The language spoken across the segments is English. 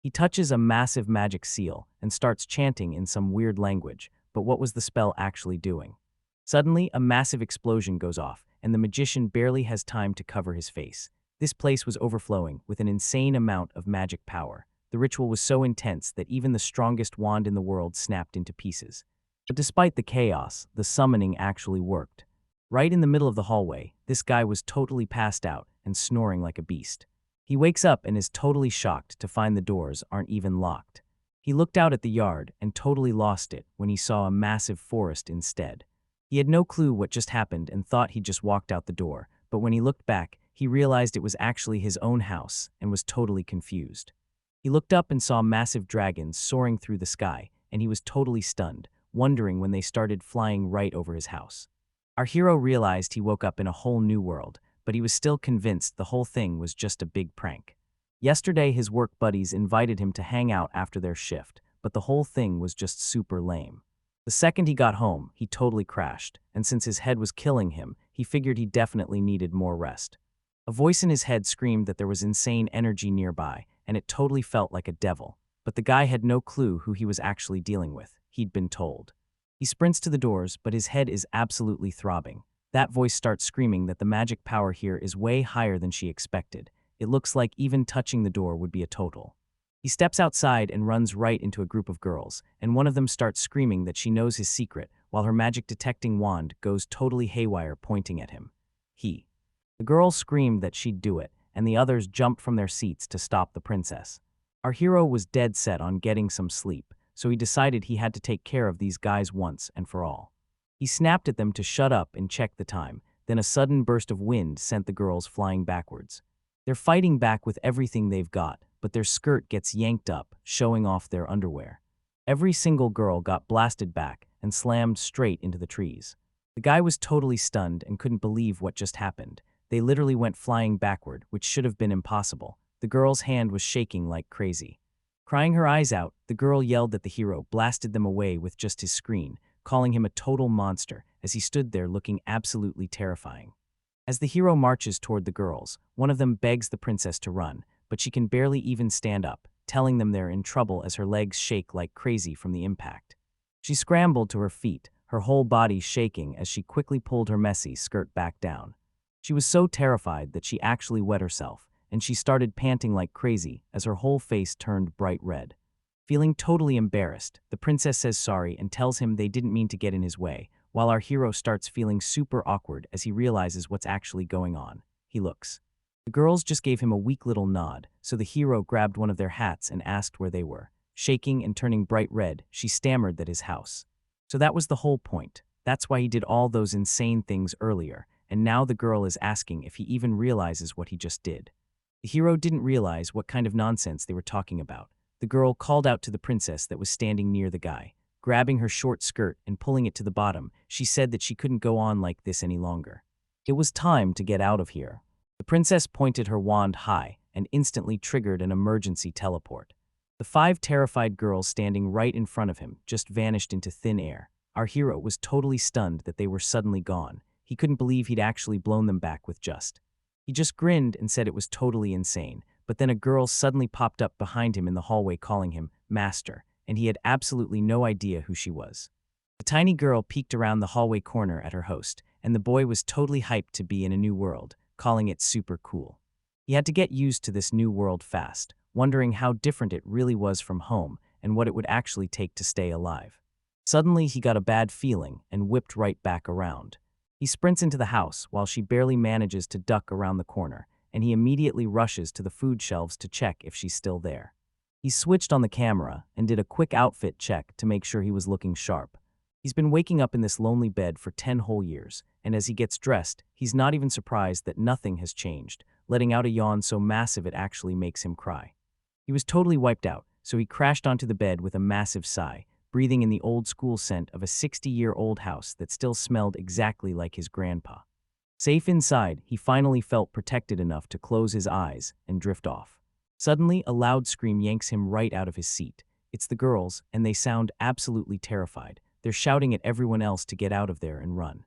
He touches a massive magic seal and starts chanting in some weird language, but what was the spell actually doing? Suddenly, a massive explosion goes off, and the magician barely has time to cover his face. This place was overflowing with an insane amount of magic power. The ritual was so intense that even the strongest wand in the world snapped into pieces. But despite the chaos, the summoning actually worked. Right in the middle of the hallway, this guy was totally passed out and snoring like a beast. He wakes up and is totally shocked to find the doors aren't even locked. He looked out at the yard and totally lost it when he saw a massive forest instead. He had no clue what just happened and thought he'd just walked out the door, but when he looked back, he realized it was actually his own house and was totally confused. He looked up and saw massive dragons soaring through the sky, and he was totally stunned, wondering when they started flying right over his house. Our hero realized he woke up in a whole new world, but he was still convinced the whole thing was just a big prank. Yesterday, his work buddies invited him to hang out after their shift, but the whole thing was just super lame. The second he got home, he totally crashed, and since his head was killing him, he figured he definitely needed more rest. A voice in his head screamed that there was insane energy nearby, and it totally felt like a devil. But the guy had no clue who he was actually dealing with. He'd been told. He sprints to the doors, but his head is absolutely throbbing. That voice starts screaming that the magic power here is way higher than she expected. It looks like even touching the door would be a total. He steps outside and runs right into a group of girls, and one of them starts screaming that she knows his secret, while her magic detecting wand goes totally haywire pointing at him. The girl screamed that she'd do it, and the others jumped from their seats to stop the princess. Our hero was dead set on getting some sleep, so he decided he had to take care of these guys once and for all. He snapped at them to shut up and check the time, then a sudden burst of wind sent the girls flying backwards. They're fighting back with everything they've got, but their skirt gets yanked up, showing off their underwear. Every single girl got blasted back and slammed straight into the trees. The guy was totally stunned and couldn't believe what just happened. They literally went flying backward, which should have been impossible. The girl's hand was shaking like crazy. Crying her eyes out, the girl yelled that the hero blasted them away with just his screen, calling him a total monster as he stood there looking absolutely terrifying. As the hero marches toward the girls, one of them begs the princess to run, but she can barely even stand up, telling them they're in trouble as her legs shake like crazy from the impact. She scrambled to her feet, her whole body shaking as she quickly pulled her messy skirt back down. She was so terrified that she actually wet herself, and she started panting like crazy as her whole face turned bright red. Feeling totally embarrassed, the princess says sorry and tells him they didn't mean to get in his way, while our hero starts feeling super awkward as he realizes what's actually going on. He looks. The girls just gave him a weak little nod, so the hero grabbed one of their hats and asked where they were. Shaking and turning bright red, she stammered that his house. So that was the whole point. That's why he did all those insane things earlier, and now the girl is asking if he even realizes what he just did. The hero didn't realize what kind of nonsense they were talking about. The girl called out to the princess that was standing near the guy. Grabbing her short skirt and pulling it to the bottom, she said that she couldn't go on like this any longer. It was time to get out of here. The princess pointed her wand high and instantly triggered an emergency teleport. The 5 terrified girls standing right in front of him just vanished into thin air. Our hero was totally stunned that they were suddenly gone. He couldn't believe he'd actually blown them back with just. He just grinned and said it was totally insane, but then a girl suddenly popped up behind him in the hallway calling him Master, and he had absolutely no idea who she was. The tiny girl peeked around the hallway corner at her host, and the boy was totally hyped to be in a new world, calling it super cool. He had to get used to this new world fast, wondering how different it really was from home and what it would actually take to stay alive. Suddenly, he got a bad feeling and whipped right back around. He sprints into the house while she barely manages to duck around the corner, and he immediately rushes to the food shelves to check if she's still there. He switched on the camera and did a quick outfit check to make sure he was looking sharp. He's been waking up in this lonely bed for 10 whole years, and as he gets dressed, he's not even surprised that nothing has changed, letting out a yawn so massive it actually makes him cry. He was totally wiped out, so he crashed onto the bed with a massive sigh, breathing in the old-school scent of a 60-year-old house that still smelled exactly like his grandpa. Safe inside, he finally felt protected enough to close his eyes and drift off. Suddenly, a loud scream yanks him right out of his seat. It's the girls, and they sound absolutely terrified. They're shouting at everyone else to get out of there and run.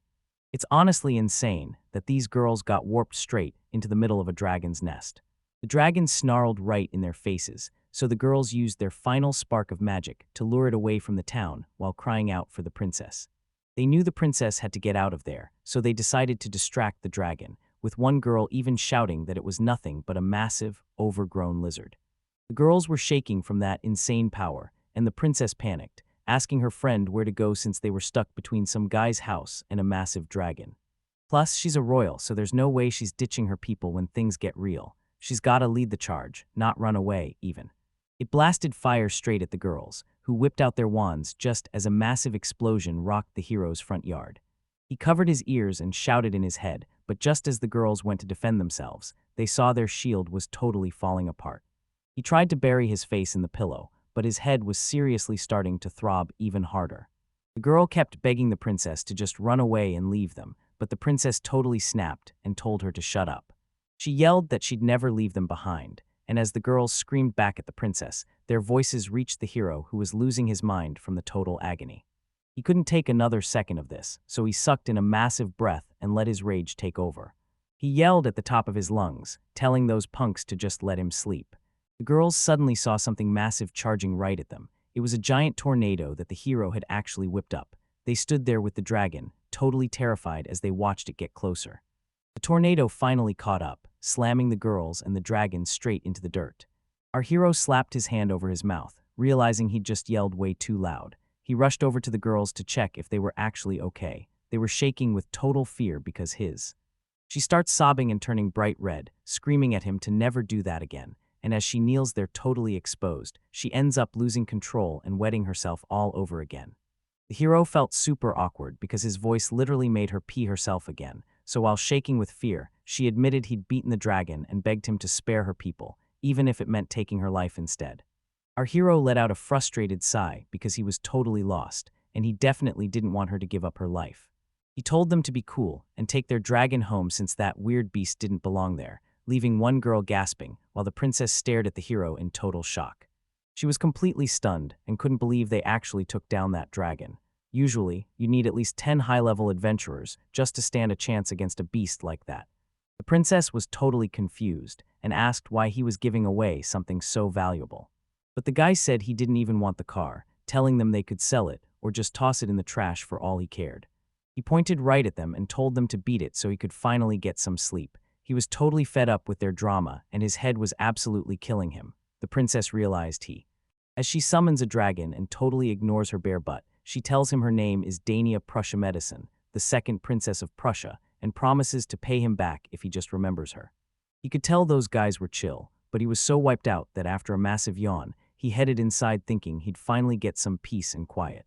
It's honestly insane that these girls got warped straight into the middle of a dragon's nest. The dragons snarled right in their faces, so the girls used their final spark of magic to lure it away from the town while crying out for the princess. They knew the princess had to get out of there, so they decided to distract the dragon, with one girl even shouting that it was nothing but a massive, overgrown lizard. The girls were shaking from that insane power, and the princess panicked, asking her friend where to go since they were stuck between some guy's house and a massive dragon. Plus, she's a royal, so there's no way she's ditching her people when things get real. She's gotta lead the charge, not run away, even. It blasted fire straight at the girls, who whipped out their wands just as a massive explosion rocked the hero's front yard. He covered his ears and shouted in his head, but just as the girls went to defend themselves, they saw their shield was totally falling apart. He tried to bury his face in the pillow, but his head was seriously starting to throb even harder. The girl kept begging the princess to just run away and leave them, but the princess totally snapped and told her to shut up. She yelled that she'd never leave them behind, and as the girls screamed back at the princess, their voices reached the hero who was losing his mind from the total agony. He couldn't take another second of this, so he sucked in a massive breath and let his rage take over. He yelled at the top of his lungs, telling those punks to just let him sleep. The girls suddenly saw something massive charging right at them. It was a giant tornado that the hero had actually whipped up. They stood there with the dragon, totally terrified as they watched it get closer. The tornado finally caught up, slamming the girls and the dragon straight into the dirt. Our hero slapped his hand over his mouth, realizing he'd just yelled way too loud. He rushed over to the girls to check if they were actually okay. They were shaking with total fear because She starts sobbing and turning bright red, screaming at him to never do that again. And as she kneels there totally exposed, she ends up losing control and wetting herself all over again. The hero felt super awkward because his voice literally made her pee herself again, so while shaking with fear, she admitted he'd beaten the dragon and begged him to spare her people, even if it meant taking her life instead. Our hero let out a frustrated sigh because he was totally lost, and he definitely didn't want her to give up her life. He told them to be cool and take their dragon home since that weird beast didn't belong there, leaving one girl gasping while the princess stared at the hero in total shock. She was completely stunned and couldn't believe they actually took down that dragon. Usually, you need at least 10 high-level adventurers just to stand a chance against a beast like that. The princess was totally confused and asked why he was giving away something so valuable. But the guy said he didn't even want the car, telling them they could sell it or just toss it in the trash for all he cared. He pointed right at them and told them to beat it so he could finally get some sleep. He was totally fed up with their drama, and his head was absolutely killing him. The princess realized As she summons a dragon and totally ignores her bare butt, she tells him her name is Dania Prussia Medicine, the second princess of Prussia, and promises to pay him back if he just remembers her. He could tell those guys were chill, but he was so wiped out that after a massive yawn, he headed inside thinking he'd finally get some peace and quiet.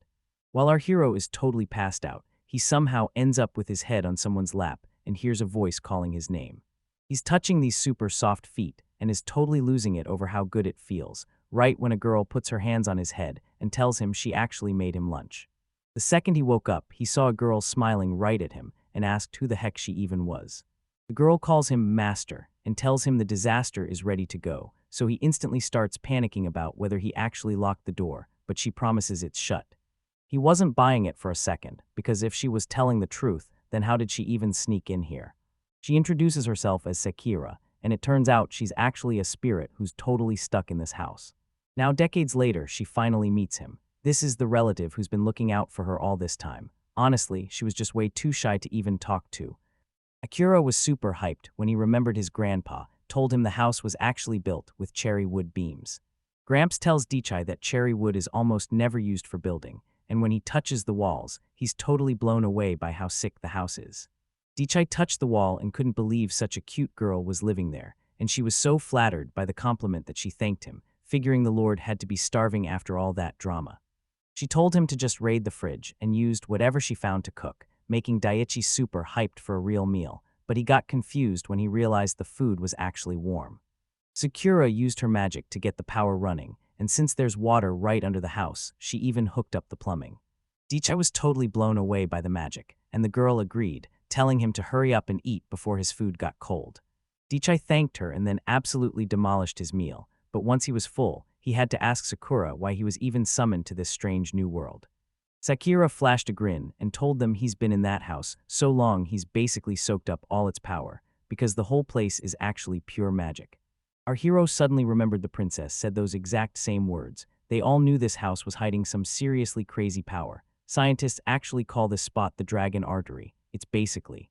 While our hero is totally passed out, he somehow ends up with his head on someone's lap and hears a voice calling his name. He's touching these super soft feet and is totally losing it over how good it feels, right when a girl puts her hands on his head and tells him she actually made him lunch. The second he woke up, he saw a girl smiling right at him and asked who the heck she even was. The girl calls him Master and tells him the disaster is ready to go, so he instantly starts panicking about whether he actually locked the door, but she promises it's shut. He wasn't buying it for a second, because if she was telling the truth, then how did she even sneak in here? She introduces herself as Sakura, and it turns out she's actually a spirit who's totally stuck in this house. Now, decades later, she finally meets him. This is the relative who's been looking out for her all this time. Honestly, she was just way too shy to even talk to. Akira was super hyped when he remembered his grandpa told him the house was actually built with cherry wood beams. Gramps tells Dichai that cherry wood is almost never used for building, and when he touches the walls, he's totally blown away by how sick the house is. Dichai touched the wall and couldn't believe such a cute girl was living there, and she was so flattered by the compliment that she thanked him, figuring the Lord had to be starving after all that drama. She told him to just raid the fridge and used whatever she found to cook, making Daiichi super hyped for a real meal, but he got confused when he realized the food was actually warm. Sakura used her magic to get the power running, and since there's water right under the house, she even hooked up the plumbing. Dichai was totally blown away by the magic, and the girl agreed, telling him to hurry up and eat before his food got cold. Dichai thanked her and then absolutely demolished his meal, but once he was full, he had to ask Sakura why he was even summoned to this strange new world. Sakura flashed a grin and told them he's been in that house so long he's basically soaked up all its power, because the whole place is actually pure magic. Our hero suddenly remembered the princess said those exact same words. They all knew this house was hiding some seriously crazy power. Scientists actually call this spot the Dragon Artery. It's basically.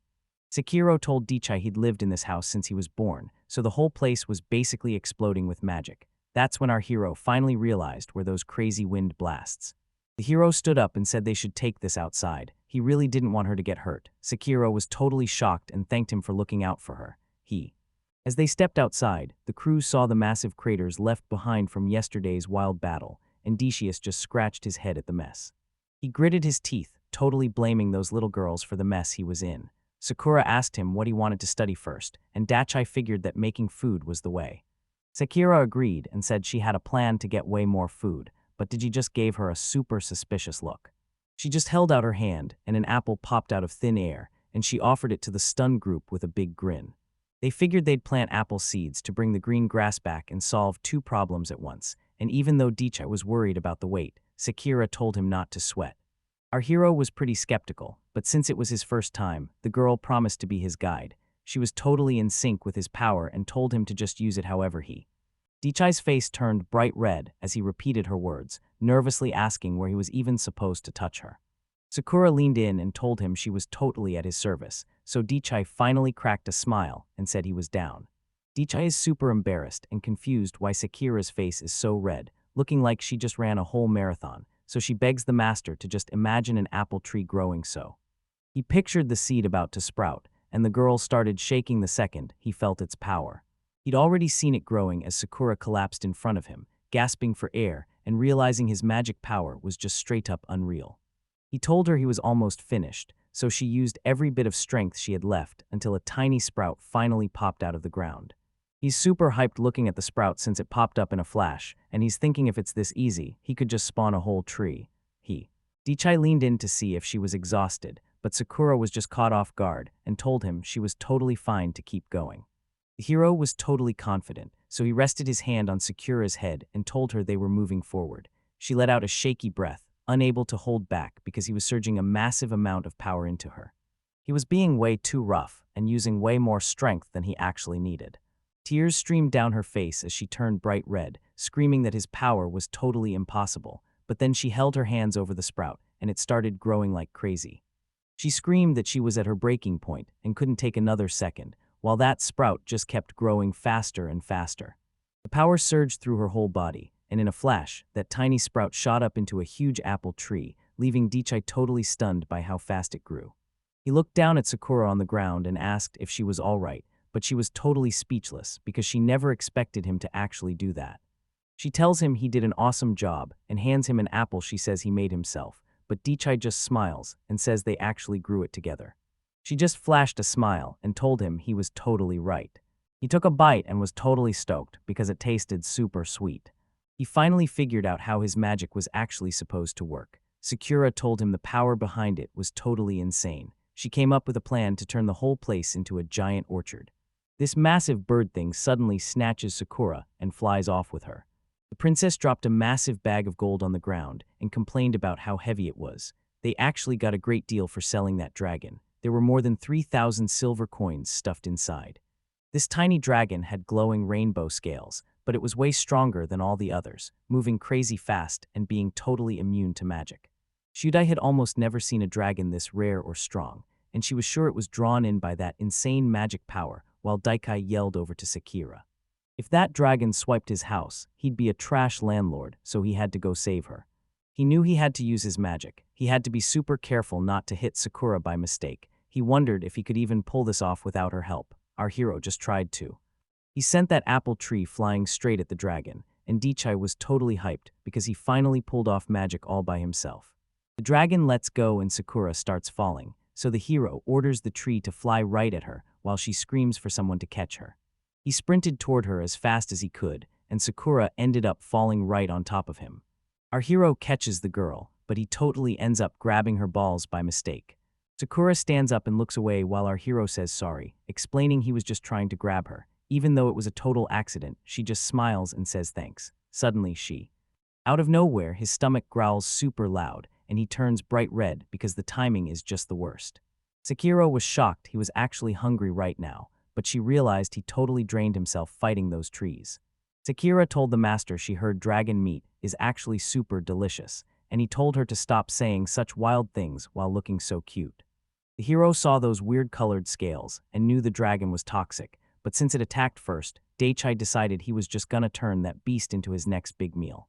Sekiro told Dichai he'd lived in this house since he was born, so the whole place was basically exploding with magic. That's when our hero finally realized where those crazy wind blasts. The hero stood up and said they should take this outside. He really didn't want her to get hurt. Sekiro was totally shocked and thanked him for looking out for her. As they stepped outside, the crew saw the massive craters left behind from yesterday's wild battle, and Decius just scratched his head at the mess. He gritted his teeth, totally blaming those little girls for the mess he was in. Sakura asked him what he wanted to study first, and Dachai figured that making food was the way. Sakura agreed and said she had a plan to get way more food, but Digi just gave her a super suspicious look. She just held out her hand, and an apple popped out of thin air, and she offered it to the stunned group with a big grin. They figured they'd plant apple seeds to bring the green grass back and solve two problems at once, and even though Dichai was worried about the weight, Sakura told him not to sweat. Our hero was pretty skeptical, but since it was his first time, the girl promised to be his guide. She was totally in sync with his power and told him to just use it however he. Dichai's face turned bright red as he repeated her words, nervously asking where he was even supposed to touch her. Sakura leaned in and told him she was totally at his service, so Dichai finally cracked a smile and said he was down. Dichai is super embarrassed and confused why Sakura's face is so red, looking like she just ran a whole marathon, so she begs the master to just imagine an apple tree growing so. He pictured the seed about to sprout, and the girl started shaking the second he felt its power. He'd already seen it growing as Sakura collapsed in front of him, gasping for air and realizing his magic power was just straight up unreal. He told her he was almost finished, so she used every bit of strength she had left until a tiny sprout finally popped out of the ground. He's super hyped looking at the sprout since it popped up in a flash, and he's thinking if it's this easy, he could just spawn a whole tree. Dichai leaned in to see if she was exhausted, but Sakura was just caught off guard and told him she was totally fine to keep going. The hero was totally confident, so he rested his hand on Sakura's head and told her they were moving forward. She let out a shaky breath, unable to hold back because he was surging a massive amount of power into her. He was being way too rough and using way more strength than he actually needed. Tears streamed down her face as she turned bright red, screaming that his power was totally impossible, but then she held her hands over the sprout, and it started growing like crazy. She screamed that she was at her breaking point and couldn't take another second, while that sprout just kept growing faster and faster. The power surged through her whole body, and in a flash, that tiny sprout shot up into a huge apple tree, leaving Dichai totally stunned by how fast it grew. He looked down at Sakura on the ground and asked if she was all right, but she was totally speechless because she never expected him to actually do that. She tells him he did an awesome job and hands him an apple she says he made himself, but Dichai just smiles and says they actually grew it together. She just flashed a smile and told him he was totally right. He took a bite and was totally stoked because it tasted super sweet. He finally figured out how his magic was actually supposed to work. Sakura told him the power behind it was totally insane. She came up with a plan to turn the whole place into a giant orchard. This massive bird thing suddenly snatches Sakura and flies off with her. The princess dropped a massive bag of gold on the ground and complained about how heavy it was. They actually got a great deal for selling that dragon. There were more than 3,000 silver coins stuffed inside. This tiny dragon had glowing rainbow scales, but it was way stronger than all the others, moving crazy fast and being totally immune to magic. Shudai had almost never seen a dragon this rare or strong, and she was sure it was drawn in by that insane magic power, while Daikai yelled over to Sakura. If that dragon swiped his house, he'd be a trash landlord, so he had to go save her. He knew he had to use his magic. He had to be super careful not to hit Sakura by mistake. He wondered if he could even pull this off without her help. Our hero just tried to. He sent that apple tree flying straight at the dragon, and Dichai was totally hyped because he finally pulled off magic all by himself. The dragon lets go and Sakura starts falling, so the hero orders the tree to fly right at her while she screams for someone to catch her. He sprinted toward her as fast as he could, and Sakura ended up falling right on top of him. Our hero catches the girl, but he totally ends up grabbing her balls by mistake. Sakura stands up and looks away while our hero says sorry, explaining he was just trying to grab her. Even though it was a total accident, she just smiles and says thanks. Suddenly out of nowhere, his stomach growls super loud, and he turns bright red because the timing is just the worst. Sekiro was shocked he was actually hungry right now, but she realized he totally drained himself fighting those trees. Sakura told the master she heard dragon meat is actually super delicious, and he told her to stop saying such wild things while looking so cute. The hero saw those weird-colored scales and knew the dragon was toxic, but since it attacked first, Daichai decided he was just gonna turn that beast into his next big meal.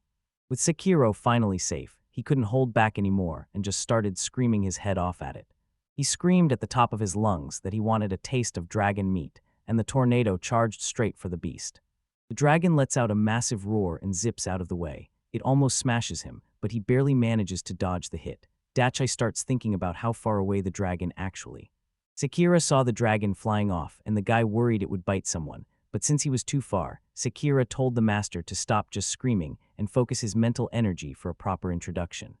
With Sekiro finally safe, he couldn't hold back anymore and just started screaming his head off at it. He screamed at the top of his lungs that he wanted a taste of dragon meat, and the tornado charged straight for the beast. The dragon lets out a massive roar and zips out of the way. It almost smashes him, but he barely manages to dodge the hit. Daichai starts thinking about how far away the dragon actually. Sekira saw the dragon flying off, and the guy worried it would bite someone, but since he was too far, Sekira told the master to stop just screaming and focus his mental energy for a proper introduction.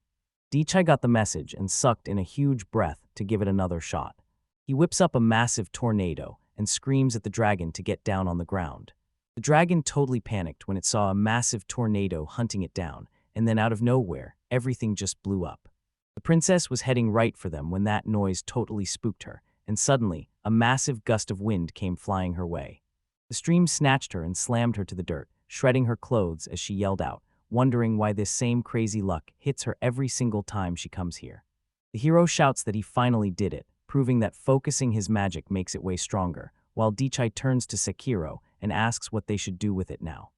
Daichai got the message and sucked in a huge breath to give it another shot. He whips up a massive tornado and screams at the dragon to get down on the ground. The dragon totally panicked when it saw a massive tornado hunting it down, and then out of nowhere, everything just blew up. The princess was heading right for them when that noise totally spooked her, and suddenly, a massive gust of wind came flying her way. The stream snatched her and slammed her to the dirt, shredding her clothes as she yelled out, wondering why this same crazy luck hits her every single time she comes here. The hero shouts that he finally did it, proving that focusing his magic makes it way stronger, while Daichai turns to Sekiro and asks what they should do with it now.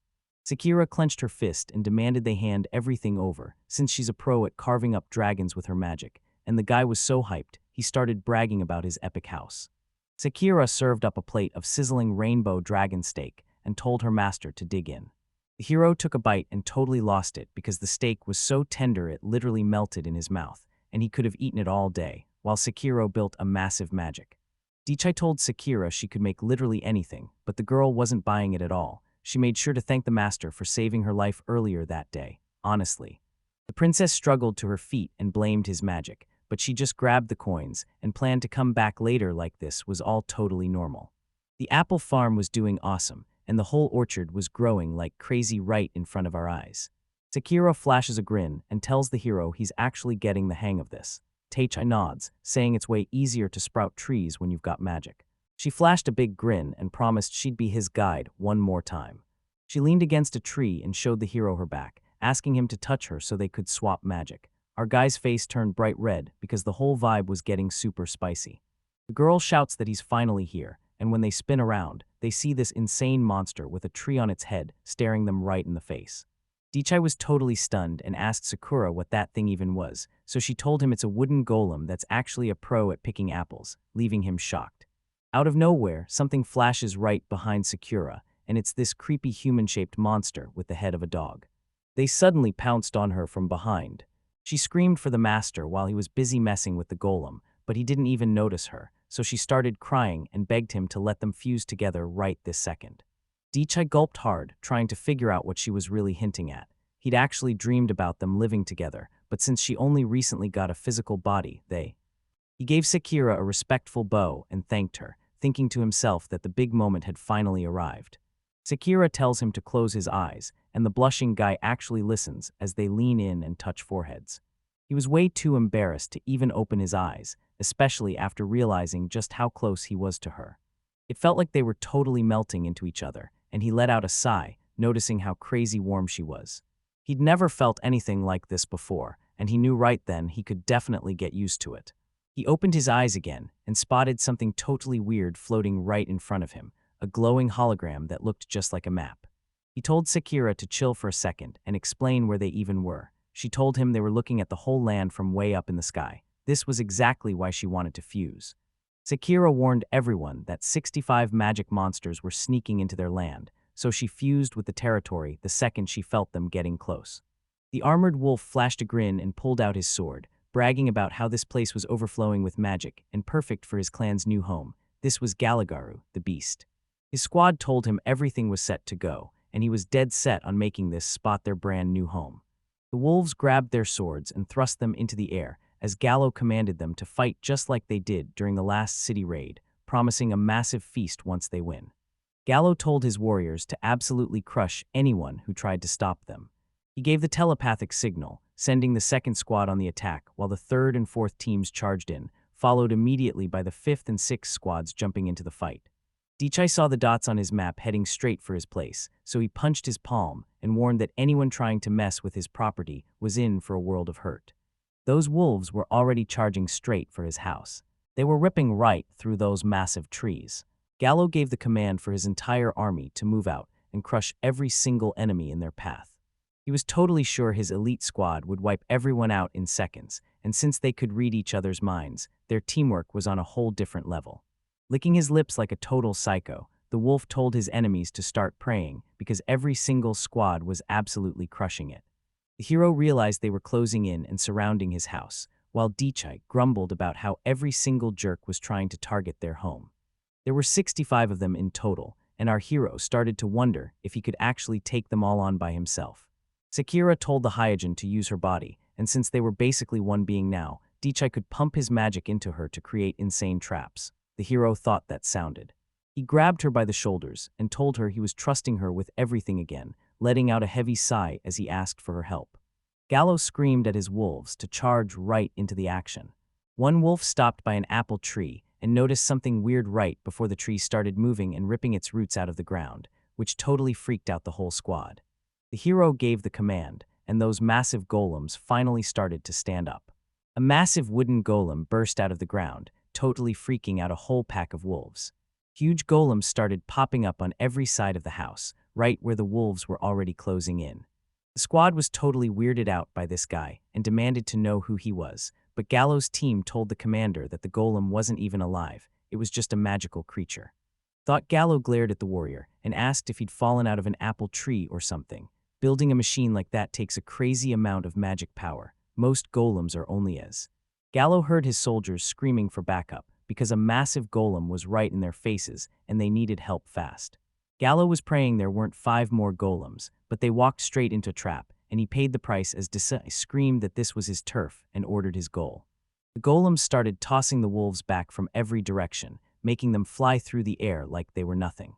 Sekira clenched her fist and demanded they hand everything over, since she's a pro at carving up dragons with her magic, and the guy was so hyped, he started bragging about his epic house. Sekira served up a plate of sizzling rainbow dragon steak and told her master to dig in. The hero took a bite and totally lost it because the steak was so tender it literally melted in his mouth, and he could have eaten it all day, while Sekiro built a massive magic. Daichai told Sekira she could make literally anything, but the girl wasn't buying it at all. She made sure to thank the master for saving her life earlier that day, honestly. The princess struggled to her feet and blamed his magic, but she just grabbed the coins and planned to come back later like this was all totally normal. The apple farm was doing awesome, and the whole orchard was growing like crazy right in front of our eyes. Sekiro flashes a grin and tells the hero he's actually getting the hang of this. Daichai nods, saying it's way easier to sprout trees when you've got magic. She flashed a big grin and promised she'd be his guide one more time. She leaned against a tree and showed the hero her back, asking him to touch her so they could swap magic. Our guy's face turned bright red because the whole vibe was getting super spicy. The girl shouts that he's finally here, and when they spin around, they see this insane monster with a tree on its head staring them right in the face. Daichai was totally stunned and asked Sakura what that thing even was, so she told him it's a wooden golem that's actually a pro at picking apples, leaving him shocked. Out of nowhere, something flashes right behind Sakura, and it's this creepy human-shaped monster with the head of a dog. They suddenly pounced on her from behind. She screamed for the master while he was busy messing with the golem, but he didn't even notice her, so she started crying and begged him to let them fuse together right this second. Daichai gulped hard, trying to figure out what she was really hinting at. He'd actually dreamed about them living together, but since she only recently got a physical body, He gave Sekira a respectful bow and thanked her, thinking to himself that the big moment had finally arrived. Sekira tells him to close his eyes, and the blushing guy actually listens as they lean in and touch foreheads. He was way too embarrassed to even open his eyes, especially after realizing just how close he was to her. It felt like they were totally melting into each other, and he let out a sigh, noticing how crazy warm she was. He'd never felt anything like this before, and he knew right then he could definitely get used to it. He opened his eyes again and spotted something totally weird floating right in front of him, a glowing hologram that looked just like a map. He told Sekira to chill for a second and explain where they even were. She told him they were looking at the whole land from way up in the sky. This was exactly why she wanted to fuse. Sekira warned everyone that 65 magic monsters were sneaking into their land, so she fused with the territory the second she felt them getting close. The armored wolf flashed a grin and pulled out his sword, bragging about how this place was overflowing with magic and perfect for his clan's new home. This was Galagaru, the beast. His squad told him everything was set to go, and he was dead set on making this spot their brand new home. The wolves grabbed their swords and thrust them into the air, as Gallo commanded them to fight just like they did during the last city raid, promising a massive feast once they win. Gallo told his warriors to absolutely crush anyone who tried to stop them. He gave the telepathic signal, sending the second squad on the attack while the third and fourth teams charged in, followed immediately by the fifth and sixth squads jumping into the fight. Dichai saw the dots on his map heading straight for his place, so he punched his palm and warned that anyone trying to mess with his property was in for a world of hurt. Those wolves were already charging straight for his house. They were ripping right through those massive trees. Gallo gave the command for his entire army to move out and crush every single enemy in their path. He was totally sure his elite squad would wipe everyone out in seconds, and since they could read each other's minds, their teamwork was on a whole different level. Licking his lips like a total psycho, the wolf told his enemies to start praying because every single squad was absolutely crushing it. The hero realized they were closing in and surrounding his house, while Dichai grumbled about how every single jerk was trying to target their home. There were 65 of them in total, and our hero started to wonder if he could actually take them all on by himself. Sakura told the Hyojin to use her body, and since they were basically one being now, Dichai could pump his magic into her to create insane traps. The hero thought that sounded. He grabbed her by the shoulders and told her he was trusting her with everything again, letting out a heavy sigh as he asked for her help. Gallo screamed at his wolves to charge right into the action. One wolf stopped by an apple tree and noticed something weird right before the tree started moving and ripping its roots out of the ground, which totally freaked out the whole squad. The hero gave the command, and those massive golems finally started to stand up. A massive wooden golem burst out of the ground, totally freaking out a whole pack of wolves. Huge golems started popping up on every side of the house, right where the wolves were already closing in. The squad was totally weirded out by this guy and demanded to know who he was, but Gallo's team told the commander that the golem wasn't even alive, it was just a magical creature. Thought Gallo glared at the warrior and asked if he'd fallen out of an apple tree or something. Building a machine like that takes a crazy amount of magic power. Most golems are only as. Gallo heard his soldiers screaming for backup because a massive golem was right in their faces and they needed help fast. Gallo was praying there weren't 5 more golems, but they walked straight into a trap, and he paid the price as Desai screamed that this was his turf and ordered his goal. The golems started tossing the wolves back from every direction, making them fly through the air like they were nothing.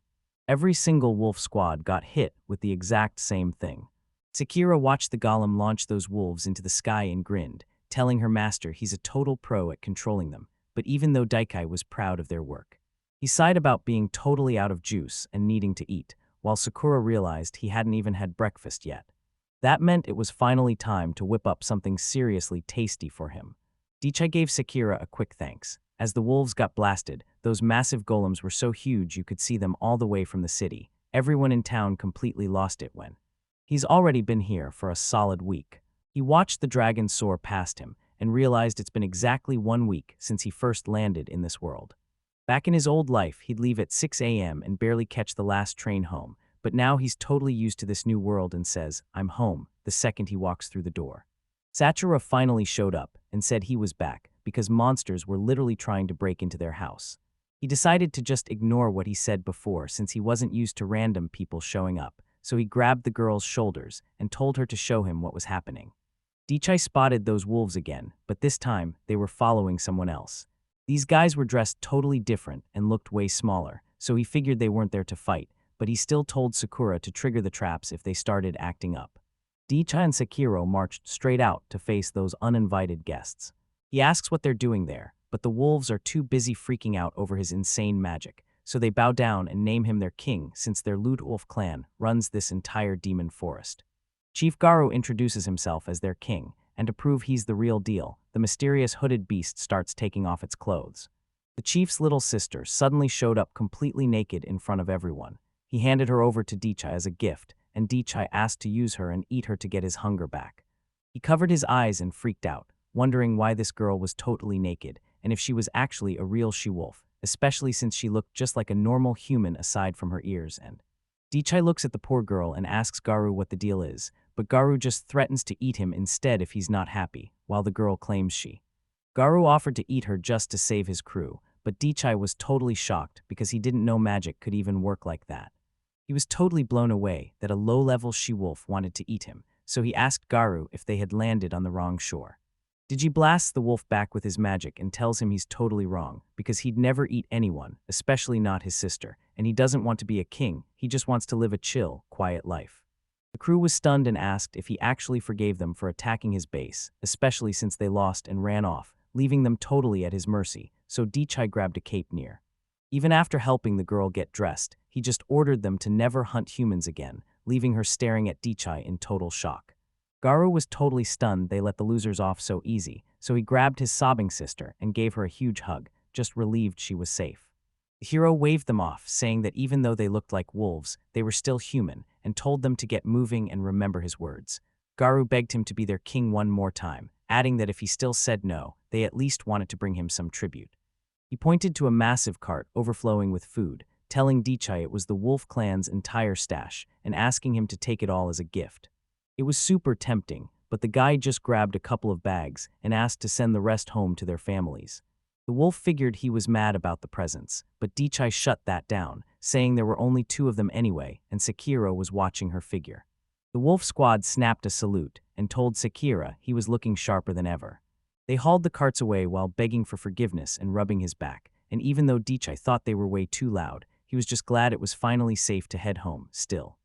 Every single wolf squad got hit with the exact same thing. Sakura watched the golem launch those wolves into the sky and grinned, telling her master he's a total pro at controlling them, but even though Daikai was proud of their work. He sighed about being totally out of juice and needing to eat, while Sakura realized he hadn't even had breakfast yet. That meant it was finally time to whip up something seriously tasty for him. Dichai gave Sakura a quick thanks. As the wolves got blasted, those massive golems were so huge you could see them all the way from the city. Everyone in town completely lost it when. He's already been here for a solid week. He watched the dragon soar past him and realized it's been exactly 1 week since he first landed in this world. Back in his old life, he'd leave at 6 a.m. and barely catch the last train home, but now he's totally used to this new world and says, "I'm home," the second he walks through the door. Sakura finally showed up and said he was back because monsters were literally trying to break into their house. He decided to just ignore what he said before since he wasn't used to random people showing up, so he grabbed the girl's shoulders and told her to show him what was happening. Dichai spotted those wolves again, but this time they were following someone else. These guys were dressed totally different and looked way smaller, so he figured they weren't there to fight, but he still told Sakura to trigger the traps if they started acting up. Dichai and Sakura marched straight out to face those uninvited guests. He asks what they're doing there, but the wolves are too busy freaking out over his insane magic, so they bow down and name him their king since their Loot Wolf clan runs this entire demon forest. Chief Garu introduces himself as their king, and to prove he's the real deal, the mysterious hooded beast starts taking off its clothes. The chief's little sister suddenly showed up completely naked in front of everyone. He handed her over to Dichai as a gift, and Dichai asked to use her and eat her to get his hunger back. He covered his eyes and freaked out, wondering why this girl was totally naked, and if she was actually a real she-wolf, especially since she looked just like a normal human aside from her ears and. Dichai looks at the poor girl and asks Garu what the deal is, but Garu just threatens to eat him instead if he's not happy, while the girl claims she. Garu offered to eat her just to save his crew, but Dichai was totally shocked because he didn't know magic could even work like that. He was totally blown away that a low-level she-wolf wanted to eat him, so he asked Garu if they had landed on the wrong shore. Digi blasts the wolf back with his magic and tells him he's totally wrong, because he'd never eat anyone, especially not his sister, and he doesn't want to be a king, he just wants to live a chill, quiet life. The crew was stunned and asked if he actually forgave them for attacking his base, especially since they lost and ran off, leaving them totally at his mercy, so Dichai grabbed a cape near. Even after helping the girl get dressed, he just ordered them to never hunt humans again, leaving her staring at Dichai in total shock. Garu was totally stunned they let the losers off so easy, so he grabbed his sobbing sister and gave her a huge hug, just relieved she was safe. The hero waved them off, saying that even though they looked like wolves, they were still human, and told them to get moving and remember his words. Garu begged him to be their king one more time, adding that if he still said no, they at least wanted to bring him some tribute. He pointed to a massive cart overflowing with food, telling Dichai it was the wolf clan's entire stash, and asking him to take it all as a gift. It was super tempting, but the guy just grabbed a couple of bags and asked to send the rest home to their families. The wolf figured he was mad about the presents, but Dichai shut that down, saying there were only 2 of them anyway, and Sekiro was watching her figure. The wolf squad snapped a salute and told Sekira he was looking sharper than ever. They hauled the carts away while begging for forgiveness and rubbing his back, and even though Dichai thought they were way too loud, he was just glad it was finally safe to head home, still.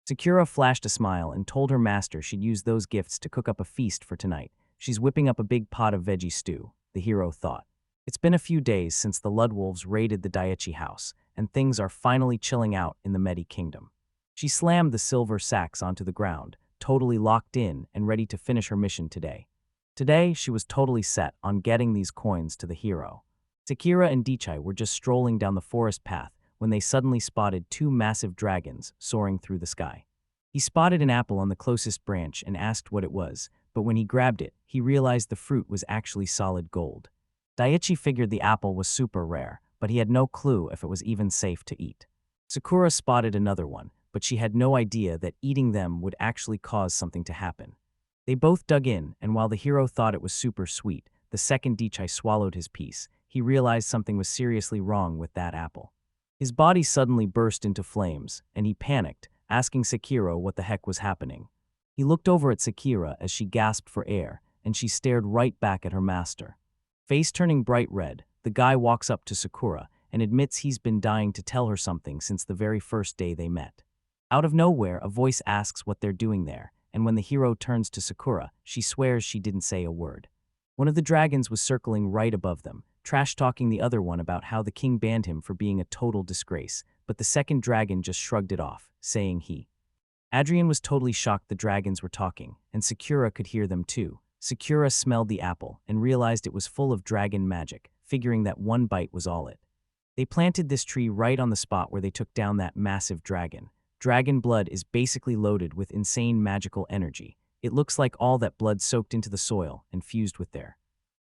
Sekira flashed a smile and told her master she'd use those gifts to cook up a feast for tonight. She's whipping up a big pot of veggie stew, the hero thought. It's been a few days since the Ludwolves raided the Daiichi house, and things are finally chilling out in the Medi Kingdom. She slammed the silver sacks onto the ground, totally locked in and ready to finish her mission today. Today, she was totally set on getting these coins to the hero. Sekira and Dichai were just strolling down the forest path when they suddenly spotted 2 massive dragons soaring through the sky. He spotted an apple on the closest branch and asked what it was, but when he grabbed it, he realized the fruit was actually solid gold. Daiichi figured the apple was super rare, but he had no clue if it was even safe to eat. Sakura spotted another one, but she had no idea that eating them would actually cause something to happen. They both dug in, and while the hero thought it was super sweet, the second Dichai swallowed his piece, he realized something was seriously wrong with that apple. His body suddenly burst into flames, and he panicked, asking Sekiro what the heck was happening. He looked over at Sekira as she gasped for air, and she stared right back at her master. Face turning bright red, the guy walks up to Sakura and admits he's been dying to tell her something since the very first day they met. Out of nowhere, a voice asks what they're doing there, and when the hero turns to Sakura, she swears she didn't say a word. One of the dragons was circling right above them, trash-talking the other one about how the king banned him for being a total disgrace, but the second dragon just shrugged it off, saying Adrian was totally shocked the dragons were talking, and Sakura could hear them too. Sakura smelled the apple and realized it was full of dragon magic, figuring that one bite was all it. They planted this tree right on the spot where they took down that massive dragon. Dragon blood is basically loaded with insane magical energy. It looks like all that blood soaked into the soil and fused with their.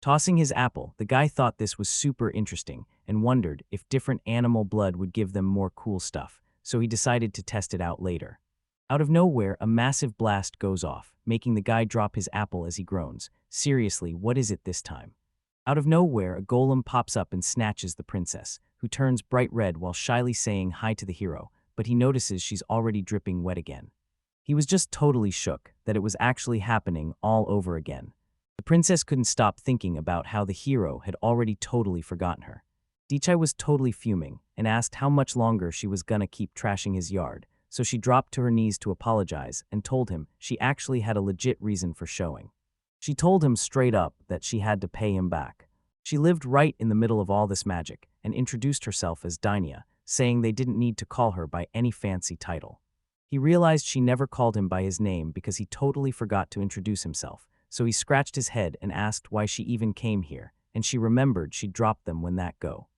Tossing his apple, the guy thought this was super interesting and wondered if different animal blood would give them more cool stuff, so he decided to test it out later. Out of nowhere, a massive blast goes off, making the guy drop his apple as he groans. Seriously, what is it this time? Out of nowhere, a golem pops up and snatches the princess, who turns bright red while shyly saying hi to the hero, but he notices she's already dripping wet again. He was just totally shook that it was actually happening all over again. The princess couldn't stop thinking about how the hero had already totally forgotten her. Dichai was totally fuming and asked how much longer she was gonna keep trashing his yard, so she dropped to her knees to apologize and told him she actually had a legit reason for showing. She told him straight up that she had to pay him back. She lived right in the middle of all this magic and introduced herself as Dainia, saying they didn't need to call her by any fancy title. He realized she never called him by his name because he totally forgot to introduce himself, so he scratched his head and asked why she even came here, and she remembered she'd dropped them when that go.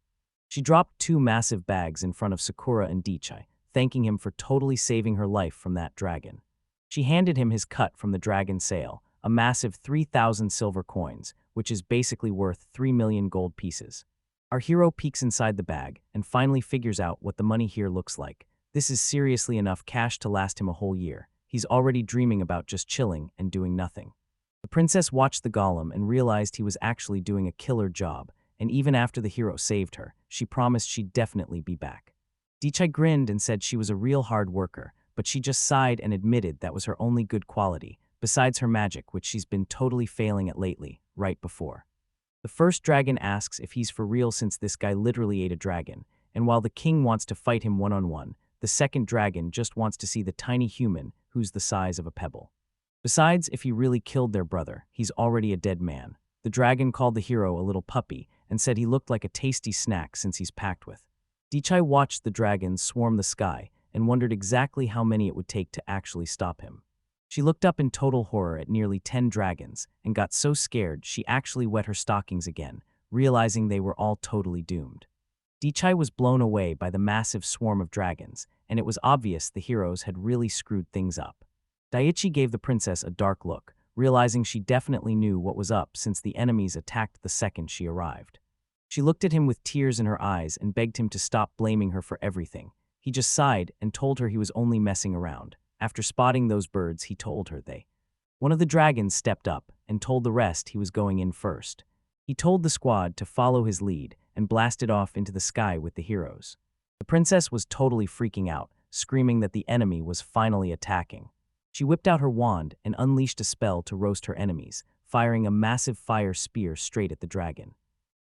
She dropped 2 massive bags in front of Sakura and Dichai, thanking him for totally saving her life from that dragon. She handed him his cut from the dragon sale, a massive 3,000 silver coins, which is basically worth 3 million gold pieces. Our hero peeks inside the bag and finally figures out what the money here looks like. This is seriously enough cash to last him a whole year. He's already dreaming about just chilling and doing nothing. The princess watched the golem and realized he was actually doing a killer job, and even after the hero saved her, she promised she'd definitely be back. Dichai grinned and said she was a real hard worker, but she just sighed and admitted that was her only good quality, besides her magic, which she's been totally failing at lately, right before. The first dragon asks if he's for real since this guy literally ate a dragon, and while the king wants to fight him one-on-one, the second dragon just wants to see the tiny human who's the size of a pebble. Besides, if he really killed their brother, he's already a dead man. The dragon called the hero a little puppy and said he looked like a tasty snack since he's packed with Dichai watched the dragons swarm the sky and wondered exactly how many it would take to actually stop him. She looked up in total horror at nearly 10 dragons and got so scared she actually wet her stockings again, realizing they were all totally doomed. Dichai was blown away by the massive swarm of dragons, and it was obvious the heroes had really screwed things up. Daiichi gave the princess a dark look, realizing she definitely knew what was up since the enemies attacked the second she arrived. She looked at him with tears in her eyes and begged him to stop blaming her for everything. He just sighed and told her he was only messing around. After spotting those birds, he told her one of the dragons stepped up and told the rest he was going in first. He told the squad to follow his lead and blasted off into the sky with the heroes. The princess was totally freaking out, screaming that the enemy was finally attacking. She whipped out her wand and unleashed a spell to roast her enemies, firing a massive fire spear straight at the dragon.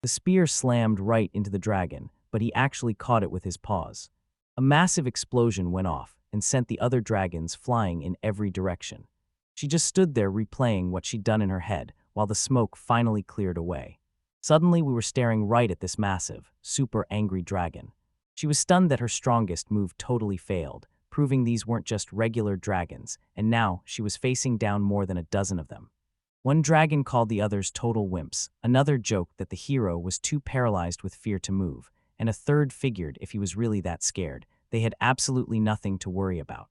The spear slammed right into the dragon, but he actually caught it with his paws. A massive explosion went off and sent the other dragons flying in every direction. She just stood there replaying what she'd done in her head while the smoke finally cleared away. Suddenly, we were staring right at this massive, super angry dragon. She was stunned that her strongest move totally failed, proving these weren't just regular dragons, and now she was facing down more than a dozen of them. One dragon called the others total wimps, another joked that the hero was too paralyzed with fear to move, and a third figured if he was really that scared, they had absolutely nothing to worry about.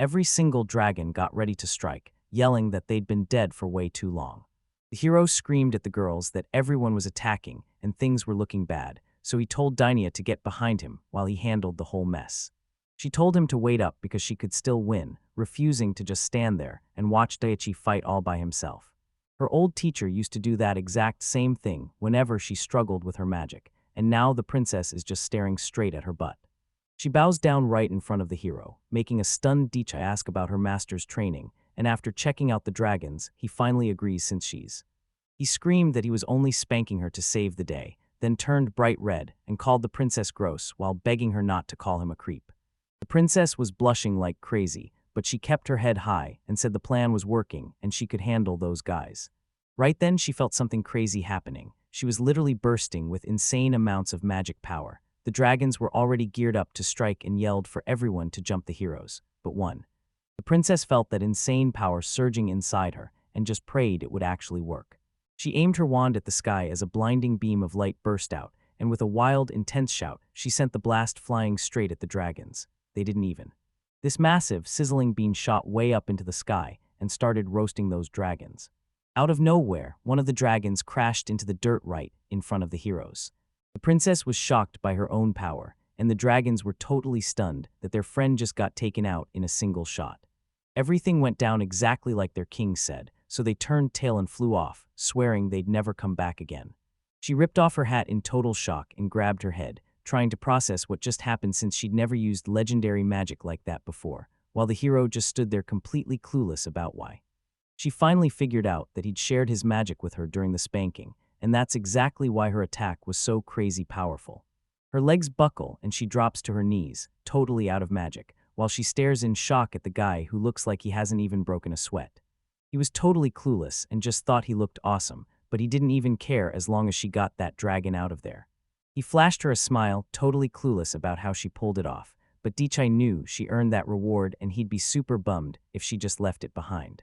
Every single dragon got ready to strike, yelling that they'd been dead for way too long. The hero screamed at the girls that everyone was attacking and things were looking bad, so he told Dainia to get behind him while he handled the whole mess. She told him to wait up because she could still win, refusing to just stand there and watch Daiichi fight all by himself. Her old teacher used to do that exact same thing whenever she struggled with her magic, and now the princess is just staring straight at her butt. She bows down right in front of the hero, making a stunned Dichai ask about her master's training, and after checking out the dragons, he finally agrees since He screamed that he was only spanking her to save the day, then turned bright red and called the princess gross while begging her not to call him a creep. The princess was blushing like crazy, but she kept her head high and said the plan was working and she could handle those guys. Right then she felt something crazy happening. She was literally bursting with insane amounts of magic power. The dragons were already geared up to strike and yelled for everyone to jump the heroes, but one. The princess felt that insane power surging inside her and just prayed it would actually work. She aimed her wand at the sky as a blinding beam of light burst out, and with a wild, intense shout, she sent the blast flying straight at the dragons. They didn't even. This massive, sizzling beam shot way up into the sky and started roasting those dragons. Out of nowhere, one of the dragons crashed into the dirt right in front of the heroes. The princess was shocked by her own power, and the dragons were totally stunned that their friend just got taken out in a single shot. Everything went down exactly like their king said, so they turned tail and flew off, swearing they'd never come back again. She ripped off her hat in total shock and grabbed her head, trying to process what just happened since she'd never used legendary magic like that before, while the hero just stood there completely clueless about why. She finally figured out that he'd shared his magic with her during the spanking, and that's exactly why her attack was so crazy powerful. Her legs buckle and she drops to her knees, totally out of magic, while she stares in shock at the guy who looks like he hasn't even broken a sweat. He was totally clueless and just thought he looked awesome, but he didn't even care as long as she got that dragon out of there. He flashed her a smile, totally clueless about how she pulled it off, but Dichai knew she earned that reward and he'd be super bummed if she just left it behind.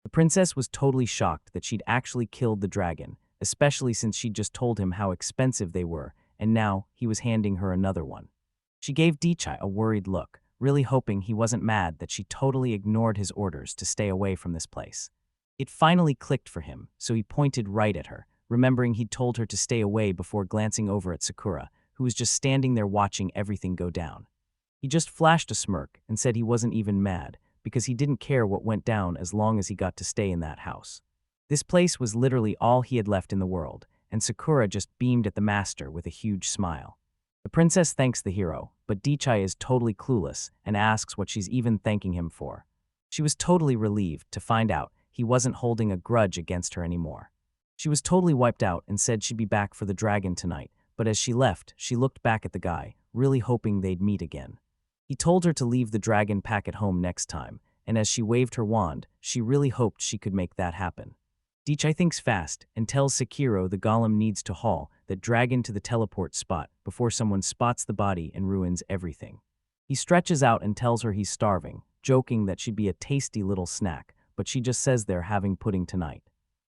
The princess was totally shocked that she'd actually killed the dragon, especially since she'd just told him how expensive they were, and now he was handing her another one. She gave Dichai a worried look, really hoping he wasn't mad that she totally ignored his orders to stay away from this place. It finally clicked for him, so he pointed right at her, remembering he'd told her to stay away before glancing over at Sakura, who was just standing there watching everything go down. He just flashed a smirk and said he wasn't even mad, because he didn't care what went down as long as he got to stay in that house. This place was literally all he had left in the world, and Sakura just beamed at the master with a huge smile. The princess thanks the hero, but Dichai is totally clueless and asks what she's even thanking him for. She was totally relieved to find out he wasn't holding a grudge against her anymore. She was totally wiped out and said she'd be back for the dragon tonight, but as she left, she looked back at the guy, really hoping they'd meet again. He told her to leave the dragon pack at home next time, and as she waved her wand, she really hoped she could make that happen. Dichai thinks fast and tells Sekiro the golem needs to haul that dragon to the teleport spot before someone spots the body and ruins everything. He stretches out and tells her he's starving, joking that she'd be a tasty little snack, but she just says they're having pudding tonight.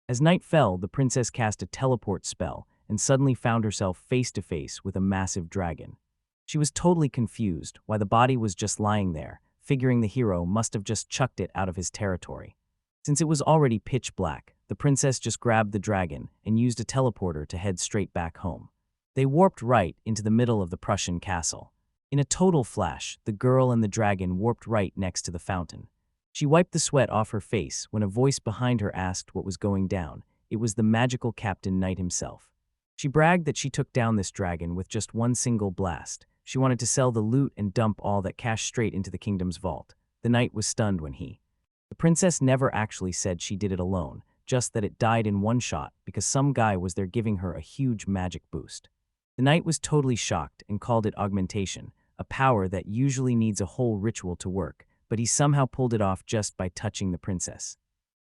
As night fell, the princess cast a teleport spell and suddenly found herself face to face with a massive dragon. She was totally confused why the body was just lying there, figuring the hero must have just chucked it out of his territory. Since it was already pitch black, the princess just grabbed the dragon and used a teleporter to head straight back home. They warped right into the middle of the Prussian castle. In a total flash, the girl and the dragon warped right next to the fountain. She wiped the sweat off her face when a voice behind her asked what was going down. It was the magical Captain Knight himself. She bragged that she took down this dragon with just one single blast. She wanted to sell the loot and dump all that cash straight into the kingdom's vault. The knight was stunned when the princess never actually said she did it alone, just that it died in one shot because some guy was there giving her a huge magic boost. The knight was totally shocked and called it augmentation, a power that usually needs a whole ritual to work, but he somehow pulled it off just by touching the princess.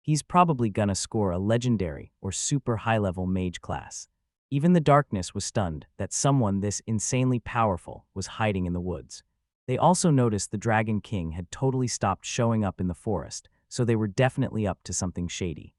He's probably gonna score a legendary or super high-level mage class. Even the darkness was stunned that someone this insanely powerful was hiding in the woods. They also noticed the Dragon King had totally stopped showing up in the forest, so they were definitely up to something shady.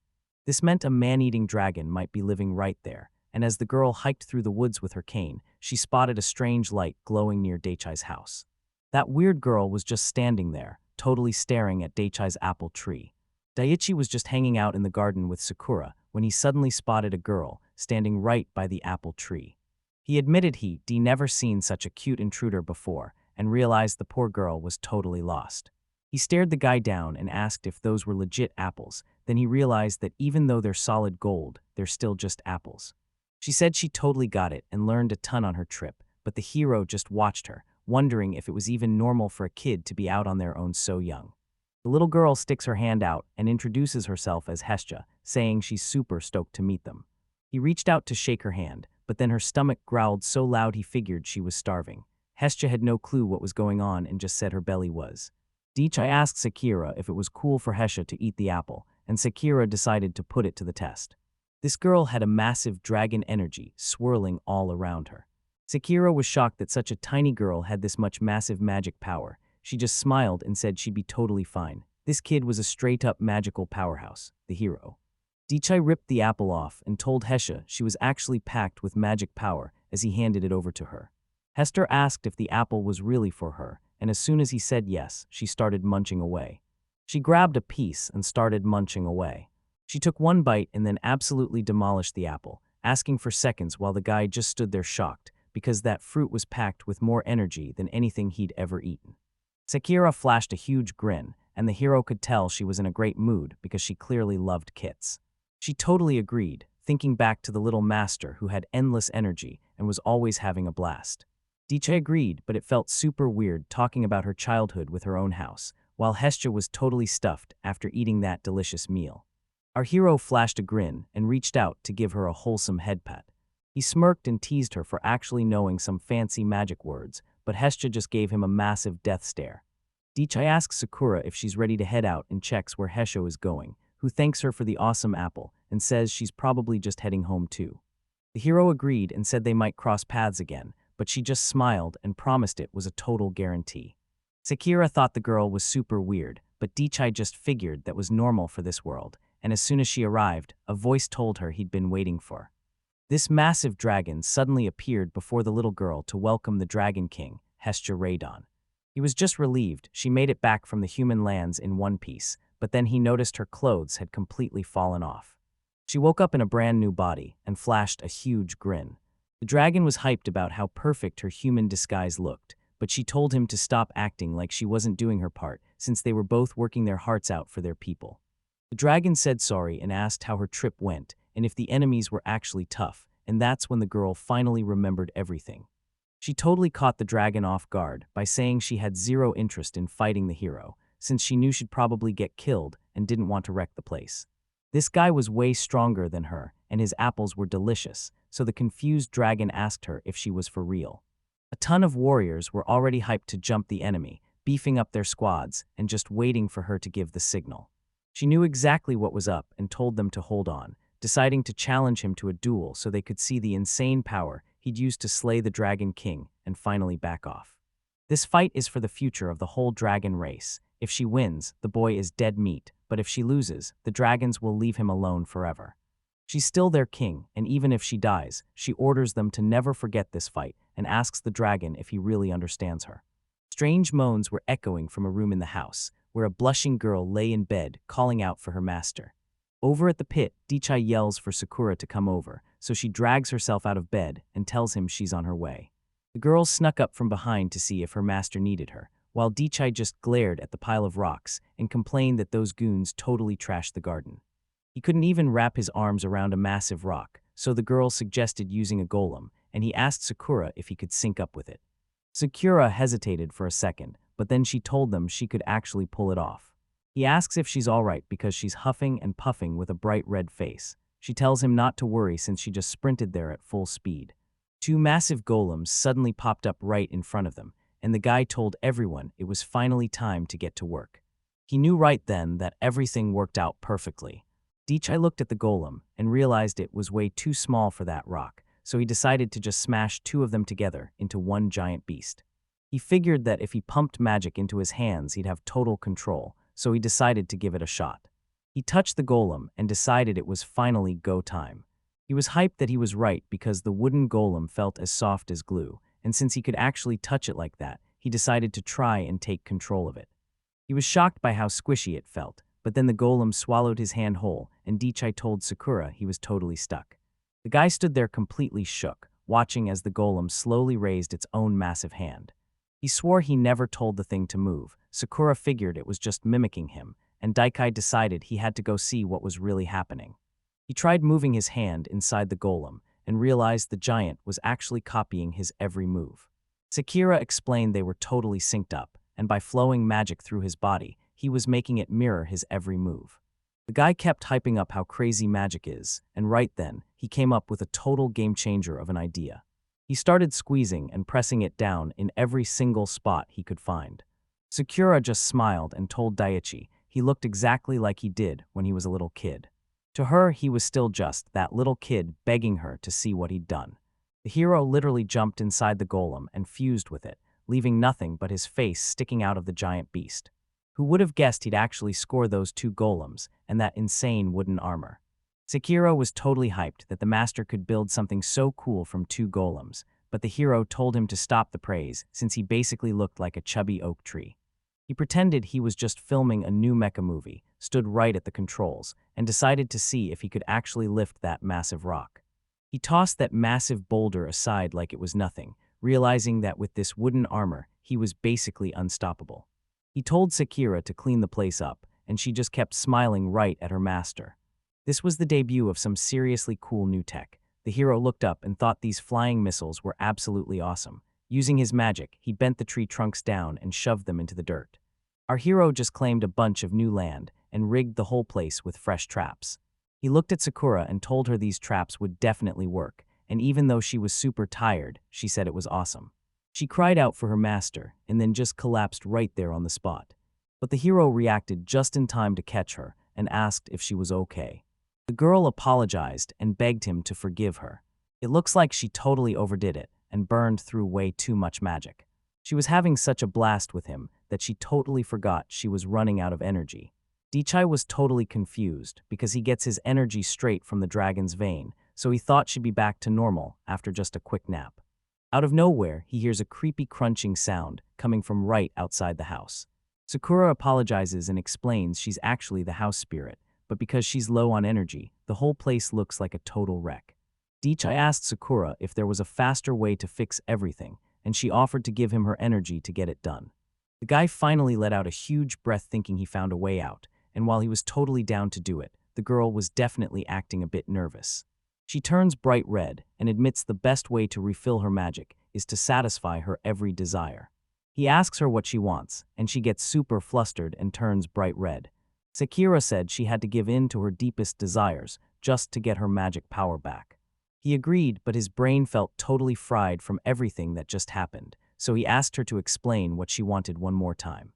This meant a man-eating dragon might be living right there, and as the girl hiked through the woods with her cane, she spotted a strange light glowing near Daichai's house. That weird girl was just standing there, totally staring at Daichai's apple tree. Daichi was just hanging out in the garden with Sakura when he suddenly spotted a girl standing right by the apple tree. He admitted he'd never seen such a cute intruder before and realized the poor girl was totally lost. He stared the guy down and asked if those were legit apples. Then he realized that even though they're solid gold, they're still just apples. She said she totally got it and learned a ton on her trip, but the hero just watched her, wondering if it was even normal for a kid to be out on their own so young. The little girl sticks her hand out and introduces herself as Hestia, saying she's super stoked to meet them. He reached out to shake her hand, but then her stomach growled so loud he figured she was starving. Hestia had no clue what was going on and just said her belly was. Daichi asked Sakura if it was cool for Hestia to eat the apple, and Sakura decided to put it to the test. This girl had a massive dragon energy swirling all around her. Sakura was shocked that such a tiny girl had this much massive magic power. She just smiled and said she'd be totally fine. This kid was a straight-up magical powerhouse, the hero. Daichi ripped the apple off and told Hestia she was actually packed with magic power as he handed it over to her. Hester asked if the apple was really for her, and as soon as he said yes, she started munching away. She grabbed a piece and started munching away. She took one bite and then absolutely demolished the apple, asking for seconds while the guy just stood there shocked because that fruit was packed with more energy than anything he'd ever eaten. Sakura flashed a huge grin, and the hero could tell she was in a great mood because she clearly loved kits. She totally agreed, thinking back to the little master who had endless energy and was always having a blast. Daichi agreed, but it felt super weird talking about her childhood with her own house, while Hestia was totally stuffed after eating that delicious meal. Our hero flashed a grin and reached out to give her a wholesome head pat. He smirked and teased her for actually knowing some fancy magic words, but Hestia just gave him a massive death stare. Daichi asks Sakura if she's ready to head out and checks where Hestia is going, who thanks her for the awesome apple and says she's probably just heading home too. The hero agreed and said they might cross paths again, but she just smiled and promised it was a total guarantee. Sakura thought the girl was super weird, but Daichi just figured that was normal for this world, and as soon as she arrived, a voice told her he'd been waiting for. This massive dragon suddenly appeared before the little girl to welcome the Dragon King, Hestia Radon. He was just relieved she made it back from the human lands in one piece, but then he noticed her clothes had completely fallen off. She woke up in a brand new body and flashed a huge grin. The dragon was hyped about how perfect her human disguise looked, but she told him to stop acting like she wasn't doing her part since they were both working their hearts out for their people. The dragon said sorry and asked how her trip went and if the enemies were actually tough, and that's when the girl finally remembered everything. She totally caught the dragon off guard by saying she had zero interest in fighting the hero, since she knew she'd probably get killed and didn't want to wreck the place. This guy was way stronger than her, and his apples were delicious, so the confused dragon asked her if she was for real. A ton of warriors were already hyped to jump the enemy, beefing up their squads and just waiting for her to give the signal. She knew exactly what was up and told them to hold on, deciding to challenge him to a duel so they could see the insane power he'd used to slay the Dragon King and finally back off. This fight is for the future of the whole dragon race. If she wins, the boy is dead meat, but if she loses, the dragons will leave him alone forever. She's still their king, and even if she dies, she orders them to never forget this fight and asks the dragon if he really understands her. Strange moans were echoing from a room in the house, where a blushing girl lay in bed, calling out for her master. Over at the pit, Dichai yells for Sakura to come over, so she drags herself out of bed and tells him she's on her way. The girl snuck up from behind to see if her master needed her, while Dichai just glared at the pile of rocks and complained that those goons totally trashed the garden. He couldn't even wrap his arms around a massive rock, so the girl suggested using a golem, and he asked Sakura if he could sync up with it. Sakura hesitated for a second, but then she told them she could actually pull it off. He asks if she's alright because she's huffing and puffing with a bright red face. She tells him not to worry since she just sprinted there at full speed. Two massive golems suddenly popped up right in front of them, and the guy told everyone it was finally time to get to work. He knew right then that everything worked out perfectly. Dichai looked at the golem and realized it was way too small for that rock, so he decided to just smash two of them together into one giant beast. He figured that if he pumped magic into his hands, he'd have total control, so he decided to give it a shot. He touched the golem and decided it was finally go time. He was hyped that he was right because the wooden golem felt as soft as glue, and since he could actually touch it like that, he decided to try and take control of it. He was shocked by how squishy it felt, but then the golem swallowed his hand whole, and Dichai told Sakura he was totally stuck. The guy stood there completely shook, watching as the golem slowly raised its own massive hand. He swore he never told the thing to move. Sakura figured it was just mimicking him, and Dichai decided he had to go see what was really happening. He tried moving his hand inside the golem and realized the giant was actually copying his every move. Sakura explained they were totally synced up, and by flowing magic through his body, he was making it mirror his every move. The guy kept hyping up how crazy magic is, and right then, he came up with a total game-changer of an idea. He started squeezing and pressing it down in every single spot he could find. Sakura just smiled and told Daiichi he looked exactly like he did when he was a little kid. To her, he was still just that little kid begging her to see what he'd done. The hero literally jumped inside the golem and fused with it, leaving nothing but his face sticking out of the giant beast. Who would have guessed he'd actually score those two golems and that insane wooden armor? Sakura was totally hyped that the master could build something so cool from two golems, but the hero told him to stop the praise since he basically looked like a chubby oak tree. He pretended he was just filming a new mecha movie, stood right at the controls, and decided to see if he could actually lift that massive rock. He tossed that massive boulder aside like it was nothing, realizing that with this wooden armor, he was basically unstoppable. He told Sakura to clean the place up, and she just kept smiling right at her master. This was the debut of some seriously cool new tech. The hero looked up and thought these flying missiles were absolutely awesome. Using his magic, he bent the tree trunks down and shoved them into the dirt. Our hero just claimed a bunch of new land and rigged the whole place with fresh traps. He looked at Sakura and told her these traps would definitely work, and even though she was super tired, she said it was awesome. She cried out for her master and then just collapsed right there on the spot. But the hero reacted just in time to catch her and asked if she was okay. The girl apologized and begged him to forgive her. It looks like she totally overdid it and burned through way too much magic. She was having such a blast with him that she totally forgot she was running out of energy. Dichai was totally confused because he gets his energy straight from the dragon's vein, so he thought she'd be back to normal after just a quick nap. Out of nowhere, he hears a creepy crunching sound coming from right outside the house. Sakura apologizes and explains she's actually the house spirit, but because she's low on energy, the whole place looks like a total wreck. Dichai asked Sakura if there was a faster way to fix everything, and she offered to give him her energy to get it done. The guy finally let out a huge breath thinking he found a way out, and while he was totally down to do it, the girl was definitely acting a bit nervous. She turns bright red and admits the best way to refill her magic is to satisfy her every desire. He asks her what she wants, and she gets super flustered and turns bright red. Sakura said she had to give in to her deepest desires just to get her magic power back. He agreed, but his brain felt totally fried from everything that just happened, so he asked her to explain what she wanted one more time.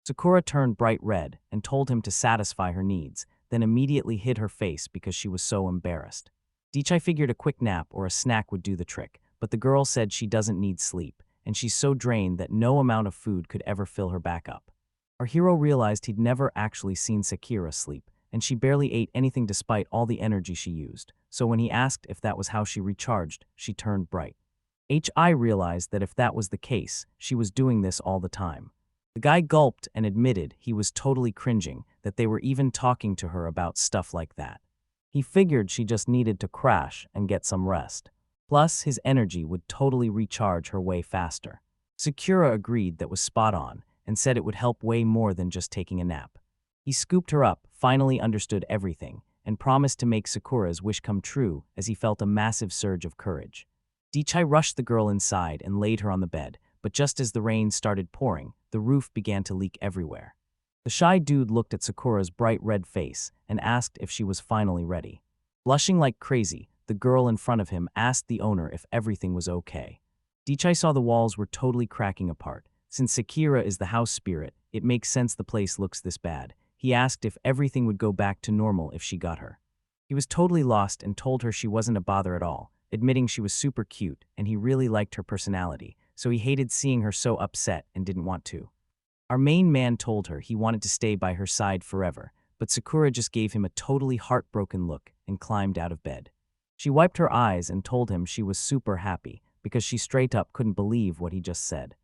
Sakura turned bright red and told him to satisfy her needs, then immediately hid her face because she was so embarrassed. Dichai figured a quick nap or a snack would do the trick, but the girl said she doesn't need sleep, and she's so drained that no amount of food could ever fill her back up. Our hero realized he'd never actually seen Sakura sleep, and she barely ate anything despite all the energy she used, so when he asked if that was how she recharged, she turned bright. HI realized that if that was the case, she was doing this all the time. The guy gulped and admitted he was totally cringing that they were even talking to her about stuff like that. He figured she just needed to crash and get some rest. Plus, his energy would totally recharge her way faster. Sakura agreed that was spot on and said it would help way more than just taking a nap. He scooped her up, finally understood everything, and promised to make Sakura's wish come true as he felt a massive surge of courage. Dichai rushed the girl inside and laid her on the bed, but just as the rain started pouring, the roof began to leak everywhere. The shy dude looked at Sakura's bright red face and asked if she was finally ready. Blushing like crazy, the girl in front of him asked the owner if everything was okay. Dichai saw the walls were totally cracking apart. Since Sakura is the house spirit, it makes sense the place looks this bad. He asked if everything would go back to normal if she got her. He was totally lost and told her she wasn't a bother at all, admitting she was super cute and he really liked her personality, so he hated seeing her so upset and didn't want to. Our main man told her he wanted to stay by her side forever, but Sakura just gave him a totally heartbroken look and climbed out of bed. She wiped her eyes and told him she was super happy because she straight up couldn't believe what he just said.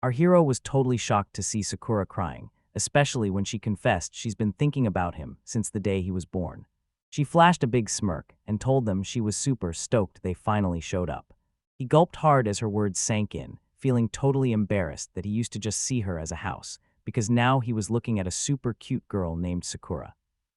Our hero was totally shocked to see Sakura crying, especially when she confessed she's been thinking about him since the day he was born. She flashed a big smirk and told them she was super stoked they finally showed up. He gulped hard as her words sank in, feeling totally embarrassed that he used to just see her as a house, because now he was looking at a super cute girl named Sakura.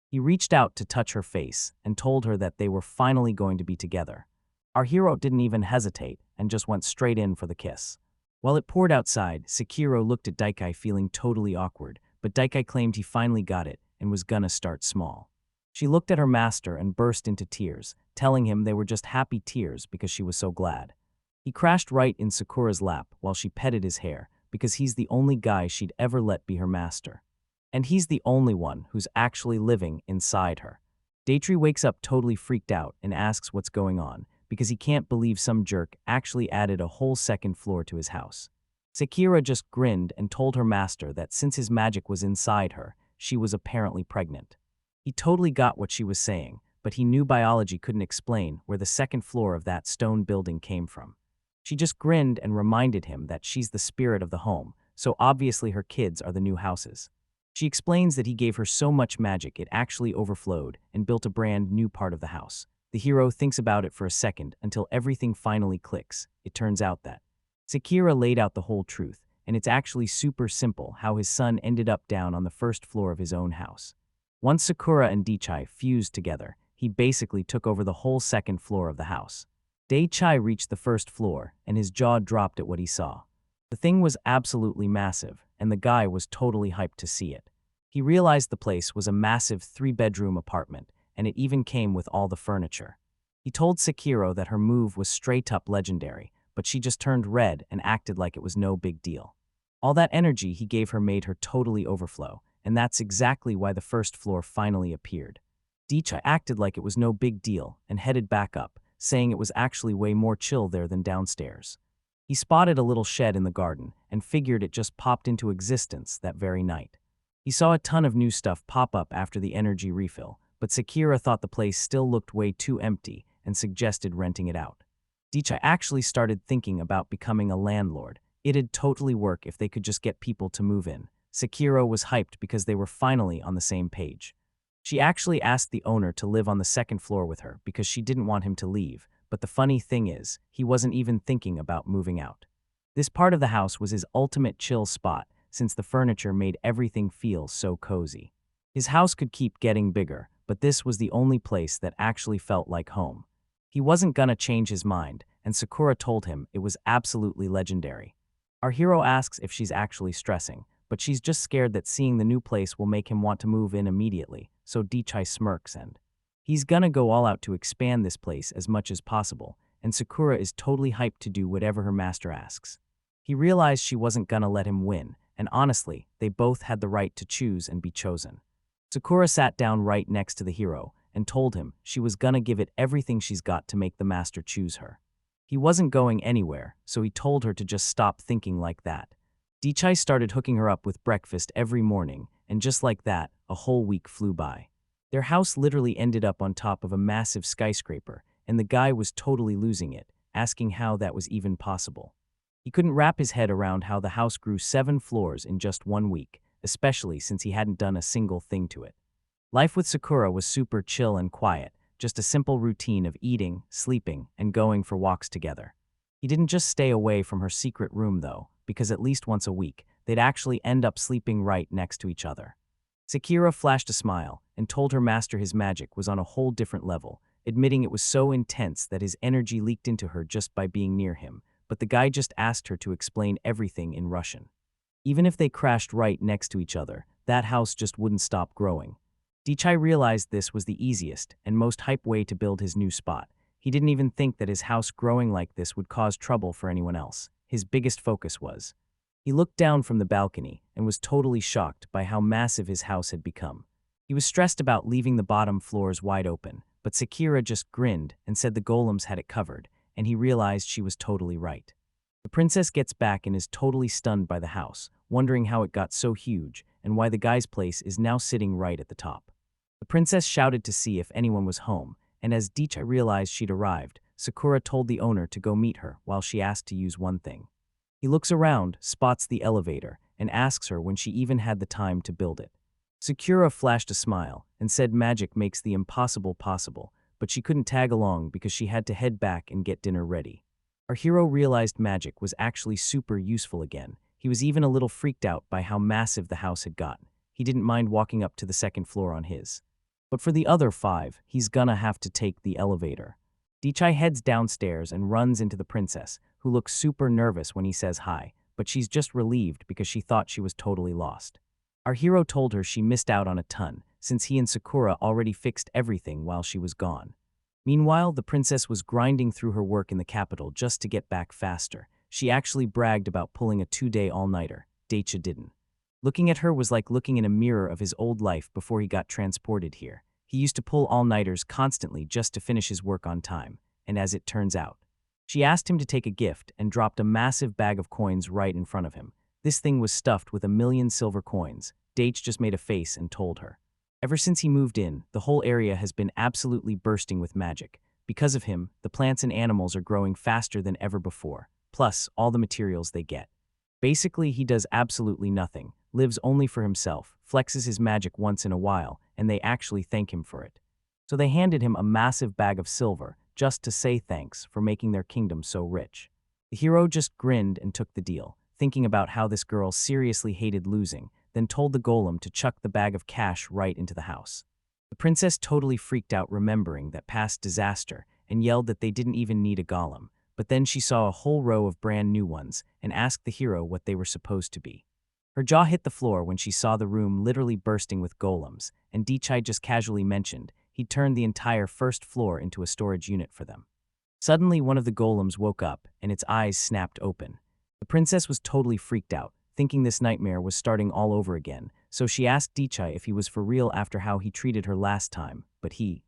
He reached out to touch her face and told her that they were finally going to be together. Our hero didn't even hesitate and just went straight in for the kiss. While it poured outside, Sekiro looked at Daikai feeling totally awkward, but Daikai claimed he finally got it and was gonna start small. She looked at her master and burst into tears, telling him they were just happy tears because she was so glad. He crashed right in Sakura's lap while she petted his hair, because he's the only guy she'd ever let be her master. And he's the only one who's actually living inside her. Daytree wakes up totally freaked out and asks what's going on, because he can't believe some jerk actually added a whole second floor to his house. Sakura just grinned and told her master that since his magic was inside her, she was apparently pregnant. He totally got what she was saying, but he knew biology couldn't explain where the second floor of that stone building came from. She just grinned and reminded him that she's the spirit of the home, so obviously her kids are the new houses. She explains that he gave her so much magic it actually overflowed and built a brand new part of the house. The hero thinks about it for a second until everything finally clicks. It turns out that Sakura laid out the whole truth, and it's actually super simple how his son ended up down on the first floor of his own house. Once Sakura and Daichai fused together, he basically took over the whole second floor of the house. Daichai reached the first floor, and his jaw dropped at what he saw. The thing was absolutely massive, and the guy was totally hyped to see it. He realized the place was a massive 3-bedroom apartment, and it even came with all the furniture. He told Sekiro that her move was straight up legendary, but she just turned red and acted like it was no big deal. All that energy he gave her made her totally overflow, and that's exactly why the first floor finally appeared. Daichai acted like it was no big deal and headed back up, saying it was actually way more chill there than downstairs. He spotted a little shed in the garden and figured it just popped into existence that very night. He saw a ton of new stuff pop up after the energy refill, but Sakura thought the place still looked way too empty and suggested renting it out. Daichai actually started thinking about becoming a landlord. It'd totally work if they could just get people to move in. Sakura was hyped because they were finally on the same page. She actually asked the owner to live on the second floor with her because she didn't want him to leave, but the funny thing is, he wasn't even thinking about moving out. This part of the house was his ultimate chill spot since the furniture made everything feel so cozy. His house could keep getting bigger, but this was the only place that actually felt like home. He wasn't gonna change his mind, and Sakura told him it was absolutely legendary. Our hero asks if she's actually stressing, but she's just scared that seeing the new place will make him want to move in immediately, so Daichai smirks and he's gonna go all out to expand this place as much as possible, and Sakura is totally hyped to do whatever her master asks. He realized she wasn't gonna let him win, and honestly, they both had the right to choose and be chosen. Sakura sat down right next to the hero and told him she was gonna give it everything she's got to make the master choose her. He wasn't going anywhere, so he told her to just stop thinking like that. Dichai started hooking her up with breakfast every morning, and just like that, a whole week flew by. Their house literally ended up on top of a massive skyscraper, and the guy was totally losing it, asking how that was even possible. He couldn't wrap his head around how the house grew 7 floors in just 1 week, especially since he hadn't done a single thing to it. Life with Sakura was super chill and quiet, just a simple routine of eating, sleeping, and going for walks together. He didn't just stay away from her secret room though, because at least once a week, they'd actually end up sleeping right next to each other. Sakura flashed a smile and told her master his magic was on a whole different level, admitting it was so intense that his energy leaked into her just by being near him, but the guy just asked her to explain everything in Russian. Even if they crashed right next to each other, that house just wouldn't stop growing. Dichai realized this was the easiest and most hype way to build his new spot. He didn't even think that his house growing like this would cause trouble for anyone else. His biggest focus was. He looked down from the balcony and was totally shocked by how massive his house had become. He was stressed about leaving the bottom floors wide open, but Sakura just grinned and said the golems had it covered, and he realized she was totally right. The princess gets back and is totally stunned by the house, wondering how it got so huge and why the guy's place is now sitting right at the top. The princess shouted to see if anyone was home, and as Dichai realized she'd arrived, Sakura told the owner to go meet her while she asked to use one thing. He looks around, spots the elevator, and asks her when she even had the time to build it. Sakura flashed a smile and said magic makes the impossible possible, but she couldn't tag along because she had to head back and get dinner ready. Our hero realized magic was actually super useful again. He was even a little freaked out by how massive the house had gotten. He didn't mind walking up to the second floor on his. But for the other 5, he's gonna have to take the elevator. Dichai heads downstairs and runs into the princess, who looks super nervous when he says hi, but she's just relieved because she thought she was totally lost. Our hero told her she missed out on a ton, since he and Sakura already fixed everything while she was gone. Meanwhile, the princess was grinding through her work in the capital just to get back faster. She actually bragged about pulling a 2-day all-nighter. Daicha didn't. Looking at her was like looking in a mirror of his old life before he got transported here. He used to pull all-nighters constantly just to finish his work on time, and as it turns out. She asked him to take a gift and dropped a massive bag of coins right in front of him. This thing was stuffed with 1,000,000 silver coins. Daich just made a face and told her. Ever since he moved in, the whole area has been absolutely bursting with magic. Because of him, the plants and animals are growing faster than ever before, plus all the materials they get. Basically, he does absolutely nothing, lives only for himself, flexes his magic once in a while, and they actually thank him for it. So they handed him a massive bag of silver, just to say thanks for making their kingdom so rich. The hero just grinned and took the deal, thinking about how this girl seriously hated losing, then told the golem to chuck the bag of cash right into the house. The princess totally freaked out remembering that past disaster and yelled that they didn't even need a golem, but then she saw a whole row of brand new ones and asked the hero what they were supposed to be. Her jaw hit the floor when she saw the room literally bursting with golems, and Dichai just casually mentioned he'd turned the entire first floor into a storage unit for them. Suddenly, one of the golems woke up and its eyes snapped open. The princess was totally freaked out, thinking this nightmare was starting all over again, so she asked Dichai if he was for real after how he treated her last time, but he.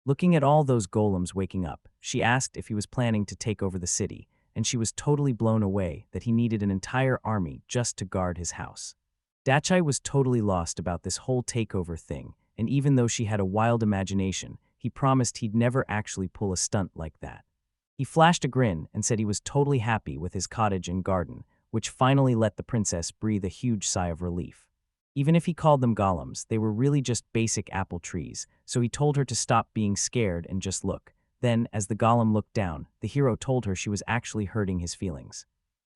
Looking at all those golems waking up, she asked if he was planning to take over the city, and she was totally blown away that he needed an entire army just to guard his house. Dachai was totally lost about this whole takeover thing, and even though she had a wild imagination, he promised he'd never actually pull a stunt like that. He flashed a grin and said he was totally happy with his cottage and garden, which finally let the princess breathe a huge sigh of relief. Even if he called them golems, they were really just basic apple trees, so he told her to stop being scared and just look. Then, as the golem looked down, the hero told her she was actually hurting his feelings.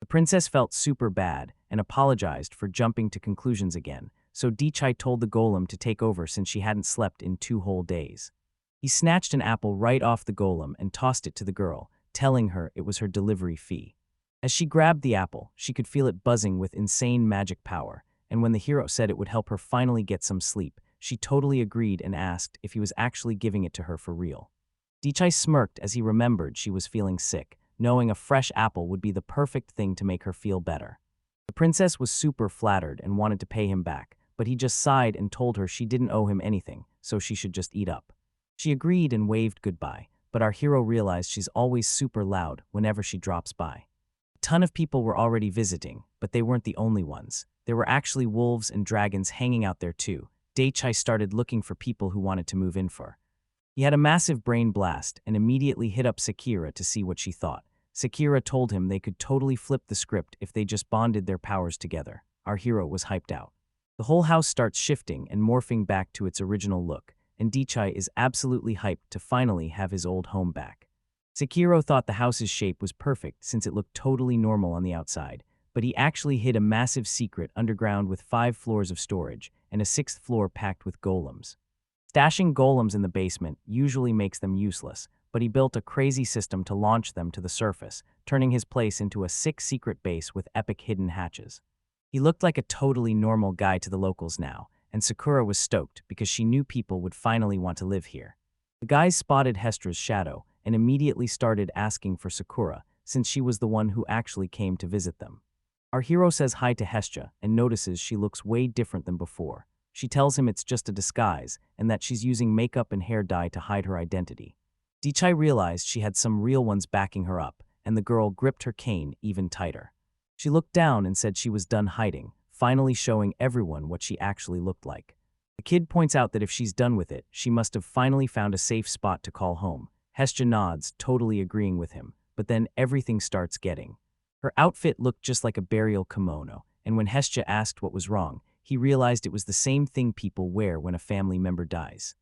The princess felt super bad and apologized for jumping to conclusions again, so Dichai told the golem to take over since she hadn't slept in 2 whole days. He snatched an apple right off the golem and tossed it to the girl, telling her it was her delivery fee. As she grabbed the apple, she could feel it buzzing with insane magic power, and when the hero said it would help her finally get some sleep, she totally agreed and asked if he was actually giving it to her for real. Dichai smirked as he remembered she was feeling sick, knowing a fresh apple would be the perfect thing to make her feel better. The princess was super flattered and wanted to pay him back, but he just sighed and told her she didn't owe him anything, so she should just eat up. She agreed and waved goodbye, but our hero realized she's always super loud whenever she drops by. A ton of people were already visiting, but they weren't the only ones. There were actually wolves and dragons hanging out there too. Daichai started looking for people who wanted to move in for. He had a massive brain blast and immediately hit up Sakura to see what she thought. Sakura told him they could totally flip the script if they just bonded their powers together. Our hero was hyped out. The whole house starts shifting and morphing back to its original look, and Daichai is absolutely hyped to finally have his old home back. Sekiro thought the house's shape was perfect since it looked totally normal on the outside, but he actually hid a massive secret underground with 5 floors of storage and a 6th floor packed with golems. Stashing golems in the basement usually makes them useless, but he built a crazy system to launch them to the surface, turning his place into a 6 secret base with epic hidden hatches. He looked like a totally normal guy to the locals now, and Sakura was stoked because she knew people would finally want to live here. The guys spotted Hestra's shadow and immediately started asking for Sakura, since she was the one who actually came to visit them. Our hero says hi to Hestra and notices she looks way different than before. She tells him it's just a disguise and that she's using makeup and hair dye to hide her identity. Daichai realized she had some real ones backing her up, and the girl gripped her cane even tighter. She looked down and said she was done hiding, finally showing everyone what she actually looked like. The kid points out that if she's done with it, she must have finally found a safe spot to call home. Hestra nods, totally agreeing with him, but then everything starts getting. Her outfit looked just like a burial kimono, and when Hestra asked what was wrong, he realized it was the same thing people wear when a family member dies.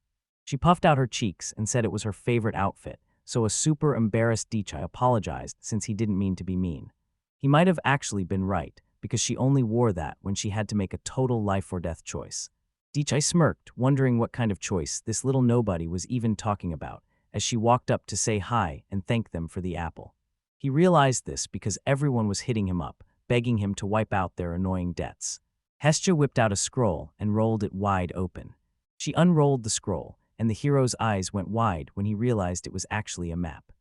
She puffed out her cheeks and said it was her favorite outfit, so a super embarrassed Daichai apologized since he didn't mean to be mean. He might have actually been right, because she only wore that when she had to make a total life-or-death choice. Daichai smirked, wondering what kind of choice this little nobody was even talking about, as she walked up to say hi and thank them for the apple. He realized this because everyone was hitting him up, begging him to wipe out their annoying debts. Hestra whipped out a scroll and rolled it wide open. She unrolled the scroll, and the hero's eyes went wide when he realized it was actually a map.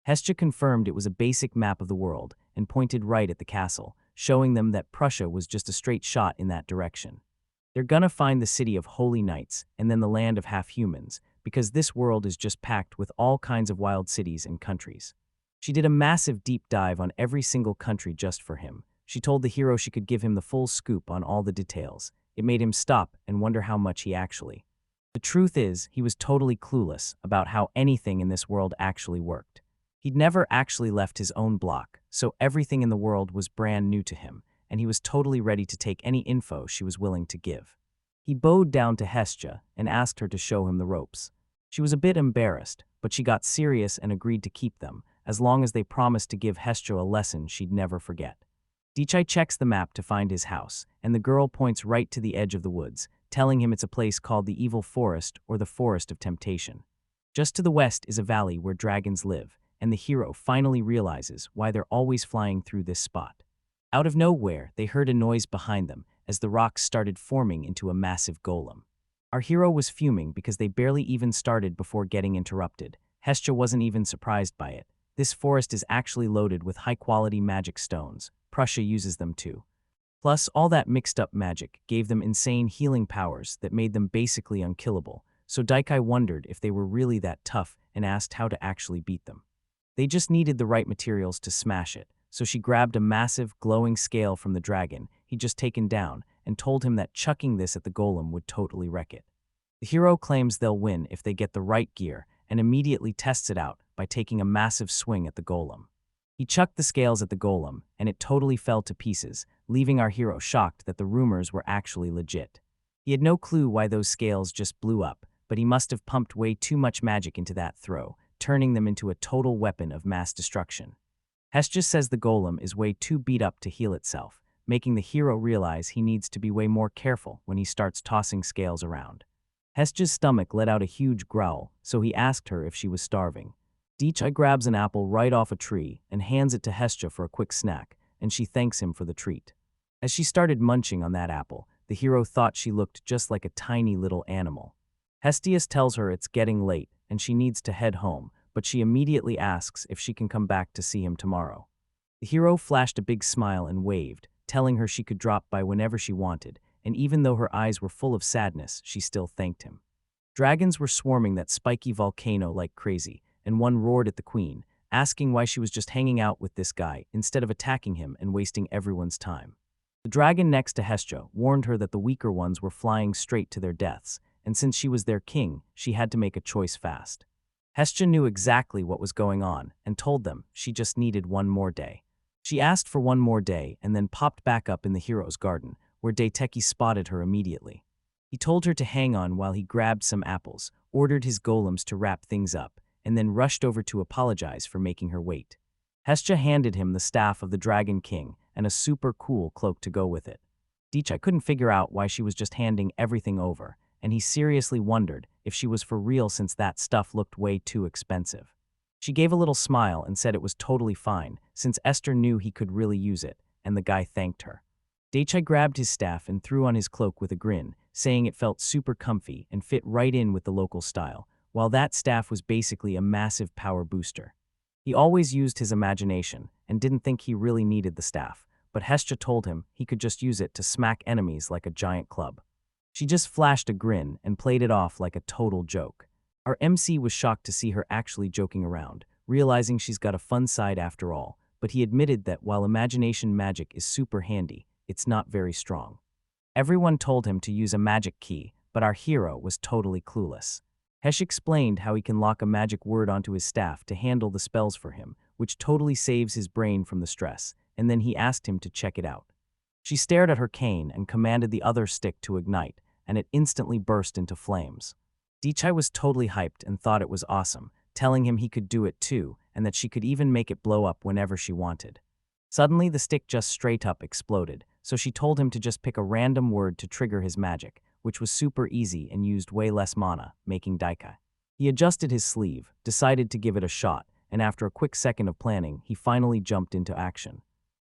Hestra confirmed it was a basic map of the world and pointed right at the castle, showing them that Prussia was just a straight shot in that direction. They're gonna find the city of holy knights and then the land of half-humans, because this world is just packed with all kinds of wild cities and countries. She did a massive deep dive on every single country just for him. She told the hero she could give him the full scoop on all the details. It made him stop and wonder how much he actually. The truth is, he was totally clueless about how anything in this world actually worked. He'd never actually left his own block, so everything in the world was brand new to him, and he was totally ready to take any info she was willing to give. He bowed down to Hestra and asked her to show him the ropes. She was a bit embarrassed, but she got serious and agreed to keep them, as long as they promised to give Hestra a lesson she'd never forget. Daichai checks the map to find his house, and the girl points right to the edge of the woods, telling him it's a place called the Evil Forest or the Forest of Temptation. Just to the west is a valley where dragons live, and the hero finally realizes why they're always flying through this spot. Out of nowhere, they heard a noise behind them as the rocks started forming into a massive golem. Our hero was fuming because they barely even started before getting interrupted. Hestra wasn't even surprised by it. This forest is actually loaded with high-quality magic stones. Prussia uses them too. Plus, all that mixed-up magic gave them insane healing powers that made them basically unkillable, so Daichai wondered if they were really that tough and asked how to actually beat them. They just needed the right materials to smash it, so she grabbed a massive, glowing scale from the dragon he'd just taken down and told him that chucking this at the golem would totally wreck it. The hero claims they'll win if they get the right gear and immediately tests it out by taking a massive swing at the golem. He chucked the scales at the golem, and it totally fell to pieces, leaving our hero shocked that the rumors were actually legit. He had no clue why those scales just blew up, but he must have pumped way too much magic into that throw, turning them into a total weapon of mass destruction. Hestra says the golem is way too beat up to heal itself, making the hero realize he needs to be way more careful when he starts tossing scales around. Hestra's stomach let out a huge growl, so he asked her if she was starving. Daichai grabs an apple right off a tree and hands it to Hestra for a quick snack, and she thanks him for the treat. As she started munching on that apple, the hero thought she looked just like a tiny little animal. Hestius tells her it's getting late and she needs to head home, but she immediately asks if she can come back to see him tomorrow. The hero flashed a big smile and waved, telling her she could drop by whenever she wanted, and even though her eyes were full of sadness, she still thanked him. Dragons were swarming that spiky volcano like crazy, and one roared at the queen, asking why she was just hanging out with this guy instead of attacking him and wasting everyone's time. The dragon next to Hestia warned her that the weaker ones were flying straight to their deaths, and since she was their king, she had to make a choice fast. Hestia knew exactly what was going on and told them she just needed one more day. She asked for one more day and then popped back up in the hero's garden, where Daiteki spotted her immediately. He told her to hang on while he grabbed some apples, ordered his golems to wrap things up, and then rushed over to apologize for making her wait. Hestia handed him the staff of the Dragon King and a super cool cloak to go with it. Daichi couldn't figure out why she was just handing everything over, and he seriously wondered if she was for real since that stuff looked way too expensive. She gave a little smile and said it was totally fine, since Esther knew he could really use it, and the guy thanked her. Daichi grabbed his staff and threw on his cloak with a grin, saying it felt super comfy and fit right in with the local style, while that staff was basically a massive power booster. He always used his imagination and didn't think he really needed the staff, but Hestia told him he could just use it to smack enemies like a giant club. She just flashed a grin and played it off like a total joke. Our MC was shocked to see her actually joking around, realizing she's got a fun side after all, but he admitted that while imagination magic is super handy, it's not very strong. Everyone told him to use a magic key, but our hero was totally clueless. Hesh explained how he can lock a magic word onto his staff to handle the spells for him, which totally saves his brain from the stress, and then he asked him to check it out. She stared at her cane and commanded the other stick to ignite, and it instantly burst into flames. Daichi was totally hyped and thought it was awesome, telling him he could do it too, and that she could even make it blow up whenever she wanted. Suddenly, the stick just straight up exploded, so she told him to just pick a random word to trigger his magic, which was super easy and used way less mana, making Daichi. He adjusted his sleeve, decided to give it a shot, and after a quick second of planning, he finally jumped into action.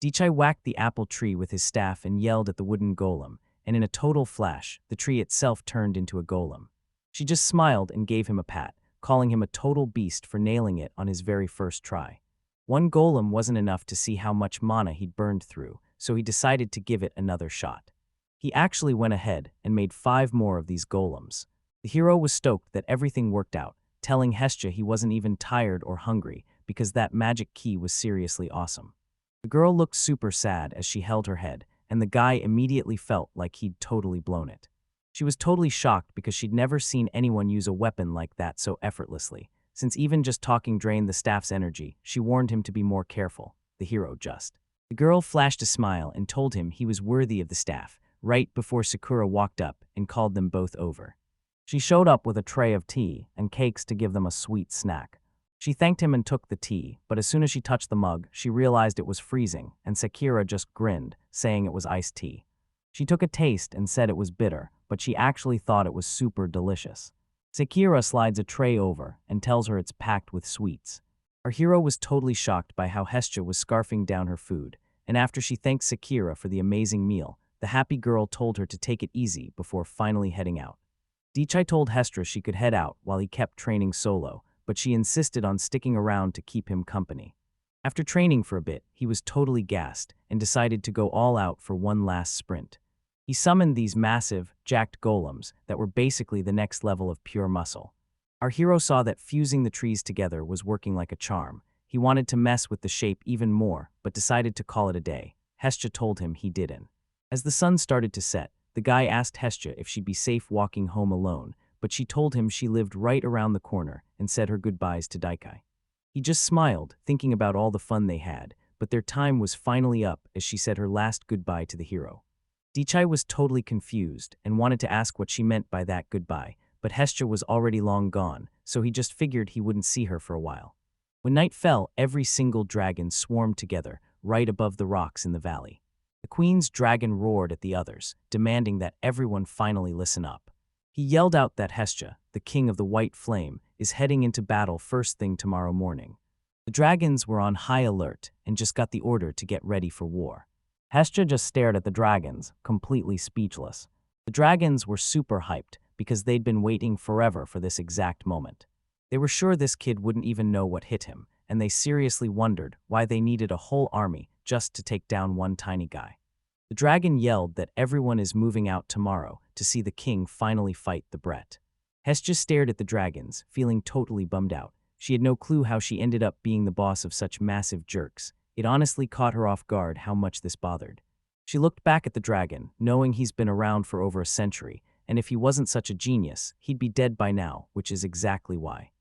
Daichi whacked the apple tree with his staff and yelled at the wooden golem, and in a total flash, the tree itself turned into a golem. She just smiled and gave him a pat, calling him a total beast for nailing it on his very first try. One golem wasn't enough to see how much mana he'd burned through, so he decided to give it another shot. He actually went ahead and made 5 more of these golems. The hero was stoked that everything worked out, telling Hestia he wasn't even tired or hungry because that magic key was seriously awesome. The girl looked super sad as she held her head, and the guy immediately felt like he'd totally blown it. She was totally shocked because she'd never seen anyone use a weapon like that so effortlessly. Since even just talking drained the staff's energy, she warned him to be more careful. The hero just. The girl flashed a smile and told him he was worthy of the staff, right before Sakura walked up and called them both over. She showed up with a tray of tea and cakes to give them a sweet snack. She thanked him and took the tea, but as soon as she touched the mug, she realized it was freezing, and Sakura just grinned, saying it was iced tea. She took a taste and said it was bitter, but she actually thought it was super delicious. Sakura slides a tray over and tells her it's packed with sweets. Our hero was totally shocked by how Hestia was scarfing down her food, and after she thanked Sakura for the amazing meal, the happy girl told her to take it easy before finally heading out. Daichi told Hestia she could head out while he kept training solo, but she insisted on sticking around to keep him company. After training for a bit, he was totally gassed and decided to go all out for one last sprint. He summoned these massive, jacked golems that were basically the next level of pure muscle. Our hero saw that fusing the trees together was working like a charm. He wanted to mess with the shape even more, but decided to call it a day. Hestia told him he didn't. As the sun started to set, the guy asked Hestia if she'd be safe walking home alone, but she told him she lived right around the corner and said her goodbyes to Daichi. He just smiled, thinking about all the fun they had, but their time was finally up as she said her last goodbye to the hero. Daichi was totally confused and wanted to ask what she meant by that goodbye, but Hestia was already long gone, so he just figured he wouldn't see her for a while. When night fell, every single dragon swarmed together, right above the rocks in the valley. The queen's dragon roared at the others, demanding that everyone finally listen up. He yelled out that Hestia, the king of the white flame, is heading into battle first thing tomorrow morning. The dragons were on high alert and just got the order to get ready for war. Hestia just stared at the dragons, completely speechless. The dragons were super hyped because they'd been waiting forever for this exact moment. They were sure this kid wouldn't even know what hit him, and they seriously wondered why they needed a whole army just to take down one tiny guy. The dragon yelled that everyone is moving out tomorrow to see the king finally fight the Brett. Hestia stared at the dragons, feeling totally bummed out. She had no clue how she ended up being the boss of such massive jerks. It honestly caught her off guard how much this bothered. She looked back at the dragon, knowing he's been around for over a century, and if he wasn't such a genius, he'd be dead by now, which is exactly why.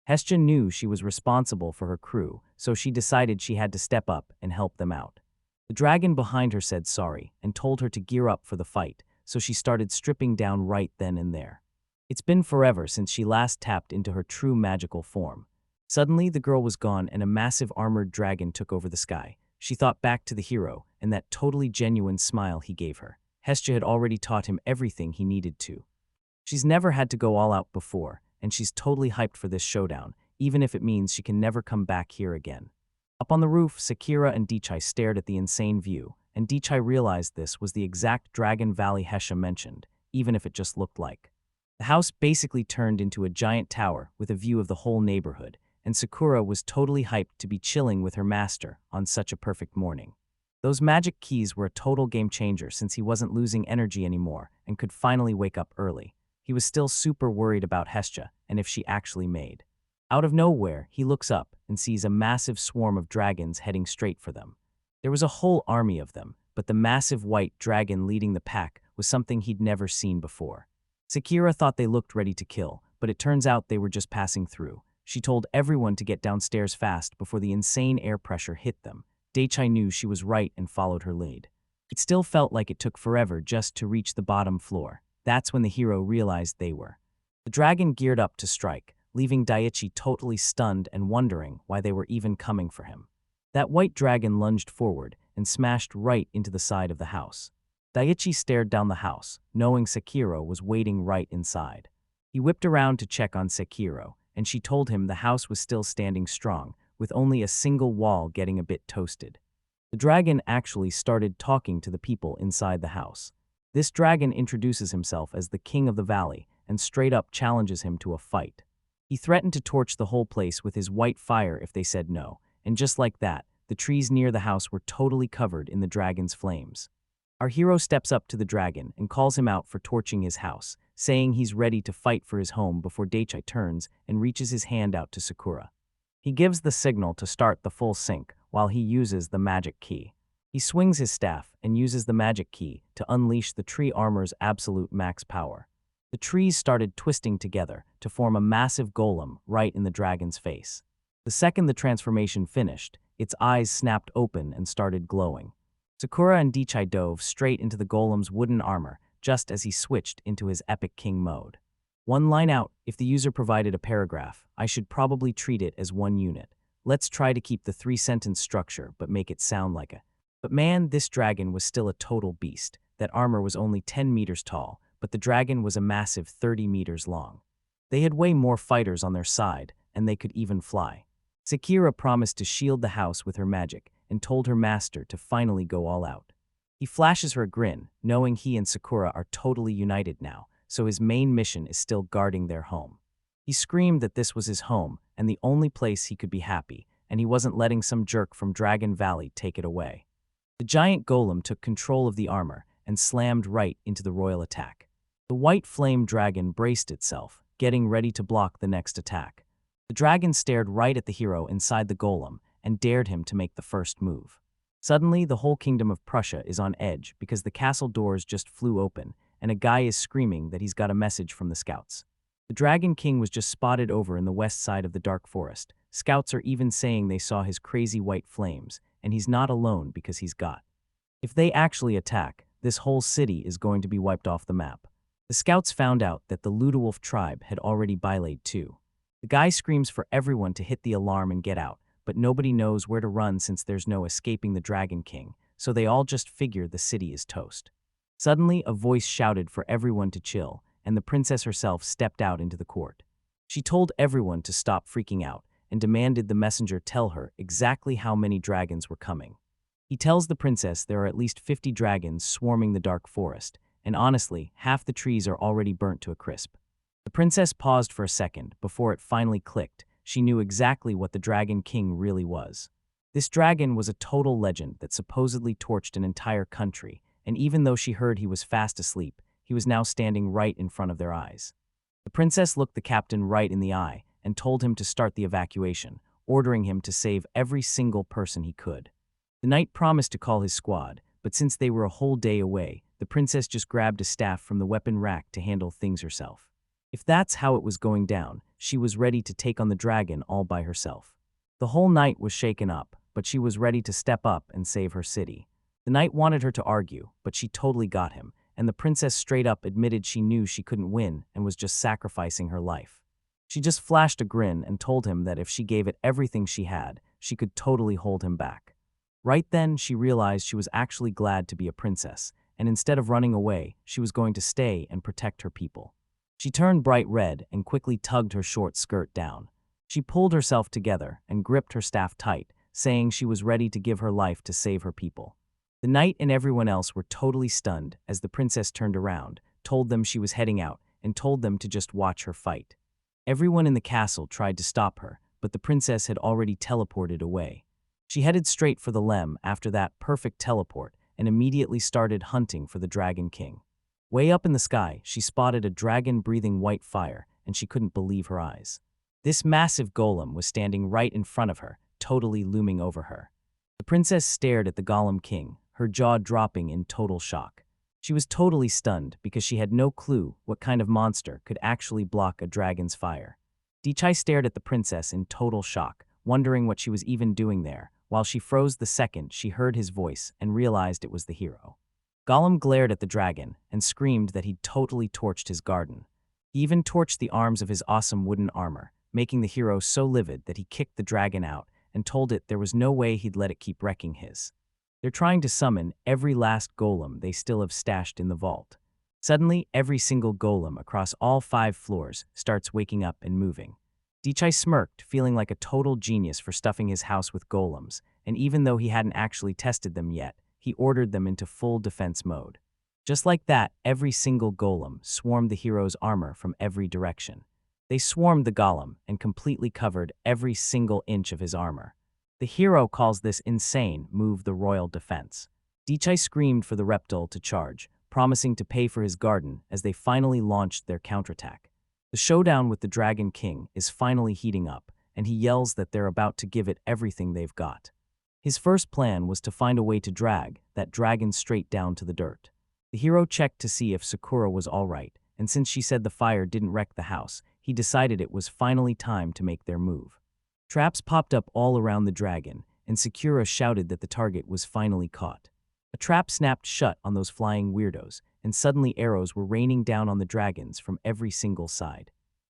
Hestia knew she was responsible for her crew, so she decided she had to step up and help them out. The dragon behind her said sorry and told her to gear up for the fight, so she started stripping down right then and there. It's been forever since she last tapped into her true magical form. Suddenly, the girl was gone and a massive armored dragon took over the sky. She thought back to the hero and that totally genuine smile he gave her. Hestia had already taught him everything he needed to. She's never had to go all out before, and she's totally hyped for this showdown, even if it means she can never come back here again. Up on the roof, Sakura and Dechai stared at the insane view, and Dechai realized this was the exact Dragon Valley Hestia mentioned, even if it just looked like. The house basically turned into a giant tower with a view of the whole neighborhood, and Sakura was totally hyped to be chilling with her master on such a perfect morning. Those magic keys were a total game changer since he wasn't losing energy anymore and could finally wake up early. He was still super worried about Hestia and if she actually made. Out of nowhere, he looks up and sees a massive swarm of dragons heading straight for them. There was a whole army of them, but the massive white dragon leading the pack was something he'd never seen before. Sakura thought they looked ready to kill, but it turns out they were just passing through. She told everyone to get downstairs fast before the insane air pressure hit them. Dechai knew she was right and followed her lead. It still felt like it took forever just to reach the bottom floor. That's when the hero realized they were. The dragon geared up to strike, leaving Daichi totally stunned and wondering why they were even coming for him. That white dragon lunged forward and smashed right into the side of the house. Daichi stared down the house, knowing Sekiro was waiting right inside. He whipped around to check on Sekiro, and she told him the house was still standing strong, with only a single wall getting a bit toasted. The dragon actually started talking to the people inside the house. This dragon introduces himself as the king of the valley and straight up challenges him to a fight. He threatened to torch the whole place with his white fire if they said no, and just like that, the trees near the house were totally covered in the dragon's flames. Our hero steps up to the dragon and calls him out for torching his house, saying he's ready to fight for his home before Dechai turns and reaches his hand out to Sakura. He gives the signal to start the full sync while he uses the magic key. He swings his staff and uses the magic key to unleash the tree armor's absolute max power. The trees started twisting together to form a massive golem right in the dragon's face. The second the transformation finished, its eyes snapped open and started glowing. Sakura and Dechai dove straight into the golem's wooden armor just as he switched into his epic king mode. One line out, if the user provided a paragraph, I should probably treat it as one unit. Let's try to keep the 3-sentence structure but make it sound like a. But man, this dragon was still a total beast. That armor was only 10 meters tall, but the dragon was a massive 30 meters long. They had way more fighters on their side, and they could even fly. Sakura promised to shield the house with her magic and told her master to finally go all out. He flashes her a grin, knowing he and Sakura are totally united now, so his main mission is still guarding their home. He screamed that this was his home and the only place he could be happy, and he wasn't letting some jerk from Dragon Valley take it away. The giant golem took control of the armor and slammed right into the royal attack. The white flame dragon braced itself, getting ready to block the next attack. The dragon stared right at the hero inside the golem and dared him to make the first move. Suddenly, the whole kingdom of Prussia is on edge because the castle doors just flew open, and a guy is screaming that he's got a message from the scouts. The Dragon King was just spotted over in the west side of the dark forest. Scouts are even saying they saw his crazy white flames, and he's not alone because he's got. If they actually attack, this whole city is going to be wiped off the map. The scouts found out that the Ludewolf tribe had already bylaid too. The guy screams for everyone to hit the alarm and get out, but nobody knows where to run since there's no escaping the Dragon King, so they all just figure the city is toast. Suddenly, a voice shouted for everyone to chill, and the princess herself stepped out into the court. She told everyone to stop freaking out and demanded the messenger tell her exactly how many dragons were coming. He tells the princess there are at least 50 dragons swarming the dark forest, and honestly, half the trees are already burnt to a crisp. The princess paused for a second before it finally clicked. She knew exactly what the Dragon King really was. This dragon was a total legend that supposedly torched an entire country, and even though she heard he was fast asleep, he was now standing right in front of their eyes. The princess looked the captain right in the eye and told him to start the evacuation, ordering him to save every single person he could. The knight promised to call his squad, but since they were a whole day away, the princess just grabbed a staff from the weapon rack to handle things herself. If that's how it was going down, she was ready to take on the dragon all by herself. The whole night was shaken up, but she was ready to step up and save her city. The knight wanted her to argue, but she totally got him, and the princess straight up admitted she knew she couldn't win and was just sacrificing her life. She just flashed a grin and told him that if she gave it everything she had, she could totally hold him back. Right then, she realized she was actually glad to be a princess, and instead of running away, she was going to stay and protect her people. She turned bright red and quickly tugged her short skirt down. She pulled herself together and gripped her staff tight, saying she was ready to give her life to save her people. The knight and everyone else were totally stunned as the princess turned around, told them she was heading out, and told them to just watch her fight. Everyone in the castle tried to stop her, but the princess had already teleported away. She headed straight for the Lem after that perfect teleport and immediately started hunting for the Dragon King. Way up in the sky, she spotted a dragon breathing white fire, and she couldn't believe her eyes. This massive golem was standing right in front of her, totally looming over her. The princess stared at the Golem King, her jaw dropping in total shock. She was totally stunned because she had no clue what kind of monster could actually block a dragon's fire. Dichai stared at the princess in total shock, wondering what she was even doing there, while she froze the second she heard his voice and realized it was the hero. Gollum glared at the dragon and screamed that he'd totally torched his garden. He even torched the arms of his awesome wooden armor, making the hero so livid that he kicked the dragon out and told it there was no way he'd let it keep wrecking his. They're trying to summon every last golem they still have stashed in the vault. Suddenly, every single golem across all 5 floors starts waking up and moving. Dichai smirked, feeling like a total genius for stuffing his house with golems, and even though he hadn't actually tested them yet, he ordered them into full defense mode. Just like that, every single golem swarmed the hero's armor from every direction. They swarmed the golem and completely covered every single inch of his armor. The hero calls this insane move the royal defense. Dichai screamed for the reptile to charge, promising to pay for his garden as they finally launched their counterattack. The showdown with the Dragon King is finally heating up, and he yells that they're about to give it everything they've got. His first plan was to find a way to drag that dragon straight down to the dirt. The hero checked to see if Sakura was all right, and since she said the fire didn't wreck the house, he decided it was finally time to make their move. Traps popped up all around the dragon, and Sakura shouted that the target was finally caught. A trap snapped shut on those flying weirdos, and suddenly arrows were raining down on the dragons from every single side.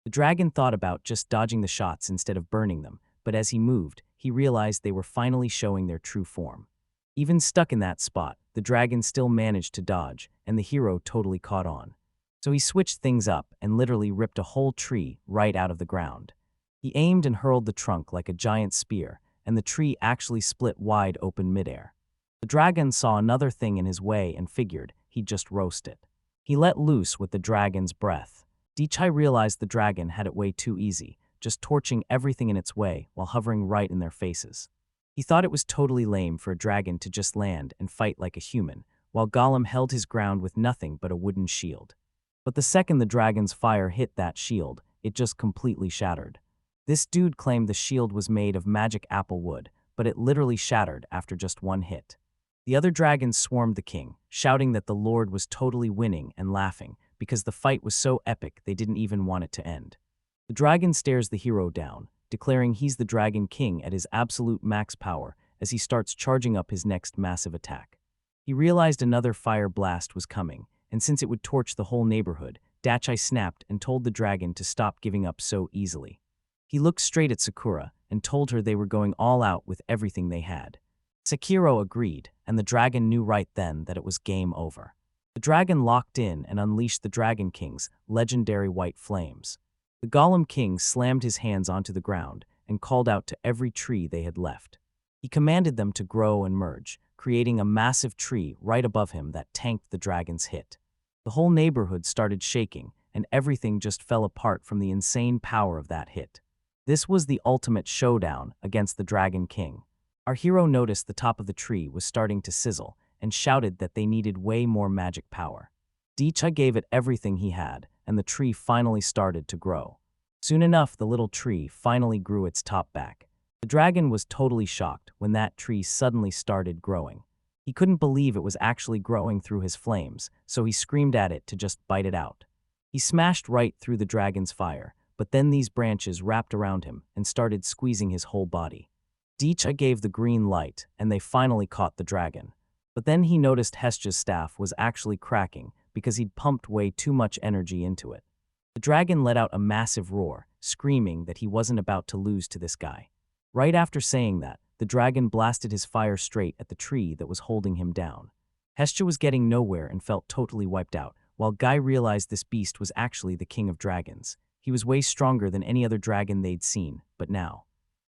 The dragon thought about just dodging the shots instead of burning them, but as he moved, he realized they were finally showing their true form. Even stuck in that spot, the dragon still managed to dodge, and the hero totally caught on. So he switched things up and literally ripped a whole tree right out of the ground. He aimed and hurled the trunk like a giant spear, and the tree actually split wide open midair. The dragon saw another thing in his way and figured he'd just roast it. He let loose with the dragon's breath. Dichai realized the dragon had it way too easy, just torching everything in its way while hovering right in their faces. He thought it was totally lame for a dragon to just land and fight like a human, while Gollum held his ground with nothing but a wooden shield. But the second the dragon's fire hit that shield, it just completely shattered. This dude claimed the shield was made of magic apple wood, but it literally shattered after just one hit. The other dragons swarmed the king, shouting that the Lord was totally winning and laughing because the fight was so epic they didn't even want it to end. The dragon stares the hero down, declaring he's the Dragon King at his absolute max power as he starts charging up his next massive attack. He realized another fire blast was coming, and since it would torch the whole neighborhood, Dichai snapped and told the dragon to stop giving up so easily. He looked straight at Sakura and told her they were going all out with everything they had. Sekiro agreed, and the dragon knew right then that it was game over. The dragon locked in and unleashed the Dragon King's legendary white flames. The Golem King slammed his hands onto the ground and called out to every tree they had left. He commanded them to grow and merge, creating a massive tree right above him that tanked the dragon's hit. The whole neighborhood started shaking, and everything just fell apart from the insane power of that hit. This was the ultimate showdown against the Dragon King. Our hero noticed the top of the tree was starting to sizzle, and shouted that they needed way more magic power. Dichai gave it everything he had, and the tree finally started to grow. Soon enough, the little tree finally grew its top back. The dragon was totally shocked when that tree suddenly started growing. He couldn't believe it was actually growing through his flames, so he screamed at it to just bite it out. He smashed right through the dragon's fire, but then these branches wrapped around him and started squeezing his whole body. Dichai gave the green light, and they finally caught the dragon. But then he noticed Hesja's staff was actually cracking because he'd pumped way too much energy into it. The dragon let out a massive roar, screaming that he wasn't about to lose to this guy. Right after saying that, the dragon blasted his fire straight at the tree that was holding him down. Hesja was getting nowhere and felt totally wiped out, while Guy realized this beast was actually the king of dragons. He was way stronger than any other dragon they'd seen, but now.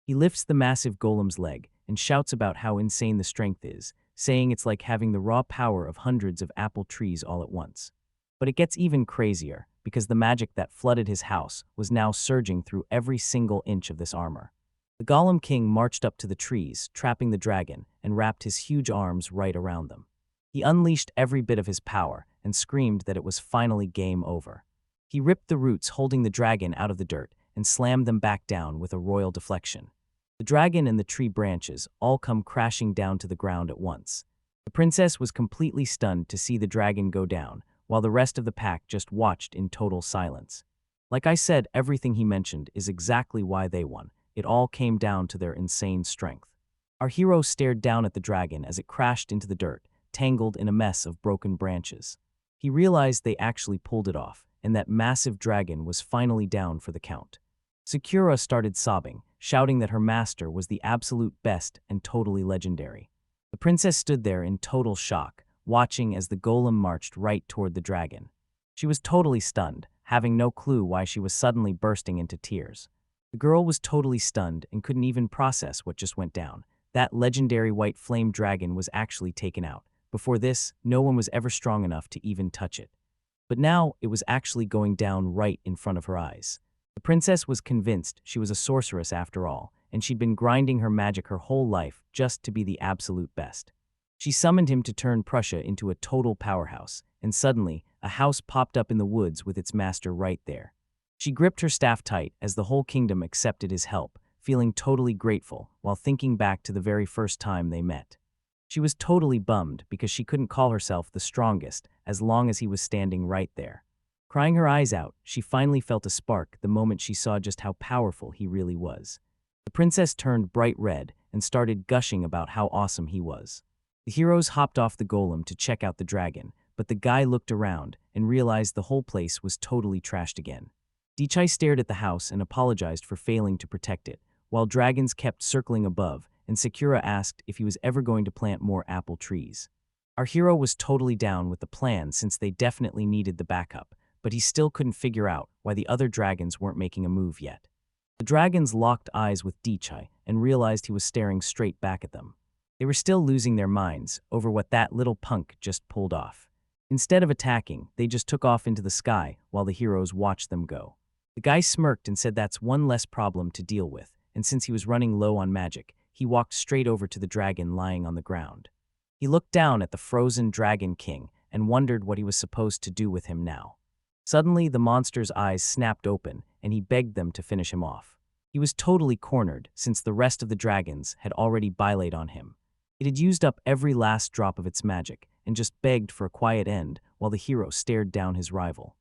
He lifts the massive golem's leg and shouts about how insane the strength is, saying it's like having the raw power of hundreds of apple trees all at once. But it gets even crazier, because the magic that flooded his house was now surging through every single inch of this armor. The Golem King marched up to the trees, trapping the dragon, and wrapped his huge arms right around them. He unleashed every bit of his power and screamed that it was finally game over. He ripped the roots holding the dragon out of the dirt and slammed them back down with a royal deflection. The dragon and the tree branches all come crashing down to the ground at once. The princess was completely stunned to see the dragon go down, while the rest of the pack just watched in total silence. Like I said, everything he mentioned is exactly why they won. It all came down to their insane strength. Our hero stared down at the dragon as it crashed into the dirt, tangled in a mess of broken branches. He realized they actually pulled it off, and that massive dragon was finally down for the count. Sakura started sobbing, shouting that her master was the absolute best and totally legendary. The princess stood there in total shock, watching as the golem marched right toward the dragon. She was totally stunned, having no clue why she was suddenly bursting into tears. The girl was totally stunned and couldn't even process what just went down. That legendary white flame dragon was actually taken out. Before this, no one was ever strong enough to even touch it. But now, it was actually going down right in front of her eyes. The princess was convinced she was a sorceress after all, and she'd been grinding her magic her whole life just to be the absolute best. She summoned him to turn Prussia into a total powerhouse, and suddenly, a house popped up in the woods with its master right there. She gripped her staff tight as the whole kingdom accepted his help, feeling totally grateful while thinking back to the very first time they met. She was totally bummed because she couldn't call herself the strongest as long as he was standing right there. Crying her eyes out, she finally felt a spark the moment she saw just how powerful he really was. The princess turned bright red and started gushing about how awesome he was. The heroes hopped off the golem to check out the dragon, but the guy looked around and realized the whole place was totally trashed again. Dichai stared at the house and apologized for failing to protect it, while dragons kept circling above, and Sakura asked if he was ever going to plant more apple trees. Our hero was totally down with the plan since they definitely needed the backup, but he still couldn't figure out why the other dragons weren't making a move yet. The dragons locked eyes with Dichai and realized he was staring straight back at them. They were still losing their minds over what that little punk just pulled off. Instead of attacking, they just took off into the sky while the heroes watched them go. The guy smirked and said that's one less problem to deal with, and since he was running low on magic, he walked straight over to the dragon lying on the ground. He looked down at the frozen Dragon King and wondered what he was supposed to do with him now. Suddenly, the monster's eyes snapped open, and he begged them to finish him off. He was totally cornered since the rest of the dragons had already bilaid on him. It had used up every last drop of its magic and just begged for a quiet end while the hero stared down his rival.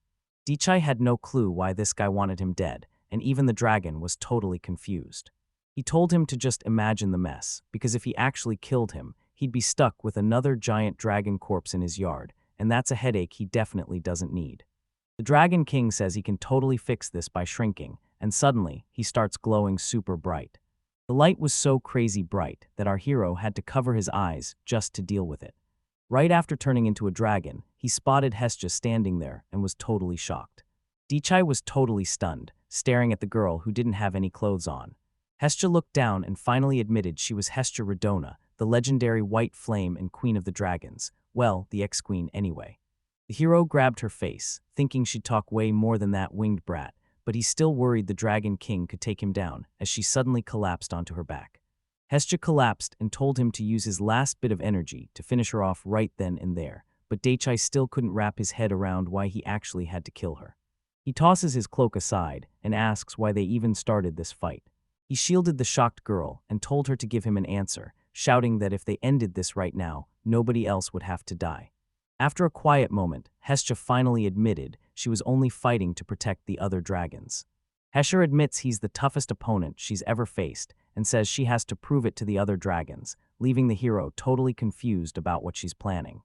Dichai had no clue why this guy wanted him dead, and even the dragon was totally confused. He told him to just imagine the mess, because if he actually killed him, he'd be stuck with another giant dragon corpse in his yard, and that's a headache he definitely doesn't need. The Dragon King says he can totally fix this by shrinking, and suddenly, he starts glowing super bright. The light was so crazy bright that our hero had to cover his eyes just to deal with it. Right after turning into a dragon, he spotted Hesja standing there and was totally shocked. Dichai was totally stunned, staring at the girl who didn't have any clothes on. Hesja looked down and finally admitted she was Hestia Redona, the legendary White Flame and Queen of the Dragons, well, the ex-queen anyway. The hero grabbed her face, thinking she'd talk way more than that winged brat, but he still worried the Dragon King could take him down as she suddenly collapsed onto her back. Hestia collapsed and told him to use his last bit of energy to finish her off right then and there, but Daichai still couldn't wrap his head around why he actually had to kill her. He tosses his cloak aside and asks why they even started this fight. He shielded the shocked girl and told her to give him an answer, shouting that if they ended this right now, nobody else would have to die. After a quiet moment, Hestia finally admitted she was only fighting to protect the other dragons. Hestia admits he's the toughest opponent she's ever faced and says she has to prove it to the other dragons, leaving the hero totally confused about what she's planning.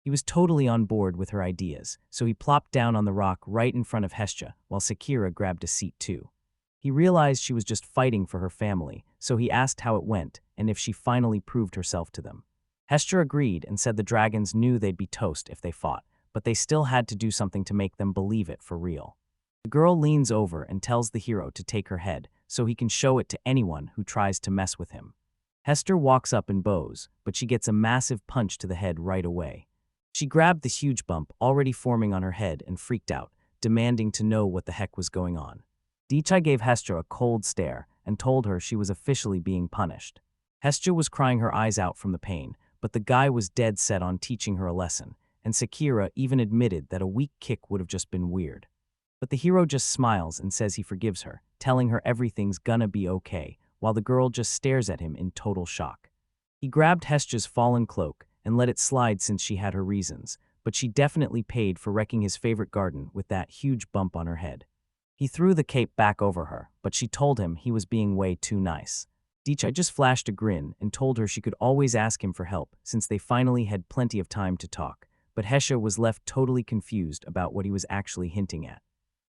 He was totally on board with her ideas, so he plopped down on the rock right in front of Hestia while Sakura grabbed a seat too. He realized she was just fighting for her family, so he asked how it went and if she finally proved herself to them. Hestia agreed and said the dragons knew they'd be toast if they fought, but they still had to do something to make them believe it for real. The girl leans over and tells the hero to take her head so he can show it to anyone who tries to mess with him. Hester walks up and bows, but she gets a massive punch to the head right away. She grabbed the huge bump already forming on her head and freaked out, demanding to know what the heck was going on. Daichai gave Hestia a cold stare and told her she was officially being punished. Hestia was crying her eyes out from the pain, but the guy was dead set on teaching her a lesson, and Sakura even admitted that a weak kick would have just been weird. But the hero just smiles and says he forgives her, telling her everything's gonna be okay, while the girl just stares at him in total shock. He grabbed Hestia's fallen cloak and let it slide since she had her reasons, but she definitely paid for wrecking his favorite garden with that huge bump on her head. He threw the cape back over her, but she told him he was being way too nice. Daichai just flashed a grin and told her she could always ask him for help since they finally had plenty of time to talk, but Hestia was left totally confused about what he was actually hinting at.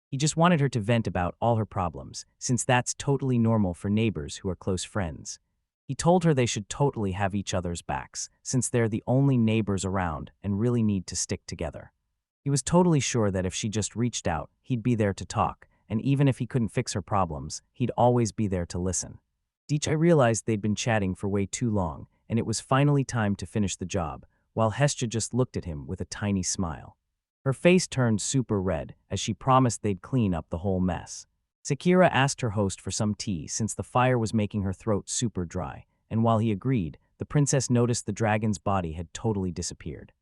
He just wanted her to vent about all her problems, since that's totally normal for neighbors who are close friends. He told her they should totally have each other's backs, since they're the only neighbors around and really need to stick together. He was totally sure that if she just reached out, he'd be there to talk, and even if he couldn't fix her problems, he'd always be there to listen. Daichai realized they'd been chatting for way too long, and it was finally time to finish the job, while Hestia just looked at him with a tiny smile. Her face turned super red as she promised they'd clean up the whole mess. Sakura asked her host for some tea since the fire was making her throat super dry, and while he agreed, the princess noticed the dragon's body had totally disappeared.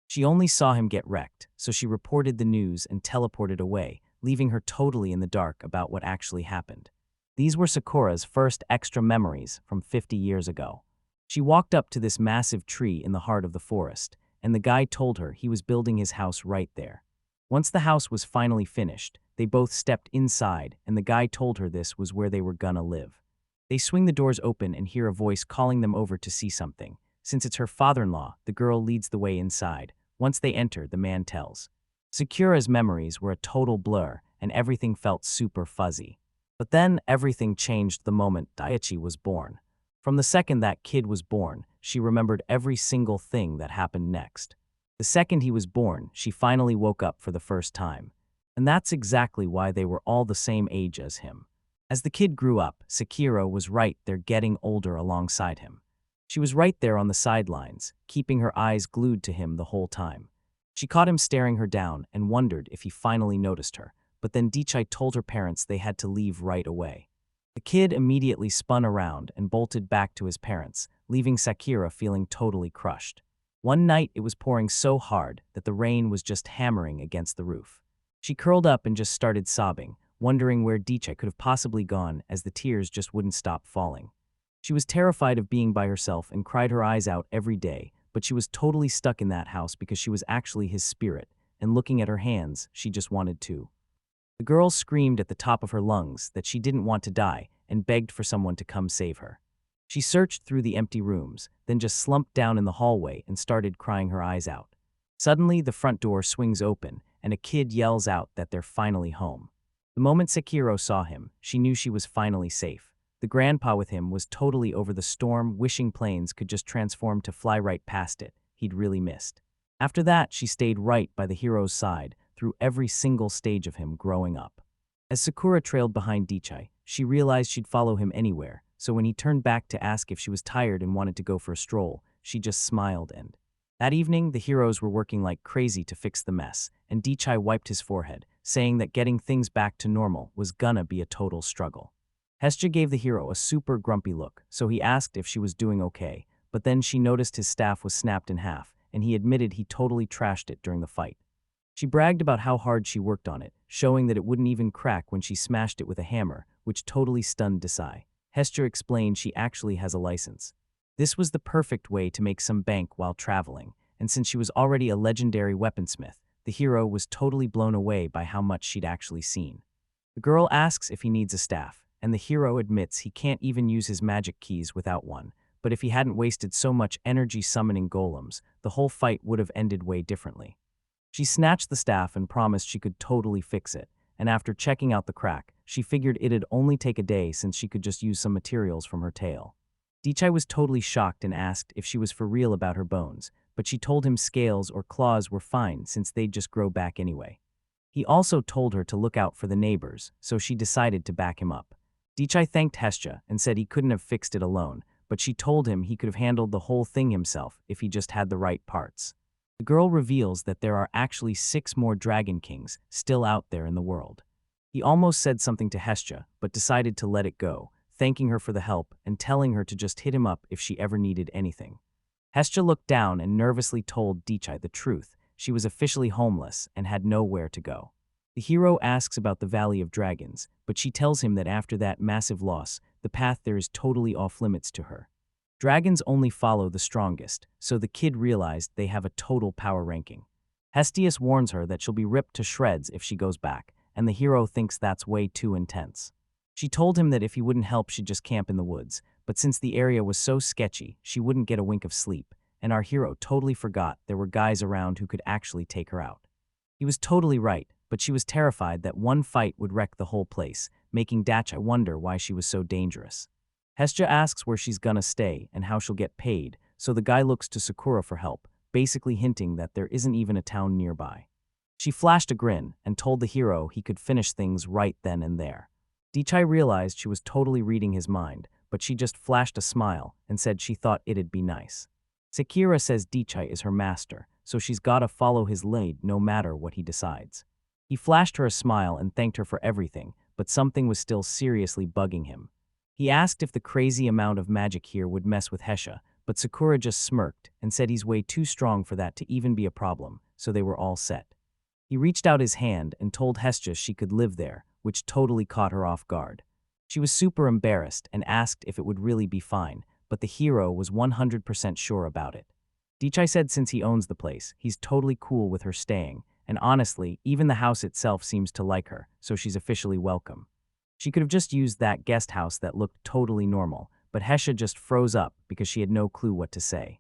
She only saw him get wrecked, so she reported the news and teleported away, leaving her totally in the dark about what actually happened. These were Sakura's first extra memories from 50 years ago. She walked up to this massive tree in the heart of the forest, and the guy told her he was building his house right there. Once the house was finally finished, they both stepped inside, and the guy told her this was where they were gonna live. They swing the doors open and hear a voice calling them over to see something. Since it's her father-in-law, the girl leads the way inside. Once they enter, the man tells. Sakura's memories were a total blur, and everything felt super fuzzy. But then everything changed the moment Daichi was born. From the second that kid was born, she remembered every single thing that happened next. The second he was born, she finally woke up for the first time. And that's exactly why they were all the same age as him. As the kid grew up, Sakura was right there getting older alongside him. She was right there on the sidelines, keeping her eyes glued to him the whole time. She caught him staring her down and wondered if he finally noticed her, but then Daichai told her parents they had to leave right away. The kid immediately spun around and bolted back to his parents, leaving Sakura feeling totally crushed. One night it was pouring so hard that the rain was just hammering against the roof. She curled up and just started sobbing, wondering where Daichai could have possibly gone as the tears just wouldn't stop falling. She was terrified of being by herself and cried her eyes out every day, but she was totally stuck in that house because she was actually his spirit, and looking at her hands, she just wanted to. The girl screamed at the top of her lungs that she didn't want to die and begged for someone to come save her. She searched through the empty rooms, then just slumped down in the hallway and started crying her eyes out. Suddenly, the front door swings open, and a kid yells out that they're finally home. The moment Sakura saw him, she knew she was finally safe. The grandpa with him was totally over the storm, wishing planes could just transform to fly right past it. He'd really missed. After that, she stayed right by the hero's side through every single stage of him growing up. As Sakura trailed behind Daichai, she realized she'd follow him anywhere, so when he turned back to ask if she was tired and wanted to go for a stroll, she just smiled and... That evening, the heroes were working like crazy to fix the mess, and Daichai wiped his forehead, saying that getting things back to normal was gonna be a total struggle. Hestia gave the hero a super grumpy look, so he asked if she was doing okay, but then she noticed his staff was snapped in half, and he admitted he totally trashed it during the fight. She bragged about how hard she worked on it, showing that it wouldn't even crack when she smashed it with a hammer, which totally stunned Desai. Hestia explained she actually has a license. This was the perfect way to make some bank while traveling, and since she was already a legendary weaponsmith, the hero was totally blown away by how much she'd actually seen. The girl asks if he needs a staff, and the hero admits he can't even use his magic keys without one, but if he hadn't wasted so much energy summoning golems, the whole fight would have ended way differently. She snatched the staff and promised she could totally fix it, and after checking out the crack, she figured it'd only take a day since she could just use some materials from her tail. Dichai was totally shocked and asked if she was for real about her bones, but she told him scales or claws were fine since they'd just grow back anyway. He also told her to look out for the neighbors, so she decided to back him up. Dichai thanked Hestia and said he couldn't have fixed it alone, but she told him he could have handled the whole thing himself if he just had the right parts. The girl reveals that there are actually 6 more Dragon Kings still out there in the world. He almost said something to Hestia, but decided to let it go, thanking her for the help and telling her to just hit him up if she ever needed anything. Hestia looked down and nervously told Dichai the truth. She was officially homeless and had nowhere to go. The hero asks about the Valley of Dragons, but she tells him that after that massive loss, the path there is totally off limits to her. Dragons only follow the strongest, so the kid realized they have a total power ranking. Hestius warns her that she'll be ripped to shreds if she goes back, and the hero thinks that's way too intense. She told him that if he wouldn't help, she'd just camp in the woods, but since the area was so sketchy, she wouldn't get a wink of sleep, and our hero totally forgot there were guys around who could actually take her out. He was totally right, but she was terrified that one fight would wreck the whole place, making Dichai wonder why she was so dangerous. Hestia asks where she's gonna stay and how she'll get paid, so the guy looks to Sakura for help, basically hinting that there isn't even a town nearby. She flashed a grin and told the hero he could finish things right then and there. Dichai realized she was totally reading his mind, but she just flashed a smile and said she thought it'd be nice. Sakura says Dichai is her master, so she's gotta follow his lead no matter what he decides. He flashed her a smile and thanked her for everything, but something was still seriously bugging him. He asked if the crazy amount of magic here would mess with Hestia, but Sakura just smirked and said he's way too strong for that to even be a problem, so they were all set. He reached out his hand and told Hestia she could live there, which totally caught her off guard. She was super embarrassed and asked if it would really be fine, but the hero was 100% sure about it. Dichai said since he owns the place, he's totally cool with her staying, and honestly, even the house itself seems to like her, so she's officially welcome. She could have just used that guest house that looked totally normal, but Hestia just froze up because she had no clue what to say.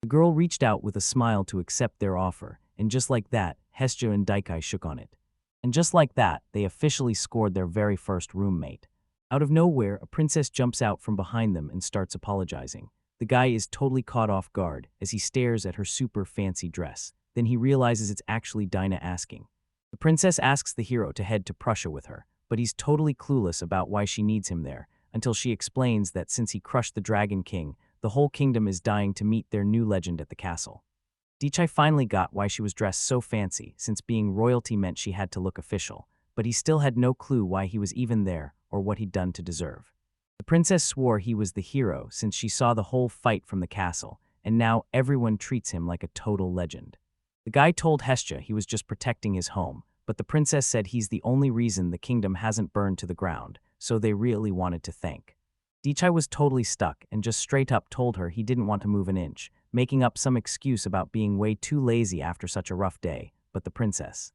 The girl reached out with a smile to accept their offer, and just like that, Hestia and Dichai shook on it. And just like that, they officially scored their very first roommate. Out of nowhere, a princess jumps out from behind them and starts apologizing. The guy is totally caught off guard as he stares at her super fancy dress. Then he realizes it's actually Dinah asking. The princess asks the hero to head to Prussia with her, but he's totally clueless about why she needs him there, until she explains that since he crushed the Dragon King, the whole kingdom is dying to meet their new legend at the castle. Dichai finally got why she was dressed so fancy, since being royalty meant she had to look official, but he still had no clue why he was even there or what he'd done to deserve. The princess swore he was the hero since she saw the whole fight from the castle, and now everyone treats him like a total legend. The guy told Hestia he was just protecting his home, but the princess said he's the only reason the kingdom hasn't burned to the ground, so they really wanted to thank. Dichai was totally stuck and just straight up told her he didn't want to move an inch, making up some excuse about being way too lazy after such a rough day, but the princess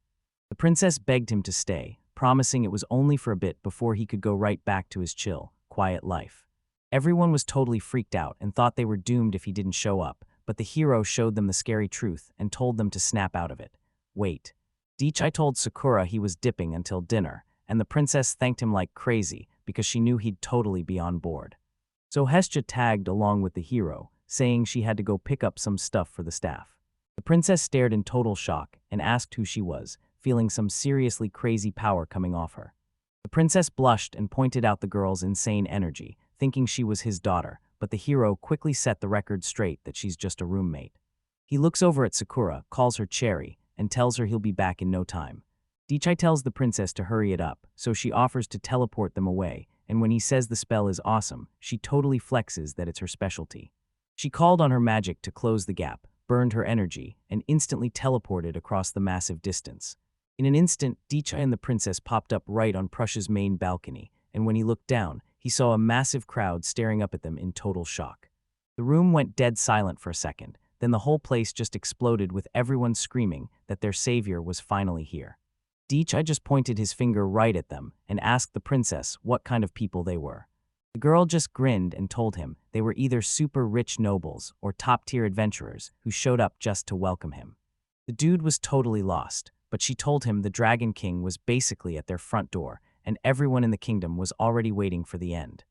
begged him to stay, promising it was only for a bit before he could go right back to his chill, quiet life. Everyone was totally freaked out and thought they were doomed if he didn't show up, but the hero showed them the scary truth and told them to snap out of it. Wait. Dichai told Sakura he was dipping until dinner, and the princess thanked him like crazy because she knew he'd totally be on board. So Hestia tagged along with the hero, saying she had to go pick up some stuff for the staff. The princess stared in total shock and asked who she was, feeling some seriously crazy power coming off her. The princess blushed and pointed out the girl's insane energy, thinking she was his daughter, but the hero quickly set the record straight that she's just a roommate. He looks over at Sakura, calls her Cherry, and tells her he'll be back in no time. Dichai tells the princess to hurry it up, so she offers to teleport them away, and when he says the spell is awesome, she totally flexes that it's her specialty. She called on her magic to close the gap, burned her energy, and instantly teleported across the massive distance. In an instant, Dicha and the princess popped up right on Prussia's main balcony, and when he looked down, he saw a massive crowd staring up at them in total shock. The room went dead silent for a second, then the whole place just exploded with everyone screaming that their savior was finally here. Dicha just pointed his finger right at them and asked the princess what kind of people they were. The girl just grinned and told him they were either super rich nobles or top-tier adventurers who showed up just to welcome him. The dude was totally lost, but she told him the Dragon King was basically at their front door and everyone in the kingdom was already waiting for the end.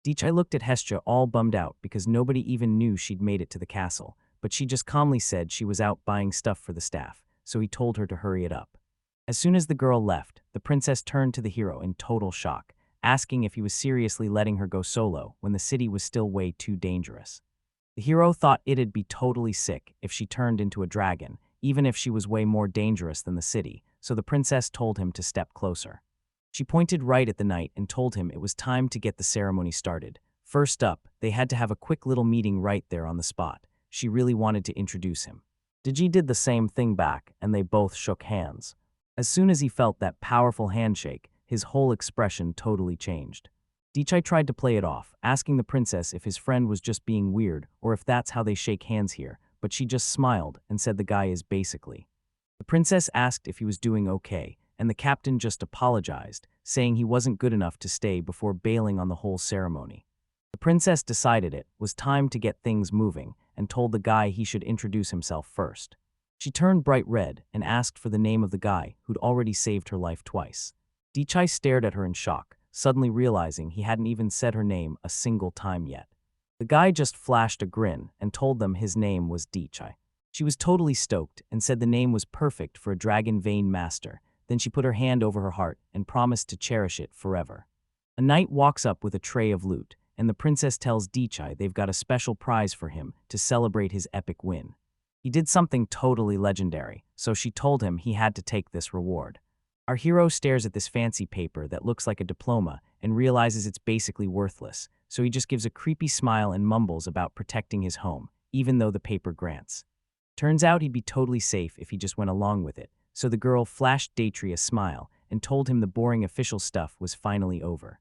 Dicha looked at Hestia all bummed out because nobody even knew she'd made it to the castle, but she just calmly said she was out buying stuff for the staff, so he told her to hurry it up. As soon as the girl left, the princess turned to the hero in total shock, asking if he was seriously letting her go solo when the city was still way too dangerous. The hero thought it'd be totally sick if she turned into a dragon, even if she was way more dangerous than the city, so the princess told him to step closer. She pointed right at the knight and told him it was time to get the ceremony started. First up, they had to have a quick little meeting right there on the spot. She really wanted to introduce him. Digi did the same thing back, and they both shook hands. As soon as he felt that powerful handshake, his whole expression totally changed. Dichai tried to play it off, asking the princess if his friend was just being weird or if that's how they shake hands here, but she just smiled and said the guy is basically. The princess asked if he was doing okay, and the captain just apologized, saying he wasn't good enough to stay before bailing on the whole ceremony. The princess decided it was time to get things moving and told the guy he should introduce himself first. She turned bright red and asked for the name of the guy who'd already saved her life twice. Dichai stared at her in shock, suddenly realizing he hadn't even said her name a single time yet. The guy just flashed a grin and told them his name was Dichai. She was totally stoked and said the name was perfect for a dragon vein master. Then she put her hand over her heart and promised to cherish it forever. A knight walks up with a tray of loot, and the princess tells Dichai they've got a special prize for him to celebrate his epic win. He did something totally legendary, so she told him he had to take this reward. Our hero stares at this fancy paper that looks like a diploma and realizes it's basically worthless, so he just gives a creepy smile and mumbles about protecting his home, even though the paper grants. Turns out he'd be totally safe if he just went along with it, so the girl flashed Datri a smile and told him the boring official stuff was finally over.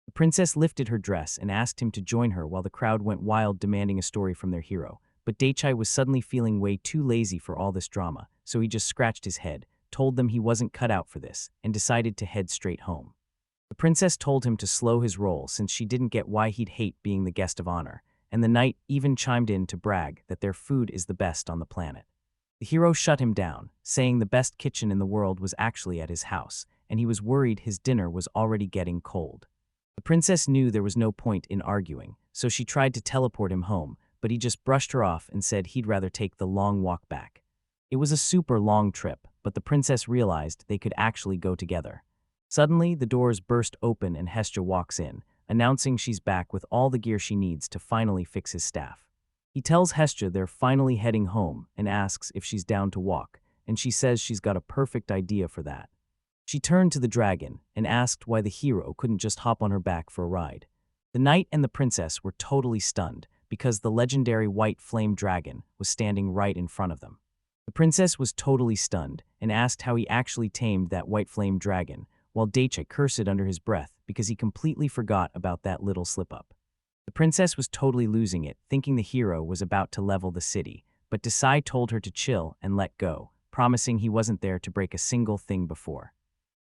The princess lifted her dress and asked him to join her while the crowd went wild demanding a story from their hero, but Daichai was suddenly feeling way too lazy for all this drama, so he just scratched his head, told them he wasn't cut out for this, and decided to head straight home. The princess told him to slow his roll since she didn't get why he'd hate being the guest of honor, and the knight even chimed in to brag that their food is the best on the planet. The hero shut him down, saying the best kitchen in the world was actually at his house, and he was worried his dinner was already getting cold. The princess knew there was no point in arguing, so she tried to teleport him home, but he just brushed her off and said he'd rather take the long walk back. It was a super long trip, but the princess realized they could actually go together. Suddenly, the doors burst open and Hestia walks in, announcing she's back with all the gear she needs to finally fix his staff. He tells Hestia they're finally heading home and asks if she's down to walk, and she says she's got a perfect idea for that. She turned to the dragon and asked why the hero couldn't just hop on her back for a ride. The knight and the princess were totally stunned because the legendary white flame dragon was standing right in front of them. The princess was totally stunned and asked how he actually tamed that white flame dragon, while Daichai cursed under his breath because he completely forgot about that little slip-up. The princess was totally losing it, thinking the hero was about to level the city, but Desai told her to chill and let go, promising he wasn't there to break a single thing before.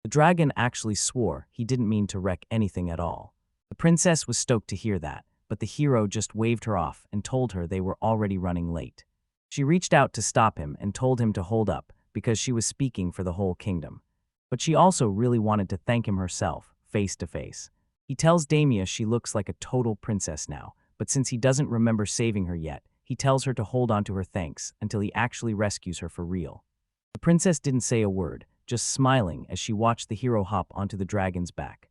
The dragon actually swore he didn't mean to wreck anything at all. The princess was stoked to hear that, but the hero just waved her off and told her they were already running late. She reached out to stop him and told him to hold up because she was speaking for the whole kingdom. But she also really wanted to thank him herself, face to face. He tells Damia she looks like a total princess now, but since he doesn't remember saving her yet, he tells her to hold on to her thanks until he actually rescues her for real. The princess didn't say a word, just smiling as she watched the hero hop onto the dragon's back.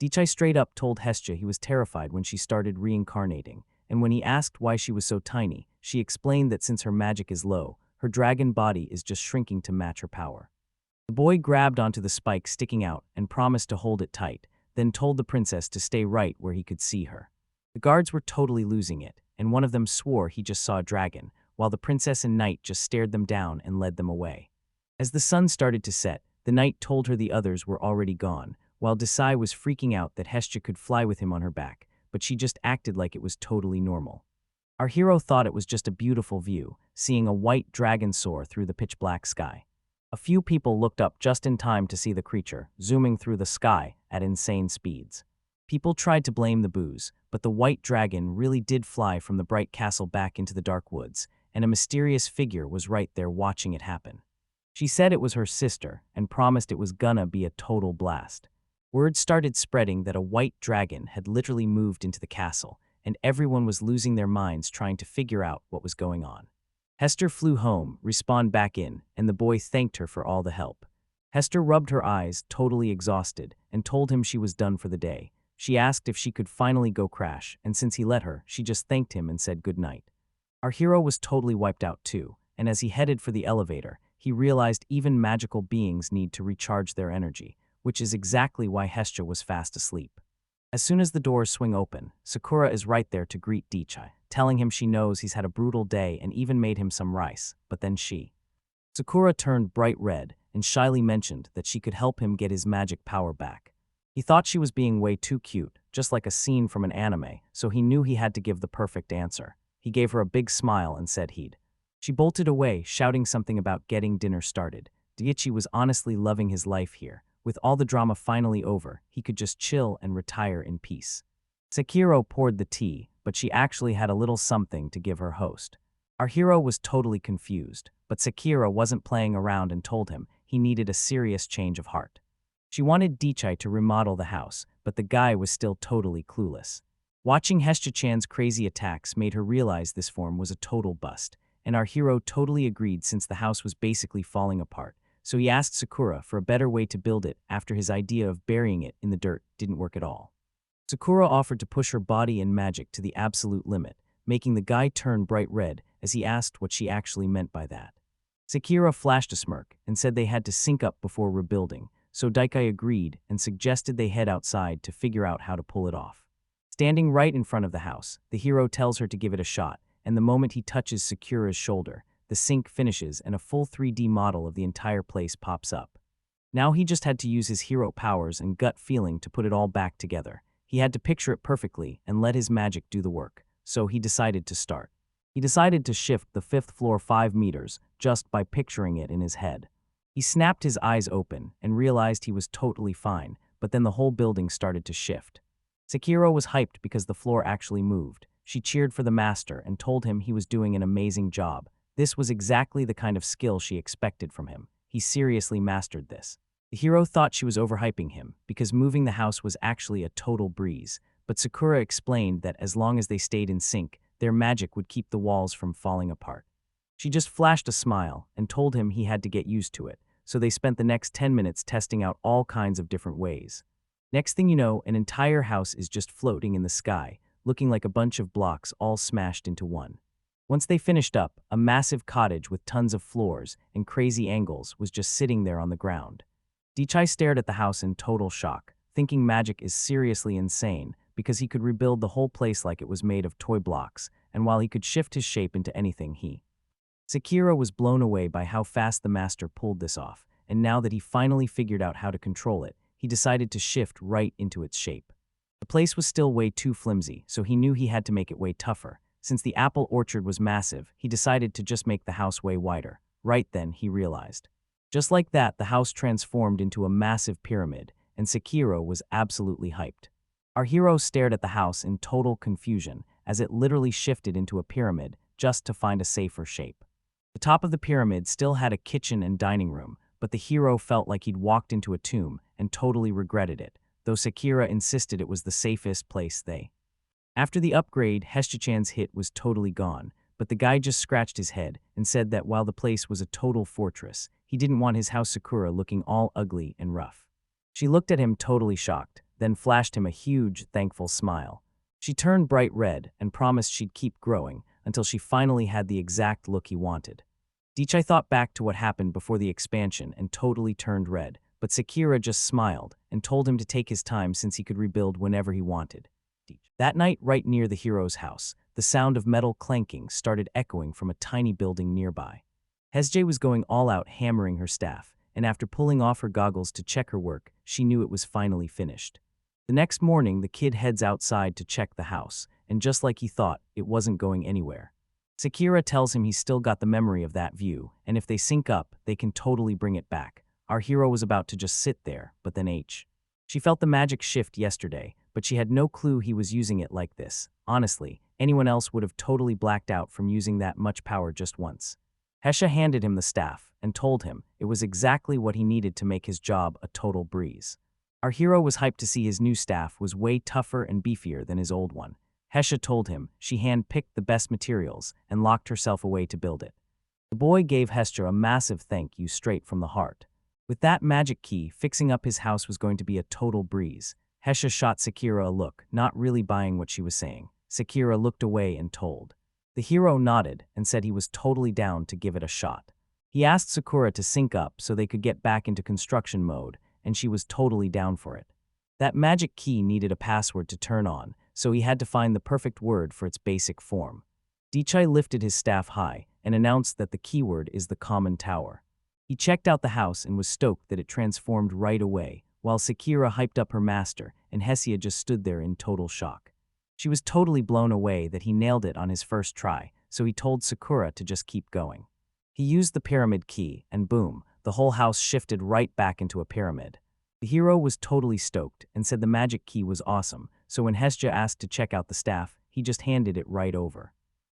Daichai straight up told Hestia he was terrified when she started reincarnating, and when he asked why she was so tiny, she explained that since her magic is low, her dragon body is just shrinking to match her power. The boy grabbed onto the spike sticking out and promised to hold it tight, then told the princess to stay right where he could see her. The guards were totally losing it, and one of them swore he just saw a dragon, while the princess and knight just stared them down and led them away. As the sun started to set, the knight told her the others were already gone, while Desai was freaking out that Hestia could fly with him on her back, but she just acted like it was totally normal. Our hero thought it was just a beautiful view, seeing a white dragon soar through the pitch-black sky. A few people looked up just in time to see the creature, zooming through the sky at insane speeds. People tried to blame the booze, but the white dragon really did fly from the bright castle back into the dark woods, and a mysterious figure was right there watching it happen. She said it was her sister and promised it was gonna be a total blast. Word started spreading that a white dragon had literally moved into the castle, and everyone was losing their minds trying to figure out what was going on. Hester flew home, respawned back in, and the boy thanked her for all the help. Hester rubbed her eyes, totally exhausted, and told him she was done for the day. She asked if she could finally go crash, and since he let her, she just thanked him and said goodnight. Our hero was totally wiped out too, and as he headed for the elevator, he realized even magical beings need to recharge their energy, which is exactly why Hestia was fast asleep. As soon as the doors swing open, Sakura is right there to greet Dichai, telling him she knows he's had a brutal day and even made him some rice, but then Sakura turned bright red and shyly mentioned that she could help him get his magic power back. He thought she was being way too cute, just like a scene from an anime, so he knew he had to give the perfect answer. He gave her a big smile and said he'd. She bolted away, shouting something about getting dinner started. Diichi was honestly loving his life here. With all the drama finally over, he could just chill and retire in peace. Sekiro poured the tea, but she actually had a little something to give her host. Our hero was totally confused, but Sekiro wasn't playing around and told him he needed a serious change of heart. She wanted Dichai to remodel the house, but the guy was still totally clueless. Watching Hestia-chan's crazy attacks made her realize this form was a total bust, and our hero totally agreed since the house was basically falling apart. So he asked Sakura for a better way to build it after his idea of burying it in the dirt didn't work at all. Sakura offered to push her body and magic to the absolute limit, making the guy turn bright red as he asked what she actually meant by that. Sakura flashed a smirk and said they had to sync up before rebuilding, so Daikai agreed and suggested they head outside to figure out how to pull it off. Standing right in front of the house, the hero tells her to give it a shot, and the moment he touches Sakura's shoulder, the sync finishes and a full 3D model of the entire place pops up. Now he just had to use his hero powers and gut feeling to put it all back together. He had to picture it perfectly and let his magic do the work, so he decided to start. He decided to shift the 5th floor 5 meters just by picturing it in his head. He snapped his eyes open and realized he was totally fine, but then the whole building started to shift. Sekiro was hyped because the floor actually moved. She cheered for the master and told him he was doing an amazing job. This was exactly the kind of skill she expected from him. He seriously mastered this. The hero thought she was overhyping him because moving the house was actually a total breeze, but Sakura explained that as long as they stayed in sync, their magic would keep the walls from falling apart. She just flashed a smile and told him he had to get used to it, so they spent the next 10 minutes testing out all kinds of different ways. Next thing you know, an entire house is just floating in the sky, looking like a bunch of blocks all smashed into one. Once they finished up, a massive cottage with tons of floors and crazy angles was just sitting there on the ground. Dichai stared at the house in total shock, thinking magic is seriously insane because he could rebuild the whole place like it was made of toy blocks, and while he could shift his shape into anything Sekiro was blown away by how fast the master pulled this off, and now that he finally figured out how to control it, he decided to shift right into its shape. The place was still way too flimsy, so he knew he had to make it way tougher. Since the apple orchard was massive, he decided to just make the house way wider. Right then, he realized. Just like that, the house transformed into a massive pyramid, and Sekiro was absolutely hyped. Our hero stared at the house in total confusion, as it literally shifted into a pyramid just to find a safer shape. The top of the pyramid still had a kitchen and dining room, but the hero felt like he'd walked into a tomb and totally regretted it, though Sakura insisted it was the safest place After the upgrade, Hestia-chan's hit was totally gone, but the guy just scratched his head and said that while the place was a total fortress, he didn't want his house Sakura looking all ugly and rough. She looked at him totally shocked, then flashed him a huge, thankful smile. She turned bright red and promised she'd keep growing until she finally had the exact look he wanted. Dichai thought back to what happened before the expansion and totally turned red, but Sakura just smiled and told him to take his time since he could rebuild whenever he wanted. That night, right near the hero's house, the sound of metal clanking started echoing from a tiny building nearby. Hesje was going all out hammering her staff, and after pulling off her goggles to check her work, she knew it was finally finished. The next morning, the kid heads outside to check the house, and just like he thought, it wasn't going anywhere. Sakura tells him he's still got the memory of that view, and if they sync up, they can totally bring it back. Our hero was about to just sit there, but then She felt the magic shift yesterday, but she had no clue he was using it like this. Honestly, anyone else would have totally blacked out from using that much power just once. Hesha handed him the staff and told him it was exactly what he needed to make his job a total breeze. Our hero was hyped to see his new staff was way tougher and beefier than his old one. Hesha told him she hand-picked the best materials and locked herself away to build it. The boy gave Hesha a massive thank you straight from the heart. With that magic key, fixing up his house was going to be a total breeze. Hesha shot Sakura a look, not really buying what she was saying. Sakura looked away and told. The hero nodded and said he was totally down to give it a shot. He asked Sakura to sync up so they could get back into construction mode, and she was totally down for it. That magic key needed a password to turn on, so he had to find the perfect word for its basic form. Dichai lifted his staff high and announced that the keyword is the common tower. He checked out the house and was stoked that it transformed right away, while Sakura hyped up her master and Hesia just stood there in total shock. She was totally blown away that he nailed it on his first try, so he told Sakura to just keep going. He used the pyramid key, and boom, the whole house shifted right back into a pyramid. The hero was totally stoked and said the magic key was awesome, so when Hesja asked to check out the staff, he just handed it right over.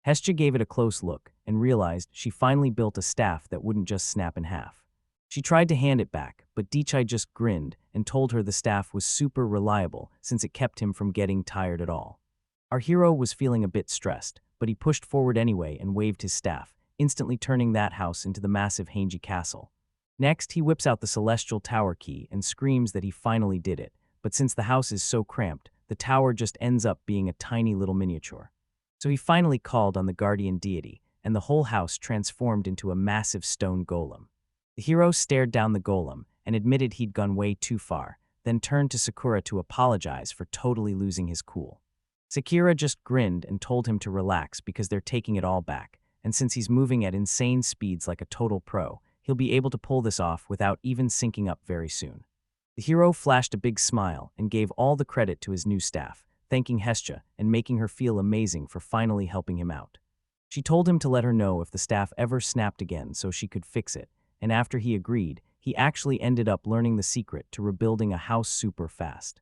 Hesja gave it a close look and realized she finally built a staff that wouldn't just snap in half. She tried to hand it back, but Dichai just grinned and told her the staff was super reliable since it kept him from getting tired at all. Our hero was feeling a bit stressed, but he pushed forward anyway and waved his staff, instantly turning that house into the massive Hanji castle. Next, he whips out the celestial tower key and screams that he finally did it, but since the house is so cramped, the tower just ends up being a tiny little miniature. So he finally called on the guardian deity, and the whole house transformed into a massive stone golem. The hero stared down the golem and admitted he'd gone way too far, then turned to Sakura to apologize for totally losing his cool. Sakura just grinned and told him to relax because they're taking it all back, and since he's moving at insane speeds like a total pro, he'll be able to pull this off without even syncing up very soon. The hero flashed a big smile and gave all the credit to his new staff, thanking Hesja and making her feel amazing for finally helping him out. She told him to let her know if the staff ever snapped again so she could fix it, and after he agreed, he actually ended up learning the secret to rebuilding a house super fast.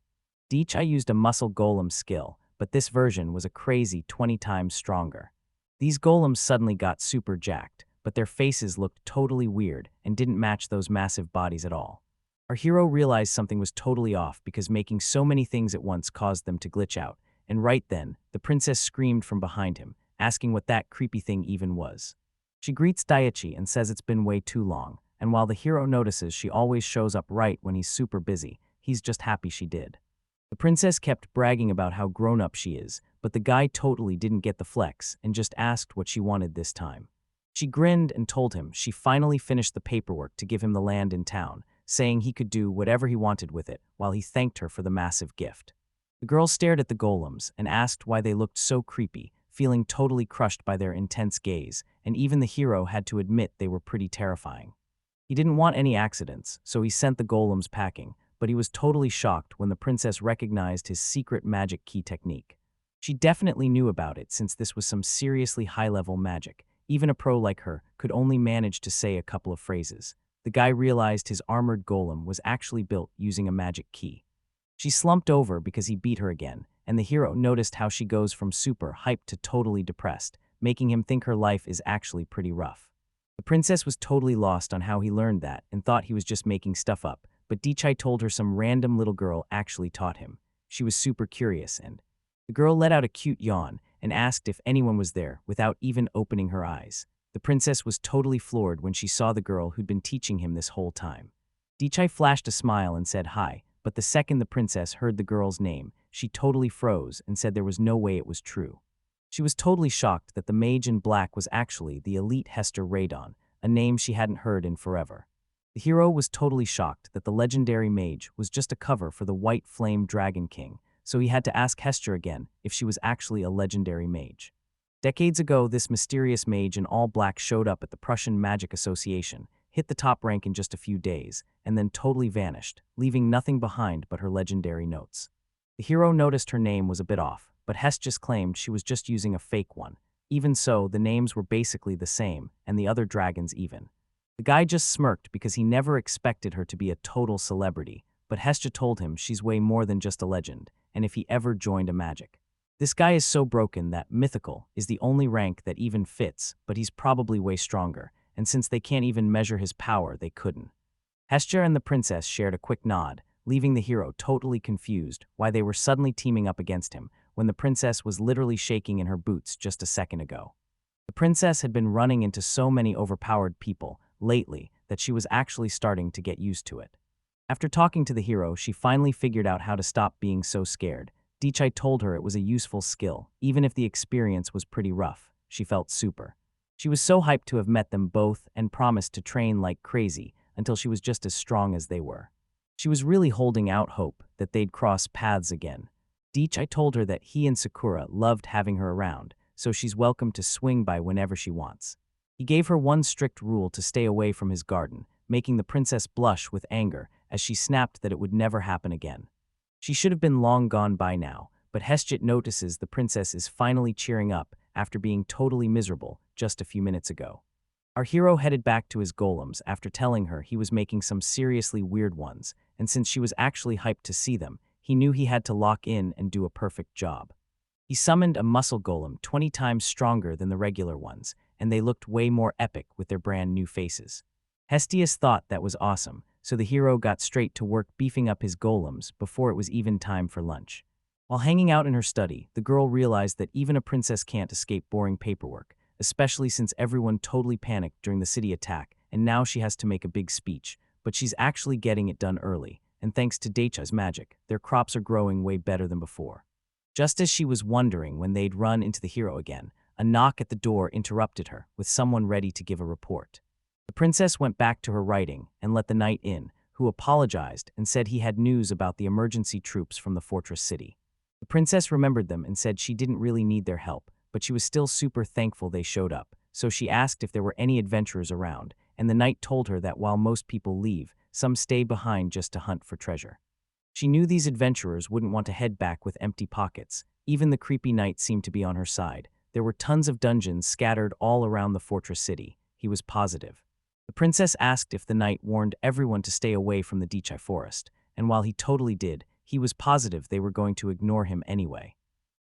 Dichai used a muscle golem skill, but this version was a crazy 20 times stronger. These golems suddenly got super jacked, but their faces looked totally weird and didn't match those massive bodies at all. Our hero realized something was totally off because making so many things at once caused them to glitch out, and right then, the princess screamed from behind him, asking what that creepy thing even was. She greets Daichi and says it's been way too long, and while the hero notices she always shows up right when he's super busy, he's just happy she did. The princess kept bragging about how grown-up she is, but the guy totally didn't get the flex and just asked what she wanted this time. She grinned and told him she finally finished the paperwork to give him the land in town, saying he could do whatever he wanted with it while he thanked her for the massive gift. The girl stared at the golems and asked why they looked so creepy, feeling totally crushed by their intense gaze, and even the hero had to admit they were pretty terrifying. He didn't want any accidents, so he sent the golems packing, but he was totally shocked when the princess recognized his secret magic key technique. She definitely knew about it since this was some seriously high-level magic. Even a pro like her could only manage to say a couple of phrases. The guy realized his armored golem was actually built using a magic key. She slumped over because he beat her again, and the hero noticed how she goes from super hyped to totally depressed, making him think her life is actually pretty rough. The princess was totally lost on how he learned that and thought he was just making stuff up, but Dichai told her some random little girl actually taught him. She was super curious and the girl let out a cute yawn and asked if anyone was there without even opening her eyes. The princess was totally floored when she saw the girl who'd been teaching him this whole time. Dichai flashed a smile and said hi, but the second the princess heard the girl's name, she totally froze and said there was no way it was true. She was totally shocked that the mage in black was actually the elite Hester Radon, a name she hadn't heard in forever. The hero was totally shocked that the legendary mage was just a cover for the White Flame Dragon King, so he had to ask Hestia again if she was actually a legendary mage. Decades ago, this mysterious mage in all black showed up at the Prussian Magic Association, hit the top rank in just a few days, and then totally vanished, leaving nothing behind but her legendary notes. The hero noticed her name was a bit off, but Hestia claimed she was just using a fake one. Even so, the names were basically the same, and the other dragons even. The guy just smirked because he never expected her to be a total celebrity, but Hestia told him she's way more than just a legend, and if he ever joined a magic. This guy is so broken that mythical is the only rank that even fits, but he's probably way stronger, and since they can't even measure his power, they couldn't. Hestia and the princess shared a quick nod, leaving the hero totally confused why they were suddenly teaming up against him when the princess was literally shaking in her boots just a second ago. The princess had been running into so many overpowered people lately that she was actually starting to get used to it. After talking to the hero, she finally figured out how to stop being so scared. Isekai'D told her it was a useful skill, even if the experience was pretty rough. She felt super. She was so hyped to have met them both and promised to train like crazy until she was just as strong as they were. She was really holding out hope that they'd cross paths again. Isekai'D told her that he and Sakura loved having her around, so she's welcome to swing by whenever she wants. He gave her one strict rule to stay away from his garden, making the princess blush with anger as she snapped that it would never happen again. She should have been long gone by now, but Hestia notices the princess is finally cheering up after being totally miserable just a few minutes ago. Our hero headed back to his golems after telling her he was making some seriously weird ones, and since she was actually hyped to see them, he knew he had to lock in and do a perfect job. He summoned a muscle golem 20 times stronger than the regular ones, and they looked way more epic with their brand new faces. Hestia thought that was awesome, so the hero got straight to work beefing up his golems before it was even time for lunch. While hanging out in her study, the girl realized that even a princess can't escape boring paperwork, especially since everyone totally panicked during the city attack, and now she has to make a big speech, but she's actually getting it done early, and thanks to Isekai'D's magic, their crops are growing way better than before. Just as she was wondering when they'd run into the hero again, a knock at the door interrupted her, with someone ready to give a report. The princess went back to her writing and let the knight in, who apologized and said he had news about the emergency troops from the fortress city. The princess remembered them and said she didn't really need their help, but she was still super thankful they showed up, so she asked if there were any adventurers around, and the knight told her that while most people leave, some stay behind just to hunt for treasure. She knew these adventurers wouldn't want to head back with empty pockets. Even the creepy knight seemed to be on her side. There were tons of dungeons scattered all around the fortress city. He was positive. The princess asked if the knight warned everyone to stay away from the Isekai'D forest, and while he totally did, he was positive they were going to ignore him anyway.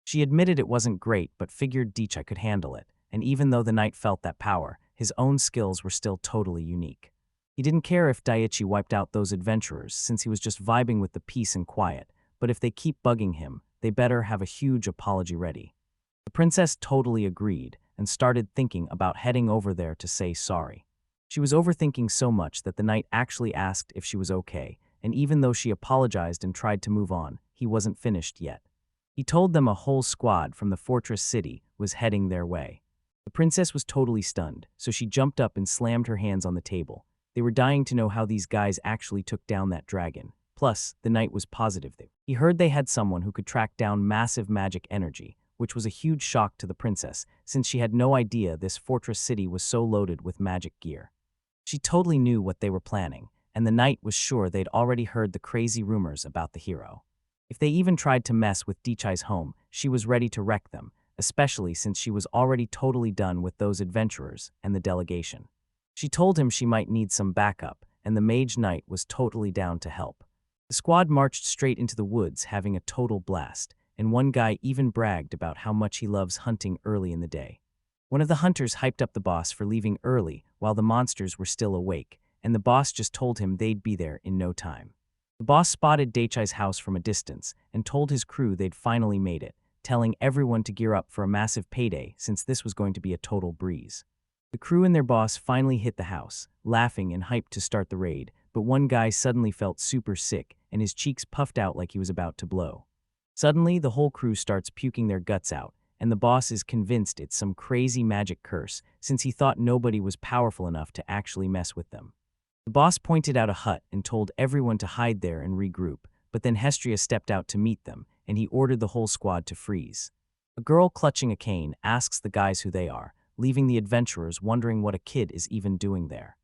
She admitted it wasn't great but figured Isekai'D could handle it, and even though the knight felt that power, his own skills were still totally unique. He didn't care if Isekai'D wiped out those adventurers since he was just vibing with the peace and quiet, but if they keep bugging him, they better have a huge apology ready. The princess totally agreed and started thinking about heading over there to say sorry. She was overthinking so much that the knight actually asked if she was okay, and even though she apologized and tried to move on, he wasn't finished yet. He told them a whole squad from the fortress city was heading their way. The princess was totally stunned, so she jumped up and slammed her hands on the table. They were dying to know how these guys actually took down that dragon. Plus, the knight was positive he heard they had someone who could track down massive magic energy, which was a huge shock to the princess since she had no idea this fortress city was so loaded with magic gear. She totally knew what they were planning, and the knight was sure they'd already heard the crazy rumors about the hero. If they even tried to mess with Isekai'D's home, she was ready to wreck them, especially since she was already totally done with those adventurers and the delegation. She told him she might need some backup, and the mage knight was totally down to help. The squad marched straight into the woods having a total blast, and one guy even bragged about how much he loves hunting early in the day. One of the hunters hyped up the boss for leaving early while the monsters were still awake, and the boss just told him they'd be there in no time. The boss spotted Isekai'D's house from a distance and told his crew they'd finally made it, telling everyone to gear up for a massive payday since this was going to be a total breeze. The crew and their boss finally hit the house, laughing and hyped to start the raid, but one guy suddenly felt super sick and his cheeks puffed out like he was about to blow. Suddenly, the whole crew starts puking their guts out, and the boss is convinced it's some crazy magic curse since he thought nobody was powerful enough to actually mess with them. The The boss pointed out a hut and told everyone to hide there and regroup, but then Hestia stepped out to meet them, and he ordered the whole squad to freeze. A girl clutching a cane asks the guys who they are, leaving the adventurers wondering what a kid is even doing there.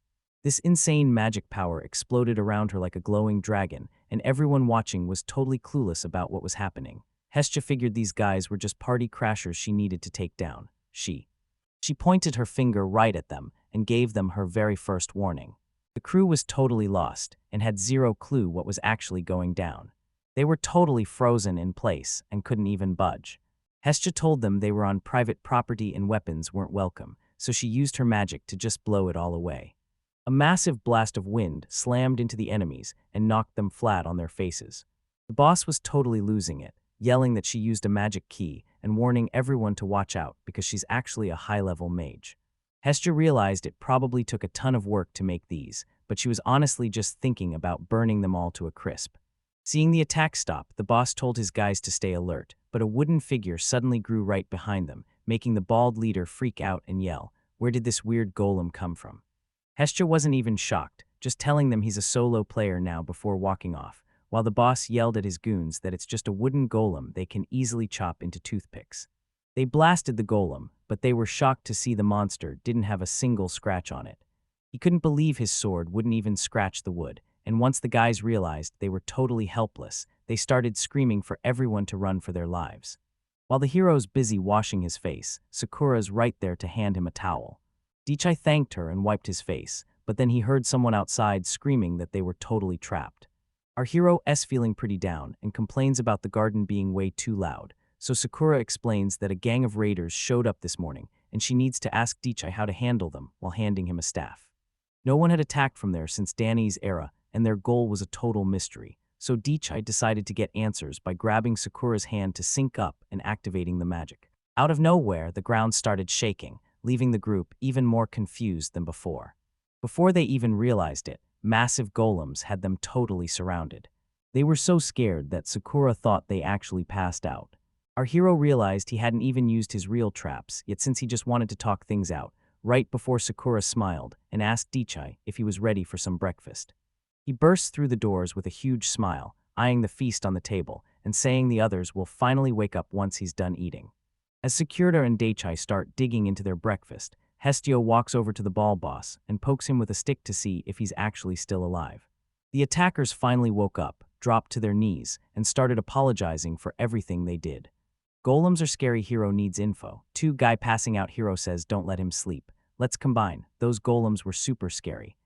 This insane magic power exploded around her like a glowing dragon, and everyone watching was totally clueless about what was happening. Hestia figured these guys were just party crashers she needed to take down. She pointed her finger right at them and gave them her very first warning. The crew was totally lost and had zero clue what was actually going down. They were totally frozen in place and couldn't even budge. Hestia told them they were on private property and weapons weren't welcome, so she used her magic to just blow it all away. A massive blast of wind slammed into the enemies and knocked them flat on their faces. The boss was totally losing it, yelling that she used a magic key and warning everyone to watch out because she's actually a high-level mage. Hestia realized it probably took a ton of work to make these, but she was honestly just thinking about burning them all to a crisp. Seeing the attack stop, the boss told his guys to stay alert, but a wooden figure suddenly grew right behind them, making the bald leader freak out and yell, "Where did this weird golem come from?" Hestia wasn't even shocked, just telling them he's a solo player now before walking off, while the boss yelled at his goons that it's just a wooden golem they can easily chop into toothpicks. They blasted the golem, but they were shocked to see the monster didn't have a single scratch on it. He couldn't believe his sword wouldn't even scratch the wood, and once the guys realized they were totally helpless, they started screaming for everyone to run for their lives. While the hero's busy washing his face, Sakura's right there to hand him a towel. Dichai thanked her and wiped his face, but then he heard someone outside screaming that they were totally trapped. Our hero is feeling pretty down and complains about the garden being way too loud, so Sakura explains that a gang of raiders showed up this morning and she needs to ask Dichai how to handle them while handing him a staff. No one had attacked from there since Danny's era, and their goal was a total mystery, so Dichai decided to get answers by grabbing Sakura's hand to sync up and activating the magic. Out of nowhere, the ground started shaking, leaving the group even more confused than before. Before they even realized it, massive golems had them totally surrounded. They were so scared that Sakura thought they actually passed out. Our hero realized he hadn't even used his real traps, yet since he just wanted to talk things out, right before Sakura smiled and asked Dichai if he was ready for some breakfast. He bursts through the doors with a huge smile, eyeing the feast on the table and saying the others will finally wake up once he's done eating. As Sakura and Dichai start digging into their breakfast, Hestia walks over to the ball boss and pokes him with a stick to see if he's actually still alive. The attackers finally woke up, dropped to their knees, and started apologizing for everything they did. Golems are scary, hero needs info. Guy passing out, hero says don't let him sleep. Let's combine, those golems were super scary.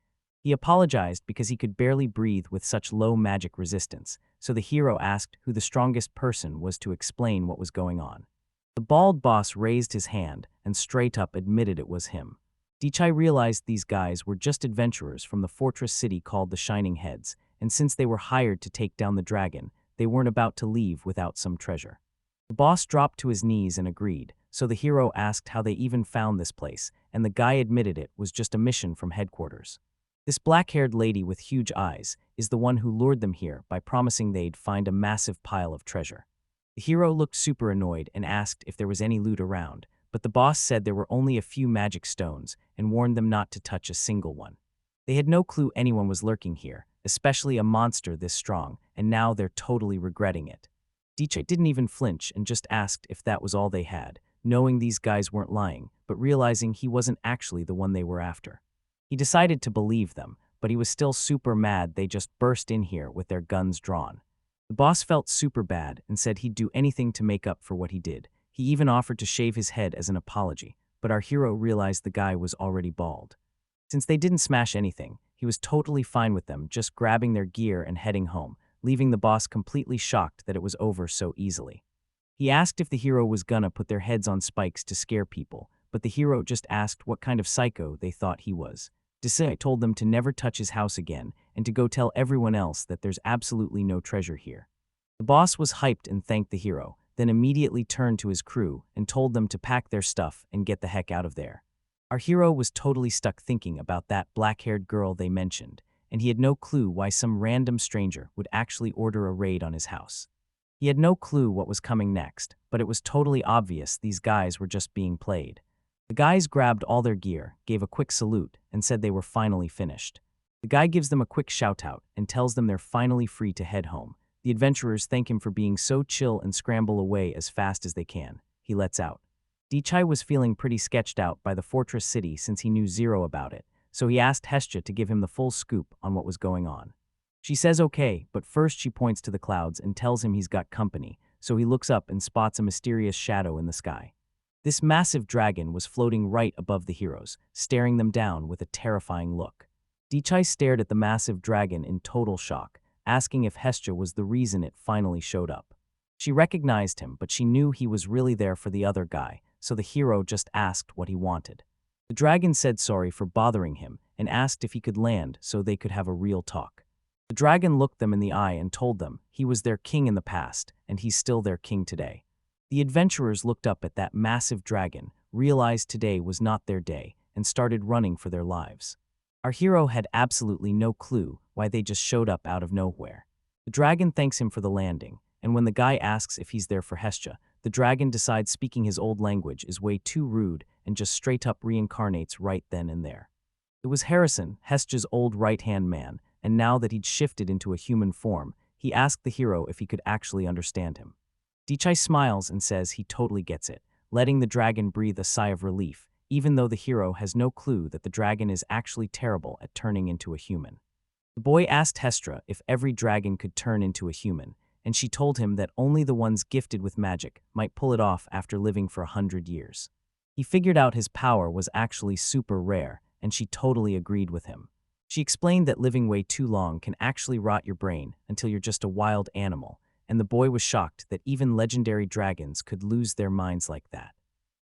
He apologized because he could barely breathe with such low magic resistance, so the hero asked who the strongest person was to explain what was going on. The bald boss raised his hand and straight up admitted it was him. Dichai realized these guys were just adventurers from the fortress city called the Shining Heads, and since they were hired to take down the dragon, they weren't about to leave without some treasure. The boss dropped to his knees and agreed, so the hero asked how they even found this place, and the guy admitted it was just a mission from headquarters. This black-haired lady with huge eyes is the one who lured them here by promising they'd find a massive pile of treasure. The hero looked super annoyed and asked if there was any loot around, but the boss said there were only a few magic stones and warned them not to touch a single one. They had no clue anyone was lurking here, especially a monster this strong, and now they're totally regretting it. Dichai didn't even flinch and just asked if that was all they had, knowing these guys weren't lying, but realizing he wasn't actually the one they were after. He decided to believe them, but he was still super mad they just burst in here with their guns drawn. The boss felt super bad and said he'd do anything to make up for what he did. He even offered to shave his head as an apology, but our hero realized the guy was already bald. Since they didn't smash anything, he was totally fine with them just grabbing their gear and heading home, leaving the boss completely shocked that it was over so easily. He asked if the hero was gonna put their heads on spikes to scare people, but the hero just asked what kind of psycho they thought he was. Isekai'D told them to never touch his house again and to go tell everyone else that there's absolutely no treasure here. The boss was hyped and thanked the hero, then immediately turned to his crew and told them to pack their stuff and get the heck out of there. Our hero was totally stuck thinking about that black-haired girl they mentioned, and he had no clue why some random stranger would actually order a raid on his house. He had no clue what was coming next, but it was totally obvious these guys were just being played. The guys grabbed all their gear, gave a quick salute, and said they were finally finished. The guy gives them a quick shout-out and tells them they're finally free to head home. The adventurers thank him for being so chill and scramble away as fast as they can. He lets out. Dichai was feeling pretty sketched out by the fortress city since he knew zero about it, so he asked Hestia to give him the full scoop on what was going on. She says okay, but first she points to the clouds and tells him he's got company, so he looks up and spots a mysterious shadow in the sky. This massive dragon was floating right above the heroes, staring them down with a terrifying look. Dichai stared at the massive dragon in total shock, asking if Hestia was the reason it finally showed up. She recognized him, but she knew he was really there for the other guy, so the hero just asked what he wanted. The dragon said sorry for bothering him and asked if he could land so they could have a real talk. The dragon looked them in the eye and told them he was their king in the past and he's still their king today. The adventurers looked up at that massive dragon, realized today was not their day, and started running for their lives. Our hero had absolutely no clue why they just showed up out of nowhere. The dragon thanks him for the landing, and when the guy asks if he's there for Hestia, the dragon decides speaking his old language is way too rude and just straight up reincarnates right then and there. It was Harrison, Hestia's old right-hand man, and now that he'd shifted into a human form, he asked the hero if he could actually understand him. Dichai smiles and says he totally gets it, letting the dragon breathe a sigh of relief, even though the hero has no clue that the dragon is actually terrible at turning into a human. The boy asked Hestia if every dragon could turn into a human, and she told him that only the ones gifted with magic might pull it off after living for 100 years. He figured out his power was actually super rare, and she totally agreed with him. She explained that living way too long can actually rot your brain until you're just a wild animal, and the boy was shocked that even legendary dragons could lose their minds like that.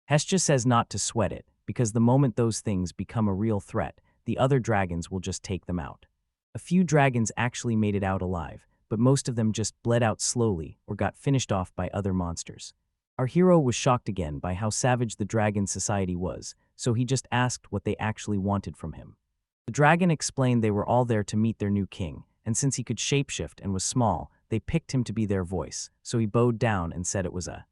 Hestia says not to sweat it, because the moment those things become a real threat, the other dragons will just take them out. A few dragons actually made it out alive, but most of them just bled out slowly or got finished off by other monsters. Our hero was shocked again by how savage the dragon society was, so he just asked what they actually wanted from him. The dragon explained they were all there to meet their new king, and since he could shapeshift and was small, they picked him to be their voice, so he bowed down and said it was a.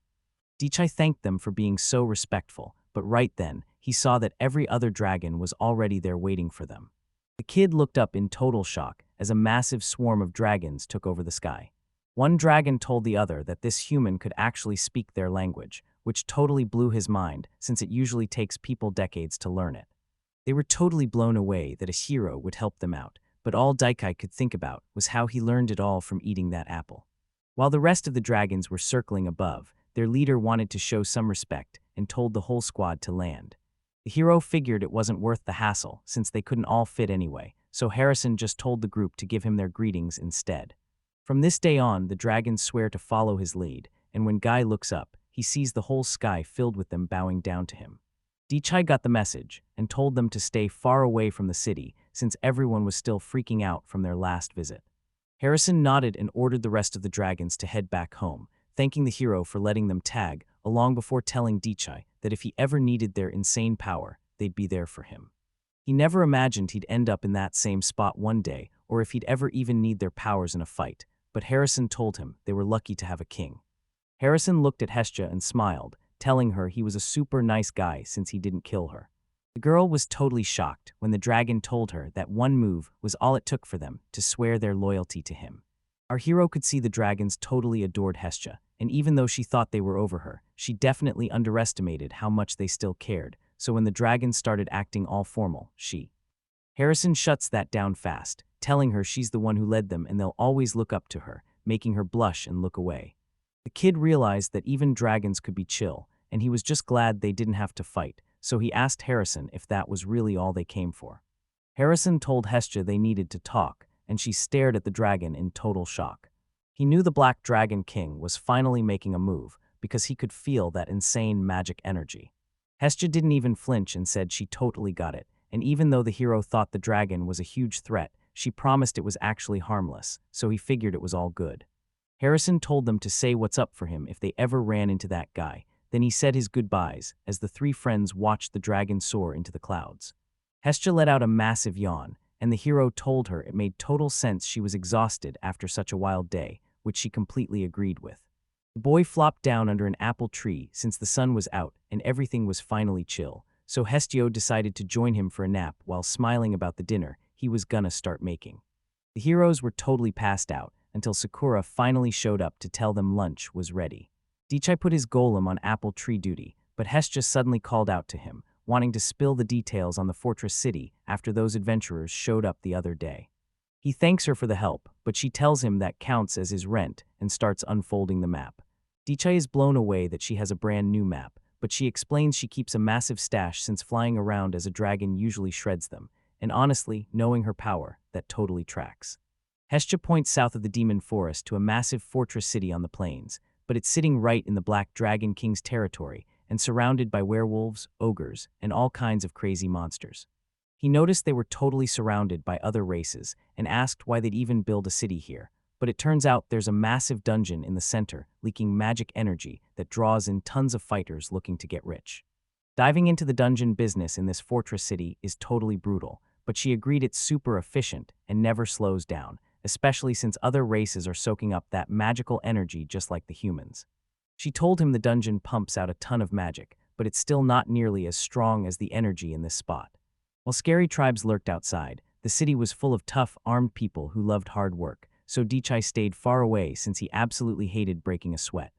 Dichai thanked them for being so respectful, but right then, he saw that every other dragon was already there waiting for them. The kid looked up in total shock as a massive swarm of dragons took over the sky. One dragon told the other that this human could actually speak their language, which totally blew his mind since it usually takes people decades to learn it. They were totally blown away that a hero would help them out, but all Dichai could think about was how he learned it all from eating that apple. While the rest of the dragons were circling above, their leader wanted to show some respect and told the whole squad to land. The hero figured it wasn't worth the hassle since they couldn't all fit anyway, so Harrison just told the group to give him their greetings instead. From this day on, the dragons swear to follow his lead, and when Guy looks up, he sees the whole sky filled with them bowing down to him. Dichai got the message and told them to stay far away from the city since everyone was still freaking out from their last visit. Harrison nodded and ordered the rest of the dragons to head back home, thanking the hero for letting them tag, along before telling Dichai that if he ever needed their insane power, they'd be there for him. He never imagined he'd end up in that same spot one day, or if he'd ever even need their powers in a fight, but Harrison told him they were lucky to have a king. Harrison looked at Hestia and smiled, telling her he was a super nice guy since he didn't kill her. The girl was totally shocked when the dragon told her that one move was all it took for them to swear their loyalty to him. Our hero could see the dragons totally adored Hestia, and even though she thought they were over her, she definitely underestimated how much they still cared, so when the dragons started acting all formal, Harrison shuts that down fast, telling her she's the one who led them and they'll always look up to her, making her blush and look away. The kid realized that even dragons could be chill, and he was just glad they didn't have to fight, so he asked Harrison if that was really all they came for. Harrison told Hestia they needed to talk, and she stared at the dragon in total shock. He knew the Black Dragon King was finally making a move because he could feel that insane magic energy. Hestia didn't even flinch and said she totally got it, and even though the hero thought the dragon was a huge threat, she promised it was actually harmless, so he figured it was all good. Harrison told them to say what's up for him if they ever ran into that guy. Then he said his goodbyes as the three friends watched the dragon soar into the clouds. Hestia let out a massive yawn, and the hero told her it made total sense she was exhausted after such a wild day, which she completely agreed with. The boy flopped down under an apple tree since the sun was out and everything was finally chill, so Hestia decided to join him for a nap while smiling about the dinner he was gonna start making. The heroes were totally passed out until Sakura finally showed up to tell them lunch was ready. Dichai put his golem on apple tree duty, but Hestia suddenly called out to him, wanting to spill the details on the fortress city after those adventurers showed up the other day. He thanks her for the help, but she tells him that counts as his rent and starts unfolding the map. Dichai is blown away that she has a brand new map, but she explains she keeps a massive stash since flying around as a dragon usually shreds them, and honestly, knowing her power, that totally tracks. Hestia points south of the demon forest to a massive fortress city on the plains, but it's sitting right in the Black Dragon King's territory and surrounded by werewolves, ogres, and all kinds of crazy monsters. He noticed they were totally surrounded by other races and asked why they'd even build a city here, but it turns out there's a massive dungeon in the center leaking magic energy that draws in tons of fighters looking to get rich. Diving into the dungeon business in this fortress city is totally brutal, but she agreed it's super efficient and never slows down, especially since other races are soaking up that magical energy just like the humans. She told him the dungeon pumps out a ton of magic, but it's still not nearly as strong as the energy in this spot. While scary tribes lurked outside, the city was full of tough, armed people who loved hard work, so Dichai stayed far away since he absolutely hated breaking a sweat.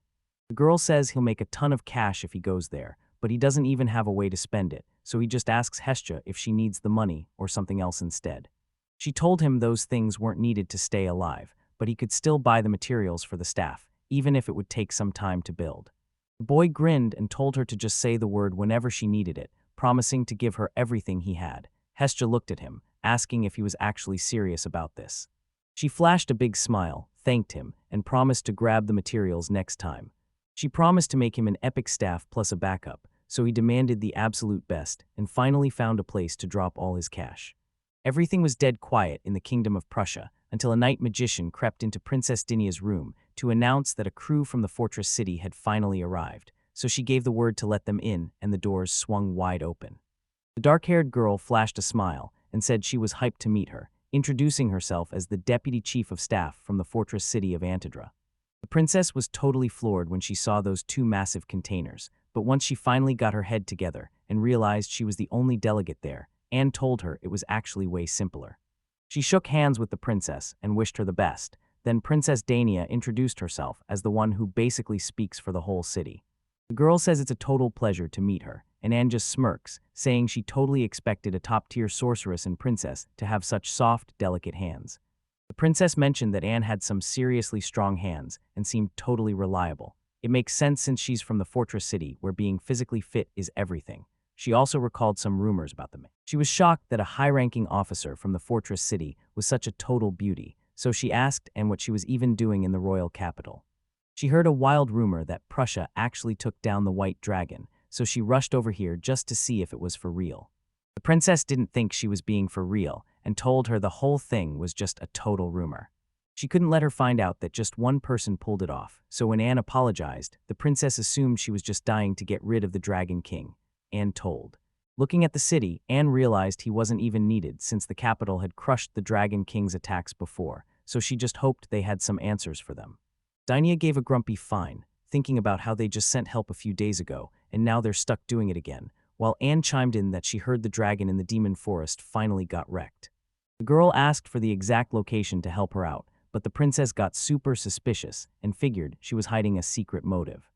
The girl says he'll make a ton of cash if he goes there, but he doesn't even have a way to spend it, so he just asks Hestia if she needs the money or something else instead. She told him those things weren't needed to stay alive, but he could still buy the materials for the staff, even if it would take some time to build. The boy grinned and told her to just say the word whenever she needed it, promising to give her everything he had. Hestia looked at him, asking if he was actually serious about this. She flashed a big smile, thanked him, and promised to grab the materials next time. She promised to make him an epic staff plus a backup, so he demanded the absolute best and finally found a place to drop all his cash. Everything was dead quiet in the kingdom of Prussia until a night magician crept into Princess Dinia's room to announce that a crew from the fortress city had finally arrived, so she gave the word to let them in and the doors swung wide open. The dark-haired girl flashed a smile and said she was hyped to meet her, introducing herself as the deputy chief of staff from the fortress city of Antidra. The princess was totally floored when she saw those two massive containers, but once she finally got her head together and realized she was the only delegate there, Anne told her it was actually way simpler. She shook hands with the princess and wished her the best. Then Princess Dania introduced herself as the one who basically speaks for the whole city. The girl says it's a total pleasure to meet her, and Anne just smirks, saying she totally expected a top-tier sorceress and princess to have such soft, delicate hands. The princess mentioned that Anne had some seriously strong hands and seemed totally reliable. It makes sense since she's from the fortress city where being physically fit is everything. She also recalled some rumors about them. She was shocked that a high-ranking officer from the fortress city was such a total beauty, so she asked Anne what she was even doing in the royal capital. She heard a wild rumor that Prussia actually took down the White Dragon, so she rushed over here just to see if it was for real. The princess didn't think she was being for real and told her the whole thing was just a total rumor. She couldn't let her find out that just one person pulled it off, so when Anne apologized, the princess assumed she was just dying to get rid of the Dragon King. Anne told. Looking at the city, Anne realized he wasn't even needed since the capital had crushed the Dragon King's attacks before, so she just hoped they had some answers for them. Dinia gave a grumpy fine, thinking about how they just sent help a few days ago, and now they're stuck doing it again, while Anne chimed in that she heard the dragon in the demon forest finally got wrecked. The girl asked for the exact location to help her out, but the princess got super suspicious and figured she was hiding a secret motive.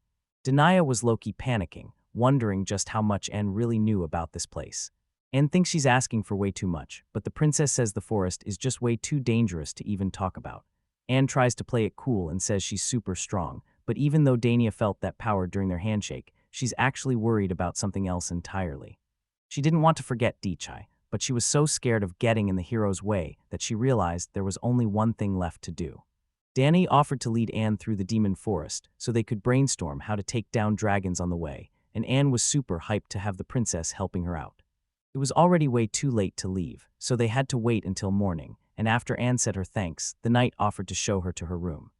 Denia was low-key panicking, wondering just how much Anne really knew about this place. Anne thinks she's asking for way too much, but the princess says the forest is just way too dangerous to even talk about. Anne tries to play it cool and says she's super strong, but even though Dania felt that power during their handshake, she's actually worried about something else entirely. She didn't want to forget Dichai, but she was so scared of getting in the hero's way that she realized there was only one thing left to do. Danny offered to lead Anne through the demon forest so they could brainstorm how to take down dragons on the way, and Anne was super hyped to have the princess helping her out. It was already way too late to leave, so they had to wait until morning, and after Anne said her thanks, the knight offered to show her to her room.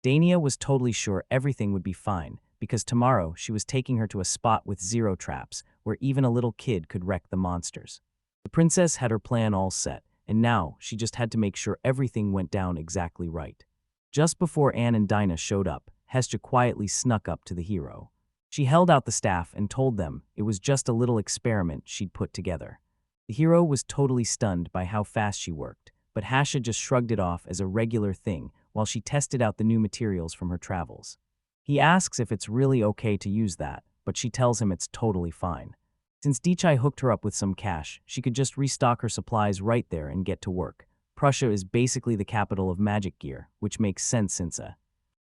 Dania was totally sure everything would be fine, because tomorrow she was taking her to a spot with 0 traps, where even a little kid could wreck the monsters. The princess had her plan all set, and now she just had to make sure everything went down exactly right. Just before Anne and Dinah showed up, Hestia quietly snuck up to the hero. She held out the staff and told them it was just a little experiment she'd put together. The hero was totally stunned by how fast she worked, but Hasha just shrugged it off as a regular thing while she tested out the new materials from her travels. He asks if it's really okay to use that, but she tells him it's totally fine. Since Dichai hooked her up with some cash, she could just restock her supplies right there and get to work. Prussia is basically the capital of magic gear, which makes sense since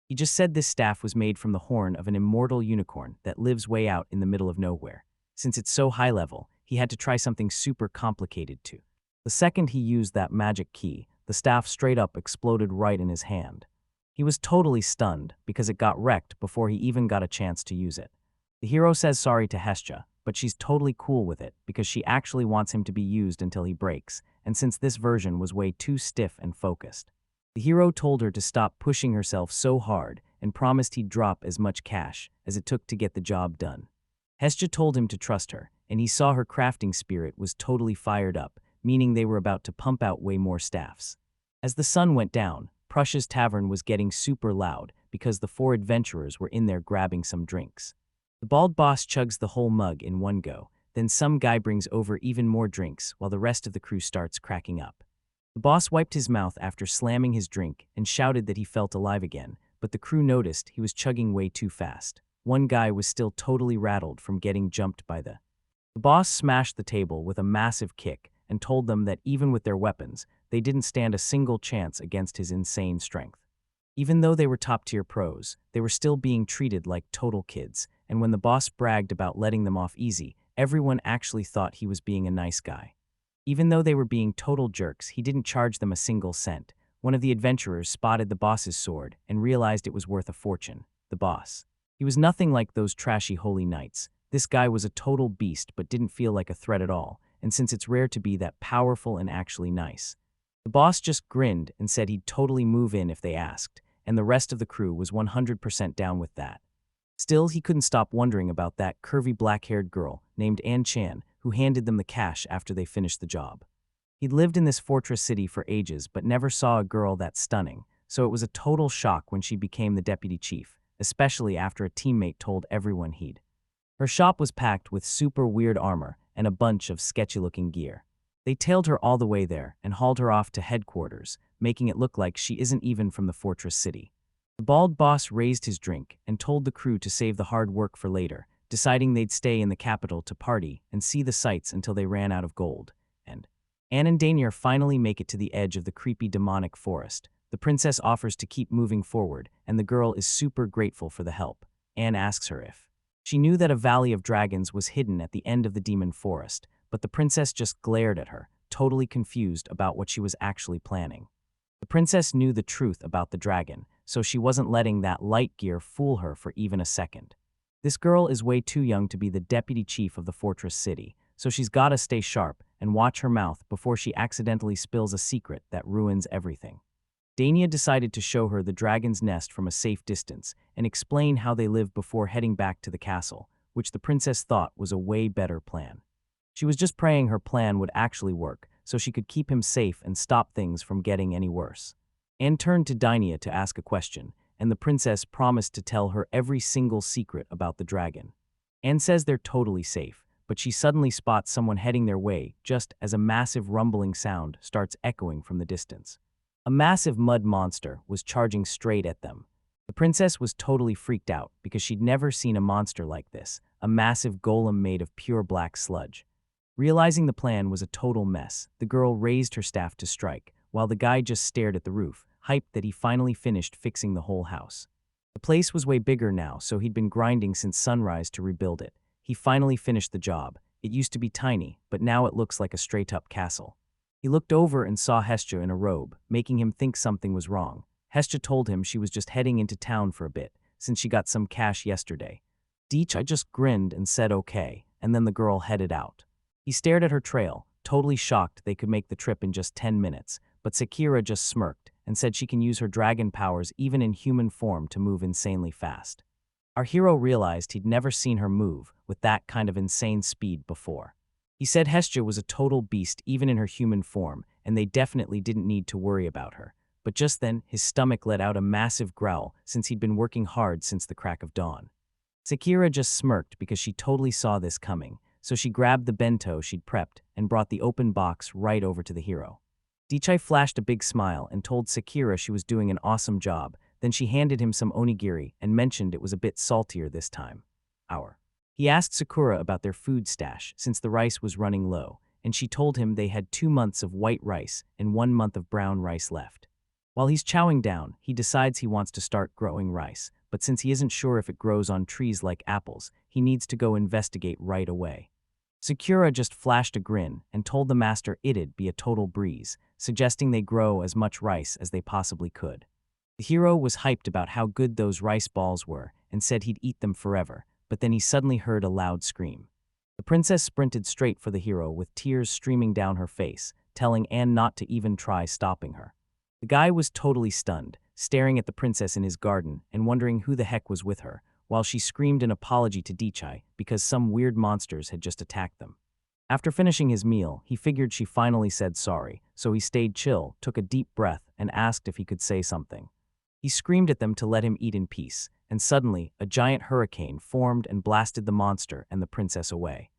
he just said this staff was made from the horn of an immortal unicorn that lives way out in the middle of nowhere. Since it's so high level, he had to try something super complicated too. The second he used that magic key, the staff straight up exploded right in his hand. He was totally stunned because it got wrecked before he even got a chance to use it. The hero says sorry to Hestia, but she's totally cool with it because she actually wants him to be used until he breaks, and since this version was way too stiff and focused. The hero told her to stop pushing herself so hard and promised he'd drop as much cash as it took to get the job done. Hestia told him to trust her, and he saw her crafting spirit was totally fired up, meaning they were about to pump out way more staffs. As the sun went down, Prussia's tavern was getting super loud because the four adventurers were in there grabbing some drinks. The bald boss chugs the whole mug in one go, then some guy brings over even more drinks while the rest of the crew starts cracking up. The boss wiped his mouth after slamming his drink and shouted that he felt alive again, but the crew noticed he was chugging way too fast. One guy was still totally rattled from getting jumped by the boss smashed the table with a massive kick and told them that even with their weapons, they didn't stand a single chance against his insane strength. Even though they were top-tier pros, they were still being treated like total kids, and when the boss bragged about letting them off easy, everyone actually thought he was being a nice guy. Even though they were being total jerks, he didn't charge them a single cent. One of the adventurers spotted the boss's sword and realized it was worth a fortune. The boss. He was nothing like those trashy holy knights. This guy was a total beast but didn't feel like a threat at all, and since it's rare to be that powerful and actually nice. The boss just grinned and said he'd totally move in if they asked, and the rest of the crew was 100% down with that. Still, he couldn't stop wondering about that curvy black-haired girl named Ann Chan who handed them the cash after they finished the job. He'd lived in this fortress city for ages but never saw a girl that stunning, so it was a total shock when she became the deputy chief, especially after a teammate told everyone he'd. Her shop was packed with super weird armor and a bunch of sketchy-looking gear. They tailed her all the way there and hauled her off to headquarters, making it look like she isn't even from the fortress city. The bald boss raised his drink and told the crew to save the hard work for later, deciding they'd stay in the capital to party and see the sights until they ran out of gold. And Anne and Daenier finally make it to the edge of the creepy demonic forest. The princess offers to keep moving forward, and the girl is super grateful for the help. Anne asks her if she knew that a valley of dragons was hidden at the end of the demon forest, but the princess just glared at her, totally confused about what she was actually planning. The princess knew the truth about the dragon, so she wasn't letting that light gear fool her for even a second. This girl is way too young to be the deputy chief of the fortress city, so she's gotta stay sharp and watch her mouth before she accidentally spills a secret that ruins everything. Daenia decided to show her the dragon's nest from a safe distance and explain how they lived before heading back to the castle, which the princess thought was a way better plan. She was just praying her plan would actually work, so she could keep him safe and stop things from getting any worse. Anne turned to Daenia to ask a question, and the princess promised to tell her every single secret about the dragon. Anne says they're totally safe, but she suddenly spots someone heading their way just as a massive rumbling sound starts echoing from the distance. A massive mud monster was charging straight at them. The princess was totally freaked out because she'd never seen a monster like this, a massive golem made of pure black sludge. Realizing the plan was a total mess, the girl raised her staff to strike, while the guy just stared at the roof, hyped that he finally finished fixing the whole house. The place was way bigger now, so he'd been grinding since sunrise to rebuild it. He finally finished the job. It used to be tiny, but now it looks like a straight-up castle. He looked over and saw Hestia in a robe, making him think something was wrong. Hestia told him she was just heading into town for a bit, since she got some cash yesterday. Dichai just grinned and said okay, and then the girl headed out. He stared at her trail, totally shocked they could make the trip in just 10 minutes, but Sakura just smirked and said she can use her dragon powers even in human form to move insanely fast. Our hero realized he'd never seen her move with that kind of insane speed before. He said Hestia was a total beast even in her human form, and they definitely didn't need to worry about her. But just then, his stomach let out a massive growl since he'd been working hard since the crack of dawn. Sakura just smirked because she totally saw this coming, so she grabbed the bento she'd prepped and brought the open box right over to the hero. Dichai flashed a big smile and told Sakura she was doing an awesome job. Then she handed him some onigiri and mentioned it was a bit saltier this time. He asked Sakura about their food stash since the rice was running low, and she told him they had 2 months of white rice and 1 month of brown rice left. While he's chowing down, he decides he wants to start growing rice, but since he isn't sure if it grows on trees like apples, he needs to go investigate right away. Sakura just flashed a grin and told the master it'd be a total breeze, suggesting they grow as much rice as they possibly could. The hero was hyped about how good those rice balls were and said he'd eat them forever, but then he suddenly heard a loud scream. The princess sprinted straight for the hero with tears streaming down her face, telling Anne not to even try stopping her. The guy was totally stunned, staring at the princess in his garden and wondering who the heck was with her, while she screamed an apology to Dichai because some weird monsters had just attacked them. After finishing his meal, he figured she finally said sorry, so he stayed chill, took a deep breath, and asked if he could say something. He screamed at them to let him eat in peace, and suddenly, a giant hurricane formed and blasted the monster and the princess away.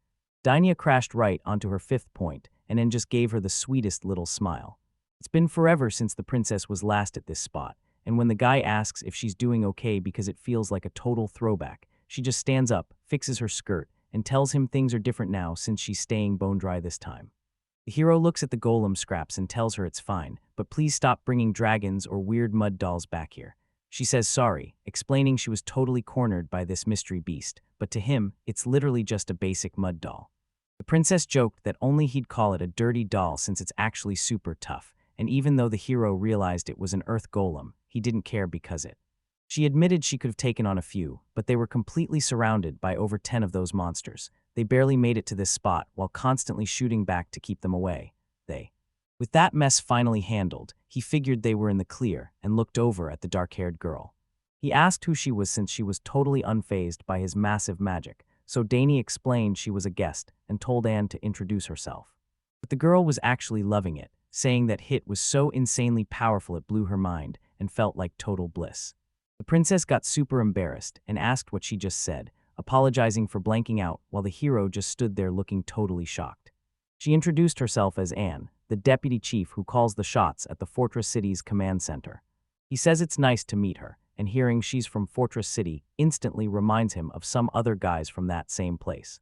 Dinya crashed right onto her 5th point, and then just gave her the sweetest little smile. It's been forever since the princess was last at this spot, and when the guy asks if she's doing okay because it feels like a total throwback, she just stands up, fixes her skirt, and tells him things are different now since she's staying bone dry this time. The hero looks at the golem scraps and tells her it's fine, but please stop bringing dragons or weird mud dolls back here. She says sorry, explaining she was totally cornered by this mystery beast, but to him, it's literally just a basic mud doll. The princess joked that only he'd call it a dirty doll since it's actually super tough, and even though the hero realized it was an earth golem, he didn't care because She admitted she could have taken on a few, but they were completely surrounded by over 10 of those monsters. They barely made it to this spot while constantly shooting back to keep them away. With that mess finally handled, he figured they were in the clear and looked over at the dark-haired girl. He asked who she was since she was totally unfazed by his massive magic, so Dani explained she was a guest and told Anne to introduce herself. But the girl was actually loving it, saying that hit was so insanely powerful it blew her mind and felt like total bliss. The princess got super embarrassed and asked what she just said, apologizing for blanking out while the hero just stood there looking totally shocked. She introduced herself as Anne, the deputy chief who calls the shots at the Fortress City's command center. He says it's nice to meet her, and hearing she's from Fortress City instantly reminds him of some other guys from that same place.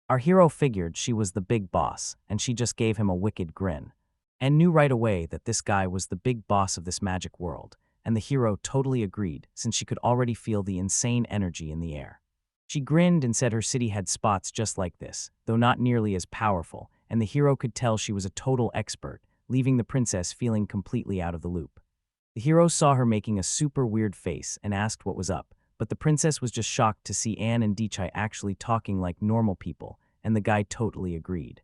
Our hero figured she was the big boss, and she just gave him a wicked grin, and knew right away that this guy was the big boss of this magic world, and the hero totally agreed since she could already feel the insane energy in the air. She grinned and said her city had spots just like this, though not nearly as powerful, and the hero could tell she was a total expert, leaving the princess feeling completely out of the loop. The hero saw her making a super weird face and asked what was up, but the princess was just shocked to see Anne and Dichai actually talking like normal people, and the guy totally agreed.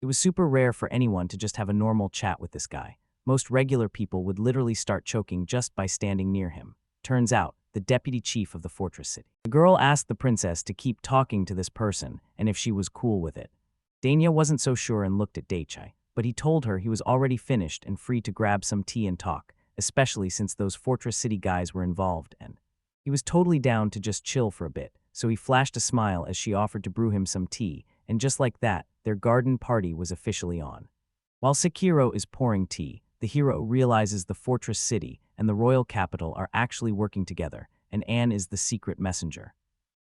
It was super rare for anyone to just have a normal chat with this guy. Most regular people would literally start choking just by standing near him. Turns out, the deputy chief of the Fortress City. The girl asked the princess to keep talking to this person and if she was cool with it. Dania wasn't so sure and looked at Dichai, but he told her he was already finished and free to grab some tea and talk, especially since those Fortress City guys were involved, and he was totally down to just chill for a bit, so he flashed a smile as she offered to brew him some tea, and just like that, their garden party was officially on. While Sekiro is pouring tea, the hero realizes the Fortress City and the royal capital are actually working together, and Anne is the secret messenger.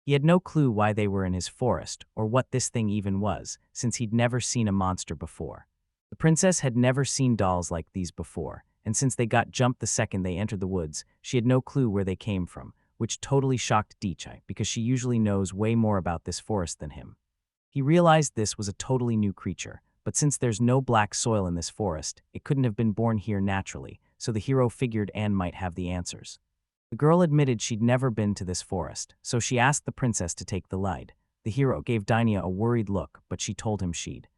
He had no clue why they were in his forest or what this thing even was, since he'd never seen a monster before. The princess had never seen dolls like these before, and since they got jumped the second they entered the woods, she had no clue where they came from, which totally shocked Dichai because she usually knows way more about this forest than him. He realized this was a totally new creature, but since there's no black soil in this forest, it couldn't have been born here naturally, so the hero figured Anne might have the answers. The girl admitted she'd never been to this forest, so she asked the princess to take the lead. The hero gave Dinia a worried look, but she told him she'd.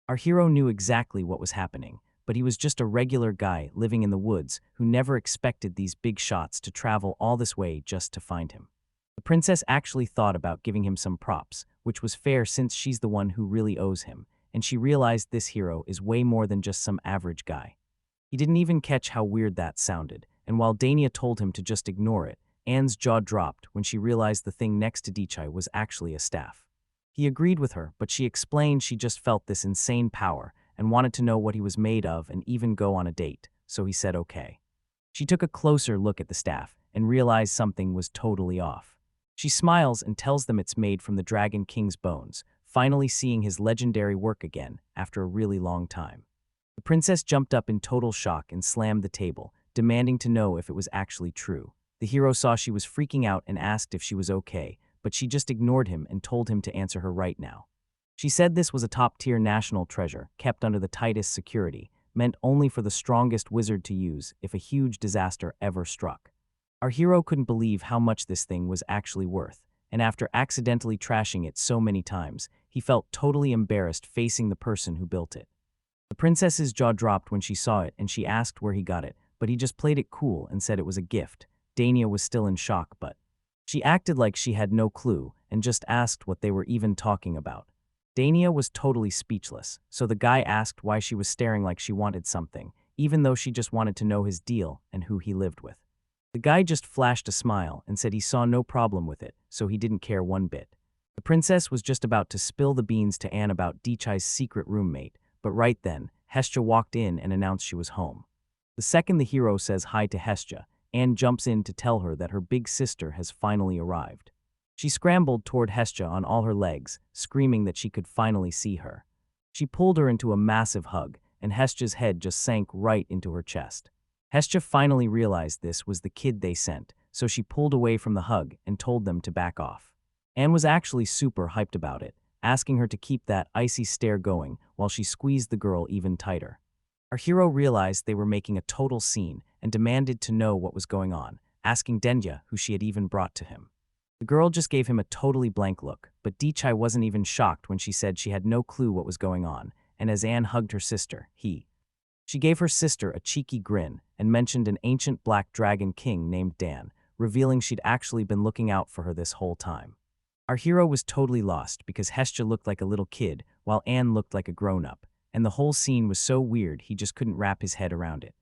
Our hero knew exactly what was happening, but he was just a regular guy living in the woods who never expected these big shots to travel all this way just to find him. The princess actually thought about giving him some props, which was fair since she's the one who really owes him, and she realized this hero is way more than just some average guy. He didn't even catch how weird that sounded, and while Dania told him to just ignore it, Anne's jaw dropped when she realized the thing next to Dichai was actually a staff. He agreed with her, but she explained she just felt this insane power and wanted to know what he was made of and even go on a date, so he said okay. She took a closer look at the staff and realized something was totally off. She smiles and tells them it's made from the Dragon King's bones, finally seeing his legendary work again after a really long time. The princess jumped up in total shock and slammed the table, demanding to know if it was actually true. The hero saw she was freaking out and asked if she was okay, but she just ignored him and told him to answer her right now. She said this was a top-tier national treasure, kept under the tightest security, meant only for the strongest wizard to use if a huge disaster ever struck. Our hero couldn't believe how much this thing was actually worth, and after accidentally trashing it so many times, he felt totally embarrassed facing the person who built it. The princess's jaw dropped when she saw it and she asked where he got it, but he just played it cool and said it was a gift. Dania was still in shock, but she acted like she had no clue and just asked what they were even talking about. Dania was totally speechless, so the guy asked why she was staring like she wanted something, even though she just wanted to know his deal and who he lived with. The guy just flashed a smile and said he saw no problem with it, so he didn't care one bit. The princess was just about to spill the beans to Anne about Dichai's secret roommate, but right then, Hestia walked in and announced she was home. The second the hero says hi to Hestia, Anne jumps in to tell her that her big sister has finally arrived. She scrambled toward Hestia on all her legs, screaming that she could finally see her. She pulled her into a massive hug, and Hestia's head just sank right into her chest. Hestia finally realized this was the kid they sent, so she pulled away from the hug and told them to back off. Anne was actually super hyped about it, asking her to keep that icy stare going while she squeezed the girl even tighter. Our hero realized they were making a total scene and demanded to know what was going on, asking Denya who she had even brought to him. The girl just gave him a totally blank look, but Dichai wasn't even shocked when she said she had no clue what was going on, and as Anne hugged her sister, she gave her sister a cheeky grin and mentioned an ancient black dragon king named Dan, revealing she'd actually been looking out for her this whole time. Our hero was totally lost because Hestia looked like a little kid while Anne looked like a grown-up, and the whole scene was so weird he just couldn't wrap his head around it.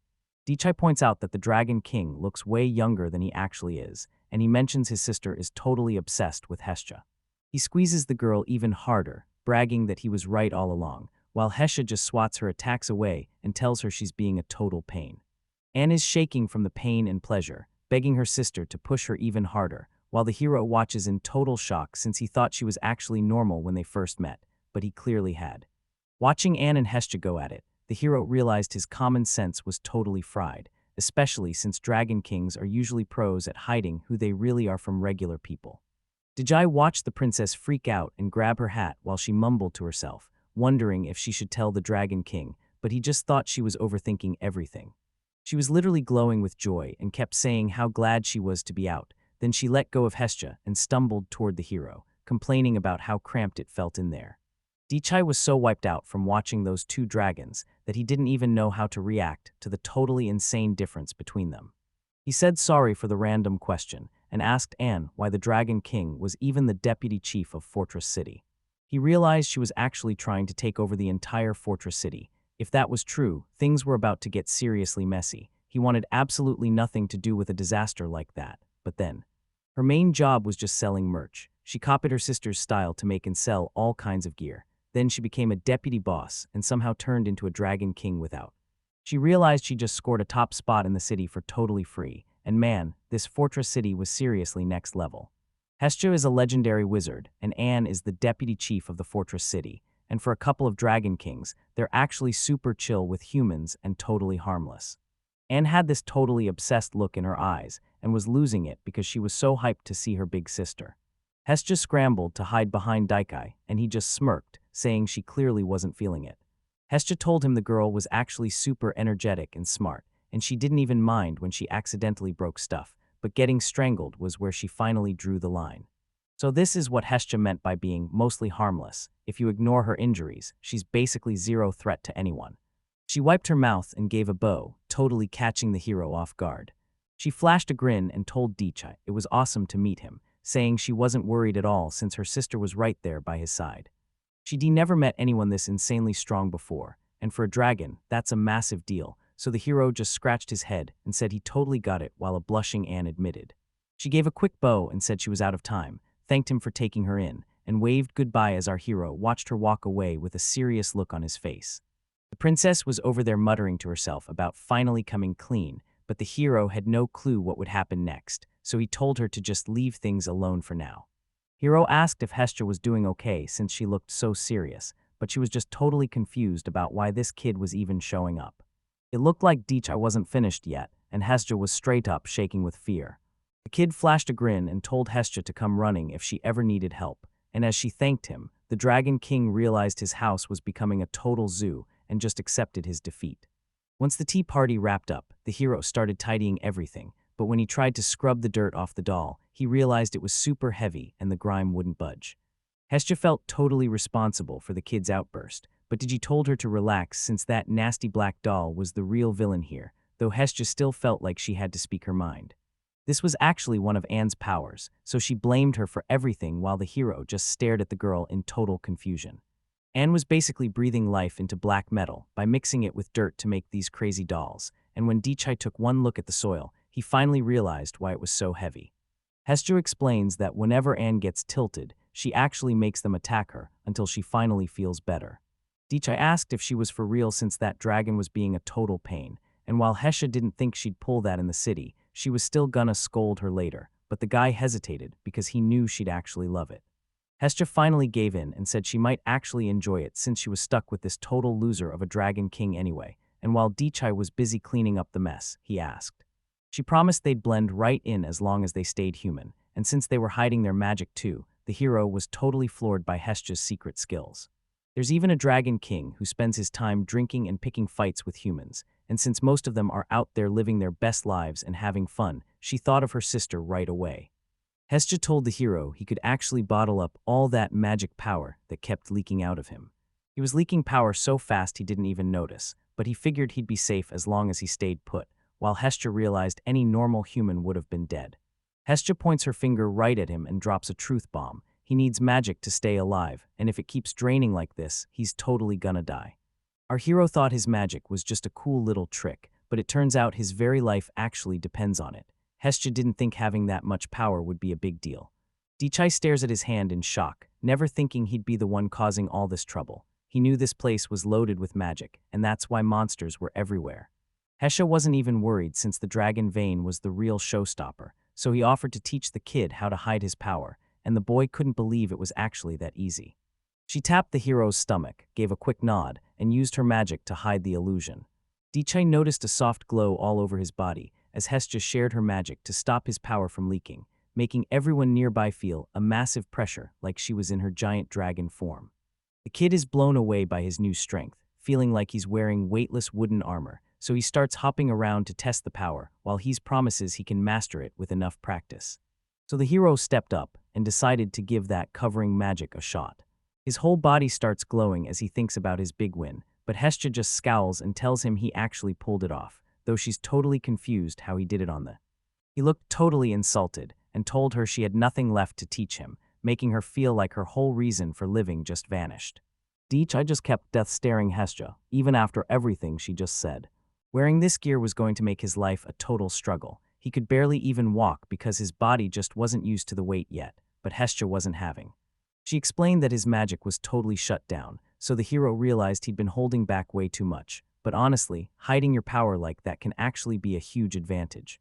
Dichai points out that the Dragon King looks way younger than he actually is, and he mentions his sister is totally obsessed with Hestia. He squeezes the girl even harder, bragging that he was right all along, while Hestia just swats her attacks away and tells her she's being a total pain. Anne is shaking from the pain and pleasure, begging her sister to push her even harder, while the hero watches in total shock since he thought she was actually normal when they first met, but he clearly had. Watching Anne and Hestia go at it, the hero realized his common sense was totally fried, especially since Dragon Kings are usually pros at hiding who they really are from regular people. Dichai watched the princess freak out and grab her hat while she mumbled to herself, wondering if she should tell the Dragon King, but he just thought she was overthinking everything. She was literally glowing with joy and kept saying how glad she was to be out. Then she let go of Hestia and stumbled toward the hero, complaining about how cramped it felt in there. Dichai was so wiped out from watching those two dragons that he didn't even know how to react to the totally insane difference between them. He said sorry for the random question and asked Anne why the Dragon King was even the deputy chief of Fortress City. He realized she was actually trying to take over the entire Fortress City. If that was true, things were about to get seriously messy. He wanted absolutely nothing to do with a disaster like that. But then, her main job was just selling merch. She copied her sister's style to make and sell all kinds of gear. Then she became a deputy boss and somehow turned into a Dragon King without. She realized she just scored a top spot in the city for totally free, and man, this Fortress City was seriously next level. Hestia is a legendary wizard, and Anne is the deputy chief of the Fortress City, and for a couple of Dragon Kings, they're actually super chill with humans and totally harmless. Anne had this totally obsessed look in her eyes and was losing it because she was so hyped to see her big sister. Hestia scrambled to hide behind Dichai, and he just smirked, saying she clearly wasn't feeling it. Hestia told him the girl was actually super energetic and smart, and she didn't even mind when she accidentally broke stuff, but getting strangled was where she finally drew the line. So this is what Hestia meant by being mostly harmless. If you ignore her injuries, she's basically zero threat to anyone. She wiped her mouth and gave a bow, totally catching the hero off guard. She flashed a grin and told Dichai it was awesome to meet him, saying she wasn't worried at all since her sister was right there by his side. She'd never met anyone this insanely strong before, and for a dragon, that's a massive deal, so the hero just scratched his head and said he totally got it while a blushing Anne admitted. She gave a quick bow and said she was out of time, thanked him for taking her in, and waved goodbye as our hero watched her walk away with a serious look on his face. The princess was over there muttering to herself about finally coming clean, but the hero had no clue what would happen next, so he told her to just leave things alone for now. Hero asked if Hestia was doing okay since she looked so serious, but she was just totally confused about why this kid was even showing up. It looked like Dichai wasn't finished yet, and Hestia was straight up shaking with fear. The kid flashed a grin and told Hestia to come running if she ever needed help, and as she thanked him, the Dragon King realized his house was becoming a total zoo and just accepted his defeat. Once the tea party wrapped up, the hero started tidying everything, but when he tried to scrub the dirt off the doll, he realized it was super heavy and the grime wouldn't budge. Hestia felt totally responsible for the kid's outburst, but Digi told her to relax since that nasty black doll was the real villain here, though Hestia still felt like she had to speak her mind. This was actually one of Anne's powers, so she blamed her for everything while the hero just stared at the girl in total confusion. Anne was basically breathing life into black metal by mixing it with dirt to make these crazy dolls, and when Dichai took one look at the soil, he finally realized why it was so heavy. Hestia explains that whenever Anne gets tilted, she actually makes them attack her until she finally feels better. Dichai asked if she was for real since that dragon was being a total pain, and while Hestia didn't think she'd pull that in the city, she was still gonna scold her later, but the guy hesitated because he knew she'd actually love it. Hestia finally gave in and said she might actually enjoy it since she was stuck with this total loser of a Dragon King anyway, and while Dichai was busy cleaning up the mess, he asked. She promised they'd blend right in as long as they stayed human, and since they were hiding their magic too, the hero was totally floored by Hestia's secret skills. There's even a Dragon King who spends his time drinking and picking fights with humans, and since most of them are out there living their best lives and having fun, she thought of her sister right away. Hestia told the hero he could actually bottle up all that magic power that kept leaking out of him. He was leaking power so fast he didn't even notice, but he figured he'd be safe as long as he stayed put, while Hestia realized any normal human would have been dead. Hestia points her finger right at him and drops a truth bomb. He needs magic to stay alive, and if it keeps draining like this, he's totally gonna die. Our hero thought his magic was just a cool little trick, but it turns out his very life actually depends on it. Hestia didn't think having that much power would be a big deal. Dichai stares at his hand in shock, never thinking he'd be the one causing all this trouble. He knew this place was loaded with magic, and that's why monsters were everywhere. Hestia wasn't even worried since the dragon vein was the real showstopper, so he offered to teach the kid how to hide his power, and the boy couldn't believe it was actually that easy. She tapped the hero's stomach, gave a quick nod, and used her magic to hide the illusion. Dichai noticed a soft glow all over his body as Hestia shared her magic to stop his power from leaking, making everyone nearby feel a massive pressure like she was in her giant dragon form. The kid is blown away by his new strength, feeling like he's wearing weightless wooden armor, so he starts hopping around to test the power while he promises he can master it with enough practice. So the hero stepped up and decided to give that covering magic a shot. His whole body starts glowing as he thinks about his big win, but Hestia just scowls and tells him he actually pulled it off, though she's totally confused how he did it on the. He looked totally insulted and told her she had nothing left to teach him, making her feel like her whole reason for living just vanished. Dichai just kept death staring Hestia, even after everything she just said. Wearing this gear was going to make his life a total struggle. He could barely even walk because his body just wasn't used to the weight yet, but Hestia wasn't having. She explained that his magic was totally shut down, so the hero realized he'd been holding back way too much. But honestly, hiding your power like that can actually be a huge advantage.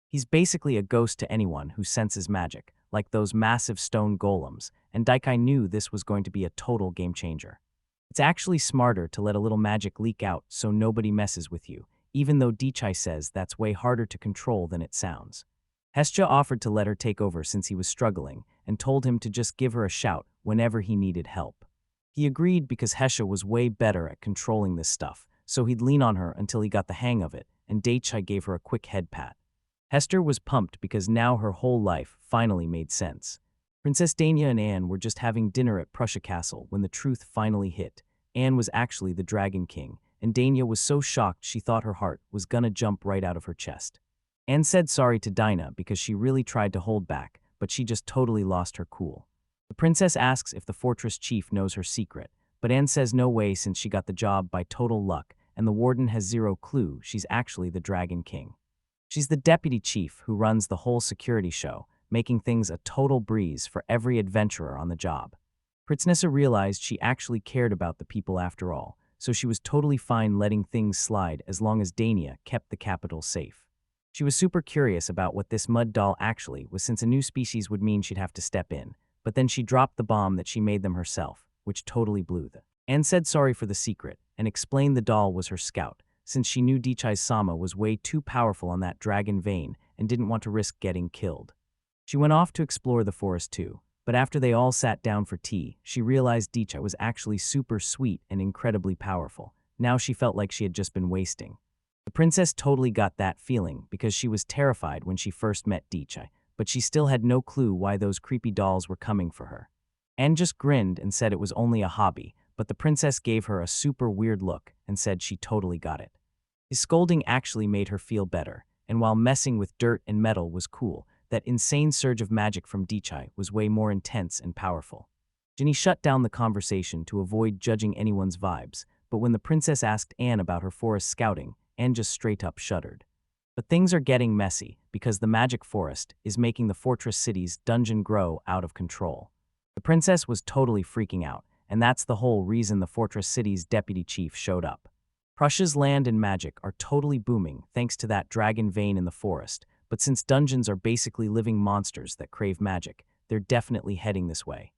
He's basically a ghost to anyone who senses magic, like those massive stone golems, and Dichai knew this was going to be a total game changer. It's actually smarter to let a little magic leak out so nobody messes with you, even though Dichai says that's way harder to control than it sounds. Hestia offered to let her take over since he was struggling, and told him to just give her a shout whenever he needed help. He agreed because Hestia was way better at controlling this stuff, so he'd lean on her until he got the hang of it, and Dichai gave her a quick head pat. Hester was pumped because now her whole life finally made sense. Princess Dania and Anne were just having dinner at Prussia Castle when the truth finally hit. Anne was actually the Dragon King, and Dania was so shocked she thought her heart was gonna jump right out of her chest. Anne said sorry to Dinah because she really tried to hold back, but she just totally lost her cool. The princess asks if the fortress chief knows her secret, but Anne says no way since she got the job by total luck, and the warden has zero clue she's actually the Dragon King. She's the deputy chief who runs the whole security show, making things a total breeze for every adventurer on the job. Princessa realized she actually cared about the people after all, so she was totally fine letting things slide as long as Dania kept the capital safe. She was super curious about what this mud doll actually was, since a new species would mean she'd have to step in, but then she dropped the bomb that she made them herself, which totally blew the. Anne said sorry for the secret and explained the doll was her scout, since she knew Dichai's Sama was way too powerful on that dragon vein and didn't want to risk getting killed. She went off to explore the forest too, but after they all sat down for tea, she realized Dichai was actually super sweet and incredibly powerful. Now she felt like she had just been wasting. The princess totally got that feeling because she was terrified when she first met Dichai, but she still had no clue why those creepy dolls were coming for her. Anne just grinned and said it was only a hobby, but the princess gave her a super weird look and said she totally got it. His scolding actually made her feel better, and while messing with dirt and metal was cool, that insane surge of magic from Dichai was way more intense and powerful. Ginny shut down the conversation to avoid judging anyone's vibes, but when the princess asked Anne about her forest scouting, Anne just straight up shuddered. But things are getting messy because the magic forest is making the fortress city's dungeon grow out of control. The princess was totally freaking out, and that's the whole reason the fortress city's deputy chief showed up. Prussia's land and magic are totally booming thanks to that dragon vein in the forest, but since dungeons are basically living monsters that crave magic, they're definitely heading this way.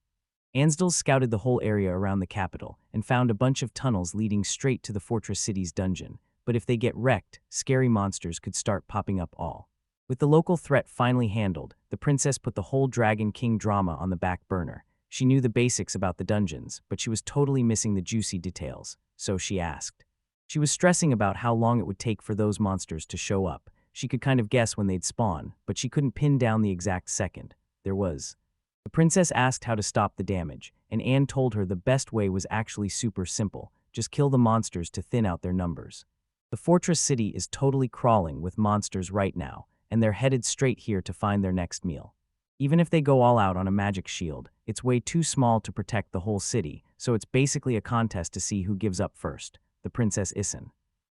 Ansdell scouted the whole area around the capital and found a bunch of tunnels leading straight to the fortress city's dungeon, but if they get wrecked, scary monsters could start popping up all. With the local threat finally handled, the princess put the whole Dragon King drama on the back burner. She knew the basics about the dungeons, but she was totally missing the juicy details, so she asked. She was stressing about how long it would take for those monsters to show up. She could kind of guess when they'd spawn, but she couldn't pin down the exact second. There was. The princess asked how to stop the damage, and Anne told her the best way was actually super simple. Just kill the monsters to thin out their numbers. The fortress city is totally crawling with monsters right now, and they're headed straight here to find their next meal. Even if they go all out on a magic shield, it's way too small to protect the whole city, so it's basically a contest to see who gives up first. The Princess Issen.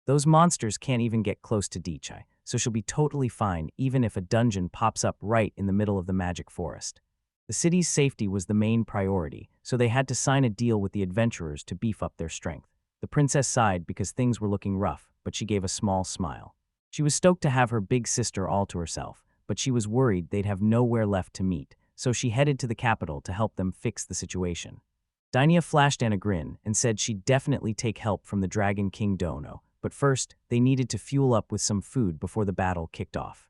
Those monsters can't even get close to Dichai, so she'll be totally fine even if a dungeon pops up right in the middle of the magic forest. The city's safety was the main priority, so they had to sign a deal with the adventurers to beef up their strength. The princess sighed because things were looking rough, but she gave a small smile. She was stoked to have her big sister all to herself, but she was worried they'd have nowhere left to meet, so she headed to the capital to help them fix the situation. Dania flashed Anne a grin and said she'd definitely take help from the Dragon King Dono, but first, they needed to fuel up with some food before the battle kicked off.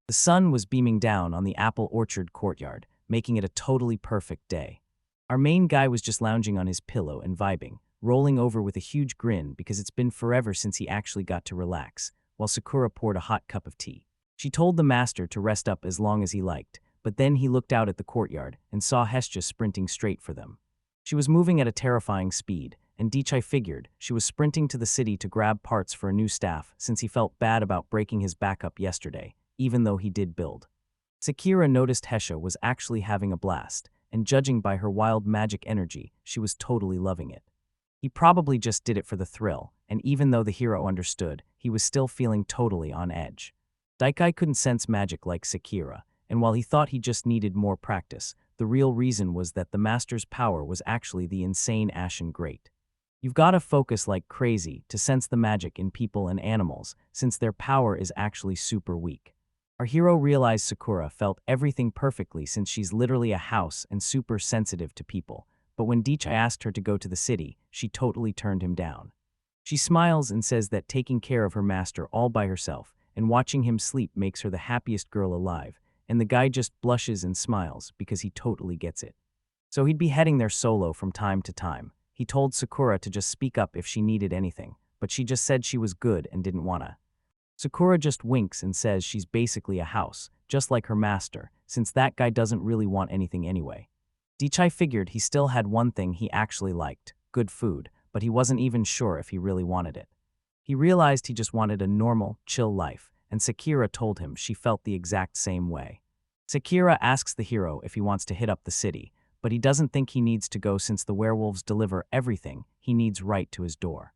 The sun was beaming down on the apple orchard courtyard, making it a totally perfect day. Our main guy was just lounging on his pillow and vibing, rolling over with a huge grin because it's been forever since he actually got to relax, while Sakura poured a hot cup of tea. She told the master to rest up as long as he liked, but then he looked out at the courtyard and saw Hestia sprinting straight for them. She was moving at a terrifying speed, and Dichai figured she was sprinting to the city to grab parts for a new staff since he felt bad about breaking his back up yesterday, even though he did build. Sakura noticed Hestia was actually having a blast, and judging by her wild magic energy, she was totally loving it. He probably just did it for the thrill, and even though the hero understood, he was still feeling totally on edge. Dichai couldn't sense magic like Sakura, and while he thought he just needed more practice, the real reason was that the master's power was actually the insane Ashen Great. You've gotta focus like crazy to sense the magic in people and animals, since their power is actually super weak. Our hero realized Sakura felt everything perfectly since she's literally a house and super sensitive to people, but when Dichai asked her to go to the city, she totally turned him down. She smiles and says that taking care of her master all by herself and watching him sleep makes her the happiest girl alive, and the guy just blushes and smiles because he totally gets it. So he'd be heading there solo from time to time. He told Sakura to just speak up if she needed anything, but she just said she was good and didn't wanna. Sakura just winks and says she's basically a house, just like her master, since that guy doesn't really want anything anyway. Dichai figured he still had one thing he actually liked, good food, but he wasn't even sure if he really wanted it. He realized he just wanted a normal, chill life, and Sakura told him she felt the exact same way. Sakura asks the hero if he wants to hit up the city, but he doesn't think he needs to go since the werewolves deliver everything he needs right to his door.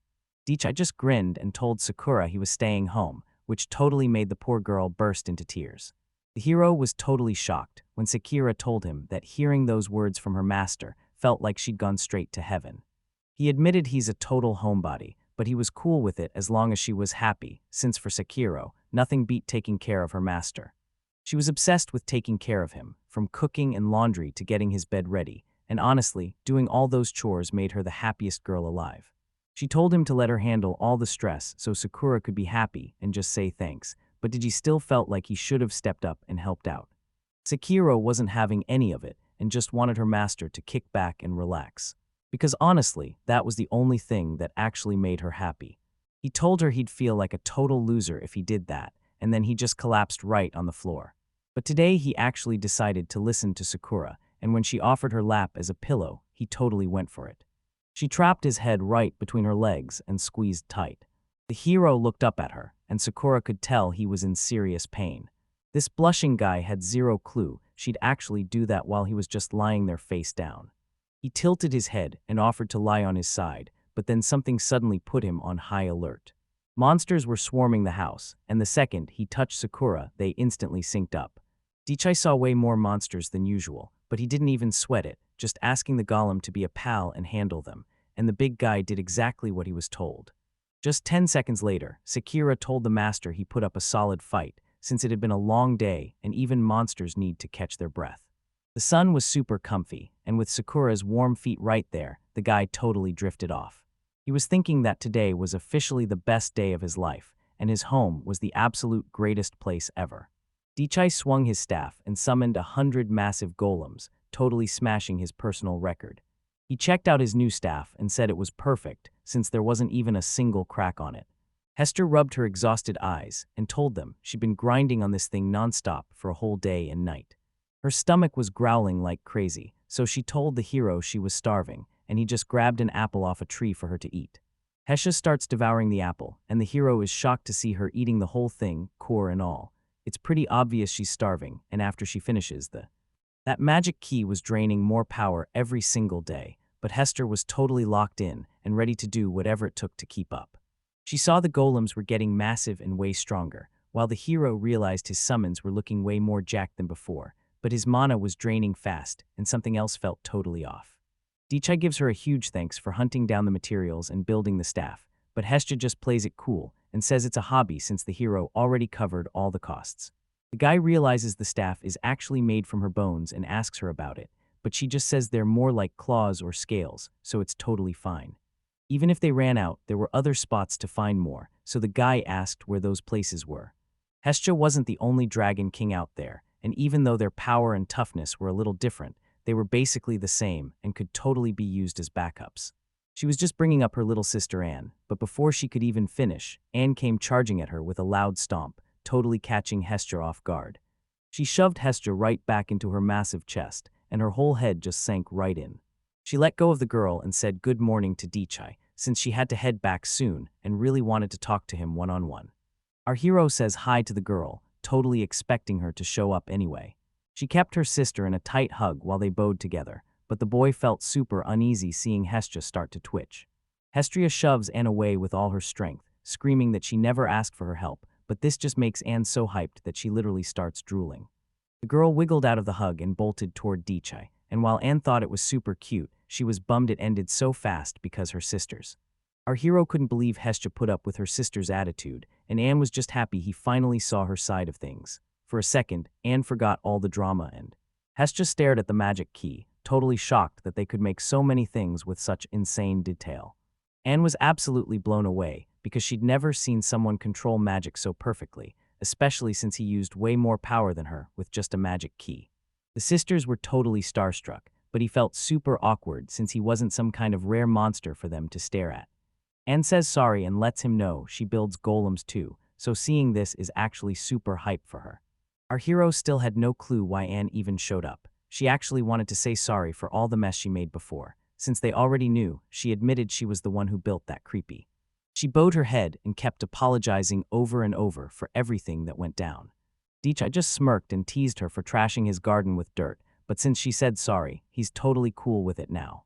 Dichai just grinned and told Sakura he was staying home, which totally made the poor girl burst into tears. The hero was totally shocked when Sakura told him that hearing those words from her master felt like she'd gone straight to heaven. He admitted he's a total homebody, but he was cool with it as long as she was happy, since for Sekiro, nothing beat taking care of her master. She was obsessed with taking care of him, from cooking and laundry to getting his bed ready, and honestly, doing all those chores made her the happiest girl alive. She told him to let her handle all the stress so Sakura could be happy and just say thanks, but Digi still felt like he should have stepped up and helped out. Sekiro wasn't having any of it and just wanted her master to kick back and relax. Because honestly, that was the only thing that actually made her happy. He told her he'd feel like a total loser if he did that, and then he just collapsed right on the floor. But today he actually decided to listen to Sakura, and when she offered her lap as a pillow, he totally went for it. She trapped his head right between her legs and squeezed tight. The hero looked up at her, and Sakura could tell he was in serious pain. This blushing guy had zero clue she'd actually do that while he was just lying there face down. He tilted his head and offered to lie on his side, but then something suddenly put him on high alert. Monsters were swarming the house, and the second he touched Sakura, they instantly synced up. Dichai saw way more monsters than usual, but he didn't even sweat it, just asking the golem to be a pal and handle them, and the big guy did exactly what he was told. Just 10 seconds later, Sakura told the master he put up a solid fight, since it had been a long day and even monsters need to catch their breath. The sun was super comfy, and with Sakura's warm feet right there, the guy totally drifted off. He was thinking that today was officially the best day of his life, and his home was the absolute greatest place ever. Dichai swung his staff and summoned 100 massive golems, totally smashing his personal record. He checked out his new staff and said it was perfect, since there wasn't even a single crack on it. Hester rubbed her exhausted eyes and told them she'd been grinding on this thing nonstop for a whole day and night. Her stomach was growling like crazy, so she told the hero she was starving, and he just grabbed an apple off a tree for her to eat. Hesha starts devouring the apple, and the hero is shocked to see her eating the whole thing, core and all. It's pretty obvious she's starving, and after she finishes, that magic key was draining more power every single day, but Hester was totally locked in and ready to do whatever it took to keep up. She saw the golems were getting massive and way stronger, while the hero realized his summons were looking way more jacked than before, but his mana was draining fast, and something else felt totally off. Dichai gives her a huge thanks for hunting down the materials and building the staff, but Hestia just plays it cool and says it's a hobby since the hero already covered all the costs. The guy realizes the staff is actually made from her bones and asks her about it, but she just says they're more like claws or scales, so it's totally fine. Even if they ran out, there were other spots to find more, so the guy asked where those places were. Hestia wasn't the only dragon king out there, and even though their power and toughness were a little different, they were basically the same and could totally be used as backups. She was just bringing up her little sister Anne, but before she could even finish, Anne came charging at her with a loud stomp, totally catching Hestia off guard. She shoved Hestia right back into her massive chest, and her whole head just sank right in. She let go of the girl and said good morning to Dichai, since she had to head back soon and really wanted to talk to him one-on-one. Our hero says hi to the girl, totally expecting her to show up anyway. She kept her sister in a tight hug while they bowed together, but the boy felt super uneasy seeing Hestia start to twitch. Hestia shoves Anne away with all her strength, screaming that she never asked for her help, but this just makes Anne so hyped that she literally starts drooling. The girl wiggled out of the hug and bolted toward Dichai, and while Anne thought it was super cute, she was bummed it ended so fast because her sisters. Our hero couldn't believe Hestia put up with her sister's attitude, and Anne was just happy he finally saw her side of things. For a second, Anne forgot all the drama and Hestia stared at the magic key, totally shocked that they could make so many things with such insane detail. Anne was absolutely blown away because she'd never seen someone control magic so perfectly, especially since he used way more power than her with just a magic key. The sisters were totally starstruck, but he felt super awkward since he wasn't some kind of rare monster for them to stare at. Anne says sorry and lets him know she builds golems too, so seeing this is actually super hype for her. Our hero still had no clue why Anne even showed up. She actually wanted to say sorry for all the mess she made before. Since they already knew, she admitted she was the one who built that creepy. She bowed her head and kept apologizing over and over for everything that went down. Dichai just smirked and teased her for trashing his garden with dirt, but since she said sorry, he's totally cool with it now.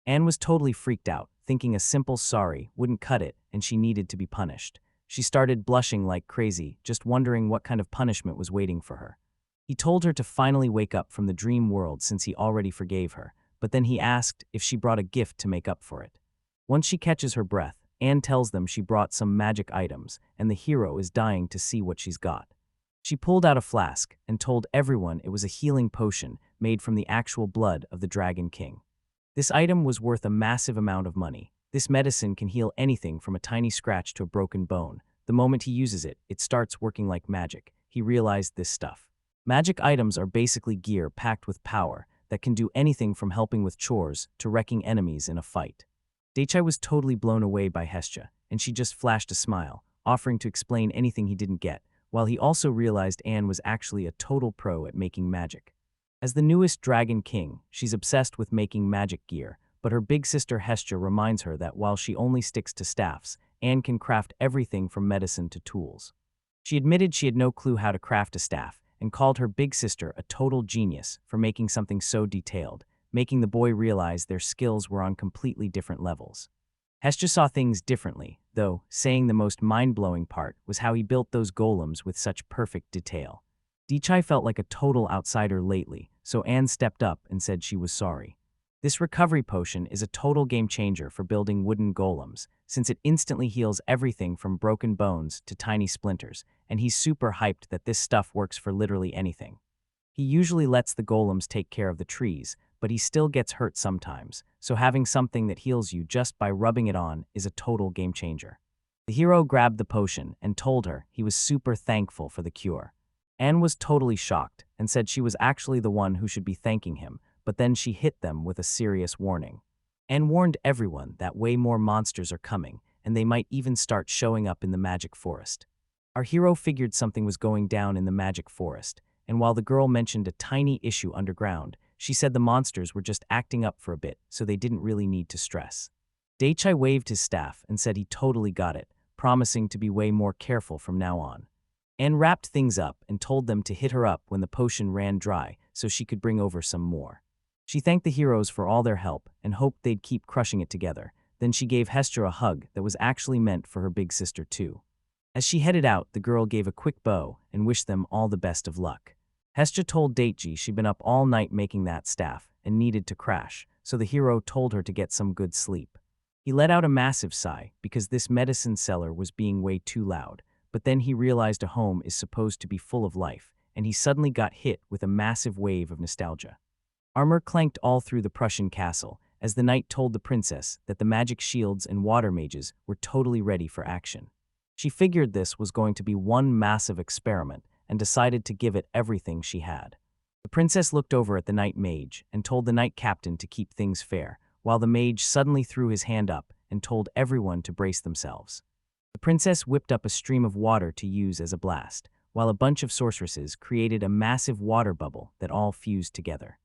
Anne was totally freaked out, thinking a simple sorry wouldn't cut it and she needed to be punished. She started blushing like crazy, just wondering what kind of punishment was waiting for her. He told her to finally wake up from the dream world since he already forgave her, but then he asked if she brought a gift to make up for it. Once she catches her breath, Anne tells them she brought some magic items, and the hero is dying to see what she's got. She pulled out a flask and told everyone it was a healing potion made from the actual blood of the Dragon King. This item was worth a massive amount of money. This medicine can heal anything from a tiny scratch to a broken bone. The moment he uses it, it starts working like magic. He realized this stuff. Magic items are basically gear packed with power that can do anything from helping with chores to wrecking enemies in a fight. Daichai was totally blown away by Hestia, and she just flashed a smile, offering to explain anything he didn't get, while he also realized Anne was actually a total pro at making magic. As the newest Dragon King, she's obsessed with making magic gear, but her big sister Hestia reminds her that while she only sticks to staffs, Anne can craft everything from medicine to tools. She admitted she had no clue how to craft a staff, and called her big sister a total genius for making something so detailed, making the boy realize their skills were on completely different levels. Hestia saw things differently, though, saying the most mind-blowing part was how he built those golems with such perfect detail. Daichai felt like a total outsider lately, so Anne stepped up and said she was sorry. This recovery potion is a total game changer for building wooden golems, since it instantly heals everything from broken bones to tiny splinters, and he's super hyped that this stuff works for literally anything. He usually lets the golems take care of the trees, but he still gets hurt sometimes, so having something that heals you just by rubbing it on is a total game changer. The hero grabbed the potion and told her he was super thankful for the cure. Anne was totally shocked and said she was actually the one who should be thanking him, but then she hit them with a serious warning. Anne warned everyone that way more monsters are coming, and they might even start showing up in the magic forest. Our hero figured something was going down in the magic forest, and while the girl mentioned a tiny issue underground, she said the monsters were just acting up for a bit, so they didn't really need to stress. Daichai waved his staff and said he totally got it, promising to be way more careful from now on. Anne wrapped things up and told them to hit her up when the potion ran dry so she could bring over some more. She thanked the heroes for all their help and hoped they'd keep crushing it together. Then she gave Hestia a hug that was actually meant for her big sister too. As she headed out, the girl gave a quick bow and wished them all the best of luck. Hestia told Daichi she'd been up all night making that staff and needed to crash, so the hero told her to get some good sleep. He let out a massive sigh because this medicine seller was being way too loud, but then he realized a home is supposed to be full of life, and he suddenly got hit with a massive wave of nostalgia. Armor clanked all through the Prussian castle as the knight told the princess that the magic shields and water mages were totally ready for action. She figured this was going to be one massive experiment and decided to give it everything she had. The princess looked over at the knight mage and told the knight captain to keep things fair, while the mage suddenly threw his hand up and told everyone to brace themselves. The princess whipped up a stream of water to use as a blast, while a bunch of sorceresses created a massive water bubble that all fused together.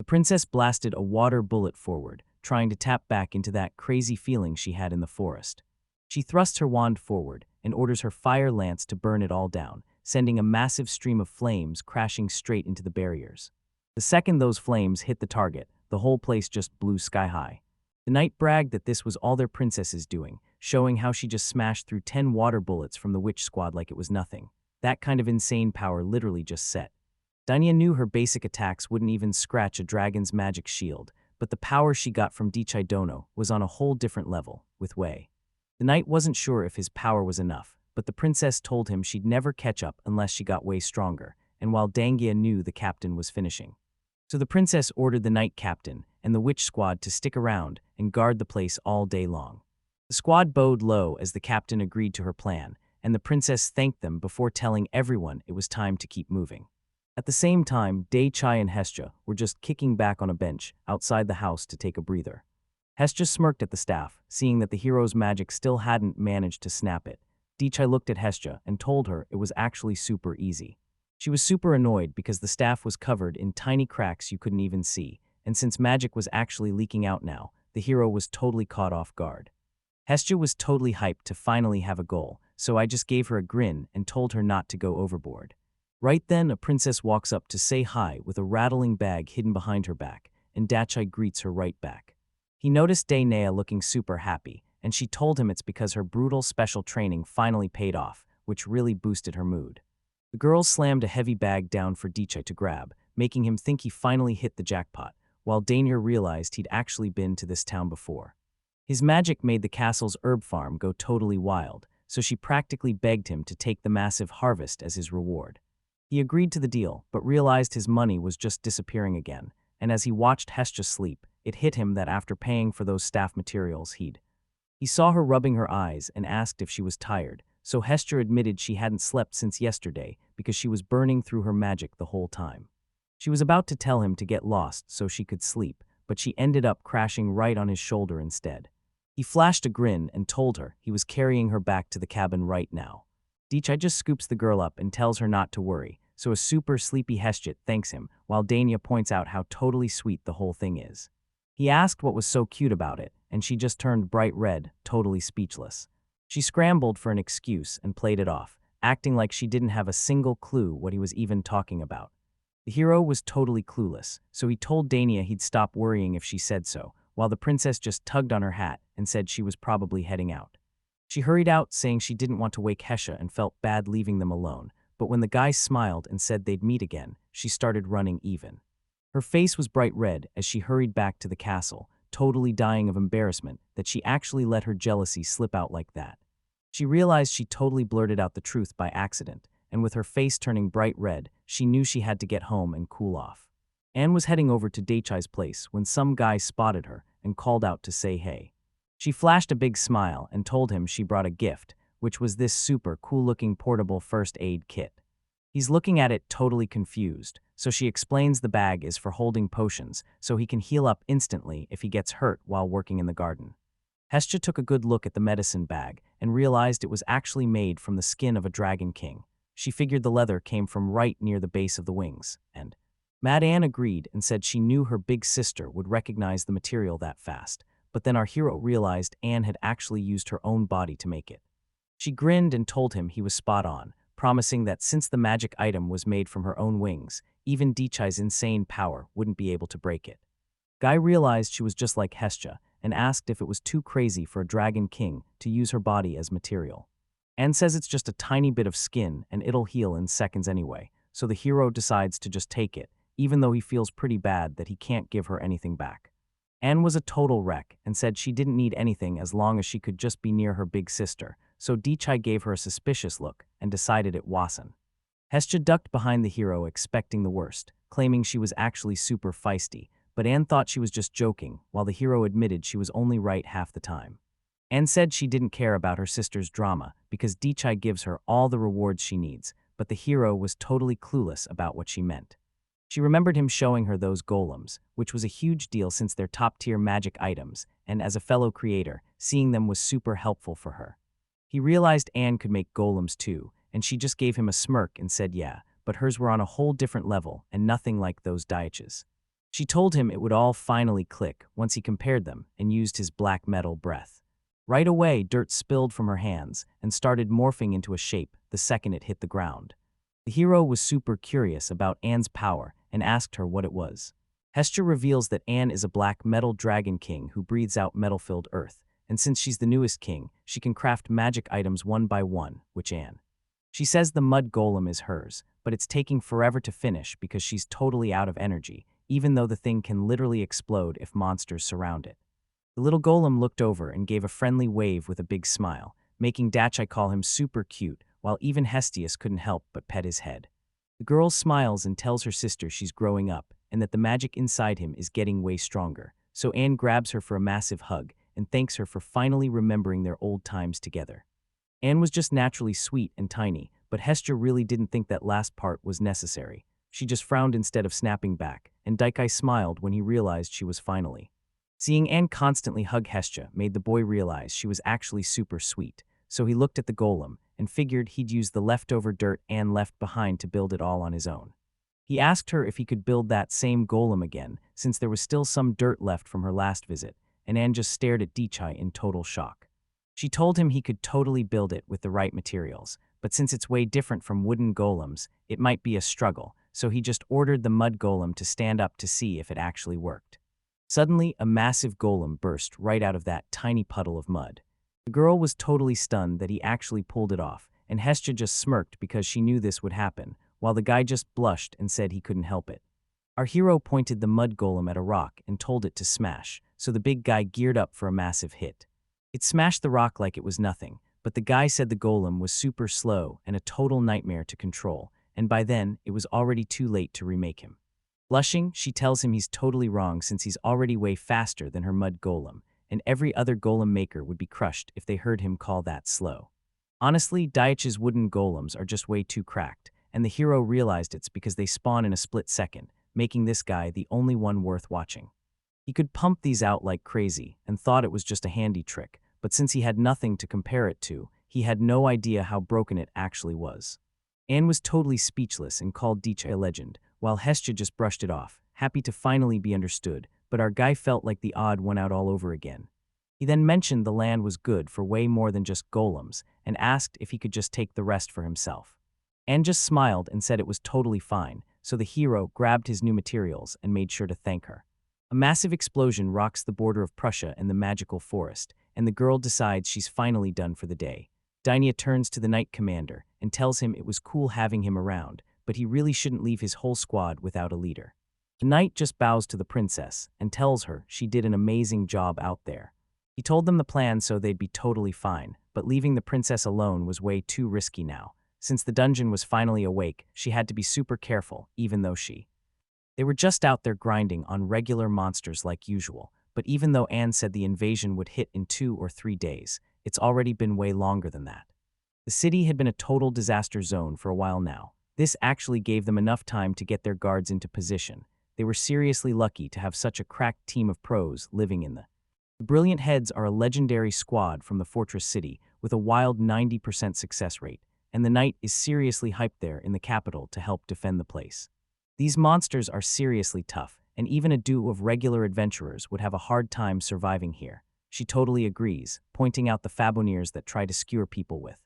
The princess blasted a water bullet forward, trying to tap back into that crazy feeling she had in the forest. She thrusts her wand forward and orders her fire lance to burn it all down, sending a massive stream of flames crashing straight into the barriers. The second those flames hit the target, the whole place just blew sky high. The knight bragged that this was all their princess is doing, showing how she just smashed through 10 water bullets from the witch squad like it was nothing. That kind of insane power literally just set. Danya knew her basic attacks wouldn't even scratch a dragon's magic shield, but the power she got from Daichai Dono was on a whole different level, with Wei. The knight wasn't sure if his power was enough, but the princess told him she'd never catch up unless she got way stronger, and while Dangia knew the captain was finishing. So the princess ordered the knight captain and the witch squad to stick around and guard the place all day long. The squad bowed low as the captain agreed to her plan, and the princess thanked them before telling everyone it was time to keep moving. At the same time, Daichai and Hestia were just kicking back on a bench outside the house to take a breather. Hestia smirked at the staff, seeing that the hero's magic still hadn't managed to snap it. Daichai looked at Hestia and told her it was actually super easy. She was super annoyed because the staff was covered in tiny cracks you couldn't even see, and since magic was actually leaking out now, the hero was totally caught off guard. Hestia was totally hyped to finally have a goal, so I just gave her a grin and told her not to go overboard. Right then, a princess walks up to say hi with a rattling bag hidden behind her back, and Daichai greets her right back. He noticed Dainea looking super happy, and she told him it's because her brutal special training finally paid off, which really boosted her mood. The girl slammed a heavy bag down for Daichai to grab, making him think he finally hit the jackpot, while Dainier realized he'd actually been to this town before. His magic made the castle's herb farm go totally wild, so she practically begged him to take the massive harvest as his reward. He agreed to the deal, but realized his money was just disappearing again, and as he watched Hestia sleep, it hit him that after paying for those staff materials he saw her rubbing her eyes and asked if she was tired, so Hestia admitted she hadn't slept since yesterday because she was burning through her magic the whole time. She was about to tell him to get lost so she could sleep, but she ended up crashing right on his shoulder instead. He flashed a grin and told her he was carrying her back to the cabin right now. Isekai'D just scoops the girl up and tells her not to worry, so a super sleepy Hestia thanks him, while Dania points out how totally sweet the whole thing is. He asked what was so cute about it, and she just turned bright red, totally speechless. She scrambled for an excuse and played it off, acting like she didn't have a single clue what he was even talking about. The hero was totally clueless, so he told Dania he'd stop worrying if she said so, while the princess just tugged on her hat and said she was probably heading out. She hurried out, saying she didn't want to wake Hestia and felt bad leaving them alone, but when the guy smiled and said they'd meet again, she started running even. Her face was bright red as she hurried back to the castle, totally dying of embarrassment that she actually let her jealousy slip out like that. She realized she totally blurted out the truth by accident, and with her face turning bright red, she knew she had to get home and cool off. Anne was heading over to Daichai's place when some guy spotted her and called out to say hey. She flashed a big smile and told him she brought a gift, which was this super cool-looking portable first aid kit. He's looking at it totally confused, so she explains the bag is for holding potions so he can heal up instantly if he gets hurt while working in the garden. Hestia took a good look at the medicine bag and realized it was actually made from the skin of a dragon king. She figured the leather came from right near the base of the wings, and Mad Anne agreed and said she knew her big sister would recognize the material that fast, but then our hero realized Anne had actually used her own body to make it. She grinned and told him he was spot on, promising that since the magic item was made from her own wings, even Daichai's insane power wouldn't be able to break it. Guy realized she was just like Hestia and asked if it was too crazy for a dragon king to use her body as material. Anne says it's just a tiny bit of skin and it'll heal in seconds anyway, so the hero decides to just take it, even though he feels pretty bad that he can't give her anything back. Anne was a total wreck and said she didn't need anything as long as she could just be near her big sister, so Daichai gave her a suspicious look and decided it wasn't. Hestia ducked behind the hero expecting the worst, claiming she was actually super feisty, but Anne thought she was just joking, while the hero admitted she was only right half the time. Anne said she didn't care about her sister's drama because Daichai gives her all the rewards she needs, but the hero was totally clueless about what she meant. She remembered him showing her those golems, which was a huge deal since they're top-tier magic items, and as a fellow creator, seeing them was super helpful for her. He realized Anne could make golems too, and she just gave him a smirk and said yeah, but hers were on a whole different level and nothing like those Daichai's. She told him it would all finally click once he compared them and used his black metal breath. Right away, dirt spilled from her hands and started morphing into a shape the second it hit the ground. The hero was super curious about Anne's power and asked her what it was. Hestia reveals that Anne is a black metal dragon king who breathes out metal-filled earth, and since she's the newest king, she can craft magic items one by one, which Anne. She says the mud golem is hers, but it's taking forever to finish because she's totally out of energy, even though the thing can literally explode if monsters surround it. The little golem looked over and gave a friendly wave with a big smile, making Daichai call him super cute, while even Hestius couldn't help but pet his head. The girl smiles and tells her sister she's growing up and that the magic inside him is getting way stronger, so Anne grabs her for a massive hug and thanks her for finally remembering their old times together. Anne was just naturally sweet and tiny, but Hestia really didn't think that last part was necessary. She just frowned instead of snapping back, and Daichai smiled when he realized she was finally. Seeing Anne constantly hug Hestia made the boy realize she was actually super sweet, so he looked at the golem and figured he'd use the leftover dirt Anne left behind to build it all on his own. He asked her if he could build that same golem again, since there was still some dirt left from her last visit, and Anne just stared at Daichai in total shock. She told him he could totally build it with the right materials, but since it's way different from wooden golems, it might be a struggle, so he just ordered the mud golem to stand up to see if it actually worked. Suddenly, a massive golem burst right out of that tiny puddle of mud. The girl was totally stunned that he actually pulled it off, and Hestia just smirked because she knew this would happen, while the guy just blushed and said he couldn't help it. Our hero pointed the mud golem at a rock and told it to smash, so the big guy geared up for a massive hit. It smashed the rock like it was nothing, but the guy said the golem was super slow and a total nightmare to control, and by then, it was already too late to remake him. Blushing, she tells him he's totally wrong since he's already way faster than her mud golem, and every other golem maker would be crushed if they heard him call that slow. Honestly, Daiichi's wooden golems are just way too cracked, and the hero realized it's because they spawn in a split second, making this guy the only one worth watching. He could pump these out like crazy and thought it was just a handy trick, but since he had nothing to compare it to, he had no idea how broken it actually was. Anne was totally speechless and called Daiichi a legend, while Hestia just brushed it off, happy to finally be understood, but our guy felt like the odd one out all over again. He then mentioned the land was good for way more than just golems and asked if he could just take the rest for himself. Anne just smiled and said it was totally fine, so the hero grabbed his new materials and made sure to thank her. A massive explosion rocks the border of Prussia and the magical forest, and the girl decides she's finally done for the day. Dainia turns to the Knight Commander and tells him it was cool having him around, but he really shouldn't leave his whole squad without a leader. The knight just bows to the princess and tells her she did an amazing job out there. He told them the plan so they'd be totally fine, but leaving the princess alone was way too risky now. Since the dungeon was finally awake, she had to be super careful, even though They were just out there grinding on regular monsters like usual, but even though Anne said the invasion would hit in 2 or 3 days, it's already been way longer than that. The city had been a total disaster zone for a while now. This actually gave them enough time to get their guards into position. They were seriously lucky to have such a cracked team of pros living in The Brilliant Heads are a legendary squad from the Fortress City with a wild 90% success rate, and the knight is seriously hyped there in the capital to help defend the place. These monsters are seriously tough, and even a duo of regular adventurers would have a hard time surviving here. She totally agrees, pointing out the Faboniers that try to skewer people with.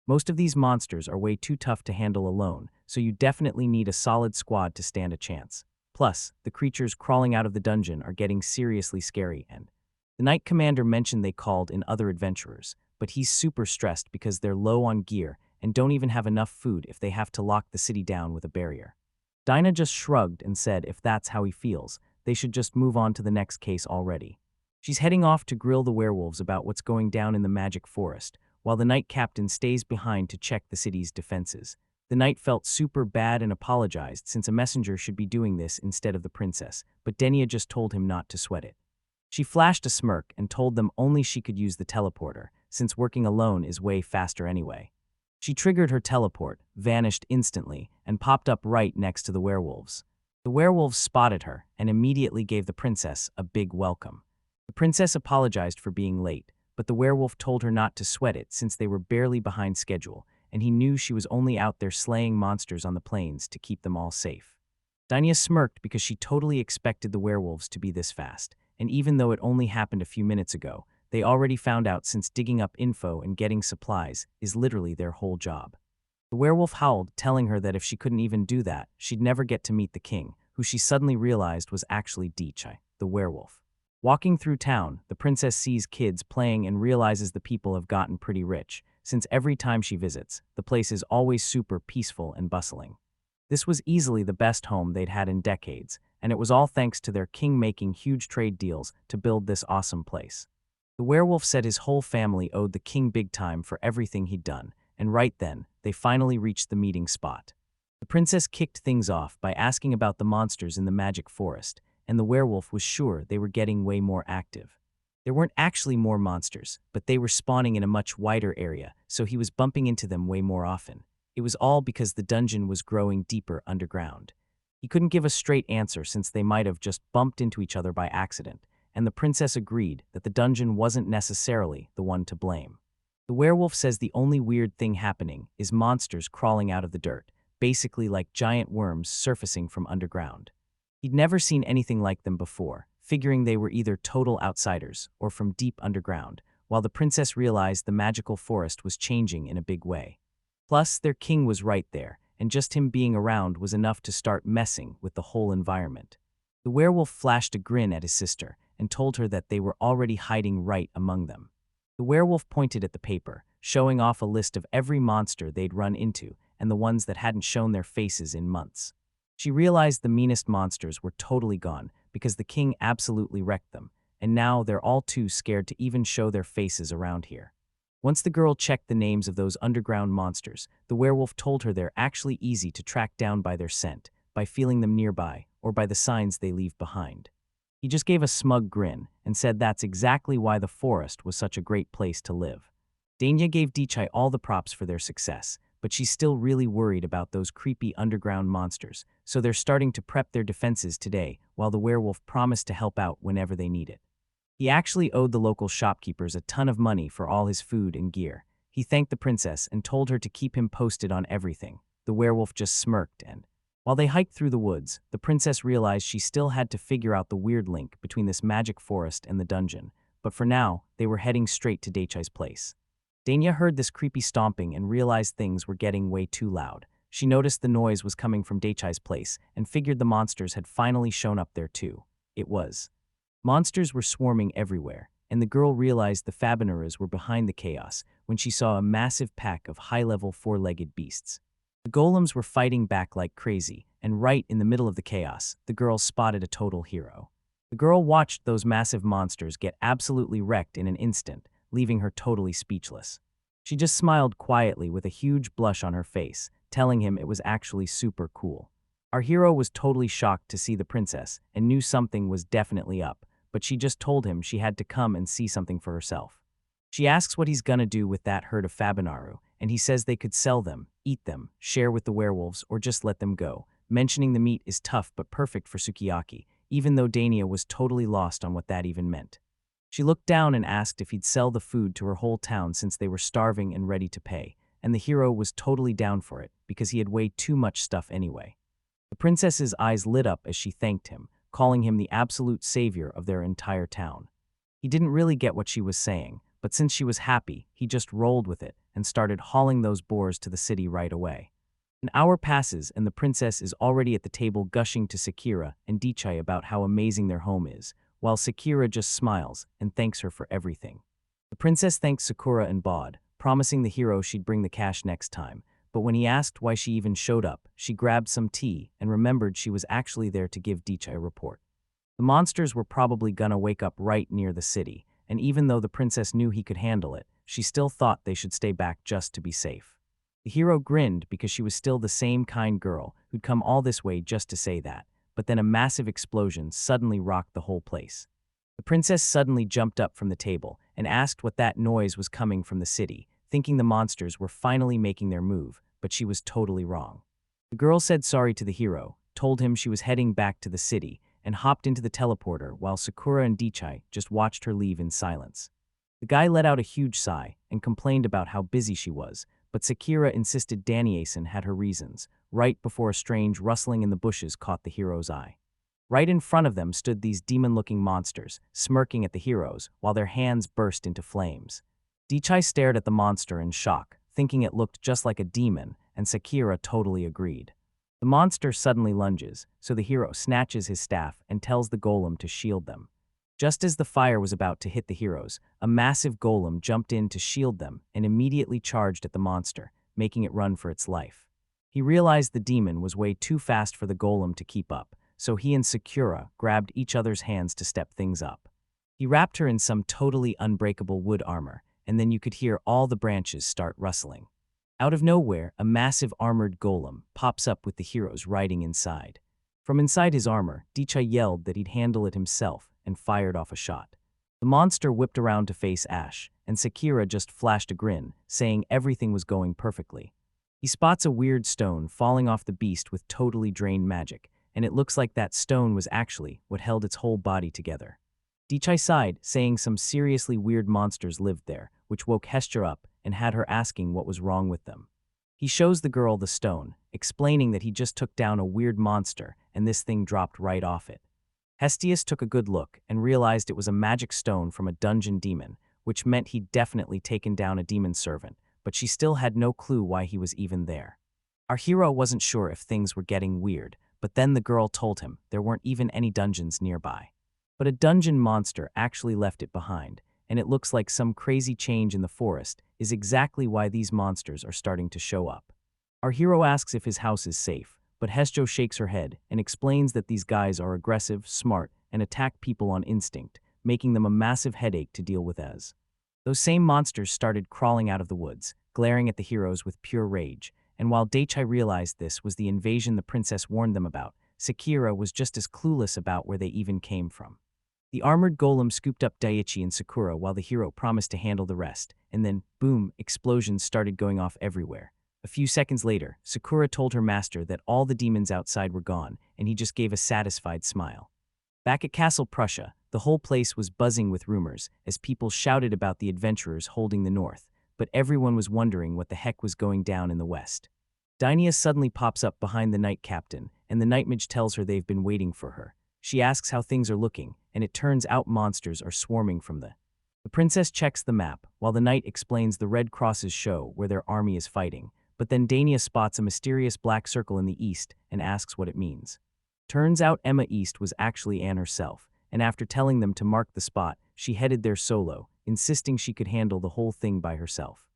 Most of these monsters are way too tough to handle alone, so you definitely need a solid squad to stand a chance. Plus, the creatures crawling out of the dungeon are getting seriously scary, and the Knight Commander mentioned they called in other adventurers, but he's super stressed because they're low on gear and don't even have enough food if they have to lock the city down with a barrier. Dinah just shrugged and said if that's how he feels, they should just move on to the next case already. She's heading off to grill the werewolves about what's going down in the magic forest, while the Knight Captain stays behind to check the city's defenses. The knight felt super bad and apologized since a messenger should be doing this instead of the princess, but Denia just told him not to sweat it. She flashed a smirk and told them only she could use the teleporter, since working alone is way faster anyway. She triggered her teleport, vanished instantly, and popped up right next to the werewolves. The werewolves spotted her and immediately gave the princess a big welcome. The princess apologized for being late, but the werewolf told her not to sweat it since they were barely behind schedule, and he knew she was only out there slaying monsters on the plains to keep them all safe. Dainia smirked because she totally expected the werewolves to be this fast, and even though it only happened a few minutes ago, they already found out since digging up info and getting supplies is literally their whole job. The werewolf howled, telling her that if she couldn't even do that, she'd never get to meet the king, who she suddenly realized was actually Daiichi, the werewolf. Walking through town, the princess sees kids playing and realizes the people have gotten pretty rich, since every time she visits, the place is always super peaceful and bustling. This was easily the best home they'd had in decades, and it was all thanks to their king making huge trade deals to build this awesome place. The werewolf said his whole family owed the king big time for everything he'd done, and right then, they finally reached the meeting spot. The princess kicked things off by asking about the monsters in the magic forest, and the werewolf was sure they were getting way more active. There weren't actually more monsters, but they were spawning in a much wider area, so he was bumping into them way more often. It was all because the dungeon was growing deeper underground. He couldn't give a straight answer since they might have just bumped into each other by accident, and the princess agreed that the dungeon wasn't necessarily the one to blame. The werewolf says the only weird thing happening is monsters crawling out of the dirt, basically like giant worms surfacing from underground. He'd never seen anything like them before, figuring they were either total outsiders or from deep underground, while the princess realized the magical forest was changing in a big way. Plus, their king was right there, and just him being around was enough to start messing with the whole environment. The werewolf flashed a grin at his sister and told her that they were already hiding right among them. The werewolf pointed at the paper, showing off a list of every monster they'd run into and the ones that hadn't shown their faces in months. She realized the meanest monsters were totally gone because the king absolutely wrecked them, and now they're all too scared to even show their faces around here. Once the girl checked the names of those underground monsters, the werewolf told her they're actually easy to track down by their scent, by feeling them nearby, or by the signs they leave behind. He just gave a smug grin and said that's exactly why the forest was such a great place to live. Danya gave Dichai all the props for their success, but she's still really worried about those creepy underground monsters, so they're starting to prep their defenses today while the werewolf promised to help out whenever they need it. He actually owed the local shopkeepers a ton of money for all his food and gear. He thanked the princess and told her to keep him posted on everything. The werewolf just smirked and, while they hiked through the woods, the princess realized she still had to figure out the weird link between this magic forest and the dungeon, but for now, they were heading straight to Daichai's place. Danya heard this creepy stomping and realized things were getting way too loud. She noticed the noise was coming from Daichai's place and figured the monsters had finally shown up there too. It was. Monsters were swarming everywhere, and the girl realized the Fabineras were behind the chaos when she saw a massive pack of high-level four-legged beasts. The golems were fighting back like crazy, and right in the middle of the chaos, the girl spotted a total hero. The girl watched those massive monsters get absolutely wrecked in an instant, leaving her totally speechless. She just smiled quietly with a huge blush on her face, telling him it was actually super cool. Our hero was totally shocked to see the princess and knew something was definitely up, but she just told him she had to come and see something for herself. She asks what he's gonna do with that herd of Fabinaru, and he says they could sell them, eat them, share with the werewolves, or just let them go, mentioning the meat is tough but perfect for sukiyaki, even though Dania was totally lost on what that even meant. She looked down and asked if he'd sell the food to her whole town since they were starving and ready to pay, and the hero was totally down for it because he had way too much stuff anyway. The princess's eyes lit up as she thanked him, calling him the absolute savior of their entire town. He didn't really get what she was saying, but since she was happy, he just rolled with it and started hauling those boars to the city right away. An hour passes and the princess is already at the table gushing to Sakura and Dichai about how amazing their home is, while Sakura just smiles and thanks her for everything. The princess thanks Sakura and bawed, promising the hero she'd bring the cash next time, but when he asked why she even showed up, she grabbed some tea and remembered she was actually there to give Dichai a report. The monsters were probably gonna wake up right near the city, and even though the princess knew he could handle it, she still thought they should stay back just to be safe. The hero grinned because she was still the same kind girl who'd come all this way just to say that, but then a massive explosion suddenly rocked the whole place. The princess suddenly jumped up from the table and asked what that noise was coming from the city, thinking the monsters were finally making their move, but she was totally wrong. The girl said sorry to the hero, told him she was heading back to the city, and hopped into the teleporter while Sakura and Dichai just watched her leave in silence. The guy let out a huge sigh and complained about how busy she was, but Sakura insisted Danieson had her reasons, right before a strange rustling in the bushes caught the hero's eye. Right in front of them stood these demon-looking monsters, smirking at the heroes, while their hands burst into flames. Dichai stared at the monster in shock, thinking it looked just like a demon, and Sakura totally agreed. The monster suddenly lunges, so the hero snatches his staff and tells the golem to shield them. Just as the fire was about to hit the heroes, a massive golem jumped in to shield them and immediately charged at the monster, making it run for its life. He realized the demon was way too fast for the golem to keep up, so he and Sakura grabbed each other's hands to step things up. He wrapped her in some totally unbreakable wood armor, and then you could hear all the branches start rustling. Out of nowhere, a massive armored golem pops up with the heroes riding inside. From inside his armor, Dichai yelled that he'd handle it himself and fired off a shot. The monster whipped around to face Ash, and Sakura just flashed a grin, saying everything was going perfectly. He spots a weird stone falling off the beast with totally drained magic, and it looks like that stone was actually what held its whole body together. Dichai sighed, saying some seriously weird monsters lived there, which woke Hestia up and had her asking what was wrong with them. He shows the girl the stone, explaining that he just took down a weird monster and this thing dropped right off it. Hestius took a good look and realized it was a magic stone from a dungeon demon, which meant he'd definitely taken down a demon servant, but she still had no clue why he was even there. Our hero wasn't sure if things were getting weird, but then the girl told him there weren't even any dungeons nearby. But a dungeon monster actually left it behind, and it looks like some crazy change in the forest is exactly why these monsters are starting to show up. Our hero asks if his house is safe, but Hesjo shakes her head and explains that these guys are aggressive, smart, and attack people on instinct, making them a massive headache to deal with as. Those same monsters started crawling out of the woods, glaring at the heroes with pure rage, and while Daichai realized this was the invasion the princess warned them about, Sakura was just as clueless about where they even came from. The armored golem scooped up Daichi and Sakura while the hero promised to handle the rest, and then, boom, explosions started going off everywhere. A few seconds later, Sakura told her master that all the demons outside were gone, and he just gave a satisfied smile. Back at Castle Prussia, the whole place was buzzing with rumors as people shouted about the adventurers holding the north, but everyone was wondering what the heck was going down in the west. Dainia suddenly pops up behind the knight captain, and the night mage tells her they've been waiting for her. She asks how things are looking, and it turns out monsters are swarming from the. The princess checks the map, while the knight explains the red crosses show where their army is fighting, but then Dainia spots a mysterious black circle in the east and asks what it means. Turns out Emma East was actually Anne herself, and after telling them to mark the spot, she headed there solo, insisting she could handle the whole thing by herself.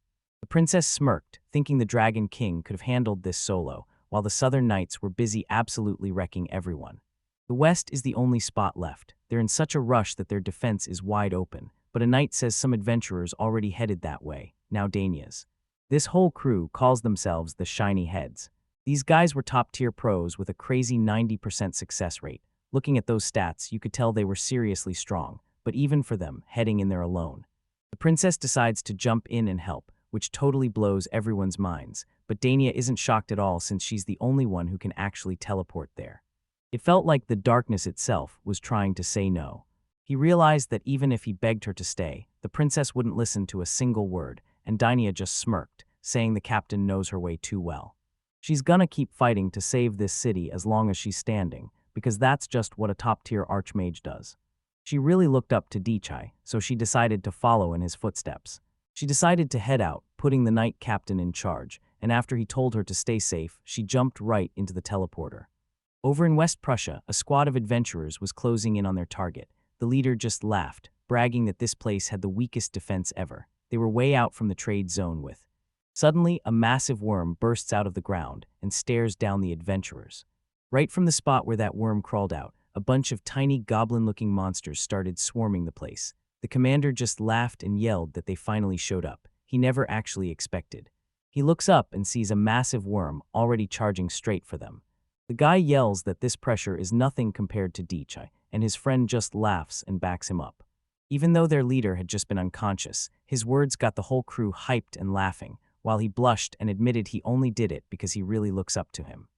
The princess smirked, thinking the Dragon King could have handled this solo, while the Southern Knights were busy absolutely wrecking everyone. The West is the only spot left. They're in such a rush that their defense is wide open, but a knight says some adventurers already headed that way, now Dainia's. This whole crew calls themselves the Shiny Heads. These guys were top-tier pros with a crazy 90% success rate. Looking at those stats, you could tell they were seriously strong, but even for them, heading in there alone. The princess decides to jump in and help, which totally blows everyone's minds, but Dainia isn't shocked at all since she's the only one who can actually teleport there. It felt like the darkness itself was trying to say no. He realized that even if he begged her to stay, the princess wouldn't listen to a single word, and Dainia just smirked, saying the captain knows her way too well. She's gonna keep fighting to save this city as long as she's standing, because that's just what a top-tier archmage does. She really looked up to Daichai, so she decided to follow in his footsteps. She decided to head out, putting the knight captain in charge, and after he told her to stay safe, she jumped right into the teleporter. Over in West Prussia, a squad of adventurers was closing in on their target. The leader just laughed, bragging that this place had the weakest defense ever. They were way out from the trade zone with. Suddenly, a massive worm bursts out of the ground and stares down the adventurers. Right from the spot where that worm crawled out, a bunch of tiny goblin-looking monsters started swarming the place. The commander just laughed and yelled that they finally showed up. He never actually expected. He looks up and sees a massive worm already charging straight for them. The guy yells that this pressure is nothing compared to Daichai, and his friend just laughs and backs him up. Even though their leader had just been unconscious, his words got the whole crew hyped and laughing, while he blushed and admitted he only did it because he really looks up to him.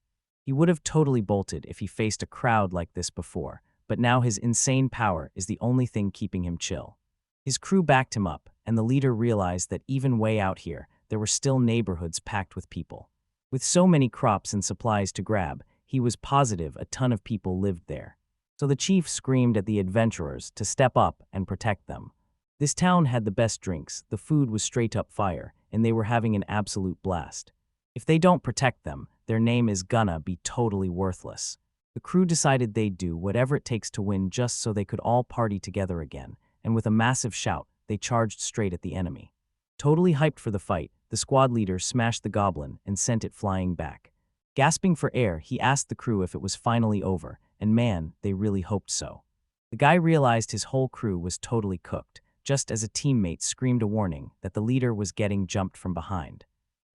He would have totally bolted if he faced a crowd like this before, but now his insane power is the only thing keeping him chill. His crew backed him up, and the leader realized that even way out here, there were still neighborhoods packed with people. With so many crops and supplies to grab, he was positive a ton of people lived there. So the chief screamed at the adventurers to step up and protect them. This town had the best drinks, the food was straight up fire, and they were having an absolute blast. If they don't protect them, their name is gonna be totally worthless. The crew decided they'd do whatever it takes to win just so they could all party together again, and with a massive shout, they charged straight at the enemy. Totally hyped for the fight, the squad leader smashed the goblin and sent it flying back. Gasping for air, he asked the crew if it was finally over, and man, they really hoped so. The guy realized his whole crew was totally cooked, just as a teammate screamed a warning that the leader was getting jumped from behind.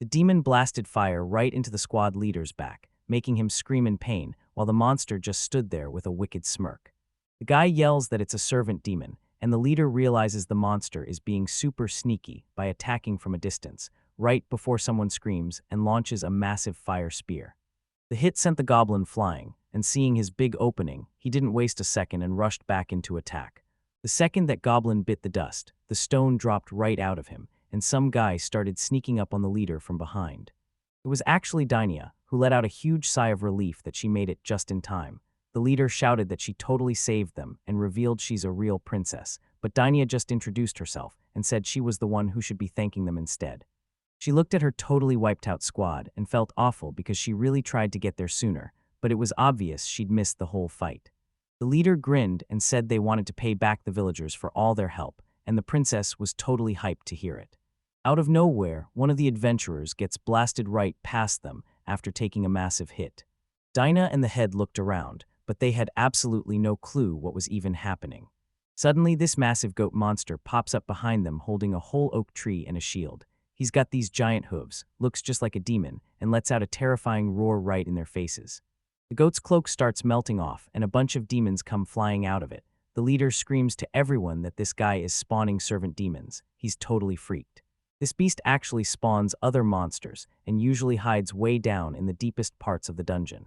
The demon blasted fire right into the squad leader's back, making him scream in pain, while the monster just stood there with a wicked smirk. The guy yells that it's a servant demon, and the leader realizes the monster is being super sneaky by attacking from a distance, right before someone screams and launches a massive fire spear. The hit sent the goblin flying, and seeing his big opening, he didn't waste a second and rushed back into attack. The second that goblin bit the dust, the stone dropped right out of him, and some guy started sneaking up on the leader from behind. It was actually Dainia, who let out a huge sigh of relief that she made it just in time. The leader shouted that she totally saved them and revealed she's a real princess, but Dainia just introduced herself and said she was the one who should be thanking them instead. She looked at her totally wiped out squad and felt awful because she really tried to get there sooner, but it was obvious she'd missed the whole fight. The leader grinned and said they wanted to pay back the villagers for all their help, and the princess was totally hyped to hear it. Out of nowhere, one of the adventurers gets blasted right past them after taking a massive hit. Dinah and the head looked around, but they had absolutely no clue what was even happening. Suddenly, this massive goat monster pops up behind them holding a whole oak tree and a shield. He's got these giant hooves, looks just like a demon, and lets out a terrifying roar right in their faces. The goat's cloak starts melting off, and a bunch of demons come flying out of it. The leader screams to everyone that this guy is spawning servant demons. He's totally freaked. This beast actually spawns other monsters and usually hides way down in the deepest parts of the dungeon.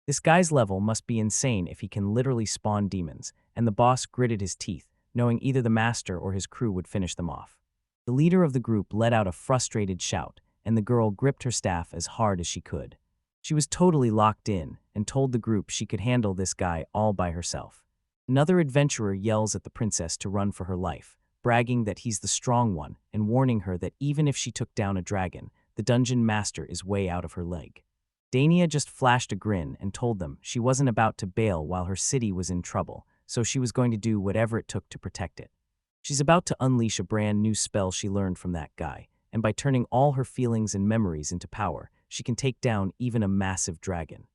This guy's level must be insane if he can literally spawn demons, and the boss gritted his teeth, knowing either the master or his crew would finish them off. The leader of the group let out a frustrated shout, and the girl gripped her staff as hard as she could. She was totally locked in and told the group she could handle this guy all by herself. Another adventurer yells at the princess to run for her life, bragging that he's the strong one and warning her that even if she took down a dragon, the dungeon master is way out of her league. Dania just flashed a grin and told them she wasn't about to bail while her city was in trouble, so she was going to do whatever it took to protect it. She's about to unleash a brand new spell she learned from that guy, and by turning all her feelings and memories into power, she can take down even a massive dragon.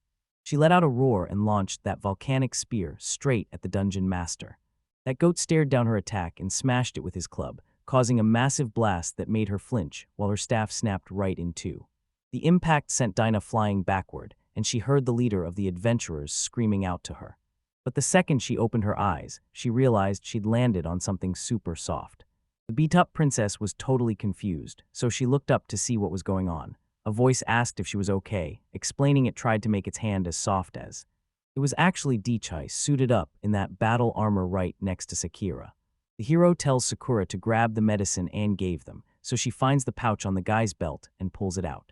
She let out a roar and launched that volcanic spear straight at the dungeon master. That goat stared down her attack and smashed it with his club, causing a massive blast that made her flinch while her staff snapped right in two. The impact sent Dinah flying backward, and she heard the leader of the adventurers screaming out to her. But the second she opened her eyes, she realized she'd landed on something super soft. The beat-up princess was totally confused, so she looked up to see what was going on. A voice asked if she was okay, explaining it tried to make its hand as soft as. It was actually Dichai suited up in that battle armor right next to Sakura. The hero tells Sakura to grab the medicine Anne gave them, so she finds the pouch on the guy's belt and pulls it out.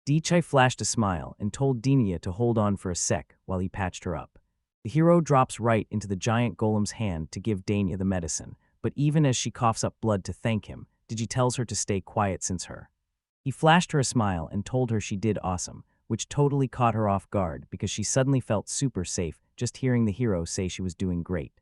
Dichai flashed a smile and told Dinia to hold on for a sec while he patched her up. The hero drops right into the giant golem's hand to give Dania the medicine, but even as she coughs up blood to thank him, Digi tells her to stay quiet since her. He flashed her a smile and told her she did awesome, which totally caught her off guard because she suddenly felt super safe just hearing the hero say she was doing great.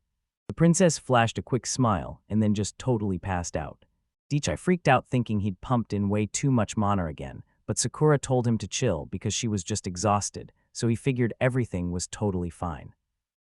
The princess flashed a quick smile and then just totally passed out. Dichai freaked out thinking he'd pumped in way too much mana again, but Sakura told him to chill because she was just exhausted, so he figured everything was totally fine.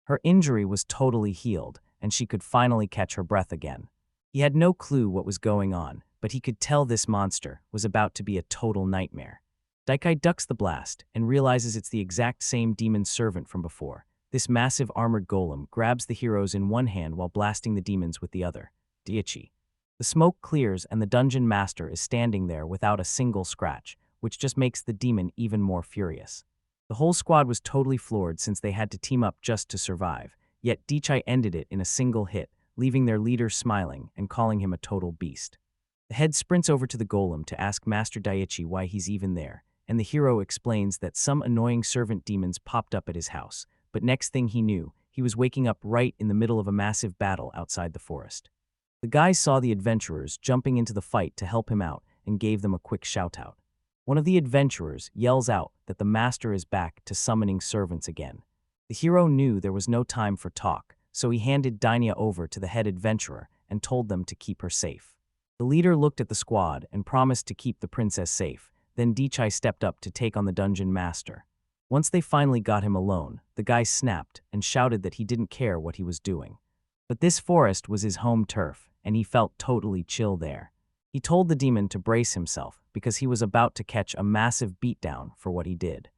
Her injury was totally healed, and she could finally catch her breath again. He had no clue what was going on, but he could tell this monster was about to be a total nightmare. Isekai'D ducks the blast and realizes it's the exact same demon servant from before. This massive armored golem grabs the heroes in one hand while blasting the demons with the other. Diichi. The smoke clears and the dungeon master is standing there without a single scratch, which just makes the demon even more furious. The whole squad was totally floored since they had to team up just to survive, yet Dichai ended it in a single hit, leaving their leader smiling and calling him a total beast. The head sprints over to the golem to ask Master Daiichi why he's even there, and the hero explains that some annoying servant demons popped up at his house, but next thing he knew, he was waking up right in the middle of a massive battle outside the forest. The guys saw the adventurers jumping into the fight to help him out and gave them a quick shout-out. One of the adventurers yells out that the master is back to summoning servants again. The hero knew there was no time for talk, so he handed Dainia over to the head adventurer and told them to keep her safe. The leader looked at the squad and promised to keep the princess safe, then Dichai stepped up to take on the dungeon master. Once they finally got him alone, the guy snapped and shouted that he didn't care what he was doing. But this forest was his home turf, and he felt totally chill there. He told the demon to brace himself because he was about to catch a massive beatdown for what he did.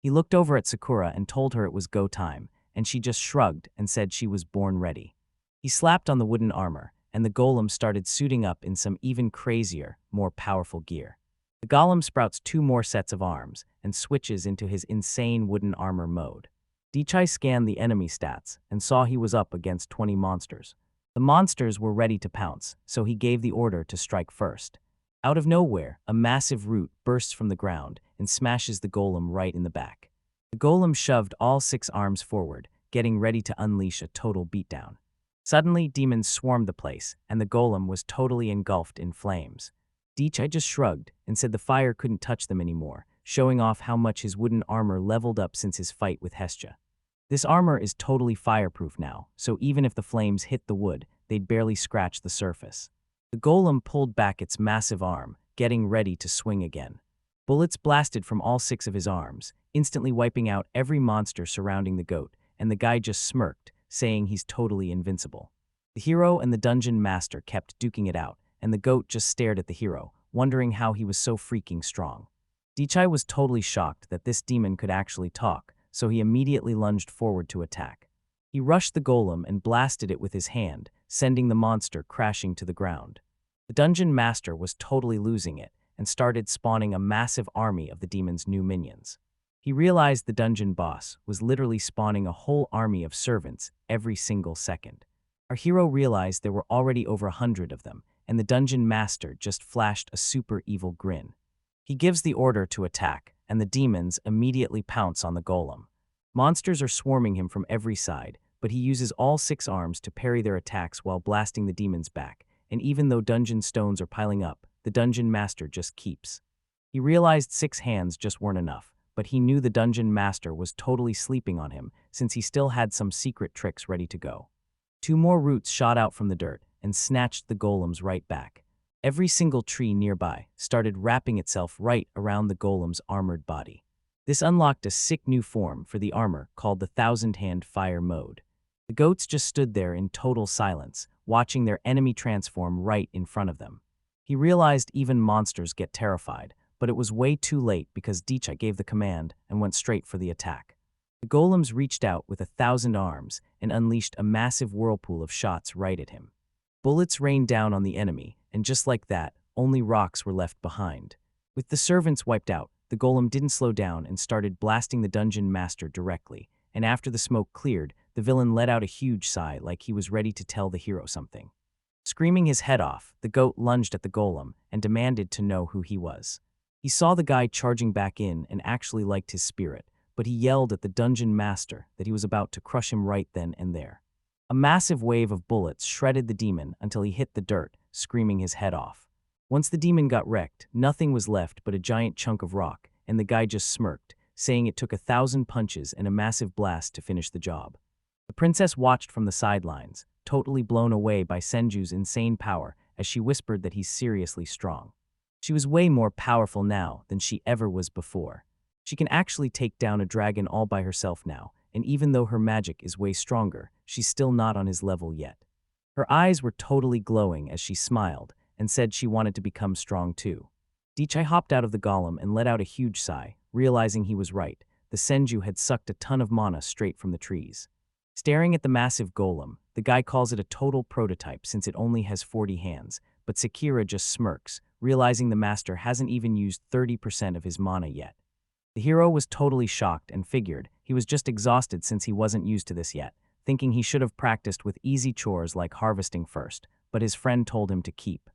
He looked over at Sakura and told her it was go time, and she just shrugged and said she was born ready. He slapped on the wooden armor, and the golem started suiting up in some even crazier, more powerful gear. The golem sprouts 2 more sets of arms and switches into his insane wooden armor mode. Dichai scanned the enemy stats and saw he was up against 20 monsters. The monsters were ready to pounce, so he gave the order to strike first. Out of nowhere, a massive root bursts from the ground and smashes the golem right in the back. The golem shoved all 6 arms forward, getting ready to unleash a total beatdown. Suddenly, demons swarmed the place, and the golem was totally engulfed in flames. Dichai just shrugged and said the fire couldn't touch them anymore, showing off how much his wooden armor leveled up since his fight with Hestia. This armor is totally fireproof now, so even if the flames hit the wood, they'd barely scratch the surface. The golem pulled back its massive arm, getting ready to swing again. Bullets blasted from all 6 of his arms, instantly wiping out every monster surrounding the goat, and the guy just smirked, saying he's totally invincible. The hero and the dungeon master kept duking it out, and the goat just stared at the hero, wondering how he was so freaking strong. Dichai was totally shocked that this demon could actually talk, so he immediately lunged forward to attack. He rushed the golem and blasted it with his hand, sending the monster crashing to the ground. The dungeon master was totally losing it and started spawning a massive army of the demon's new minions. He realized the dungeon boss was literally spawning a whole army of servants every single second. Our hero realized there were already over 100 of them, and the dungeon master just flashed a super evil grin. He gives the order to attack, and the demons immediately pounce on the golem. Monsters are swarming him from every side, but he uses all 6 arms to parry their attacks while blasting the demons back, and even though dungeon stones are piling up, the dungeon master just keeps. He realized 6 hands just weren't enough, but he knew the dungeon master was totally sleeping on him since he still had some secret tricks ready to go. 2 more roots shot out from the dirt and snatched the golems right back. Every single tree nearby started wrapping itself right around the golem's armored body. This unlocked a sick new form for the armor called the Thousand-Hand Fire Mode. The goats just stood there in total silence, watching their enemy transform right in front of them. He realized even monsters get terrified, but it was way too late because Dichai gave the command and went straight for the attack. The golems reached out with 1,000 arms and unleashed a massive whirlpool of shots right at him. Bullets rained down on the enemy, and just like that, only rocks were left behind. With the servants wiped out, the golem didn't slow down and started blasting the dungeon master directly, and after the smoke cleared, the villain let out a huge sigh like he was ready to tell the hero something. Screaming his head off, the goat lunged at the golem and demanded to know who he was. He saw the guy charging back in and actually liked his spirit, but he yelled at the dungeon master that he was about to crush him right then and there. A massive wave of bullets shredded the demon until he hit the dirt, screaming his head off. Once the demon got wrecked, nothing was left but a giant chunk of rock, and the guy just smirked, saying it took 1,000 punches and a massive blast to finish the job. The princess watched from the sidelines, totally blown away by Senju's insane power as she whispered that he's seriously strong. She was way more powerful now than she ever was before. She can actually take down a dragon all by herself now, and even though her magic is way stronger, she's still not on his level yet. Her eyes were totally glowing as she smiled and said she wanted to become strong too. Dichai hopped out of the golem and let out a huge sigh, realizing he was right. The Senju had sucked a ton of mana straight from the trees. Staring at the massive golem, the guy calls it a total prototype since it only has 40 hands, but Sakura just smirks, realizing the master hasn't even used 30% of his mana yet. The hero was totally shocked and figured he was just exhausted since he wasn't used to this yet, thinking he should have practiced with easy chores like harvesting first, but his friend told him to keep.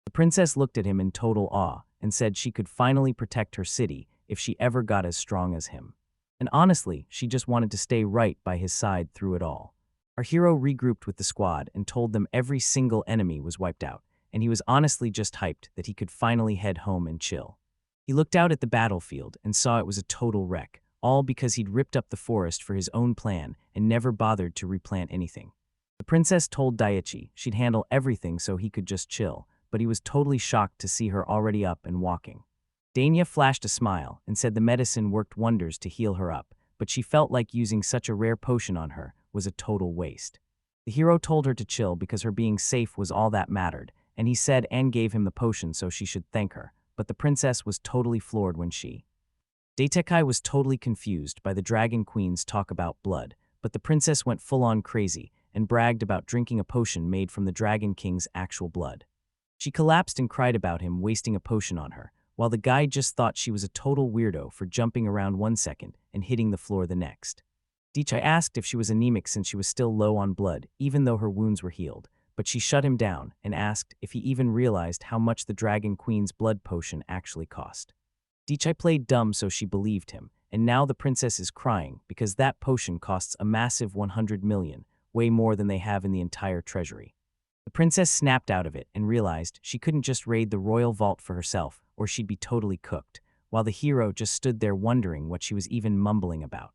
The princess looked at him in total awe and said she could finally protect her city if she ever got as strong as him. And honestly, she just wanted to stay right by his side through it all. Our hero regrouped with the squad and told them every single enemy was wiped out, and he was honestly just hyped that he could finally head home and chill. He looked out at the battlefield and saw it was a total wreck, all because he'd ripped up the forest for his own plan and never bothered to replant anything. The princess told Daiichi she'd handle everything so he could just chill, but he was totally shocked to see her already up and walking. Dania flashed a smile and said the medicine worked wonders to heal her up, but she felt like using such a rare potion on her was a total waste. The hero told her to chill because her being safe was all that mattered, and he said Anne gave him the potion so she should thank her, but the princess was totally floored when she. Isekai'D was totally confused by the Dragon Queen's talk about blood, but the princess went full-on crazy and bragged about drinking a potion made from the Dragon King's actual blood. She collapsed and cried about him wasting a potion on her, while the guy just thought she was a total weirdo for jumping around 1 second and hitting the floor the next. Dichai asked if she was anemic since she was still low on blood, even though her wounds were healed, but she shut him down and asked if he even realized how much the Dragon Queen's blood potion actually cost. Dichai played dumb so she believed him, and now the princess is crying because that potion costs a massive 100 million, way more than they have in the entire treasury. The princess snapped out of it and realized she couldn't just raid the royal vault for herself or she'd be totally cooked, while the hero just stood there wondering what she was even mumbling about.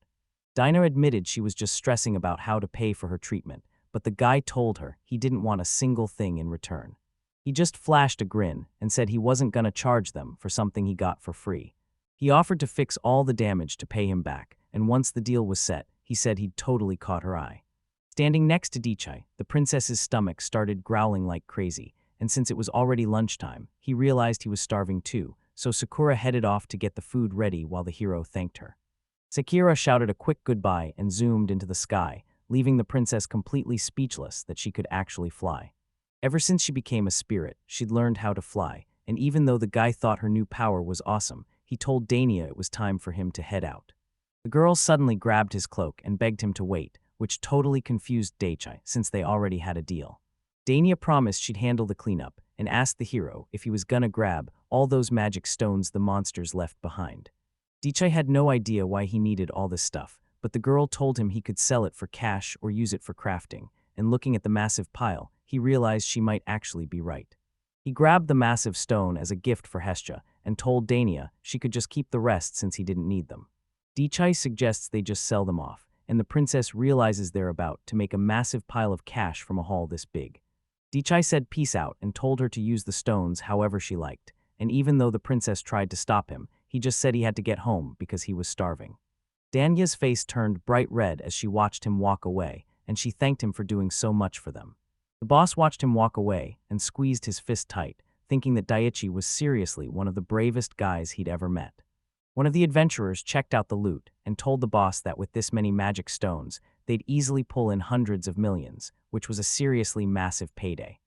Dinah admitted she was just stressing about how to pay for her treatment, but the guy told her he didn't want a single thing in return. He just flashed a grin and said he wasn't gonna charge them for something he got for free. He offered to fix all the damage to pay him back, and once the deal was set, he said he'd totally caught her eye. Standing next to Dichai, the princess's stomach started growling like crazy, and since it was already lunchtime, he realized he was starving too, so Sakura headed off to get the food ready while the hero thanked her. Sakura shouted a quick goodbye and zoomed into the sky, leaving the princess completely speechless that she could actually fly. Ever since she became a spirit, she'd learned how to fly, and even though the guy thought her new power was awesome, he told Dania it was time for him to head out. The girl suddenly grabbed his cloak and begged him to wait, which totally confused Daichai since they already had a deal. Dania promised she'd handle the cleanup and asked the hero if he was gonna grab all those magic stones the monsters left behind. Daichai had no idea why he needed all this stuff, but the girl told him he could sell it for cash or use it for crafting, and looking at the massive pile, he realized she might actually be right. He grabbed the massive stone as a gift for Hestia and told Dania she could just keep the rest since he didn't need them. Daichai suggests they just sell them off, and the princess realizes they're about to make a massive pile of cash from a haul this big. Daichai said peace out and told her to use the stones however she liked, and even though the princess tried to stop him, he just said he had to get home because he was starving. Danya's face turned bright red as she watched him walk away, and she thanked him for doing so much for them. The boss watched him walk away and squeezed his fist tight, thinking that Daichi was seriously one of the bravest guys he'd ever met. One of the adventurers checked out the loot and told the boss that with this many magic stones, they'd easily pull in hundreds of millions, which was a seriously massive payday.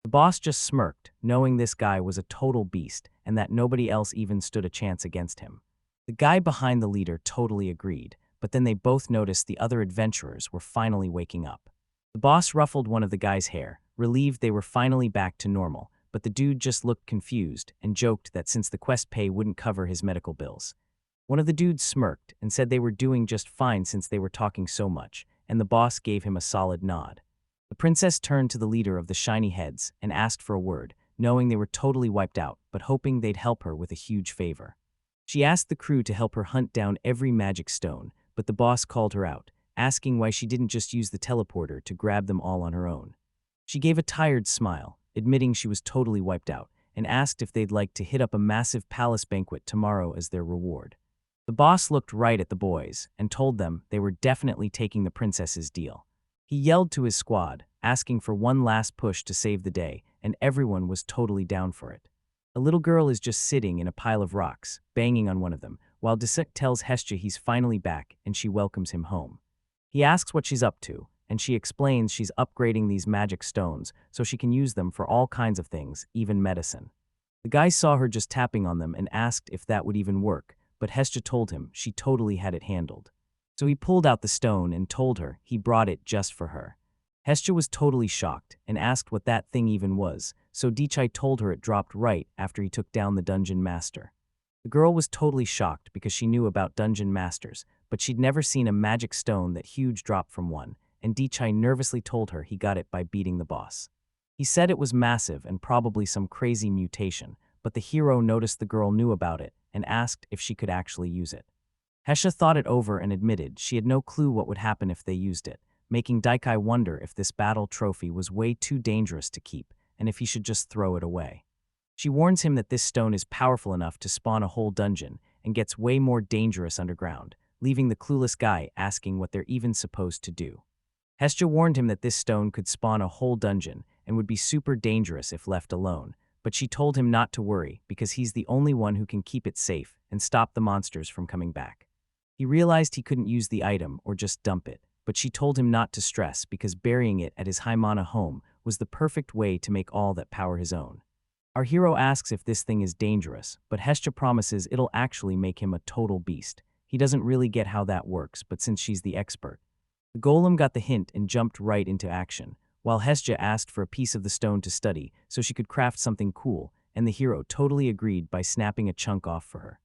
The boss just smirked, knowing this guy was a total beast and that nobody else even stood a chance against him. The guy behind the leader totally agreed, but then they both noticed the other adventurers were finally waking up. The boss ruffled one of the guy's hair, relieved they were finally back to normal, but the dude just looked confused and joked that since the quest pay wouldn't cover his medical bills. One of the dudes smirked and said they were doing just fine since they were talking so much, and the boss gave him a solid nod. The princess turned to the leader of the shiny heads and asked for a word, knowing they were totally wiped out, but hoping they'd help her with a huge favor. She asked the crew to help her hunt down every magic stone, but the boss called her out, asking why she didn't just use the teleporter to grab them all on her own. She gave a tired smile, admitting she was totally wiped out, and asked if they'd like to hit up a massive palace banquet tomorrow as their reward. The boss looked right at the boys and told them they were definitely taking the princess's deal. He yelled to his squad, asking for one last push to save the day, and everyone was totally down for it. A little girl is just sitting in a pile of rocks, banging on one of them, while Disek tells Hestia he's finally back and she welcomes him home. He asks what she's up to, and she explains she's upgrading these magic stones so she can use them for all kinds of things, even medicine. The guy saw her just tapping on them and asked if that would even work, but Hestia told him she totally had it handled. So he pulled out the stone and told her he brought it just for her. Hestia was totally shocked and asked what that thing even was, so Daichai told her it dropped right after he took down the dungeon master. The girl was totally shocked because she knew about dungeon masters, but she'd never seen a magic stone that huge drop from one, and Daichai nervously told her he got it by beating the boss. He said it was massive and probably some crazy mutation, but the hero noticed the girl knew about it and asked if she could actually use it. Hestia thought it over and admitted she had no clue what would happen if they used it, making Daichai wonder if this battle trophy was way too dangerous to keep and if he should just throw it away. She warns him that this stone is powerful enough to spawn a whole dungeon and gets way more dangerous underground, leaving the clueless guy asking what they're even supposed to do. Hestia warned him that this stone could spawn a whole dungeon and would be super dangerous if left alone, but she told him not to worry because he's the only one who can keep it safe and stop the monsters from coming back. He realized he couldn't use the item or just dump it, but she told him not to stress because burying it at his Haimana home was the perfect way to make all that power his own. Our hero asks if this thing is dangerous, but Hestia promises it'll actually make him a total beast. He doesn't really get how that works, but since she's the expert. The golem got the hint and jumped right into action, while Hestia asked for a piece of the stone to study so she could craft something cool, and the hero totally agreed by snapping a chunk off for her.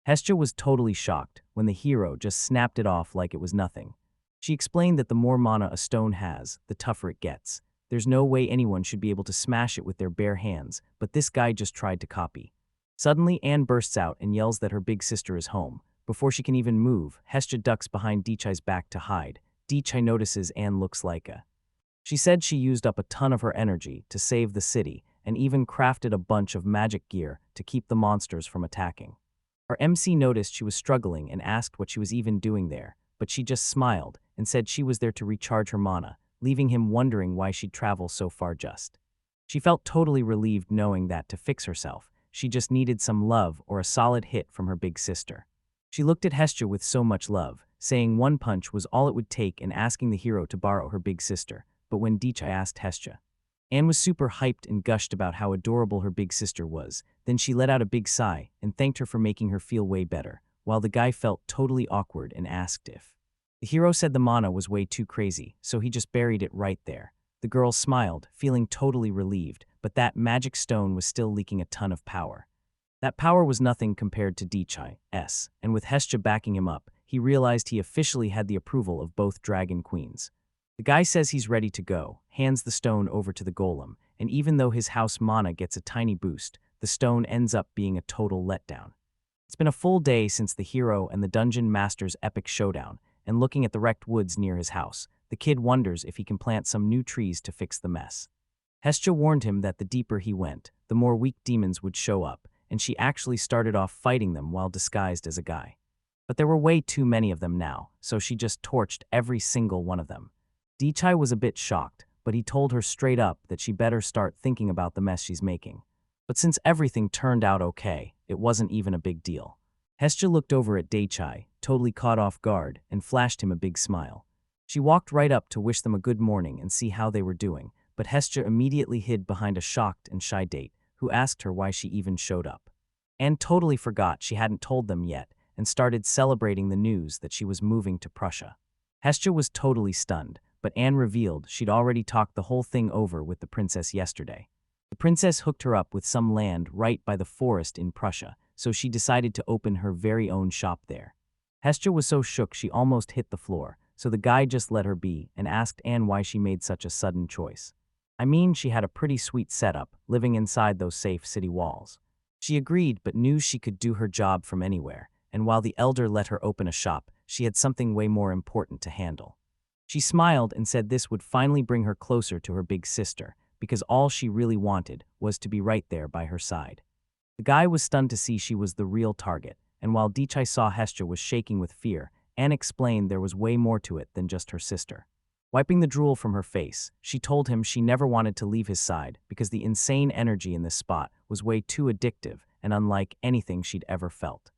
Hestia was totally shocked when the hero just snapped it off like it was nothing. She explained that the more mana a stone has, the tougher it gets. There's no way anyone should be able to smash it with their bare hands, but this guy just tried to copy. Suddenly, Anne bursts out and yells that her big sister is home. Before she can even move, Hestia ducks behind Daichai's back to hide. Daichai notices Anne looks like a. She said she used up a ton of her energy to save the city and even crafted a bunch of magic gear to keep the monsters from attacking. Our MC noticed she was struggling and asked what she was even doing there, but she just smiled and said she was there to recharge her mana, leaving him wondering why she'd travel so far just. She felt totally relieved knowing that to fix herself, she just needed some love or a solid hit from her big sister. She looked at Hestia with so much love, saying one punch was all it would take and asking the hero to borrow her big sister, but when Dichai asked Hestia, Anne was super hyped and gushed about how adorable her big sister was. Then she let out a big sigh and thanked her for making her feel way better, while the guy felt totally awkward and asked if the hero said the mana was way too crazy, so he just buried it right there. The girl smiled, feeling totally relieved, but that magic stone was still leaking a ton of power. That power was nothing compared to Dichai's, and with Hestia backing him up, he realized he officially had the approval of both dragon queens. The guy says he's ready to go, hands the stone over to the golem, and even though his house mana gets a tiny boost, the stone ends up being a total letdown. It's been a full day since the hero and the dungeon master's epic showdown, and looking at the wrecked woods near his house, the kid wonders if he can plant some new trees to fix the mess. Hestia warned him that the deeper he went, the more weak demons would show up, and she actually started off fighting them while disguised as a guy. But there were way too many of them now, so she just torched every single one of them. Dichai was a bit shocked, but he told her straight up that she better start thinking about the mess she's making. But since everything turned out okay, it wasn't even a big deal. Hestia looked over at Dichai, totally caught off guard, and flashed him a big smile. She walked right up to wish them a good morning and see how they were doing, but Hestia immediately hid behind a shocked and shy date, who asked her why she even showed up. Anne totally forgot she hadn't told them yet and started celebrating the news that she was moving to Prussia. Hestia was totally stunned, but Anne revealed she'd already talked the whole thing over with the princess yesterday. The princess hooked her up with some land right by the forest in Prussia, so she decided to open her very own shop there. Hestia was so shook she almost hit the floor, so the guy just let her be and asked Anne why she made such a sudden choice. I mean, she had a pretty sweet setup, living inside those safe city walls. She agreed but knew she could do her job from anywhere, and while the elder let her open a shop, she had something way more important to handle. She smiled and said this would finally bring her closer to her big sister, because all she really wanted was to be right there by her side. The guy was stunned to see she was the real target, and while Dichai saw Hestia was shaking with fear, Anne explained there was way more to it than just her sister. Wiping the drool from her face, she told him she never wanted to leave his side because the insane energy in this spot was way too addictive and unlike anything she'd ever felt.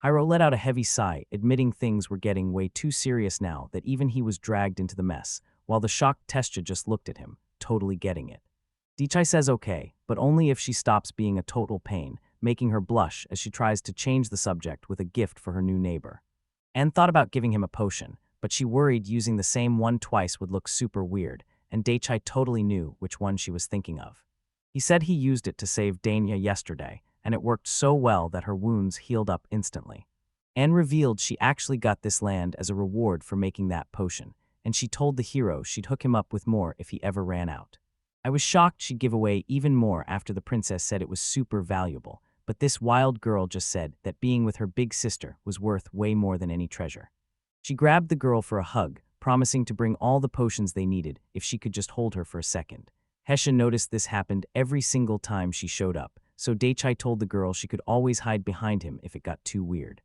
Hiro let out a heavy sigh, admitting things were getting way too serious now that even he was dragged into the mess, while the shocked Testia just looked at him, totally getting it. Dichai says okay, but only if she stops being a total pain, making her blush as she tries to change the subject with a gift for her new neighbor. Anne thought about giving him a potion, but she worried using the same one twice would look super weird, and Dichai totally knew which one she was thinking of. He said he used it to save Dania yesterday, and it worked so well that her wounds healed up instantly. Anne revealed she actually got this land as a reward for making that potion, and she told the hero she'd hook him up with more if he ever ran out. I was shocked she'd give away even more after the princess said it was super valuable, but this wild girl just said that being with her big sister was worth way more than any treasure. She grabbed the girl for a hug, promising to bring all the potions they needed if she could just hold her for a second. Hestia noticed this happened every single time she showed up, so Dichai told the girl she could always hide behind him if it got too weird.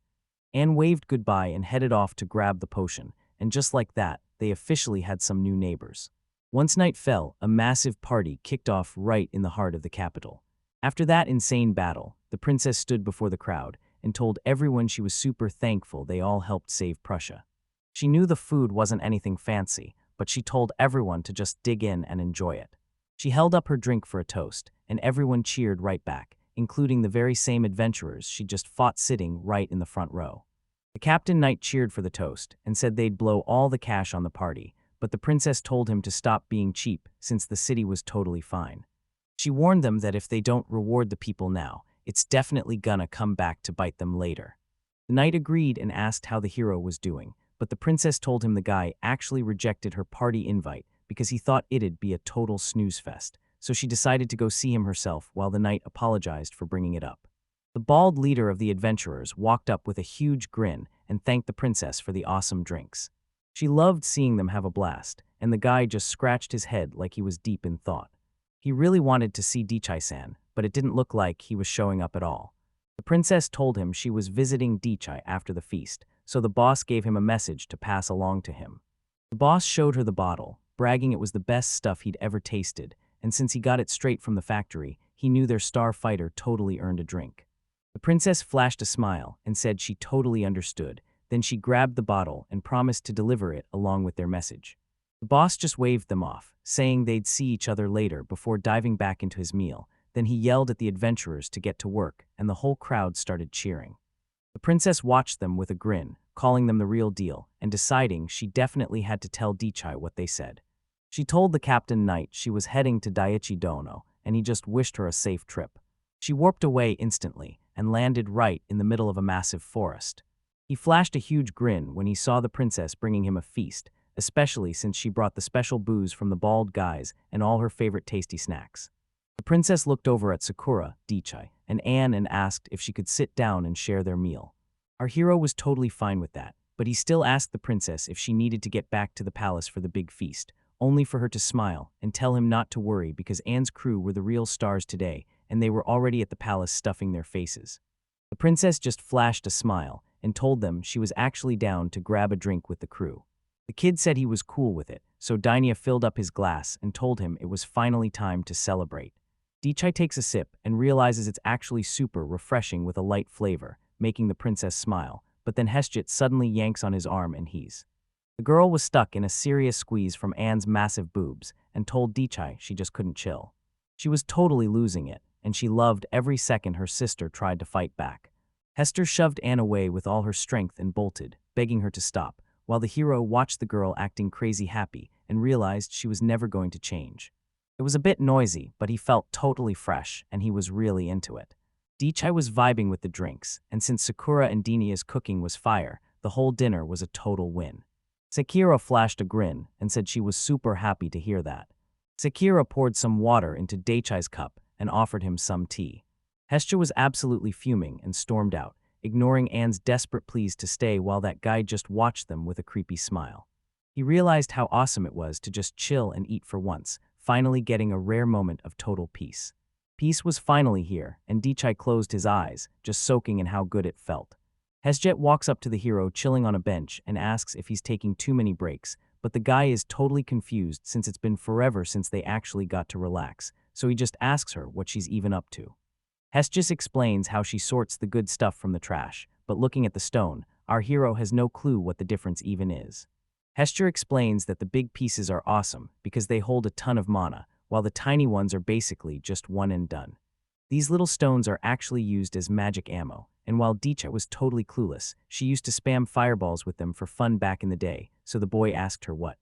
Anne waved goodbye and headed off to grab the potion, and just like that, they officially had some new neighbors. Once night fell, a massive party kicked off right in the heart of the capital. After that insane battle, the princess stood before the crowd and told everyone she was super thankful they all helped save Prussia. She knew the food wasn't anything fancy, but she told everyone to just dig in and enjoy it. She held up her drink for a toast, and everyone cheered right back, including the very same adventurers she just fought sitting right in the front row. The Captain Knight cheered for the toast and said they'd blow all the cash on the party, but the princess told him to stop being cheap since the city was totally fine. She warned them that if they don't reward the people now, it's definitely gonna come back to bite them later. The knight agreed and asked how the hero was doing, but the princess told him the guy actually rejected her party invite because he thought it'd be a total snooze fest, so she decided to go see him herself while the knight apologized for bringing it up. The bald leader of the adventurers walked up with a huge grin and thanked the princess for the awesome drinks. She loved seeing them have a blast, and the guy just scratched his head like he was deep in thought. He really wanted to see Dichai-san, but it didn't look like he was showing up at all. The princess told him she was visiting Dichai after the feast, so the boss gave him a message to pass along to him. The boss showed her the bottle, bragging it was the best stuff he'd ever tasted, and since he got it straight from the factory, he knew their star fighter totally earned a drink. The princess flashed a smile and said she totally understood. Then she grabbed the bottle and promised to deliver it along with their message. The boss just waved them off, saying they'd see each other later before diving back into his meal. Then he yelled at the adventurers to get to work, and the whole crowd started cheering. The princess watched them with a grin, calling them the real deal, and deciding she definitely had to tell Dichai what they said. She told the Captain Knight she was heading to Daiichi Dono, and he just wished her a safe trip. She warped away instantly and landed right in the middle of a massive forest. He flashed a huge grin when he saw the princess bringing him a feast, especially since she brought the special booze from the bald guys and all her favorite tasty snacks. The princess looked over at Sakura, Dichai, and Anne and asked if she could sit down and share their meal. Our hero was totally fine with that, but he still asked the princess if she needed to get back to the palace for the big feast, only for her to smile and tell him not to worry because Anne's crew were the real stars today and they were already at the palace stuffing their faces. The princess just flashed a smile and told them she was actually down to grab a drink with the crew. The kid said he was cool with it, so Dainia filled up his glass and told him it was finally time to celebrate. Dichai takes a sip and realizes it's actually super refreshing with a light flavor, making the princess smile, but then Hesjet suddenly yanks on his arm and he's. The girl was stuck in a serious squeeze from Anne's massive boobs and told Dichai she just couldn't chill. She was totally losing it, and she loved every second her sister tried to fight back. Hester shoved Anne away with all her strength and bolted, begging her to stop, while the hero watched the girl acting crazy happy and realized she was never going to change. It was a bit noisy, but he felt totally fresh, and he was really into it. Dichai was vibing with the drinks, and since Sakura and Dinia's cooking was fire, the whole dinner was a total win. Sakura flashed a grin and said she was super happy to hear that. Sakura poured some water into Daichai's cup and offered him some tea. Hestia was absolutely fuming and stormed out, ignoring Anne's desperate pleas to stay while that guy just watched them with a creepy smile. He realized how awesome it was to just chill and eat for once, finally getting a rare moment of total peace. Peace was finally here, and Dichai closed his eyes, just soaking in how good it felt. Hesjet walks up to the hero chilling on a bench and asks if he's taking too many breaks, but the guy is totally confused since it's been forever since they actually got to relax, so he just asks her what she's even up to. Hesjet explains how she sorts the good stuff from the trash, but looking at the stone, our hero has no clue what the difference even is. Hester explains that the big pieces are awesome because they hold a ton of mana, while the tiny ones are basically just one and done. These little stones are actually used as magic ammo, and while Dicha was totally clueless, she used to spam fireballs with them for fun back in the day, so the boy asked her what.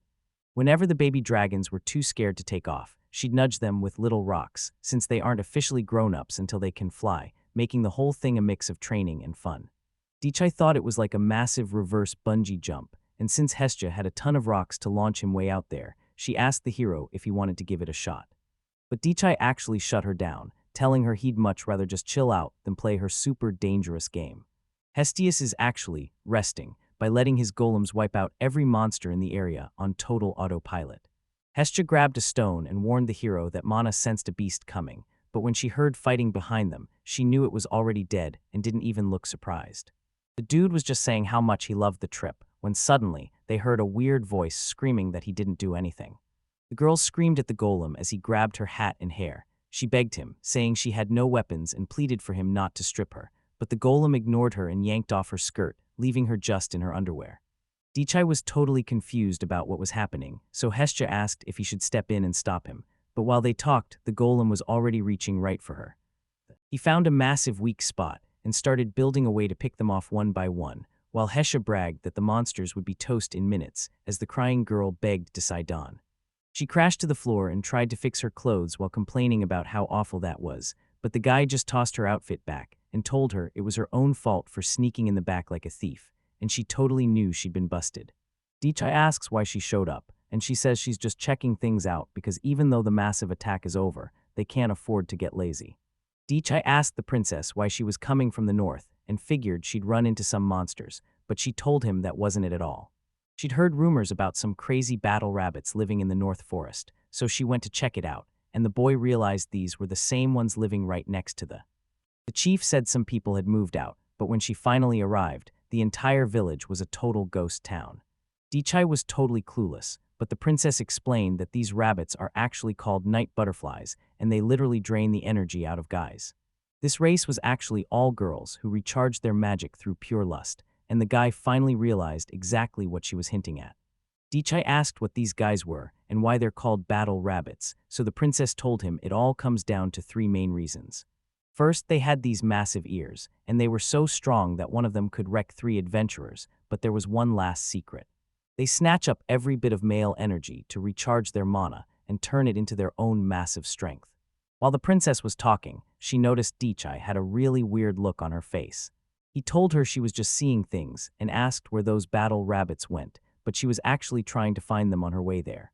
Whenever the baby dragons were too scared to take off, she'd nudge them with little rocks, since they aren't officially grown-ups until they can fly, making the whole thing a mix of training and fun. Dichai thought it was like a massive reverse bungee jump, and since Hestia had a ton of rocks to launch him way out there, she asked the hero if he wanted to give it a shot. But Dichai actually shut her down, telling her he'd much rather just chill out than play her super dangerous game. Hestius is actually resting by letting his golems wipe out every monster in the area on total autopilot. Hestia grabbed a stone and warned the hero that Mana sensed a beast coming, but when she heard fighting behind them, she knew it was already dead and didn't even look surprised. The dude was just saying how much he loved the trip, when suddenly they heard a weird voice screaming that he didn't do anything. The girl screamed at the golem as he grabbed her hat and hair. She begged him, saying she had no weapons and pleaded for him not to strip her, but the golem ignored her and yanked off her skirt, leaving her just in her underwear. Dichai was totally confused about what was happening, so Hestia asked if he should step in and stop him, but while they talked, the golem was already reaching right for her. He found a massive weak spot and started building a way to pick them off one by one, while Hestia bragged that the monsters would be toast in minutes as the crying girl begged to Sidon. She crashed to the floor and tried to fix her clothes while complaining about how awful that was, but the guy just tossed her outfit back and told her it was her own fault for sneaking in the back like a thief, and she totally knew she'd been busted. Dichai asks why she showed up, and she says she's just checking things out because even though the massive attack is over, they can't afford to get lazy. Dichai asked the princess why she was coming from the north and figured she'd run into some monsters, but she told him that wasn't it at all. She'd heard rumors about some crazy battle rabbits living in the North Forest, so she went to check it out, and the boy realized these were the same ones living right next to the The chief said some people had moved out, but when she finally arrived, the entire village was a total ghost town. Dichai was totally clueless, but the princess explained that these rabbits are actually called night butterflies, and they literally drain the energy out of guys. This race was actually all girls who recharged their magic through pure lust, and the guy finally realized exactly what she was hinting at. Dichai asked what these guys were and why they're called battle rabbits, so the princess told him it all comes down to three main reasons. First, they had these massive ears, and they were so strong that one of them could wreck three adventurers, but there was one last secret. They snatch up every bit of male energy to recharge their mana and turn it into their own massive strength. While the princess was talking, she noticed Dichai had a really weird look on her face. He told her she was just seeing things and asked where those battle rabbits went, but she was actually trying to find them on her way there.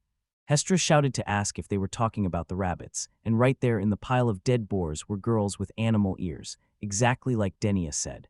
Hestra shouted to ask if they were talking about the rabbits, and right there in the pile of dead boars were girls with animal ears, exactly like Denia said.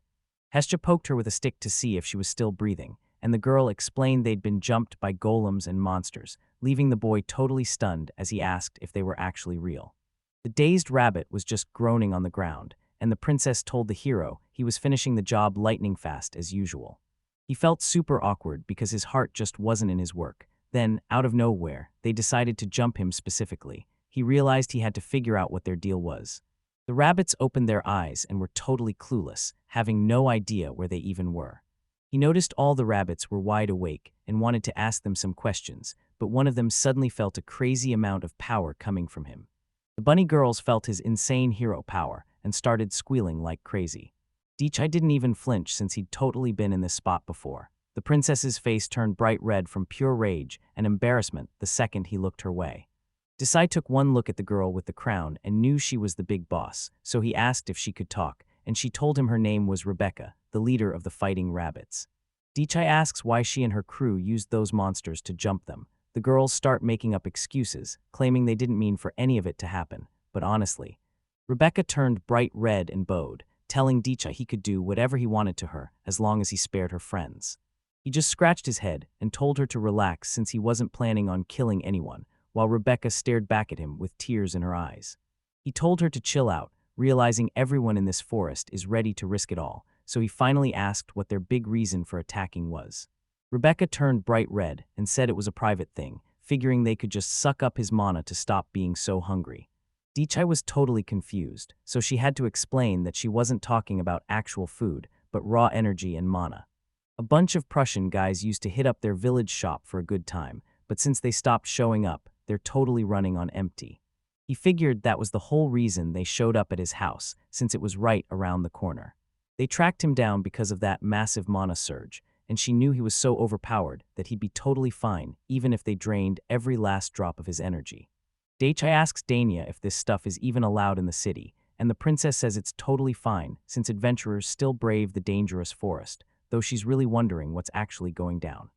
Hestra poked her with a stick to see if she was still breathing, and the girl explained they'd been jumped by golems and monsters, leaving the boy totally stunned as he asked if they were actually real. The dazed rabbit was just groaning on the ground, and the princess told the hero he was finishing the job lightning fast as usual. He felt super awkward because his heart just wasn't in his work. Then, out of nowhere, they decided to jump him specifically. He realized he had to figure out what their deal was. The rabbits opened their eyes and were totally clueless, having no idea where they even were. He noticed all the rabbits were wide awake and wanted to ask them some questions, but one of them suddenly felt a crazy amount of power coming from him. The bunny girls felt his insane hero power and started squealing like crazy. Dichai didn't even flinch since he'd totally been in this spot before. The princess's face turned bright red from pure rage and embarrassment the second he looked her way. Desai took one look at the girl with the crown and knew she was the big boss, so he asked if she could talk, and she told him her name was Rebecca, the leader of the fighting rabbits. Dichai asks why she and her crew used those monsters to jump them. The girls start making up excuses, claiming they didn't mean for any of it to happen, but honestly. Rebecca turned bright red and bowed, telling Dichai he could do whatever he wanted to her as long as he spared her friends. He just scratched his head and told her to relax since he wasn't planning on killing anyone, while Rebecca stared back at him with tears in her eyes. He told her to chill out, realizing everyone in this forest is ready to risk it all, so he finally asked what their big reason for attacking was. Rebecca turned bright red and said it was a private thing, figuring they could just suck up his mana to stop being so hungry. Dichai was totally confused, so she had to explain that she wasn't talking about actual food, but raw energy and mana. A bunch of Prussian guys used to hit up their village shop for a good time, but since they stopped showing up, they're totally running on empty. He figured that was the whole reason they showed up at his house, since it was right around the corner. They tracked him down because of that massive mana surge, and she knew he was so overpowered that he'd be totally fine even if they drained every last drop of his energy. Dichai asks Dania if this stuff is even allowed in the city, and the princess says it's totally fine since adventurers still brave the dangerous forest, though she's really wondering what's actually going down.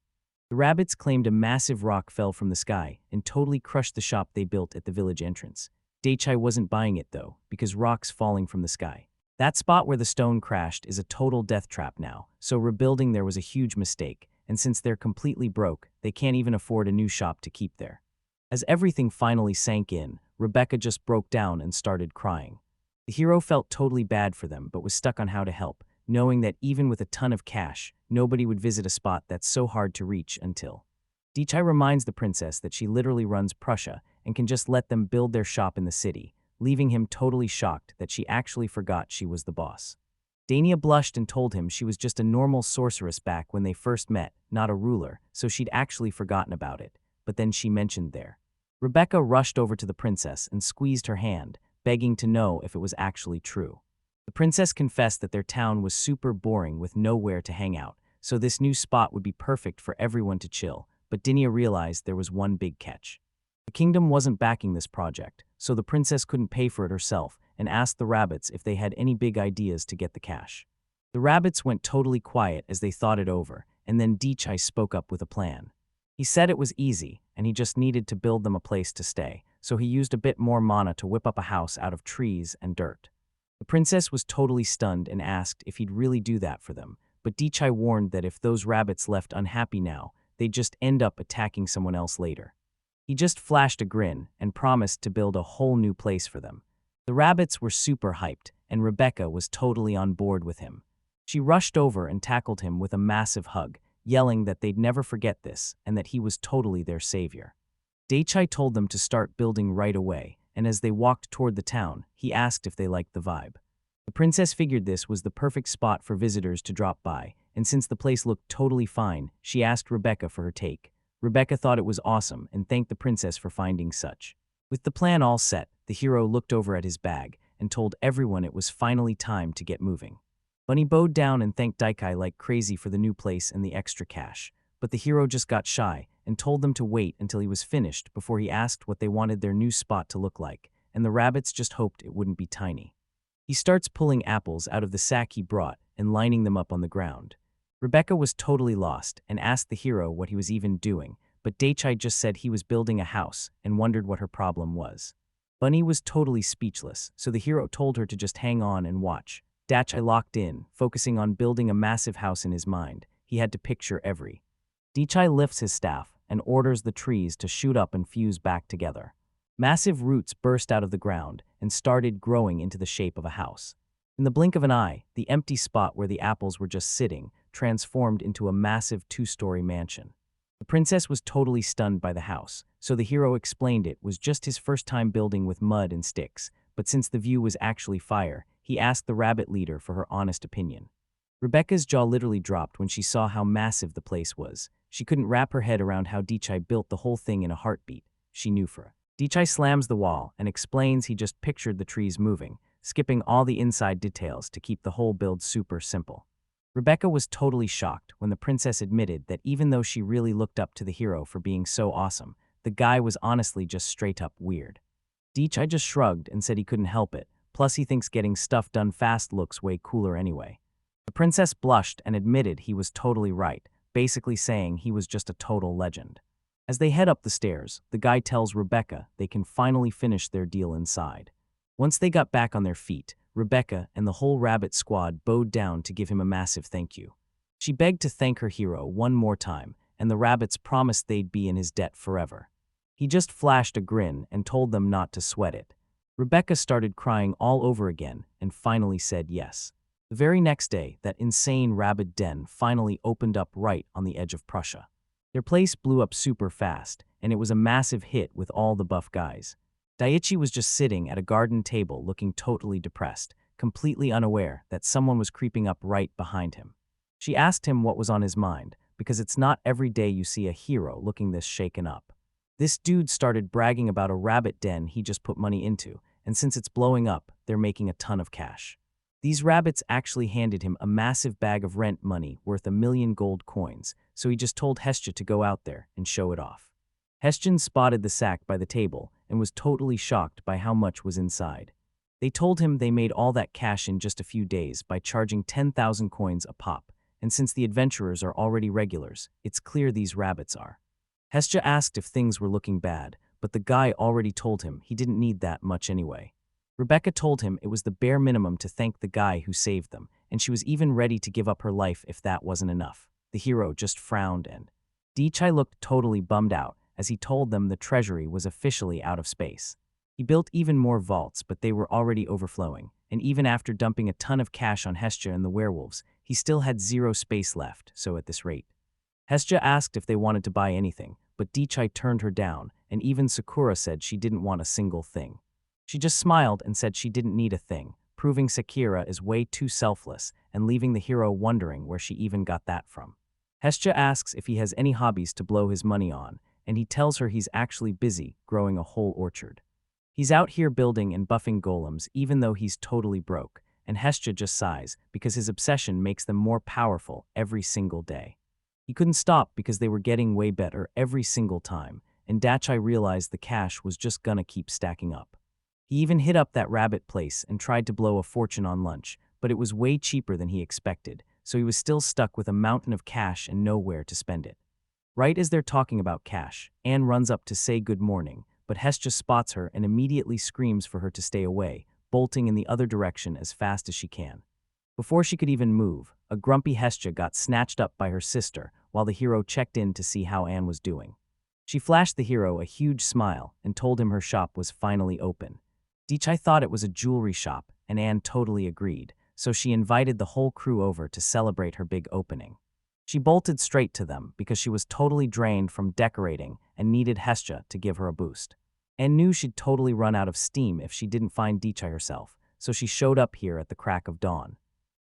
The rabbits claimed a massive rock fell from the sky and totally crushed the shop they built at the village entrance. Dichai wasn't buying it though, because rocks falling from the sky. That spot where the stone crashed is a total death trap now, so rebuilding there was a huge mistake, and since they're completely broke, they can't even afford a new shop to keep there. As everything finally sank in, Rebecca just broke down and started crying. The hero felt totally bad for them but was stuck on how to help, knowing that even with a ton of cash, nobody would visit a spot that's so hard to reach until. Dichai reminds the princess that she literally runs Prussia and can just let them build their shop in the city, leaving him totally shocked that she actually forgot she was the boss. Dania blushed and told him she was just a normal sorceress back when they first met, not a ruler, so she'd actually forgotten about it, but then she mentioned there. Rebecca rushed over to the princess and squeezed her hand, begging to know if it was actually true. The princess confessed that their town was super boring with nowhere to hang out, so this new spot would be perfect for everyone to chill, but Dania realized there was one big catch. The kingdom wasn't backing this project, so the princess couldn't pay for it herself and asked the rabbits if they had any big ideas to get the cash. The rabbits went totally quiet as they thought it over, and then Dichai spoke up with a plan. He said it was easy, and he just needed to build them a place to stay, so he used a bit more mana to whip up a house out of trees and dirt. The princess was totally stunned and asked if he'd really do that for them, but Dichai warned that if those rabbits left unhappy now, they'd just end up attacking someone else later. He just flashed a grin and promised to build a whole new place for them. The rabbits were super hyped and Rebecca was totally on board with him. She rushed over and tackled him with a massive hug, yelling that they'd never forget this and that he was totally their savior. Daichai told them to start building right away, and as they walked toward the town, he asked if they liked the vibe. The princess figured this was the perfect spot for visitors to drop by, and since the place looked totally fine, she asked Rebecca for her take. Rebecca thought it was awesome and thanked the princess for finding such. With the plan all set, the hero looked over at his bag and told everyone it was finally time to get moving. Bunny bowed down and thanked Daikai like crazy for the new place and the extra cash, but the hero just got shy and told them to wait until he was finished before he asked what they wanted their new spot to look like, and the rabbits just hoped it wouldn't be tiny. He starts pulling apples out of the sack he brought and lining them up on the ground. Rebecca was totally lost and asked the hero what he was even doing, but Daichai just said he was building a house and wondered what her problem was. Bunny was totally speechless, so the hero told her to just hang on and watch. Daichai locked in, focusing on building a massive house in his mind. He had to picture every. Daichai lifts his staff and orders the trees to shoot up and fuse back together. Massive roots burst out of the ground and started growing into the shape of a house. In the blink of an eye, the empty spot where the apples were just sitting transformed into a massive 2-story mansion. The princess was totally stunned by the house, so the hero explained it was just his first time building with mud and sticks, but since the view was actually fire, he asked the rabbit leader for her honest opinion. Rebecca's jaw literally dropped when she saw how massive the place was. She couldn't wrap her head around how Daichai built the whole thing in a heartbeat. She knew for it. Daichai slams the wall and explains he just pictured the trees moving, skipping all the inside details to keep the whole build super simple. Rebecca was totally shocked when the princess admitted that even though she really looked up to the hero for being so awesome, the guy was honestly just straight up weird. Daichai just shrugged and said he couldn't help it, plus he thinks getting stuff done fast looks way cooler anyway. The princess blushed and admitted he was totally right, basically saying he was just a total legend. As they head up the stairs, the guy tells Rebecca they can finally finish their deal inside. Once they got back on their feet, Rebecca and the whole rabbit squad bowed down to give him a massive thank you. She begged to thank her hero one more time, and the rabbits promised they'd be in his debt forever. He just flashed a grin and told them not to sweat it. Rebecca started crying all over again and finally said yes. The very next day, that insane rabbit den finally opened up right on the edge of Prussia. Their place blew up super fast, and it was a massive hit with all the buff guys. Daichi was just sitting at a garden table looking totally depressed, completely unaware that someone was creeping up right behind him. She asked him what was on his mind, because it's not every day you see a hero looking this shaken up. This dude started bragging about a rabbit den he just put money into, and since it's blowing up, they're making a ton of cash. These rabbits actually handed him a massive bag of rent money worth 1,000,000 gold coins, so he just told Hestia to go out there and show it off. Hestian spotted the sack by the table and was totally shocked by how much was inside. They told him they made all that cash in just a few days by charging 10,000 coins a pop, and since the adventurers are already regulars, it's clear these rabbits are. Hestia asked if things were looking bad, but the guy already told him he didn't need that much anyway. Rebecca told him it was the bare minimum to thank the guy who saved them, and she was even ready to give up her life if that wasn't enough. The hero just frowned and Daichai looked totally bummed out as he told them the treasury was officially out of space. He built even more vaults, but they were already overflowing, and even after dumping a ton of cash on Hestia and the werewolves, he still had 0 space left, so at this rate. Hestia asked if they wanted to buy anything, but Daichai turned her down, and even Sakura said she didn't want a single thing. She just smiled and said she didn't need a thing, proving Sakura is way too selfless and leaving the hero wondering where she even got that from. Hestia asks if he has any hobbies to blow his money on, and he tells her he's actually busy growing a whole orchard. He's out here building and buffing golems even though he's totally broke, and Hestia just sighs because his obsession makes them more powerful every single day. He couldn't stop because they were getting way better every single time, and Daichai realized the cash was just gonna keep stacking up. He even hit up that rabbit place and tried to blow a fortune on lunch, but it was way cheaper than he expected, so he was still stuck with a mountain of cash and nowhere to spend it. Right as they're talking about cash, Anne runs up to say good morning, but Hestia spots her and immediately screams for her to stay away, bolting in the other direction as fast as she can. Before she could even move, a grumpy Hestia got snatched up by her sister while the hero checked in to see how Anne was doing. She flashed the hero a huge smile and told him her shop was finally open. Daichai thought it was a jewelry shop and Anne totally agreed, so she invited the whole crew over to celebrate her big opening. She bolted straight to them because she was totally drained from decorating and needed Hestia to give her a boost. Anne knew she'd totally run out of steam if she didn't find Dichai herself, so she showed up here at the crack of dawn.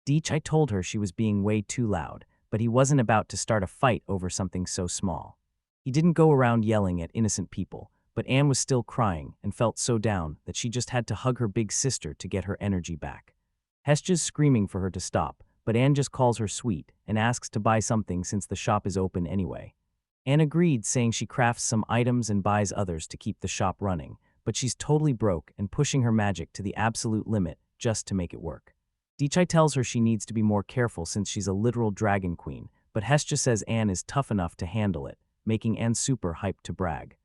Dichai told her she was being way too loud, but he wasn't about to start a fight over something so small. He didn't go around yelling at innocent people, but Anne was still crying and felt so down that she just had to hug her big sister to get her energy back. Hestia's screaming for her to stop, but Anne just calls her sweet and asks to buy something since the shop is open anyway. Anne agreed, saying she crafts some items and buys others to keep the shop running, but she's totally broke and pushing her magic to the absolute limit just to make it work. Dichai tells her she needs to be more careful since she's a literal dragon queen, but Hestia says Anne is tough enough to handle it, making Anne super hyped to brag.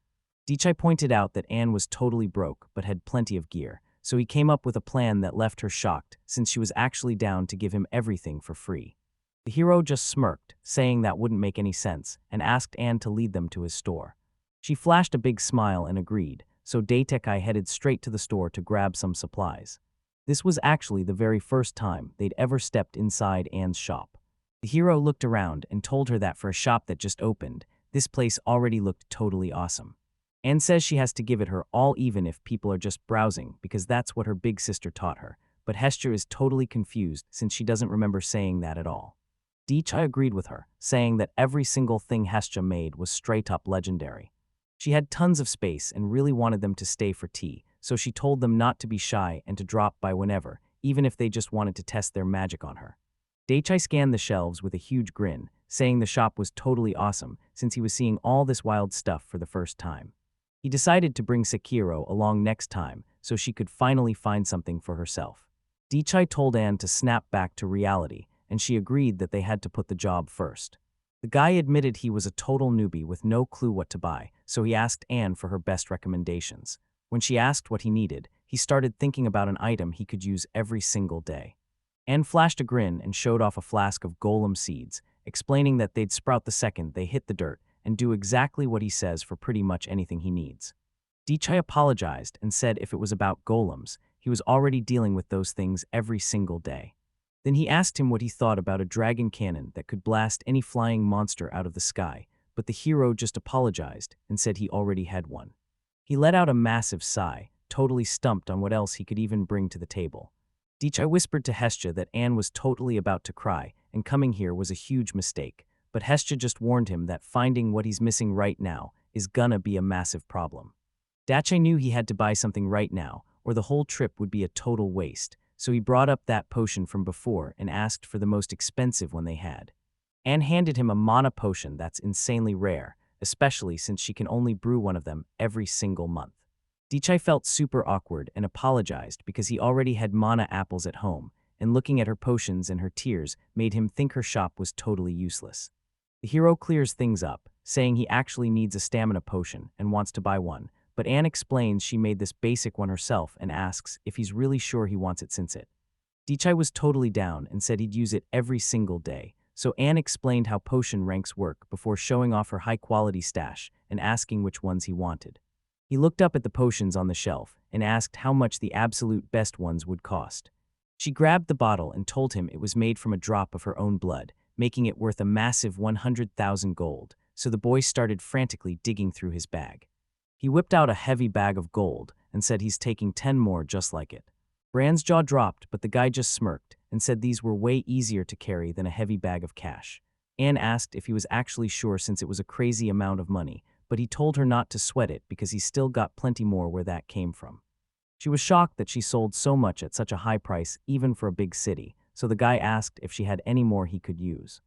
Dichai pointed out that Anne was totally broke but had plenty of gear, so he came up with a plan that left her shocked since she was actually down to give him everything for free. The hero just smirked, saying that wouldn't make any sense, and asked Anne to lead them to his store. She flashed a big smile and agreed, so Isekai'D headed straight to the store to grab some supplies. This was actually the very first time they'd ever stepped inside Anne's shop. The hero looked around and told her that for a shop that just opened, this place already looked totally awesome. Anne says she has to give it her all even if people are just browsing because that's what her big sister taught her, but Hestia is totally confused since she doesn't remember saying that at all. Dichai agreed with her, saying that every single thing Hestia made was straight up legendary. She had tons of space and really wanted them to stay for tea, so she told them not to be shy and to drop by whenever, even if they just wanted to test their magic on her. Dichai scanned the shelves with a huge grin, saying the shop was totally awesome since he was seeing all this wild stuff for the first time. He decided to bring Sekiro along next time so she could finally find something for herself. Dichai told Anne to snap back to reality, and she agreed that they had to put the job first. The guy admitted he was a total newbie with no clue what to buy, so he asked Anne for her best recommendations. When she asked what he needed, he started thinking about an item he could use every single day. Anne flashed a grin and showed off a flask of golem seeds, explaining that they'd sprout the second they hit the dirt and do exactly what he says for pretty much anything he needs. Dichai apologized and said if it was about golems, he was already dealing with those things every single day. Then he asked him what he thought about a dragon cannon that could blast any flying monster out of the sky, but the hero just apologized and said he already had one. He let out a massive sigh, totally stumped on what else he could even bring to the table. Dichai whispered to Hestia that Anne was totally about to cry, and coming here was a huge mistake, but Hestia just warned him that finding what he's missing right now is gonna be a massive problem. Dichai knew he had to buy something right now, or the whole trip would be a total waste, so he brought up that potion from before and asked for the most expensive one they had. Anne handed him a mana potion that's insanely rare, especially since she can only brew one of them every single month. Dichai felt super awkward and apologized because he already had mana apples at home, and looking at her potions and her tears made him think her shop was totally useless. The hero clears things up, saying he actually needs a stamina potion and wants to buy one, but Anne explains she made this basic one herself and asks if he's really sure he wants it since it. Dichai was totally down and said he'd use it every single day, so Anne explained how potion ranks work before showing off her high-quality stash and asking which ones he wanted. He looked up at the potions on the shelf and asked how much the absolute best ones would cost. She grabbed the bottle and told him it was made from a drop of her own blood, making it worth a massive 100,000 gold, so the boy started frantically digging through his bag. He whipped out a heavy bag of gold and said he's taking 10 more just like it. Brand's jaw dropped, but the guy just smirked and said these were way easier to carry than a heavy bag of cash. Anne asked if he was actually sure since it was a crazy amount of money, but he told her not to sweat it because he still got plenty more where that came from. She was shocked that she sold so much at such a high price even for a big city, so the guy asked if she had any more he could use.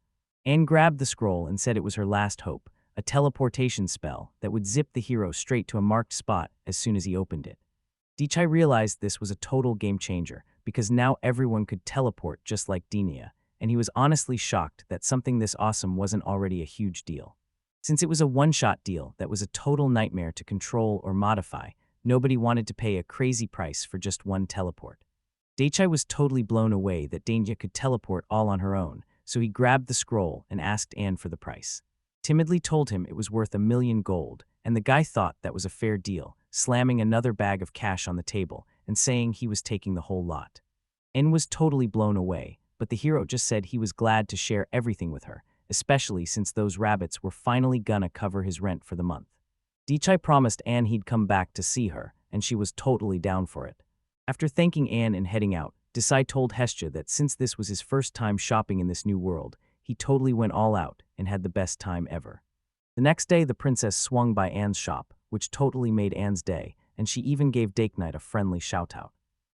Anne grabbed the scroll and said it was her last hope, a teleportation spell that would zip the hero straight to a marked spot as soon as he opened it. Dichai realized this was a total game changer because now everyone could teleport just like Dinia, and he was honestly shocked that something this awesome wasn't already a huge deal. Since it was a one-shot deal that was a total nightmare to control or modify, nobody wanted to pay a crazy price for just one teleport. Dichai was totally blown away that Dinia could teleport all on her own, so he grabbed the scroll and asked Anne for the price. Timidly told him it was worth 1,000,000 gold, and the guy thought that was a fair deal, slamming another bag of cash on the table and saying he was taking the whole lot. N was totally blown away, but the hero just said he was glad to share everything with her, especially since those rabbits were finally gonna cover his rent for the month. Dichai promised Anne he'd come back to see her, and she was totally down for it. After thanking Anne and heading out, Desai told Hestia that since this was his first time shopping in this new world, he totally went all out and had the best time ever. The next day, the princess swung by Anne's shop, which totally made Anne's day, and she even gave Date Night a friendly shout-out.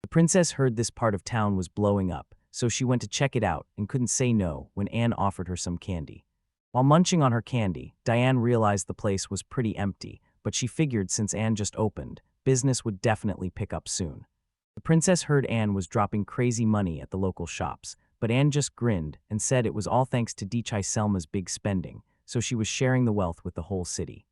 The princess heard this part of town was blowing up, so she went to check it out and couldn't say no when Anne offered her some candy. While munching on her candy, Diane realized the place was pretty empty, but she figured since Anne just opened, business would definitely pick up soon. The princess heard Anne was dropping crazy money at the local shops, but Anne just grinned and said it was all thanks to Dichai Selma's big spending, so she was sharing the wealth with the whole city.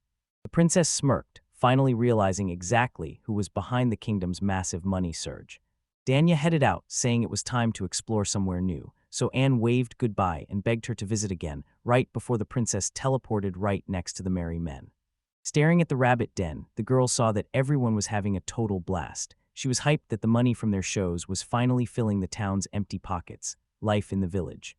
The princess smirked, finally realizing exactly who was behind the kingdom's massive money surge. Danya headed out, saying it was time to explore somewhere new, so Anne waved goodbye and begged her to visit again, right before the princess teleported right next to the merry men. Staring at the rabbit den, the girl saw that everyone was having a total blast. She was hyped that the money from their shows was finally filling the town's empty pockets. Life in the village.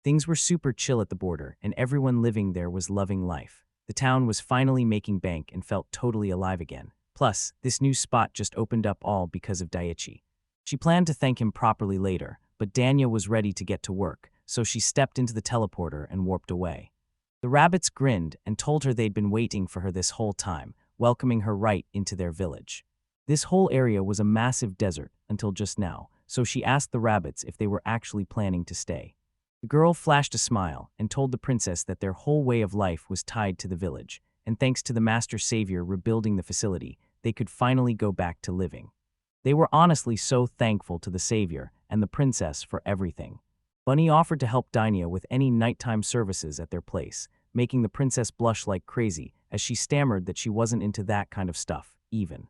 Things were super chill at the border, and everyone living there was loving life. The town was finally making bank and felt totally alive again. Plus, this new spot just opened up all because of Daiichi. She planned to thank him properly later, but Danya was ready to get to work, so she stepped into the teleporter and warped away. The rabbits grinned and told her they'd been waiting for her this whole time, welcoming her right into their village. This whole area was a massive desert until just now, so she asked the rabbits if they were actually planning to stay. The girl flashed a smile and told the princess that their whole way of life was tied to the village, and thanks to the Master Savior rebuilding the facility, they could finally go back to living. They were honestly so thankful to the Savior and the princess for everything. Bunny offered to help Danya with any nighttime services at their place, making the princess blush like crazy as she stammered that she wasn't into that kind of stuff, even.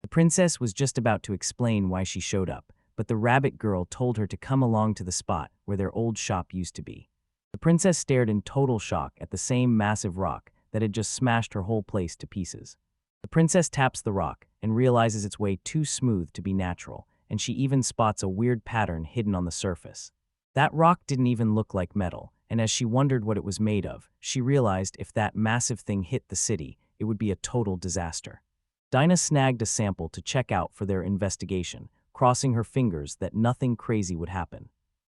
The princess was just about to explain why she showed up, but the rabbit girl told her to come along to the spot where their old shop used to be. The princess stared in total shock at the same massive rock that had just smashed her whole place to pieces. The princess taps the rock and realizes it's way too smooth to be natural, and she even spots a weird pattern hidden on the surface. That rock didn't even look like metal, and as she wondered what it was made of, she realized if that massive thing hit the city, it would be a total disaster. Dinah snagged a sample to check out for their investigation, crossing her fingers that nothing crazy would happen.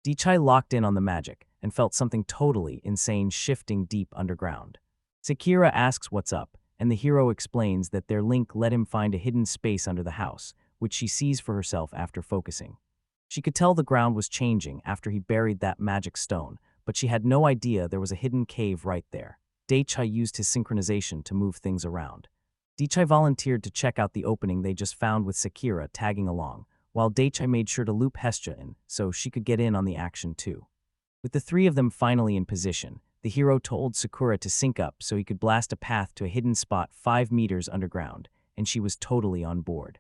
Dichai locked in on the magic and felt something totally insane shifting deep underground. Sakura asks what's up, and the hero explains that their link let him find a hidden space under the house, which she sees for herself after focusing. She could tell the ground was changing after he buried that magic stone, but she had no idea there was a hidden cave right there. Daichai used his synchronization to move things around. Daichai volunteered to check out the opening they just found with Sakura tagging along, while Daichai made sure to loop Hestia in so she could get in on the action too. With the three of them finally in position, the hero told Sakura to sync up so he could blast a path to a hidden spot 5 meters underground, and she was totally on board.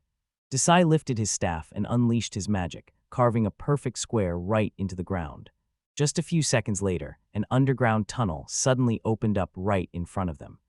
Desai lifted his staff and unleashed his magic, carving a perfect square right into the ground. Just a few seconds later, an underground tunnel suddenly opened up right in front of them.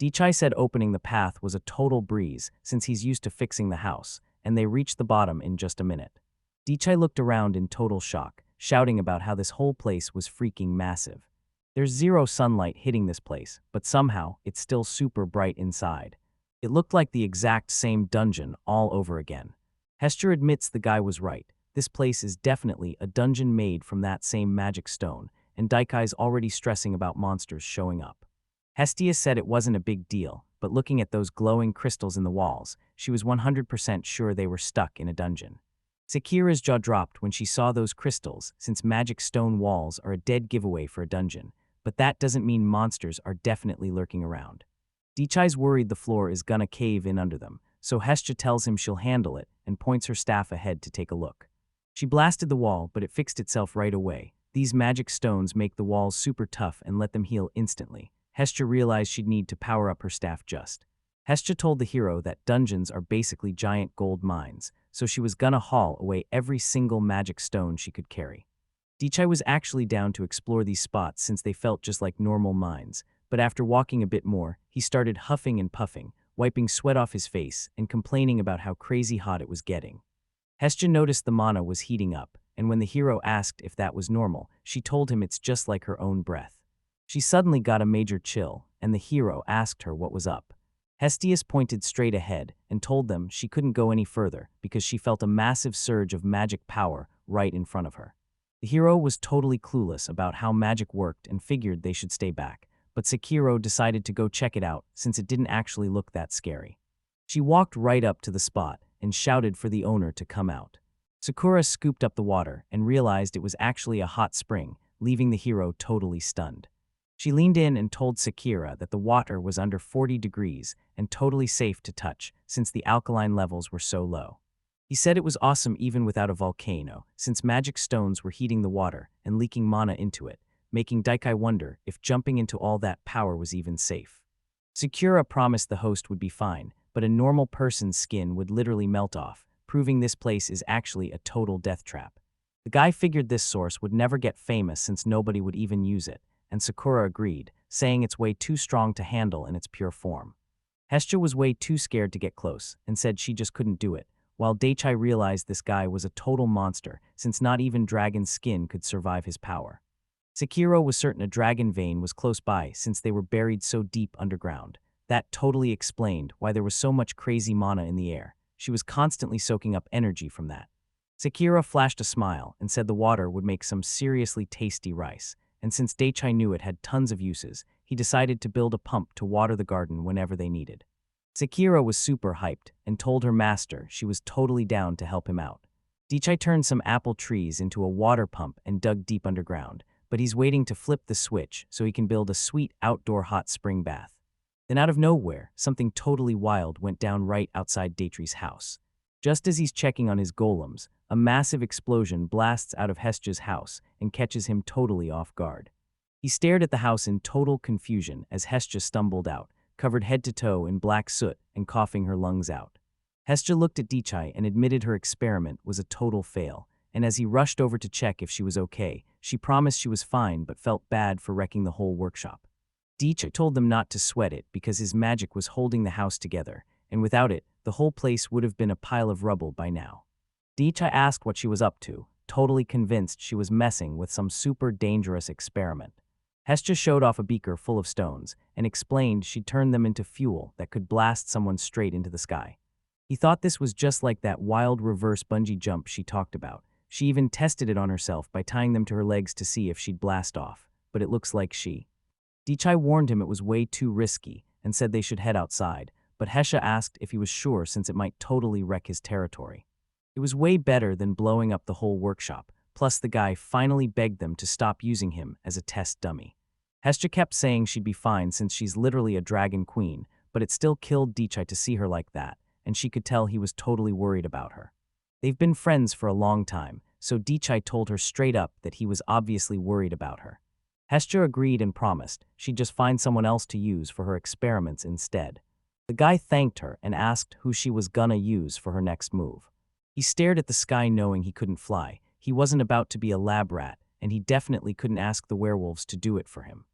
Daichai said opening the path was a total breeze since he's used to fixing the house, and they reached the bottom in just a minute. Daichai looked around in total shock, shouting about how this whole place was freaking massive. There's zero sunlight hitting this place, but somehow it's still super bright inside. It looked like the exact same dungeon all over again. Hester admits the guy was right. This place is definitely a dungeon made from that same magic stone, and Daikai's already stressing about monsters showing up. Hestia said it wasn't a big deal, but looking at those glowing crystals in the walls, she was 100% sure they were stuck in a dungeon. Sakura's jaw dropped when she saw those crystals, since magic stone walls are a dead giveaway for a dungeon, but that doesn't mean monsters are definitely lurking around. Daichai's worried the floor is gonna cave in under them, so Hestia tells him she'll handle it and points her staff ahead to take a look. She blasted the wall, but it fixed itself right away. These magic stones make the walls super tough and let them heal instantly. Hestia realized she'd need to power up her staff just. Hestia told the hero that dungeons are basically giant gold mines, so she was gonna haul away every single magic stone she could carry. Daichai was actually down to explore these spots since they felt just like normal mines, but after walking a bit more, he started huffing and puffing, wiping sweat off his face and complaining about how crazy hot it was getting. Hestia noticed the mana was heating up, and when the hero asked if that was normal, she told him it's just like her own breath. She suddenly got a major chill, and the hero asked her what was up. Hestius pointed straight ahead and told them she couldn't go any further because she felt a massive surge of magic power right in front of her. The hero was totally clueless about how magic worked and figured they should stay back, but Sekiro decided to go check it out since it didn't actually look that scary. She walked right up to the spot and shouted for the owner to come out. Sakura scooped up the water and realized it was actually a hot spring, leaving the hero totally stunned. She leaned in and told Sakura that the water was under 40 degrees and totally safe to touch since the alkaline levels were so low. He said it was awesome even without a volcano, since magic stones were heating the water and leaking mana into it, making Daikai wonder if jumping into all that power was even safe. Sakura promised the host would be fine, but a normal person's skin would literally melt off, proving this place is actually a total death trap. The guy figured this source would never get famous since nobody would even use it, and Sakura agreed, saying it's way too strong to handle in its pure form. Hestia was way too scared to get close and said she just couldn't do it, while Daichai realized this guy was a total monster since not even dragon skin could survive his power. Sekiro was certain a dragon vein was close by since they were buried so deep underground. That totally explained why there was so much crazy mana in the air. She was constantly soaking up energy from that. Sekiro flashed a smile and said the water would make some seriously tasty rice, and since Daichai knew it had tons of uses, he decided to build a pump to water the garden whenever they needed. Sekiro was super hyped and told her master she was totally down to help him out. Daichai turned some apple trees into a water pump and dug deep underground, but he's waiting to flip the switch so he can build a sweet outdoor hot spring bath. Then out of nowhere, something totally wild went down right outside Daitri's house. Just as he's checking on his golems, a massive explosion blasts out of Hestia's house and catches him totally off guard. He stared at the house in total confusion as Hestia stumbled out, covered head to toe in black soot and coughing her lungs out. Hestia looked at Daichai and admitted her experiment was a total fail, and as he rushed over to check if she was okay, she promised she was fine but felt bad for wrecking the whole workshop. Daichai told them not to sweat it because his magic was holding the house together, and without it, the whole place would have been a pile of rubble by now. Daichai asked what she was up to, totally convinced she was messing with some super dangerous experiment. Hestia showed off a beaker full of stones and explained she'd turned them into fuel that could blast someone straight into the sky. He thought this was just like that wild reverse bungee jump she talked about. She even tested it on herself by tying them to her legs to see if she'd blast off, but it looks like Daichai warned him it was way too risky and said they should head outside, but Hestia asked if he was sure since it might totally wreck his territory. It was way better than blowing up the whole workshop, plus the guy finally begged them to stop using him as a test dummy. Hestia kept saying she'd be fine since she's literally a dragon queen, but it still killed Daichai to see her like that, and she could tell he was totally worried about her. They've been friends for a long time, so Daichai told her straight up that he was obviously worried about her. Hestia agreed and promised she'd just find someone else to use for her experiments instead. The guy thanked her and asked who she was gonna use for her next move. He stared at the sky knowing he couldn't fly. He wasn't about to be a lab rat, and he definitely couldn't ask the werewolves to do it for him.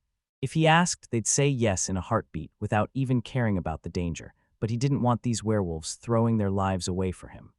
If he asked, they'd say yes in a heartbeat without even caring about the danger, but he didn't want these werewolves throwing their lives away for him.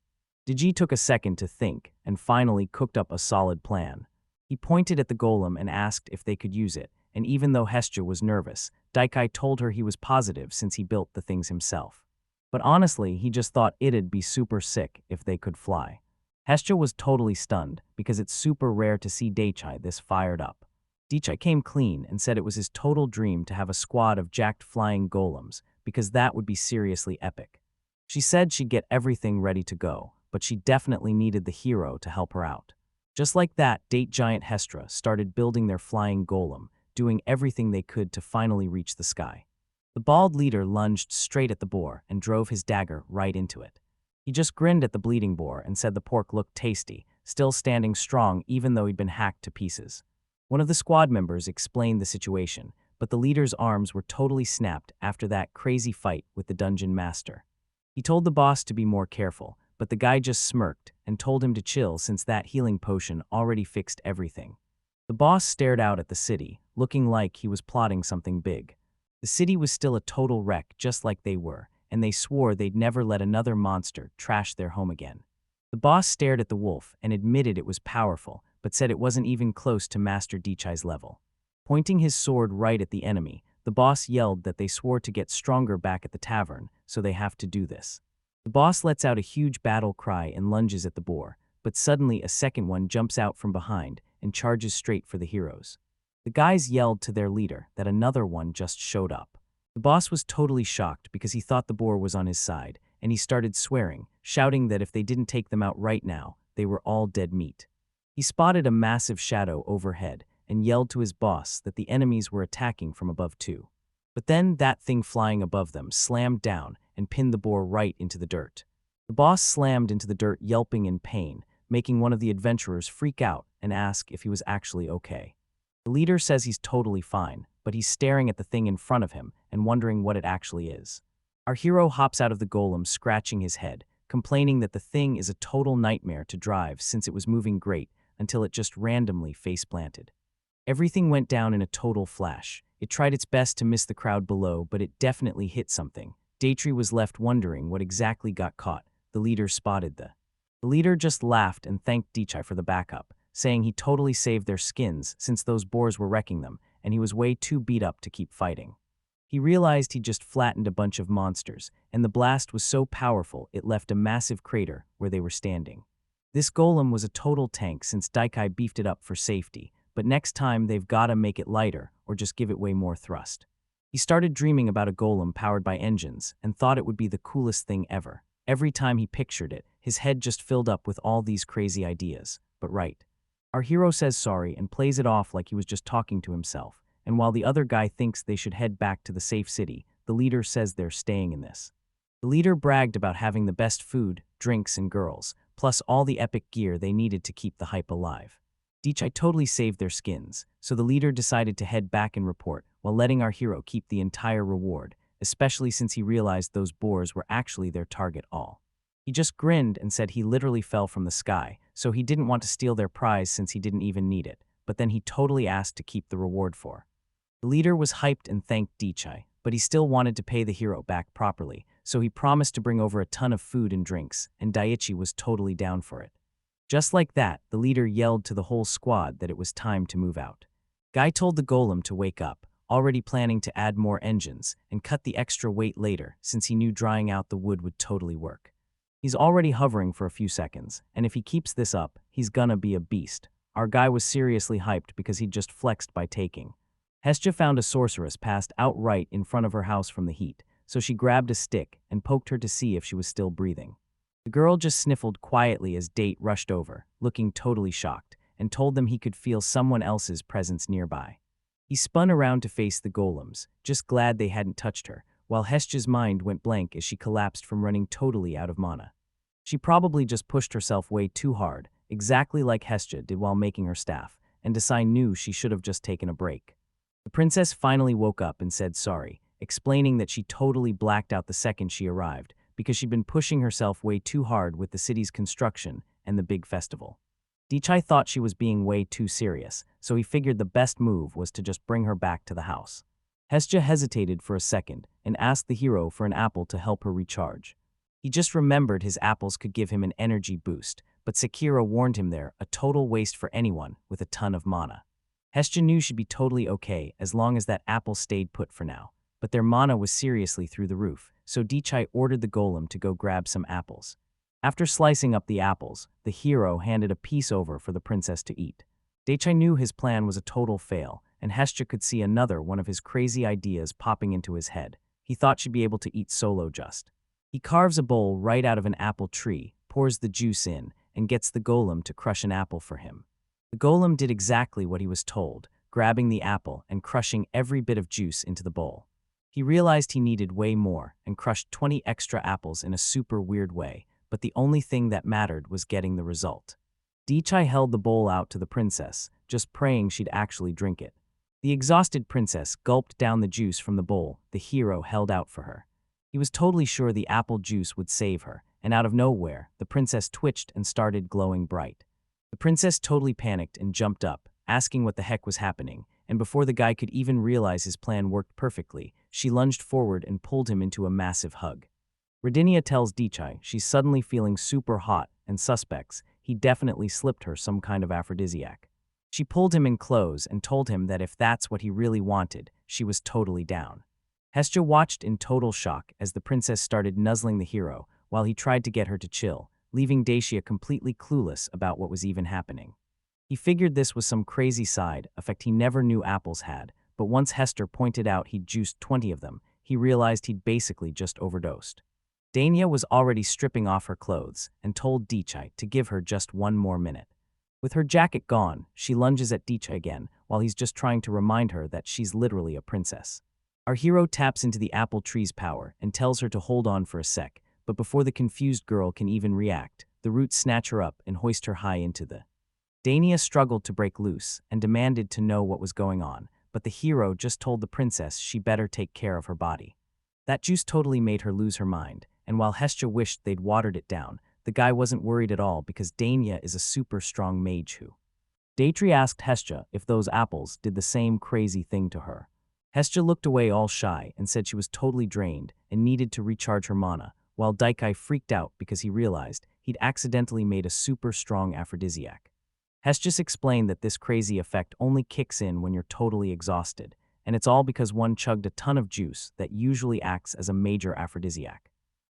Digi took a second to think and finally cooked up a solid plan. He pointed at the golem and asked if they could use it, and even though Hestia was nervous, Daichai told her he was positive since he built the things himself. But honestly, he just thought it'd be super sick if they could fly. Hestia was totally stunned because it's super rare to see Daichai this fired up. Daichai came clean and said it was his total dream to have a squad of jacked flying golems because that would be seriously epic. She said she'd get everything ready to go, but she definitely needed the hero to help her out. Just like that, Date Giant Hestra started building their flying golem, doing everything they could to finally reach the sky. The bald leader lunged straight at the boar and drove his dagger right into it. He just grinned at the bleeding boar and said the pork looked tasty, still standing strong even though he'd been hacked to pieces. One of the squad members explained the situation, but the leader's arms were totally snapped after that crazy fight with the dungeon master. He told the boss to be more careful, but the guy just smirked and told him to chill since that healing potion already fixed everything. The boss stared out at the city, looking like he was plotting something big. The city was still a total wreck just like they were, and they swore they'd never let another monster trash their home again. The boss stared at the wolf and admitted it was powerful, but said it wasn't even close to Master Dichai's level. Pointing his sword right at the enemy, the boss yelled that they swore to get stronger back at the tavern, so they have to do this. The boss lets out a huge battle cry and lunges at the boar, but suddenly a second one jumps out from behind and charges straight for the heroes. The guys yelled to their leader that another one just showed up. The boss was totally shocked because he thought the boar was on his side, and he started swearing, shouting that if they didn't take them out right now, they were all dead meat. He spotted a massive shadow overhead and yelled to his boss that the enemies were attacking from above too. But then that thing flying above them slammed down and pinned the boar right into the dirt. The boss slammed into the dirt yelping in pain, making one of the adventurers freak out and ask if he was actually okay. The leader says he's totally fine, but he's staring at the thing in front of him and wondering what it actually is. Our hero hops out of the golem scratching his head, complaining that the thing is a total nightmare to drive since it was moving great until it just randomly face-planted. Everything went down in a total flash. It tried its best to miss the crowd below, but it definitely hit something. Daytree was left wondering what exactly got caught. The leader spotted the leader just laughed and thanked Dichai for the backup, saying he totally saved their skins since those boars were wrecking them, and he was way too beat up to keep fighting. He realized he just flattened a bunch of monsters, and the blast was so powerful it left a massive crater where they were standing. This golem was a total tank since Dichai beefed it up for safety, but next time they've gotta make it lighter or just give it way more thrust. He started dreaming about a golem powered by engines and thought it would be the coolest thing ever. Every time he pictured it, his head just filled up with all these crazy ideas. But right. Our hero says sorry and plays it off like he was just talking to himself, and while the other guy thinks they should head back to the safe city, the leader says they're staying in this. The leader bragged about having the best food, drinks, and girls, plus all the epic gear they needed to keep the hype alive. Dichai totally saved their skins, so the leader decided to head back and report, while letting our hero keep the entire reward, especially since he realized those boars were actually their target all. He just grinned and said he literally fell from the sky, so he didn't want to steal their prize since he didn't even need it, but then he totally asked to keep the reward for. The leader was hyped and thanked Dichai, but he still wanted to pay the hero back properly, so he promised to bring over a ton of food and drinks, and Daiichi was totally down for it. Just like that, the leader yelled to the whole squad that it was time to move out. Guy told the golem to wake up, already planning to add more engines, and cut the extra weight later since he knew drying out the wood would totally work. He's already hovering for a few seconds, and if he keeps this up, he's gonna be a beast. Our guy was seriously hyped because he'd just flexed by taking. Hestia found a sorceress passed out right in front of her house from the heat, so she grabbed a stick and poked her to see if she was still breathing. The girl just sniffled quietly as Date rushed over, looking totally shocked, and told them he could feel someone else's presence nearby. He spun around to face the golems, just glad they hadn't touched her, while Hestia's mind went blank as she collapsed from running totally out of mana. She probably just pushed herself way too hard, exactly like Hestia did while making her staff, and Desai knew she should have just taken a break. The princess finally woke up and said sorry, explaining that she totally blacked out the second she arrived, because she'd been pushing herself way too hard with the city's construction and the big festival. Dichai thought she was being way too serious, so he figured the best move was to just bring her back to the house. Hestia hesitated for a second and asked the hero for an apple to help her recharge. He just remembered his apples could give him an energy boost, but Sekira warned him they're a total waste for anyone with a ton of mana. Hestia knew she'd be totally okay as long as that apple stayed put for now, but their mana was seriously through the roof, so Dichai ordered the golem to go grab some apples. After slicing up the apples, the hero handed a piece over for the princess to eat. Dichai knew his plan was a total fail, and Hestia could see another one of his crazy ideas popping into his head. He thought she'd be able to eat solo just. He carves a bowl right out of an apple tree, pours the juice in, and gets the golem to crush an apple for him. The golem did exactly what he was told, grabbing the apple and crushing every bit of juice into the bowl. He realized he needed way more and crushed 20 extra apples in a super weird way, but the only thing that mattered was getting the result. Dichai held the bowl out to the princess, just praying she'd actually drink it. The exhausted princess gulped down the juice from the bowl the hero held out for her. He was totally sure the apple juice would save her, and out of nowhere, the princess twitched and started glowing bright. The princess totally panicked and jumped up, asking what the heck was happening, and before the guy could even realize his plan worked perfectly, she lunged forward and pulled him into a massive hug. Rodinia tells Dichai she's suddenly feeling super hot and suspects he definitely slipped her some kind of aphrodisiac. She pulled him in close and told him that if that's what he really wanted, she was totally down. Hestia watched in total shock as the princess started nuzzling the hero while he tried to get her to chill, leaving Dacia completely clueless about what was even happening. He figured this was some crazy side effect he never knew apples had, but once Hester pointed out he'd juiced 20 of them, he realized he'd basically just overdosed. Dania was already stripping off her clothes and told Dichai to give her just one more minute. With her jacket gone, she lunges at Dichai again while he's just trying to remind her that she's literally a princess. Our hero taps into the apple tree's power and tells her to hold on for a sec, but before the confused girl can even react, the roots snatch her up and hoist her high into the. Dania struggled to break loose and demanded to know what was going on, but the hero just told the princess she better take care of her body. That juice totally made her lose her mind, and while Hestia wished they'd watered it down, the guy wasn't worried at all because Dania is a super strong mage who. Daitri asked Hestia if those apples did the same crazy thing to her. Hestia looked away all shy and said she was totally drained and needed to recharge her mana, while Daikai freaked out because he realized he'd accidentally made a super strong aphrodisiac. Hestia explained that this crazy effect only kicks in when you're totally exhausted, and it's all because one chugged a ton of juice that usually acts as a major aphrodisiac.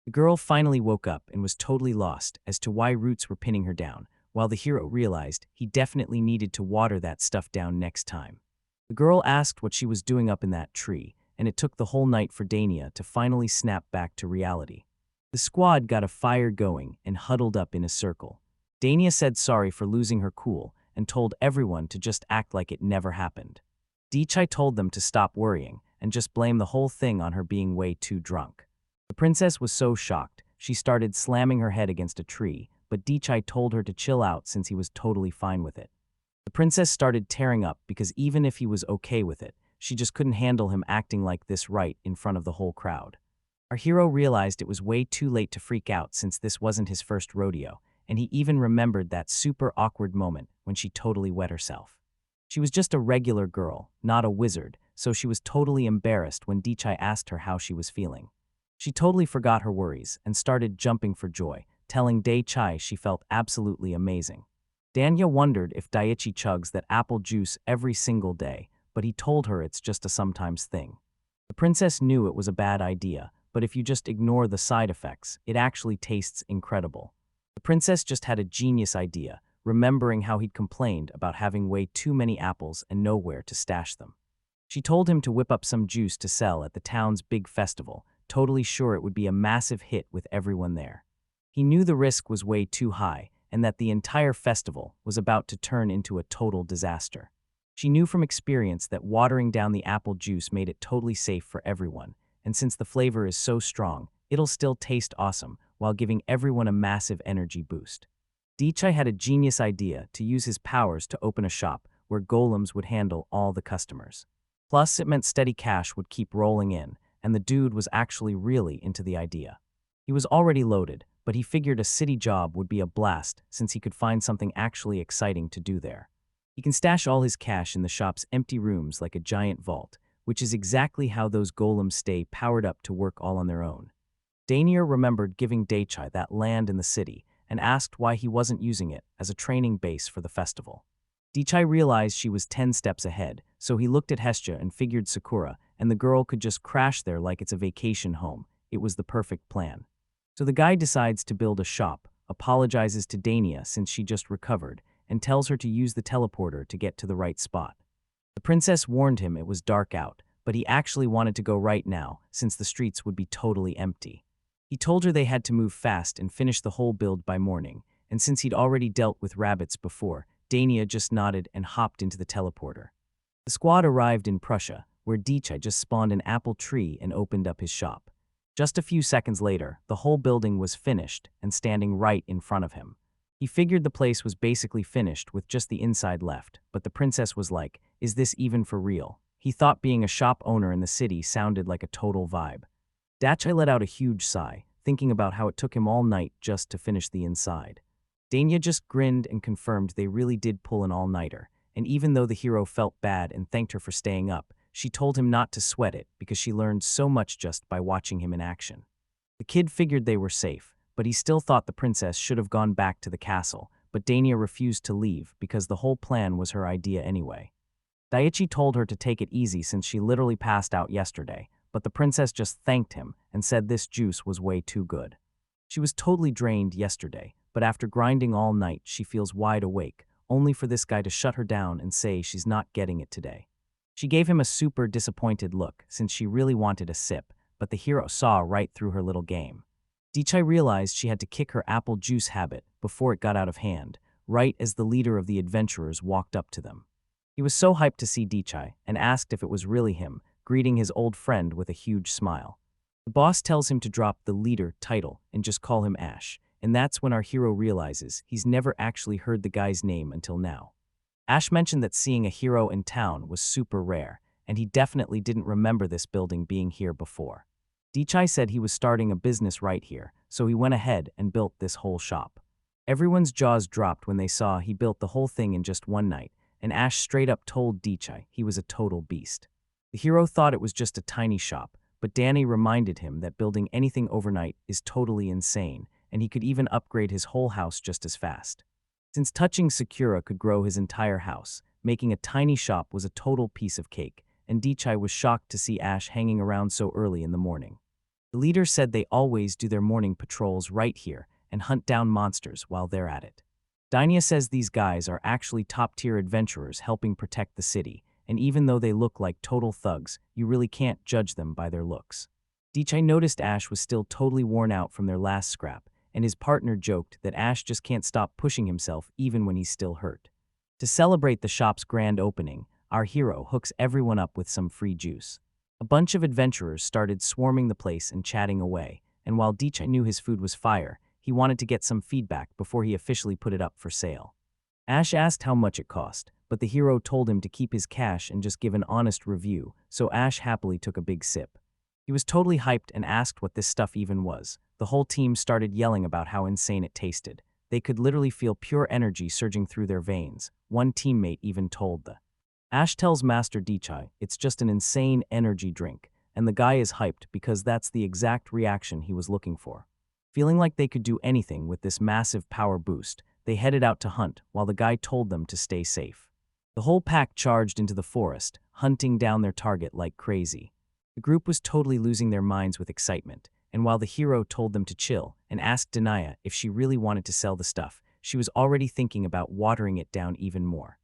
The girl finally woke up and was totally lost as to why roots were pinning her down, while the hero realized he definitely needed to water that stuff down next time. The girl asked what she was doing up in that tree, and it took the whole night for Dania to finally snap back to reality. The squad got a fire going and huddled up in a circle. Dania said sorry for losing her cool and told everyone to just act like it never happened. Dichai told them to stop worrying and just blame the whole thing on her being way too drunk. The princess was so shocked, she started slamming her head against a tree, but Dichai told her to chill out since he was totally fine with it. The princess started tearing up because even if he was okay with it, she just couldn't handle him acting like this right in front of the whole crowd. Our hero realized it was way too late to freak out since this wasn't his first rodeo, and he even remembered that super awkward moment when she totally wet herself. She was just a regular girl, not a wizard, so she was totally embarrassed when Dichai asked her how she was feeling. She totally forgot her worries and started jumping for joy, telling Daichai she felt absolutely amazing. Danya wondered if Daichi chugs that apple juice every single day, but he told her it's just a sometimes thing. The princess knew it was a bad idea, but if you just ignore the side effects, it actually tastes incredible. The princess just had a genius idea, remembering how he'd complained about having way too many apples and nowhere to stash them. She told him to whip up some juice to sell at the town's big festival, totally sure it would be a massive hit with everyone there. He knew the risk was way too high and that the entire festival was about to turn into a total disaster. She knew from experience that watering down the apple juice made it totally safe for everyone, and since the flavor is so strong, it'll still taste awesome while giving everyone a massive energy boost. Dichai had a genius idea to use his powers to open a shop where golems would handle all the customers. Plus, it meant steady cash would keep rolling in, and the dude was actually really into the idea. He was already loaded, but he figured a city job would be a blast since he could find something actually exciting to do there. He can stash all his cash in the shop's empty rooms like a giant vault, which is exactly how those golems stay powered up to work all on their own. Dainier remembered giving Daichai that land in the city and asked why he wasn't using it as a training base for the festival. Daichai realized she was 10 steps ahead, so he looked at Hestia and figured Sakura and the girl could just crash there like it's a vacation home. It was the perfect plan. So the guy decides to build a shop, apologizes to Dania since she just recovered, and tells her to use the teleporter to get to the right spot. The princess warned him it was dark out, but he actually wanted to go right now since the streets would be totally empty. He told her they had to move fast and finish the whole build by morning, and since he'd already dealt with rabbits before, Dania just nodded and hopped into the teleporter. The squad arrived in Prussia, where Daichai just spawned an apple tree and opened up his shop. Just a few seconds later, the whole building was finished and standing right in front of him. He figured the place was basically finished with just the inside left, but the princess was like, "Is this even for real?" He thought being a shop owner in the city sounded like a total vibe. Daichai let out a huge sigh, thinking about how it took him all night just to finish the inside. Dania just grinned and confirmed they really did pull an all-nighter, and even though the hero felt bad and thanked her for staying up, she told him not to sweat it because she learned so much just by watching him in action. The kid figured they were safe, but he still thought the princess should have gone back to the castle, but Dania refused to leave because the whole plan was her idea anyway. Daiichi told her to take it easy since she literally passed out yesterday, but the princess just thanked him and said this juice was way too good. She was totally drained yesterday, but after grinding all night she feels wide awake, only for this guy to shut her down and say she's not getting it today. She gave him a super disappointed look since she really wanted a sip, but the hero saw right through her little game. Dichai realized she had to kick her apple juice habit before it got out of hand, right as the leader of the adventurers walked up to them. He was so hyped to see Dichai and asked if it was really him, greeting his old friend with a huge smile. The boss tells him to drop the leader title and just call him Ash, and that's when our hero realizes he's never actually heard the guy's name until now. Ash mentioned that seeing a hero in town was super rare, and he definitely didn't remember this building being here before. Dichai said he was starting a business right here, so he went ahead and built this whole shop. Everyone's jaws dropped when they saw he built the whole thing in just one night, and Ash straight up told Dichai he was a total beast. The hero thought it was just a tiny shop, but Danny reminded him that building anything overnight is totally insane, and he could even upgrade his whole house just as fast. Since touching Sakura could grow his entire house, making a tiny shop was a total piece of cake, and Dichai was shocked to see Ash hanging around so early in the morning. The leader said they always do their morning patrols right here and hunt down monsters while they're at it. Dainia says these guys are actually top-tier adventurers helping protect the city, and even though they look like total thugs, you really can't judge them by their looks. Dichai noticed Ash was still totally worn out from their last scrap, and his partner joked that Ash just can't stop pushing himself even when he's still hurt. To celebrate the shop's grand opening, our hero hooks everyone up with some free juice. A bunch of adventurers started swarming the place and chatting away, and while Dichai knew his food was fire, he wanted to get some feedback before he officially put it up for sale. Ash asked how much it cost, but the hero told him to keep his cash and just give an honest review, so Ash happily took a big sip. He was totally hyped and asked what this stuff even was. The whole team started yelling about how insane it tasted. They could literally feel pure energy surging through their veins. One teammate even told the Ash tells Master Dichai it's just an insane energy drink, and the guy is hyped because that's the exact reaction he was looking for. Feeling like they could do anything with this massive power boost, they headed out to hunt while the guy told them to stay safe. The whole pack charged into the forest, hunting down their target like crazy. The group was totally losing their minds with excitement, and while the hero told them to chill and asked Dania if she really wanted to sell the stuff, she was already thinking about watering it down even more.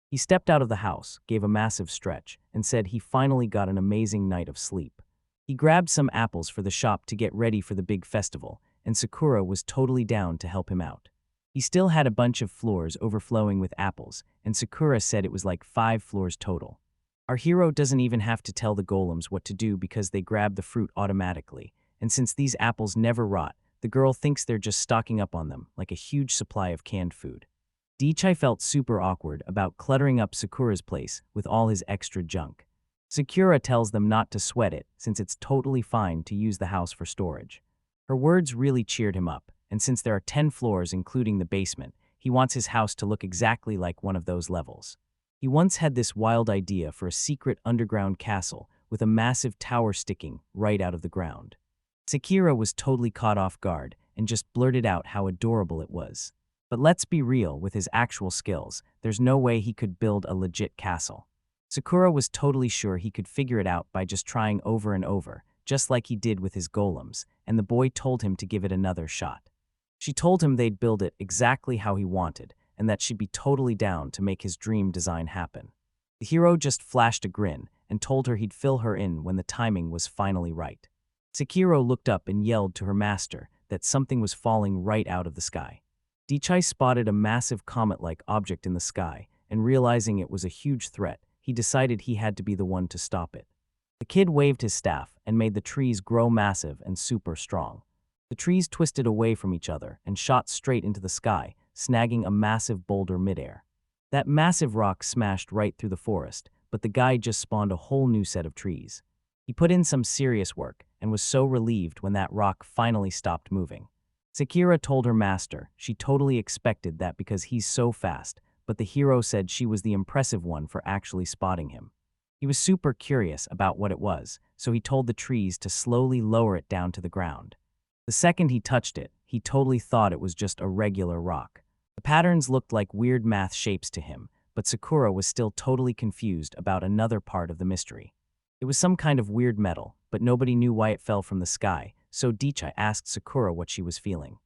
He stepped out of the house, gave a massive stretch, and said he finally got an amazing night of sleep. He grabbed some apples for the shop to get ready for the big festival, and Sakura was totally down to help him out. He still had a bunch of floors overflowing with apples, and Sakura said it was like 5 floors total. Our hero doesn't even have to tell the golems what to do because they grab the fruit automatically, and since these apples never rot, the girl thinks they're just stocking up on them like a huge supply of canned food. Dichai felt super awkward about cluttering up Sakura's place with all his extra junk. Sakura tells them not to sweat it since it's totally fine to use the house for storage. Her words really cheered him up, and since there are 10 floors including the basement, he wants his house to look exactly like one of those levels. He once had this wild idea for a secret underground castle with a massive tower sticking right out of the ground. Sakura was totally caught off guard and just blurted out how adorable it was. But let's be real, with his actual skills, there's no way he could build a legit castle. Sakura was totally sure he could figure it out by just trying over and over, just like he did with his golems, and the boy told him to give it another shot. She told him they'd build it exactly how he wanted, and that she'd be totally down to make his dream design happen. The hero just flashed a grin and told her he'd fill her in when the timing was finally right. Sekiro looked up and yelled to her master that something was falling right out of the sky. Dichai spotted a massive comet-like object in the sky, and realizing it was a huge threat, he decided he had to be the one to stop it. The kid waved his staff and made the trees grow massive and super strong. The trees twisted away from each other and shot straight into the sky, snagging a massive boulder midair. That massive rock smashed right through the forest, but the guy just spawned a whole new set of trees. He put in some serious work and was so relieved when that rock finally stopped moving. Sakura told her master she totally expected that because he's so fast, but the hero said she was the impressive one for actually spotting him. He was super curious about what it was, so he told the trees to slowly lower it down to the ground. The second he touched it, he totally thought it was just a regular rock. The patterns looked like weird math shapes to him, but Sakura was still totally confused about another part of the mystery. It was some kind of weird metal, but nobody knew why it fell from the sky, so Dichai asked Sakura what she was feeling.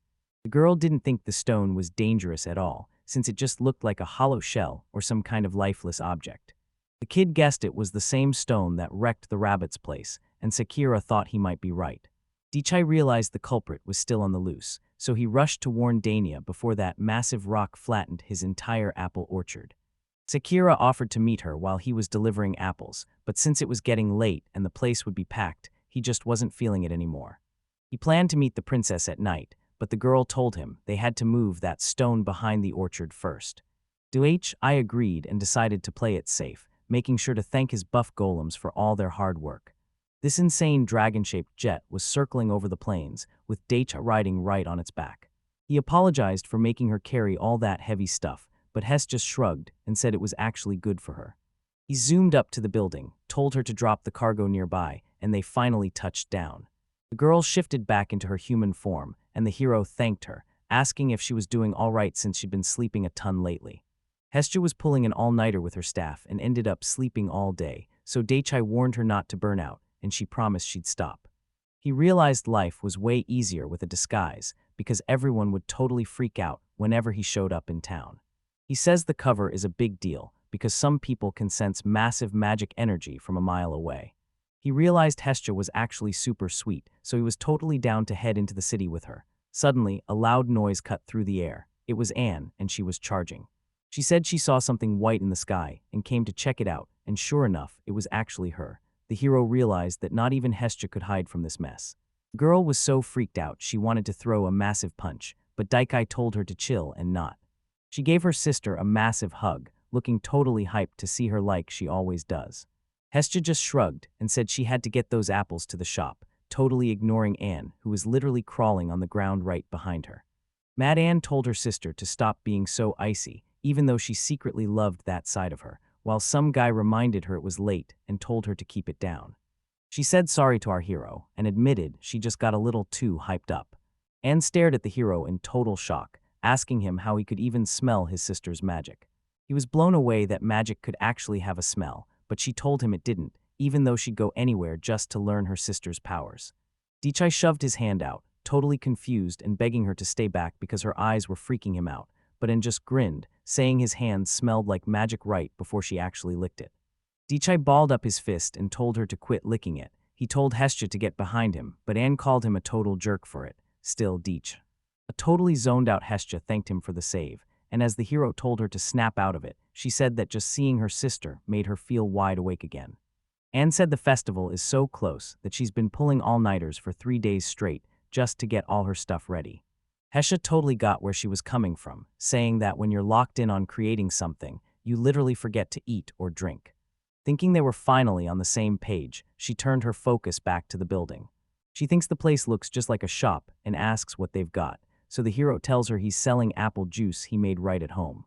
The girl didn't think the stone was dangerous at all, since it just looked like a hollow shell or some kind of lifeless object. The kid guessed it was the same stone that wrecked the rabbit's place, and Sakura thought he might be right. Dichai realized the culprit was still on the loose, so he rushed to warn Dania before that massive rock flattened his entire apple orchard. Sakura offered to meet her while he was delivering apples, but since it was getting late and the place would be packed, he just wasn't feeling it anymore. He planned to meet the princess at night, but the girl told him they had to move that stone behind the orchard first. I agreed and decided to play it safe, making sure to thank his buff golems for all their hard work. This insane dragon-shaped jet was circling over the plains, with Daicha riding right on its back. He apologized for making her carry all that heavy stuff, but Hess just shrugged and said it was actually good for her. He zoomed up to the building, told her to drop the cargo nearby, and they finally touched down. The girl shifted back into her human form, and the hero thanked her, asking if she was doing all right since she'd been sleeping a ton lately. Hestia was pulling an all-nighter with her staff and ended up sleeping all day, so Daichai warned her not to burn out, and she promised she'd stop. He realized life was way easier with a disguise, because everyone would totally freak out whenever he showed up in town. He says the cover is a big deal, because some people can sense massive magic energy from a mile away. He realized Hestia was actually super sweet, so he was totally down to head into the city with her. Suddenly, a loud noise cut through the air. It was Anne, and she was charging. She said she saw something white in the sky, and came to check it out, and sure enough, it was actually her. The hero realized that not even Hestia could hide from this mess. The girl was so freaked out she wanted to throw a massive punch, but Daikai told her to chill and not. She gave her sister a massive hug, looking totally hyped to see her like she always does. Hestia just shrugged and said she had to get those apples to the shop, totally ignoring Anne, who was literally crawling on the ground right behind her. Mad Anne told her sister to stop being so icy, even though she secretly loved that side of her, while some guy reminded her it was late and told her to keep it down. She said sorry to our hero and admitted she just got a little too hyped up. Anne stared at the hero in total shock, asking him how he could even smell his sister's magic. He was blown away that magic could actually have a smell, but she told him it didn't, even though she'd go anywhere just to learn her sister's powers. Dichai shoved his hand out, totally confused and begging her to stay back because her eyes were freaking him out, but Anne just grinned, saying his hand smelled like magic right before she actually licked it. Dichai balled up his fist and told her to quit licking it. He told Hestia to get behind him, but Anne called him a total jerk for it. Still, Dich. A totally zoned-out Hestia thanked him for the save, and as the hero told her to snap out of it, she said that just seeing her sister made her feel wide awake again. Anne said the festival is so close that she's been pulling all-nighters for 3 days straight just to get all her stuff ready. Hestia totally got where she was coming from, saying that when you're locked in on creating something, you literally forget to eat or drink. Thinking they were finally on the same page, she turned her focus back to the building. She thinks the place looks just like a shop and asks what they've got, so the hero tells her he's selling apple juice he made right at home.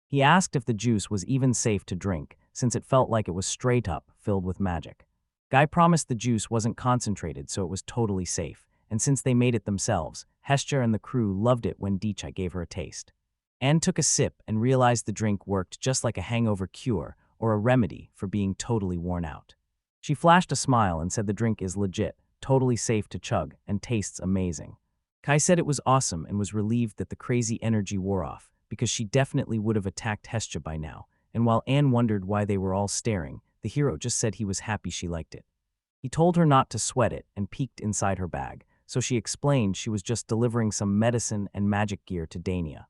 He asked if the juice was even safe to drink, since it felt like it was straight up filled with magic. Guy promised the juice wasn't concentrated, so it was totally safe, and since they made it themselves, Hestia and the crew loved it when Dichai gave her a taste. Anne took a sip and realized the drink worked just like a hangover cure or a remedy for being totally worn out. She flashed a smile and said the drink is legit, totally safe to chug, and tastes amazing. Kai said it was awesome and was relieved that the crazy energy wore off, because she definitely would have attacked Hestia by now, and while Anne wondered why they were all staring, the hero just said he was happy she liked it. He told her not to sweat it and peeked inside her bag, so she explained she was just delivering some medicine and magic gear to Dania.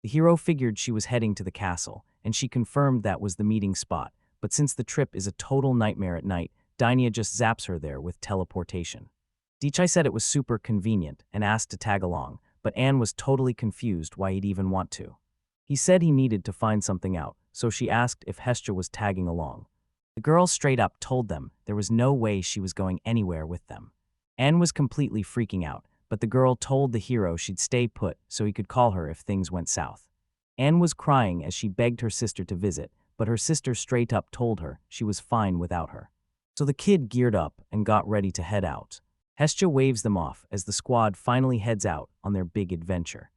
The hero figured she was heading to the castle, and she confirmed that was the meeting spot, but since the trip is a total nightmare at night, Dania just zaps her there with teleportation. Dichai said it was super convenient and asked to tag along, but Anne was totally confused why he'd even want to. He said he needed to find something out, so she asked if Hestia was tagging along. The girl straight up told them there was no way she was going anywhere with them. Anne was completely freaking out, but the girl told the hero she'd stay put so he could call her if things went south. Anne was crying as she begged her sister to visit, but her sister straight up told her she was fine without her. So the kid geared up and got ready to head out. Hestia waves them off as the squad finally heads out on their big adventure.